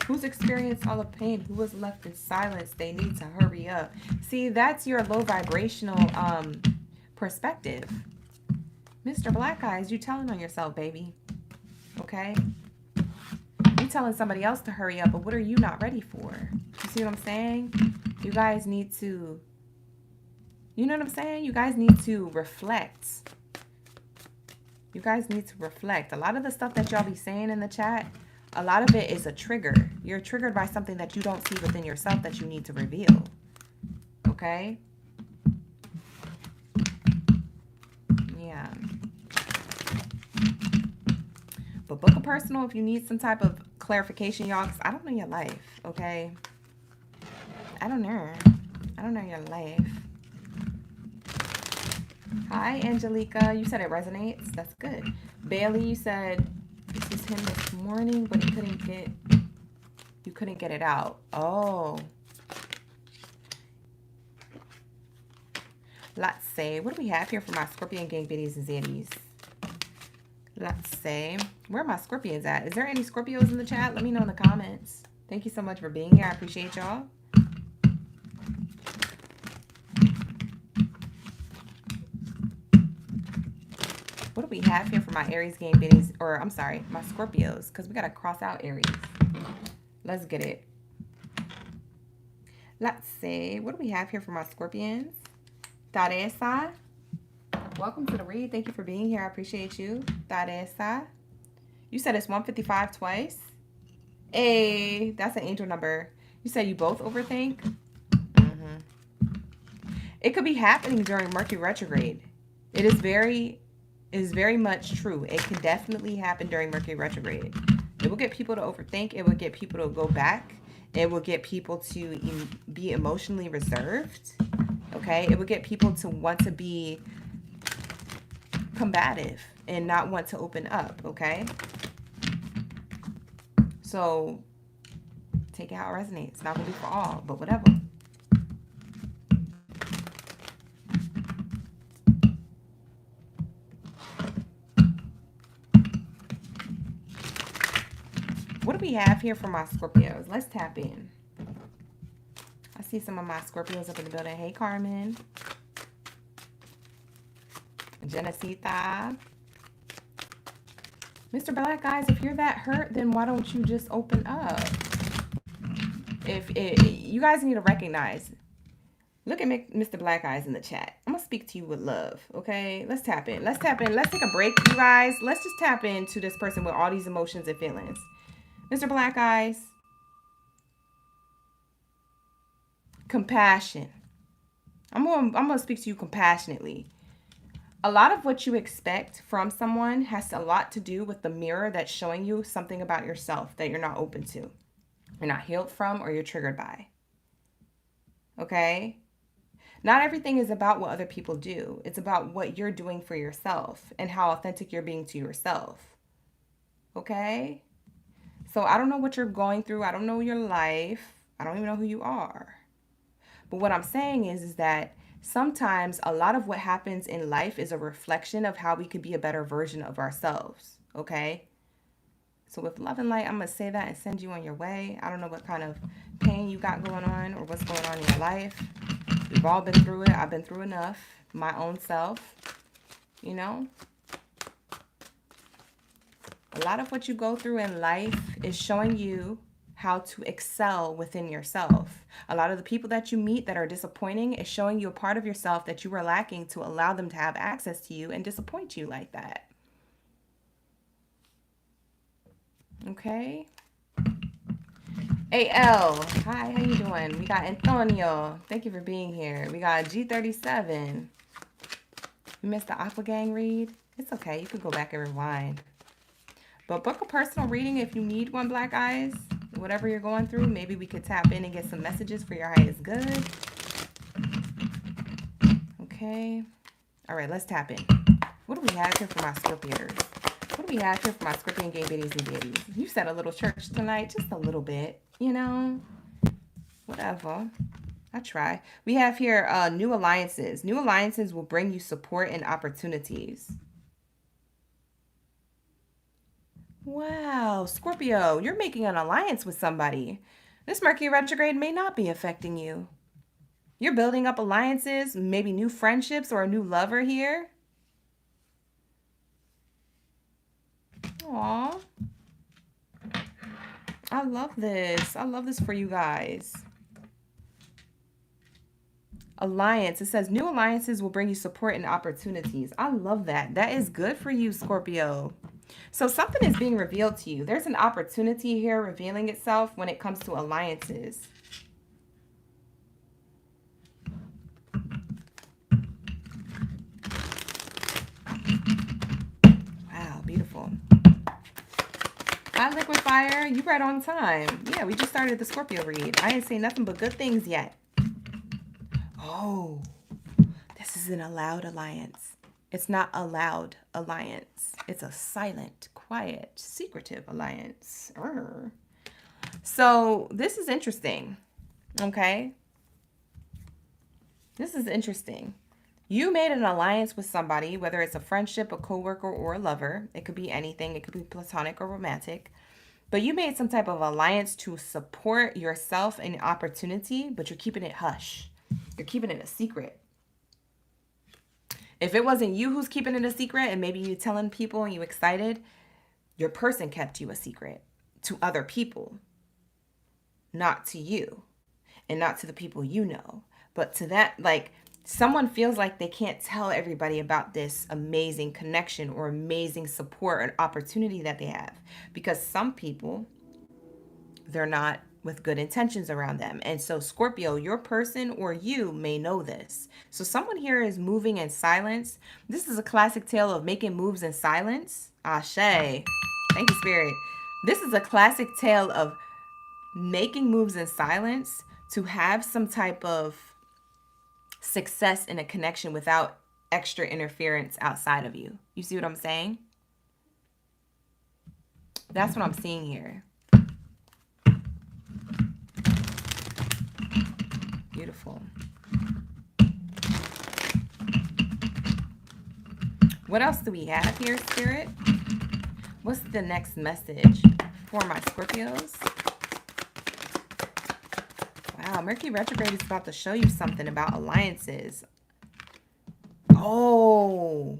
Speaker 1: Who's experienced all the pain? Who was left in silence? They need to hurry up. See, that's your low vibrational perspective. Mr. Black Eyes, you telling on yourself, baby. Okay? You telling somebody else to hurry up, but what are you not ready for? You see what I'm saying? You guys need to, you know what I'm saying? You guys need to reflect. You guys need to reflect. A lot of the stuff that y'all be saying in the chat, a lot of it is a trigger. You're triggered by something that you don't see within yourself that you need to reveal. Okay? Yeah. But book a personal if you need some type of clarification, y'all, because I don't know your life, okay? I don't know. I don't know your life. Hi, Angelica. You said it resonates. That's good. Bailey, you said this is him this morning, but you couldn't get it out. Oh. Let's see. What do we have here for my Scorpion gang biddies and zaddies? Let's see. Where are my Scorpions at? Is there any Scorpios in the chat? Let me know in the comments. Thank you so much for being here. I appreciate y'all. What do we have here for my Aries gang biddies? Or, I'm sorry, my Scorpios. Because we got to cross out Aries. Let's get it. Let's see. What do we have here for my Scorpions? Teresa. Welcome to the read. Thank you for being here. I appreciate you. Teresa. You said it's 155 twice. Hey, that's an angel number. You said you both overthink? It could be happening during Mercury retrograde. It is very much true. It can definitely happen during Mercury retrograde. It will get people to overthink. It will get people to go back. It will get people to be emotionally reserved. Okay? It will get people to want to be combative and not want to open up. Okay? So, take it how it resonates. It's not going to be for all, but whatever. What do we have here for my Scorpios? Let's tap in. I see some of my Scorpios up in the building. Hey, Carmen. Genesita. Mr. Black Eyes, if you're that hurt, then why don't you just open up? You guys need to recognize. Look at Mr. Black Eyes in the chat. I'm going to speak to you with love, okay? Let's tap in. Let's tap in. Let's take a break, you guys. Let's just tap into this person with all these emotions and feelings. Mr. Black Eyes. Compassion. I'm going to speak to you compassionately. A lot of what you expect from someone has a lot to do with the mirror that's showing you something about yourself that you're not open to. You're not healed from or you're triggered by. Okay? Not everything is about what other people do. It's about what you're doing for yourself and how authentic you're being to yourself. Okay? So I don't know what you're going through. I don't know your life. I don't even know who you are. But what I'm saying is that sometimes a lot of what happens in life is a reflection of how we could be a better version of ourselves. Okay? So with love and light, I'm going to say that and send you on your way. I don't know what kind of pain you got going on or what's going on in your life. We've all been through it. I've been through enough. My own self, you know. A lot of what you go through in life is showing you how to excel within yourself. A lot of the people that you meet that are disappointing is showing you a part of yourself that you were lacking to allow them to have access to you and disappoint you like that. Okay. AL, hi, how you doing? We got Antonio. Thank you for being here. We got G37. You missed the Aqua Gang read? It's okay. You could go back and rewind. But book a personal reading if you need one, Black Eyes. Whatever you're going through, maybe we could tap in and get some messages for your highest good. Okay. All right, let's tap in. What do we have here for my Scorpios? What do we have here for my Scorpion gay biddies and biddies? You said a little church tonight, just a little bit, you know? Whatever. I try. We have here new alliances. New alliances will bring you support and opportunities. Wow, Scorpio, you're making an alliance with somebody. This Mercury retrograde may not be affecting you. You're building up alliances, maybe new friendships or a new lover here. Aw. I love this. I love this for you guys. Alliance. It says new alliances will bring you support and opportunities. I love that. That is good for you, Scorpio. So something is being revealed to you. There's an opportunity here revealing itself when it comes to alliances. Wow, beautiful. Hi, Liquid Fire. You right on time. Yeah, we just started the Scorpio read. I ain't saying nothing but good things yet. Oh, this is an allowed alliance. It's not a loud alliance. It's a silent, quiet, secretive alliance. So this is interesting. Okay. This is interesting. You made an alliance with somebody, whether it's a friendship, a coworker, or a lover. It could be anything. It could be platonic or romantic. But you made some type of alliance to support yourself and opportunity, but you're keeping it hush. You're keeping it a secret. If it wasn't you who's keeping it a secret and maybe you telling people and you excited, your person kept you a secret to other people, not to you and not to the people you know, but to that, like someone feels like they can't tell everybody about this amazing connection or amazing support and opportunity that they have because some people, they're not with good intentions around them. And so Scorpio, your person or you may know this. So someone here is moving in silence. This is a classic tale of making moves in silence. Ashe. Thank you, Spirit. This is a classic tale of making moves in silence to have some type of success in a connection without extra interference outside of you. You see what I'm saying? That's what I'm seeing here. Beautiful. What else do we have here, Spirit? What's the next message for my Scorpios? Wow, Mercury retrograde is about to show you something about alliances. Oh.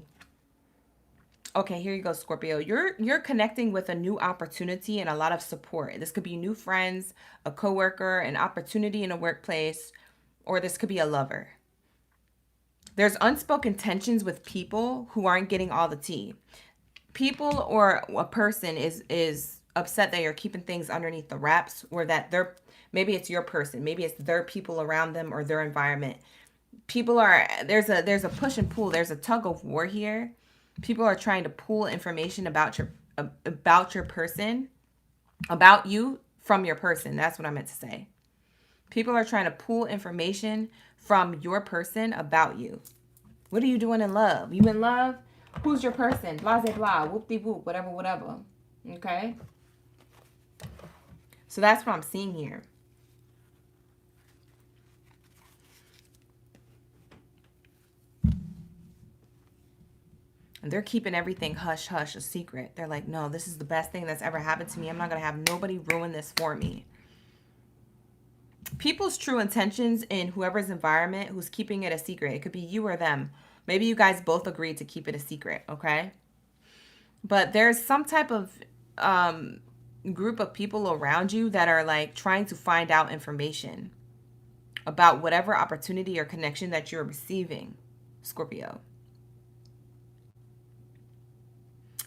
Speaker 1: Okay, here you go, Scorpio. You're connecting with a new opportunity and a lot of support. This could be new friends, a coworker, an opportunity in a workplace, or this could be a lover. There's unspoken tensions with people who aren't getting all the tea. People or a person is upset that you're keeping things underneath the wraps, or that maybe it's your person, maybe it's their people around them or their environment. There's a push and pull. There's a tug of war here. People are trying to pull information about your person, about you from your person. That's what I meant to say. People are trying to pull information from your person about you. What are you doing in love? You in love? Who's your person? Blah, blah, blah. Whoop-de-whoop. Whatever, whatever. Okay? So that's what I'm seeing here. And they're keeping everything hush, hush, a secret. They're like, no, this is the best thing that's ever happened to me. I'm not going to have nobody ruin this for me. People's true intentions in whoever's environment who's keeping it a secret. It could be you or them. Maybe you guys both agreed to keep it a secret, okay? But there's some type of group of people around you that are like trying to find out information about whatever opportunity or connection that you're receiving, Scorpio.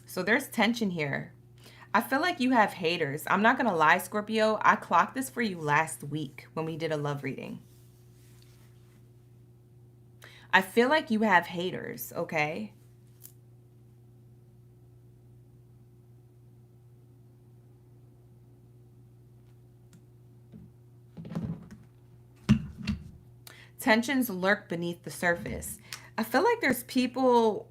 Speaker 1: So there's tension here. I feel like you have haters. I'm not going to lie, Scorpio. I clocked this for you last week when we did a love reading. I feel like you have haters, okay? Tensions lurk beneath the surface. I feel like there's people...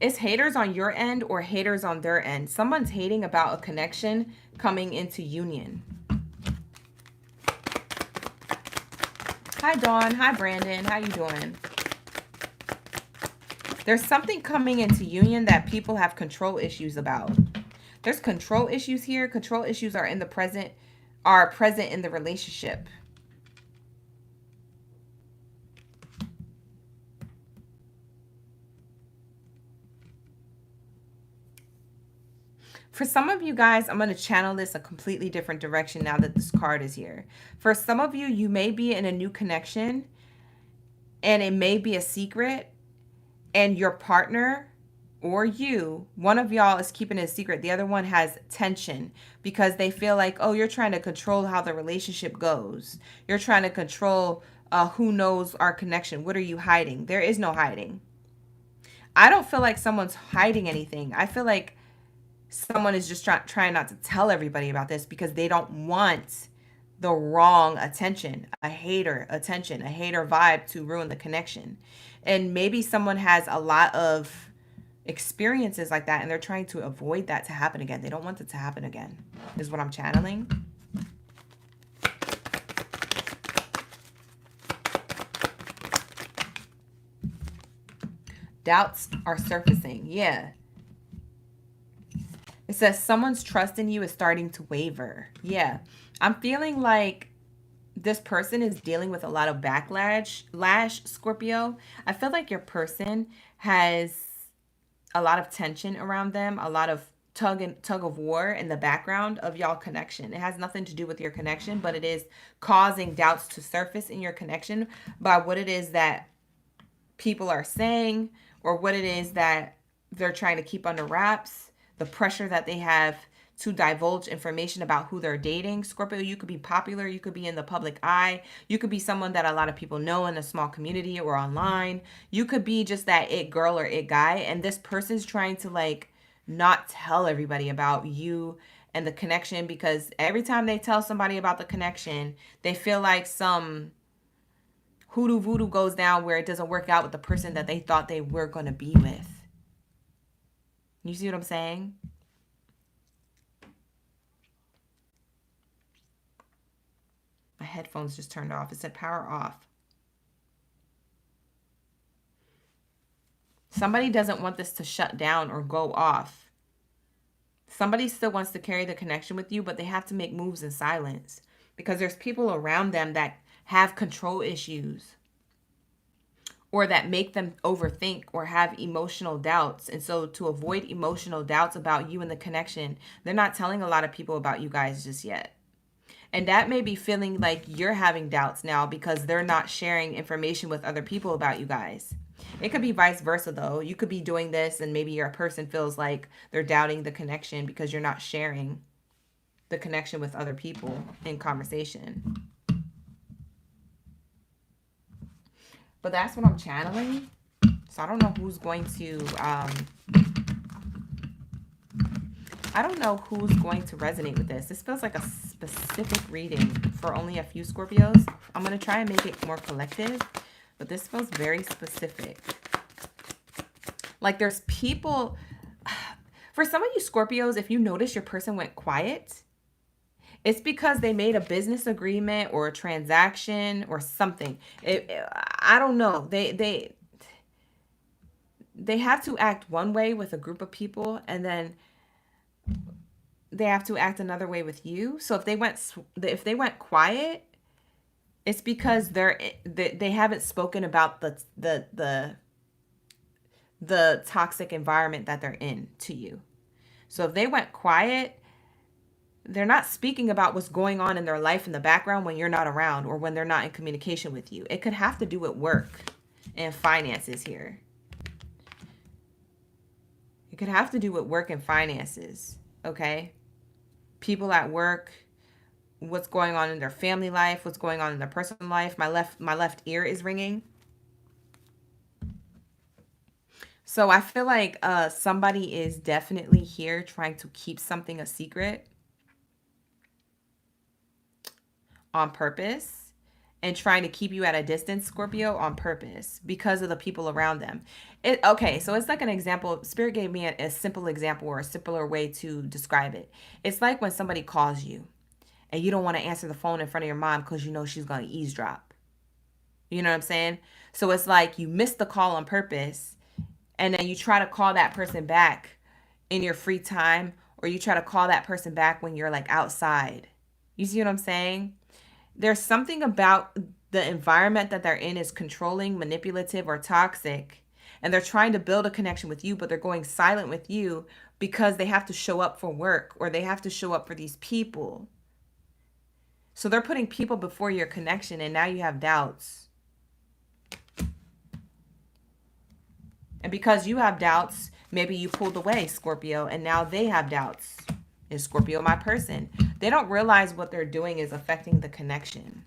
Speaker 1: It's haters on your end or haters on their end. Someone's hating about a connection coming into union. Hi, Dawn. Hi, Brandon. How you doing? There's something coming into union that people have control issues about. There's control issues here. Control issues are in the present, are present in the relationship. For some of you guys, I'm going to channel this a completely different direction now that this card is here. For some of you, you may be in a new connection and it may be a secret, and your partner or you, one of y'all is keeping it a secret. The other one has tension because they feel like, oh, you're trying to control how the relationship goes. You're trying to control who knows our connection. What are you hiding? There is no hiding. I don't feel like someone's hiding anything. I feel like someone is just trying not to tell everybody about this because they don't want the wrong attention, a hater attention, a hater vibe to ruin the connection. And maybe someone has a lot of experiences like that and they're trying to avoid that to happen again. They don't want it to happen again, is what I'm channeling. Doubts are surfacing. Yeah. It says someone's trust in you is starting to waver. Yeah. I'm feeling like this person is dealing with a lot of backlash, Scorpio. I feel like your person has a lot of tension around them, a lot of tug of war in the background of y'all connection. It has nothing to do with your connection, but it is causing doubts to surface in your connection by what it is that people are saying or what it is that they're trying to keep under wraps. The pressure that they have to divulge information about who they're dating. Scorpio, you could be popular. You could be in the public eye. You could be someone that a lot of people know in a small community or online. You could be just that it girl or it guy. And this person's trying to like not tell everybody about you and the connection because every time they tell somebody about the connection, they feel like some hoodoo voodoo goes down where it doesn't work out with the person that they thought they were going to be with. You see what I'm saying? My headphones just turned off. It said power off. Somebody doesn't want this to shut down or go off. Somebody still wants to carry the connection with you, but they have to make moves in silence because there's people around them that have control issues or that make them overthink or have emotional doubts. And so to avoid emotional doubts about you and the connection, they're not telling a lot of people about you guys just yet. And that may be feeling like you're having doubts now because they're not sharing information with other people about you guys. It could be vice versa, though. You could be doing this and maybe your person feels like they're doubting the connection because you're not sharing the connection with other people in conversation. But that's what I'm channeling. So I don't know who's going to... I don't know who's going to resonate with this. This feels like a specific reading for only a few Scorpios. I'm going to try and make it more collective, but this feels very specific. Like there's people... For some of you Scorpios, if you notice your person went quiet, It's because they made a business agreement or a transaction or something. I don't know. They have to act one way with a group of people, and then they have to act another way with you. So if they went quiet, it's because they haven't spoken about the toxic environment that they're in to you. So if they went quiet, they're not speaking about what's going on in their life in the background when you're not around or when they're not in communication with you. It could have to do with work and finances here. It could have to do with work and finances, okay? People at work, what's going on in their family life, what's going on in their personal life. My left ear is ringing. So I feel like somebody is definitely here trying to keep something a secret on purpose and trying to keep you at a distance, Scorpio, on purpose because of the people around them. Okay, so it's like an example. Spirit gave me a simple example or a simpler way to describe it. It's like when somebody calls you and you don't want to answer the phone in front of your mom because you know she's going to eavesdrop. You know what I'm saying? So it's like you missed the call on purpose, and then you try to call that person back in your free time, or you try to call that person back when you're like outside. You see what I'm saying? There's something about the environment that they're in is controlling, manipulative, or toxic. And they're trying to build a connection with you, but they're going silent with you because they have to show up for work or they have to show up for these people. So they're putting people before your connection, and now you have doubts. And because you have doubts, maybe you pulled away, Scorpio, and now they have doubts. Is Scorpio my person? They don't realize what they're doing is affecting the connection.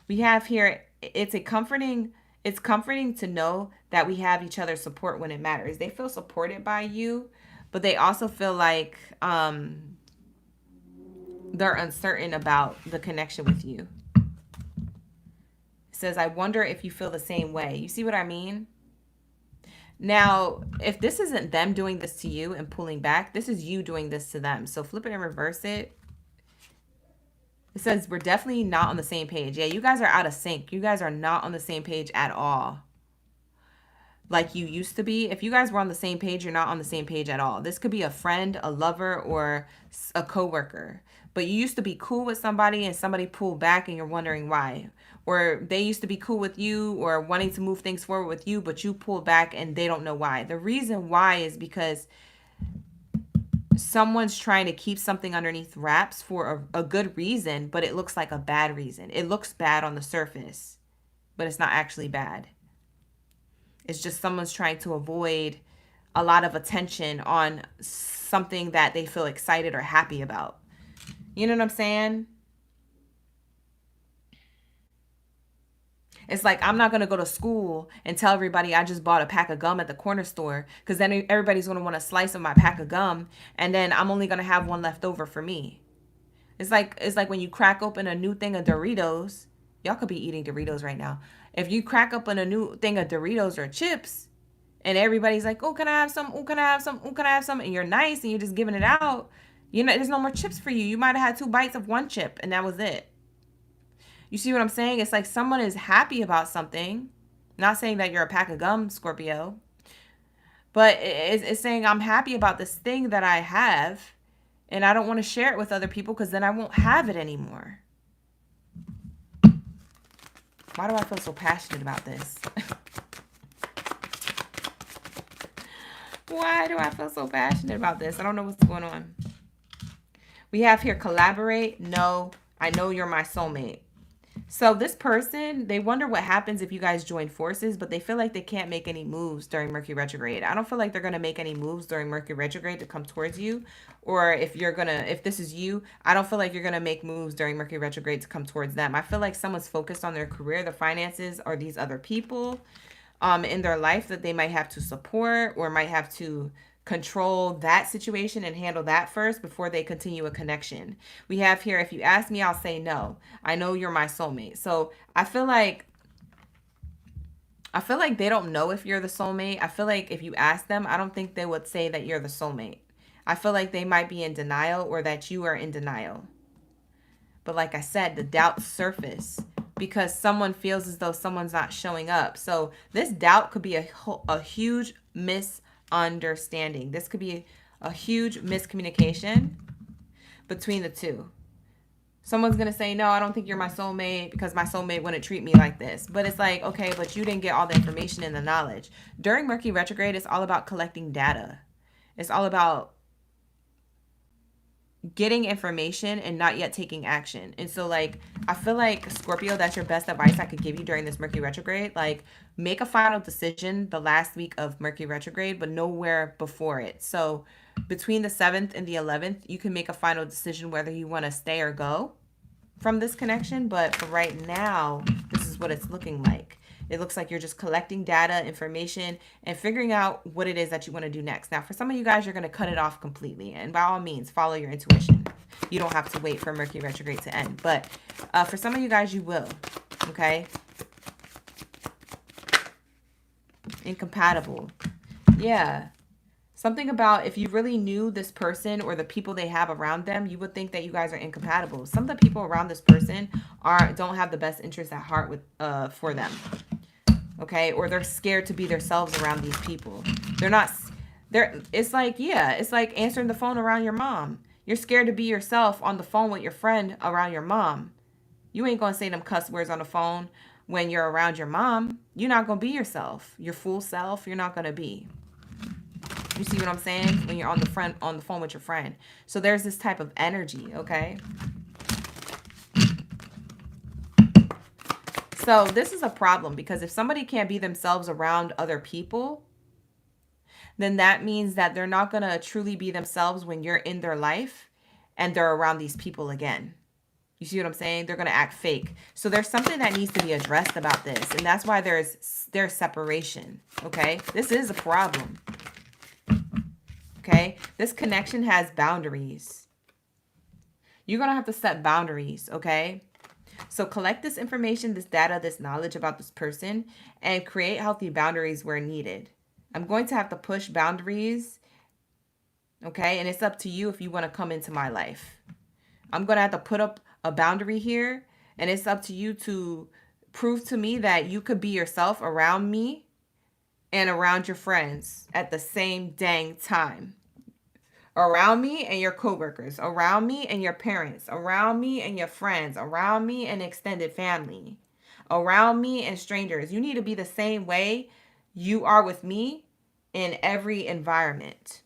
Speaker 1: We have here, it's comforting to know that we have each other's support when it matters. They feel supported by you, but they also feel like they're uncertain about the connection with you. It says, I wonder if you feel the same way. You see what I mean? Now, if this isn't them doing this to you and pulling back, this is you doing this to them. So flip it and reverse it. It says we're definitely not on the same page. Yeah, you guys are out of sync. You guys are not on the same page at all. Like you used to be. If you guys were on the same page, you're not on the same page at all. This could be a friend, a lover, or a coworker. But you used to be cool with somebody and somebody pulled back and you're wondering why. Or they used to be cool with you or wanting to move things forward with you, but you pulled back and they don't know why. The reason why is because someone's trying to keep something underneath wraps for a good reason, but it looks like a bad reason. It looks bad on the surface, but it's not actually bad. It's just someone's trying to avoid a lot of attention on something that they feel excited or happy about. You know what I'm saying? It's like, I'm not going to go to school and tell everybody I just bought a pack of gum at the corner store, because then everybody's going to want a slice of my pack of gum, and then I'm only going to have one left over for me. It's like when you crack open a new thing of Doritos. Y'all could be eating Doritos right now. If you crack open a new thing of Doritos or chips, and everybody's like, oh, can I have some? Oh, can I have some? Oh, can I have some? And you're nice and you're just giving it out. You know, there's no more chips for you. You might have had 2 bites of one chip and that was it. You see what I'm saying? It's like someone is happy about something. Not saying that you're a pack of gum, Scorpio. But it's saying I'm happy about this thing that I have. And I don't want to share it with other people because then I won't have it anymore. Why do I feel so passionate about this? Why do I feel so passionate about this? I don't know what's going on. We have here collaborate. No, I know you're my soulmate. So this person, they wonder what happens if you guys join forces, but they feel like they can't make any moves during Mercury retrograde. I don't feel like they're going to make any moves during Mercury retrograde to come towards you. Or if this is you, I don't feel like you're going to make moves during Mercury retrograde to come towards them. I feel like someone's focused on their career, their finances, or these other people in their life that they might have to support or might have to control that situation and handle that first before they continue a connection. We have here, if you ask me, I'll say no. I know you're my soulmate. So I feel like they don't know if you're the soulmate. I feel like if you ask them, I don't think they would say that you're the soulmate. I feel like they might be in denial or that you are in denial. But like I said, the doubts surface because someone feels as though someone's not showing up. So this doubt could be a huge misunderstanding. This could be a huge miscommunication between the two. Someone's going to say, no, I don't think you're my soulmate because my soulmate wouldn't treat me like this. But it's like, okay, but you didn't get all the information and the knowledge. During Mercury retrograde, it's all about collecting data. It's all about getting information and not yet taking action. And so like, I feel like Scorpio, that's your best advice I could give you during this Mercury retrograde. Like, make a final decision the last week of Mercury retrograde, but nowhere before it. So between the 7th and the 11th, you can make a final decision whether you want to stay or go from this connection. But for right now, this is what it's looking like. It looks like you're just collecting data, information, and figuring out what it is that you want to do next. Now, for some of you guys, you're going to cut it off completely. And by all means, follow your intuition. You don't have to wait for Mercury retrograde to end. But for some of you guys, you will. Okay? Incompatible. Yeah. Something about if you really knew this person or the people they have around them, you would think that you guys are incompatible. Some of the people around this person don't have the best interest at heart with for them. Okay? Or they're scared to be themselves around these people. It's like, yeah, it's like answering the phone around your mom. You're scared to be yourself on the phone with your friend around your mom. You ain't going to say them cuss words on the phone when you're around your mom. You're not going to be yourself. Your full self, you're not going to be. You see what I'm saying? When you're on the phone with your friend. So there's this type of energy, okay? So this is a problem because if somebody can't be themselves around other people, then that means that they're not going to truly be themselves when you're in their life and they're around these people again. You see what I'm saying? They're going to act fake. So there's something that needs to be addressed about this. And that's why there's separation, okay? This is a problem. Okay, this connection has boundaries. You're going to have to set boundaries, okay? So collect this information, this data, this knowledge about this person, and create healthy boundaries where needed. I'm going to have to push boundaries, okay? And it's up to you if you want to come into my life. I'm going to have to put up a boundary here, and it's up to you to prove to me that you could be yourself around me and around your friends at the same dang time. Around me and your coworkers, around me and your parents, around me and your friends, around me and extended family, around me and strangers. You need to be the same way you are with me in every environment.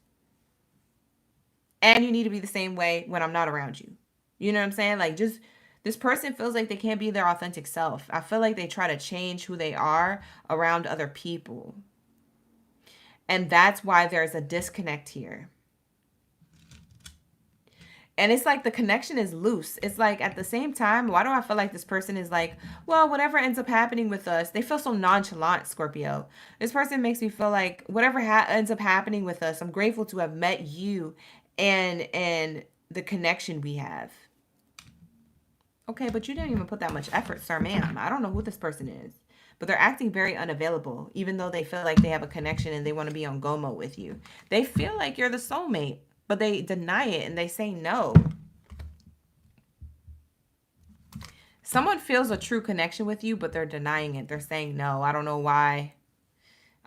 Speaker 1: And you need to be the same way when I'm not around you. You know what I'm saying? Like, just this person feels like they can't be their authentic self. I feel like they try to change who they are around other people. And that's why there's a disconnect here. And it's like the connection is loose. It's like at the same time, why do I feel like this person is like, well, whatever ends up happening with us, they feel so nonchalant, Scorpio. This person makes me feel like whatever ends up happening with us, I'm grateful to have met you and the connection we have. Okay, but you didn't even put that much effort, sir, ma'am. I don't know who this person is. But they're acting very unavailable, even though they feel like they have a connection and they want to be on go mode with you. They feel like you're the soulmate, but they deny it and they say no. Someone feels a true connection with you, but they're denying it. They're saying no. I don't know why.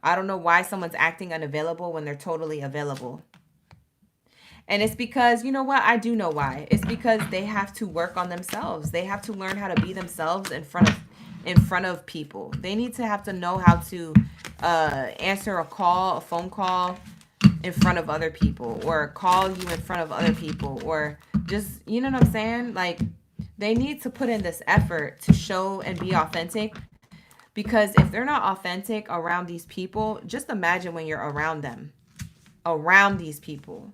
Speaker 1: I don't know why someone's acting unavailable when they're totally available. And it's because, you know what? I do know why. It's because they have to work on themselves. They have to learn how to be themselves in front of people. They need to have to know how to answer a phone call in front of other people, or call you in front of other people, or just, you know what I'm saying? Like, they need to put in this effort to show and be authentic, because if they're not authentic around these people, just imagine when you're around them, around these people.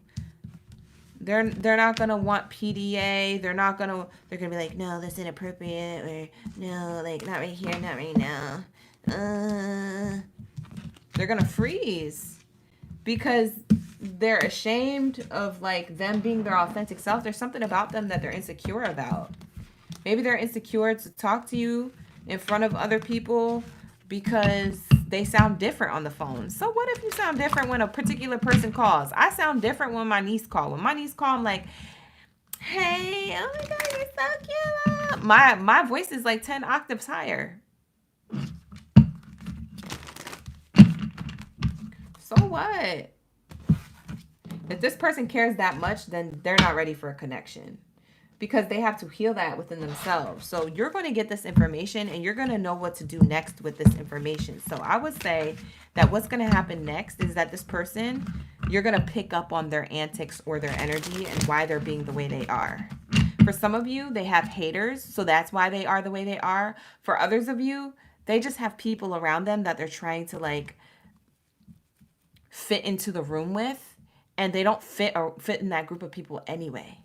Speaker 1: They're not going to want PDA. They're going to be like, no, that's inappropriate. Or no, like, not right here, not right now. They're going to freeze because they're ashamed of, like, them being their authentic self. There's something about them that they're insecure about. Maybe they're insecure to talk to you in front of other people because they sound different on the phone. So what if you sound different when a particular person calls? I sound different when my niece calls. When my niece calls, I'm like, Hey, oh my God, you're so cute. My voice is like 10 octaves higher. So what? If this person cares that much, then they're not ready for a connection, because they have to heal that within themselves. So you're going to get this information and you're going to know what to do next with this information. So I would say that what's going to happen next is that this person, you're going to pick up on their antics or their energy and why they're being the way they are. For some of you, they have haters, so that's why they are the way they are. For others of you, they just have people around them that they're trying to like fit into the room with, and they don't fit in that group of people anyway.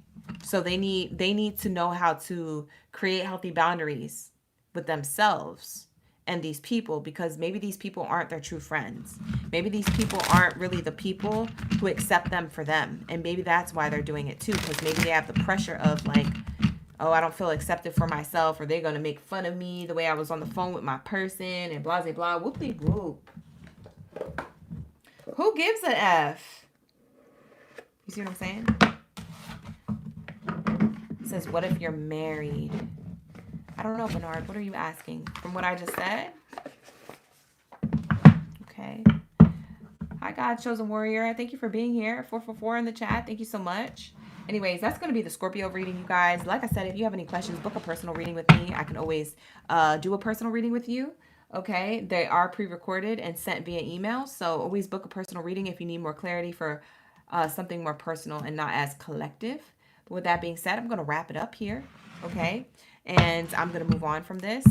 Speaker 1: So they need to know how to create healthy boundaries with themselves and these people, because maybe these people aren't their true friends. Maybe these people aren't really the people who accept them for them. And maybe that's why they're doing it too, because maybe they have the pressure of like, oh, I don't feel accepted for myself, or they're going to make fun of me the way I was on the phone with my person, and blah, blah, blah, whooply whoop. Who gives an F? You see what I'm saying? It says, what if you're married? I don't know, Bernard. What are you asking? From what I just said? Okay. Hi, God, Chosen Warrior. Thank you for being here. 444 in the chat. Thank you so much. Anyways, that's going to be the Scorpio reading, you guys. Like I said, if you have any questions, book a personal reading with me. I can always do a personal reading with you. Okay. They are pre-recorded and sent via email. So always book a personal reading if you need more clarity for something more personal and not as collective. But with that being said, I'm going to wrap it up here. Okay. And I'm going to move on from this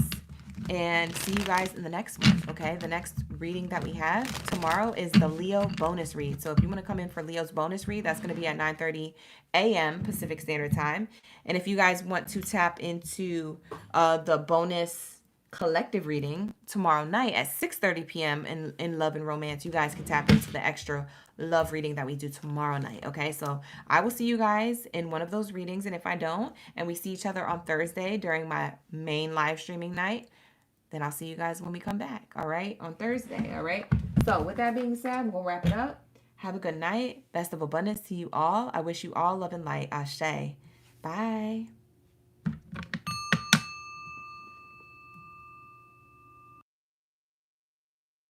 Speaker 1: and see you guys in the next one. Okay. The next reading that we have tomorrow is the Leo bonus read. So if you want to come in for Leo's bonus read, that's going to be at 9:30 a.m. Pacific Standard Time. And if you guys want to tap into the bonus collective reading tomorrow night at 6:30 p.m. in Love and Romance, you guys can tap into the extra love reading that we do tomorrow night. Okay, so I will see you guys in one of those readings, and if I don't, and we see each other on Thursday during my main live streaming night, then I'll see you guys when we come back. All right, on Thursday. All right, so with that being said, we'll wrap it up. Have a good night. Best of abundance to you all. I wish you all love and light. Ashe. Bye.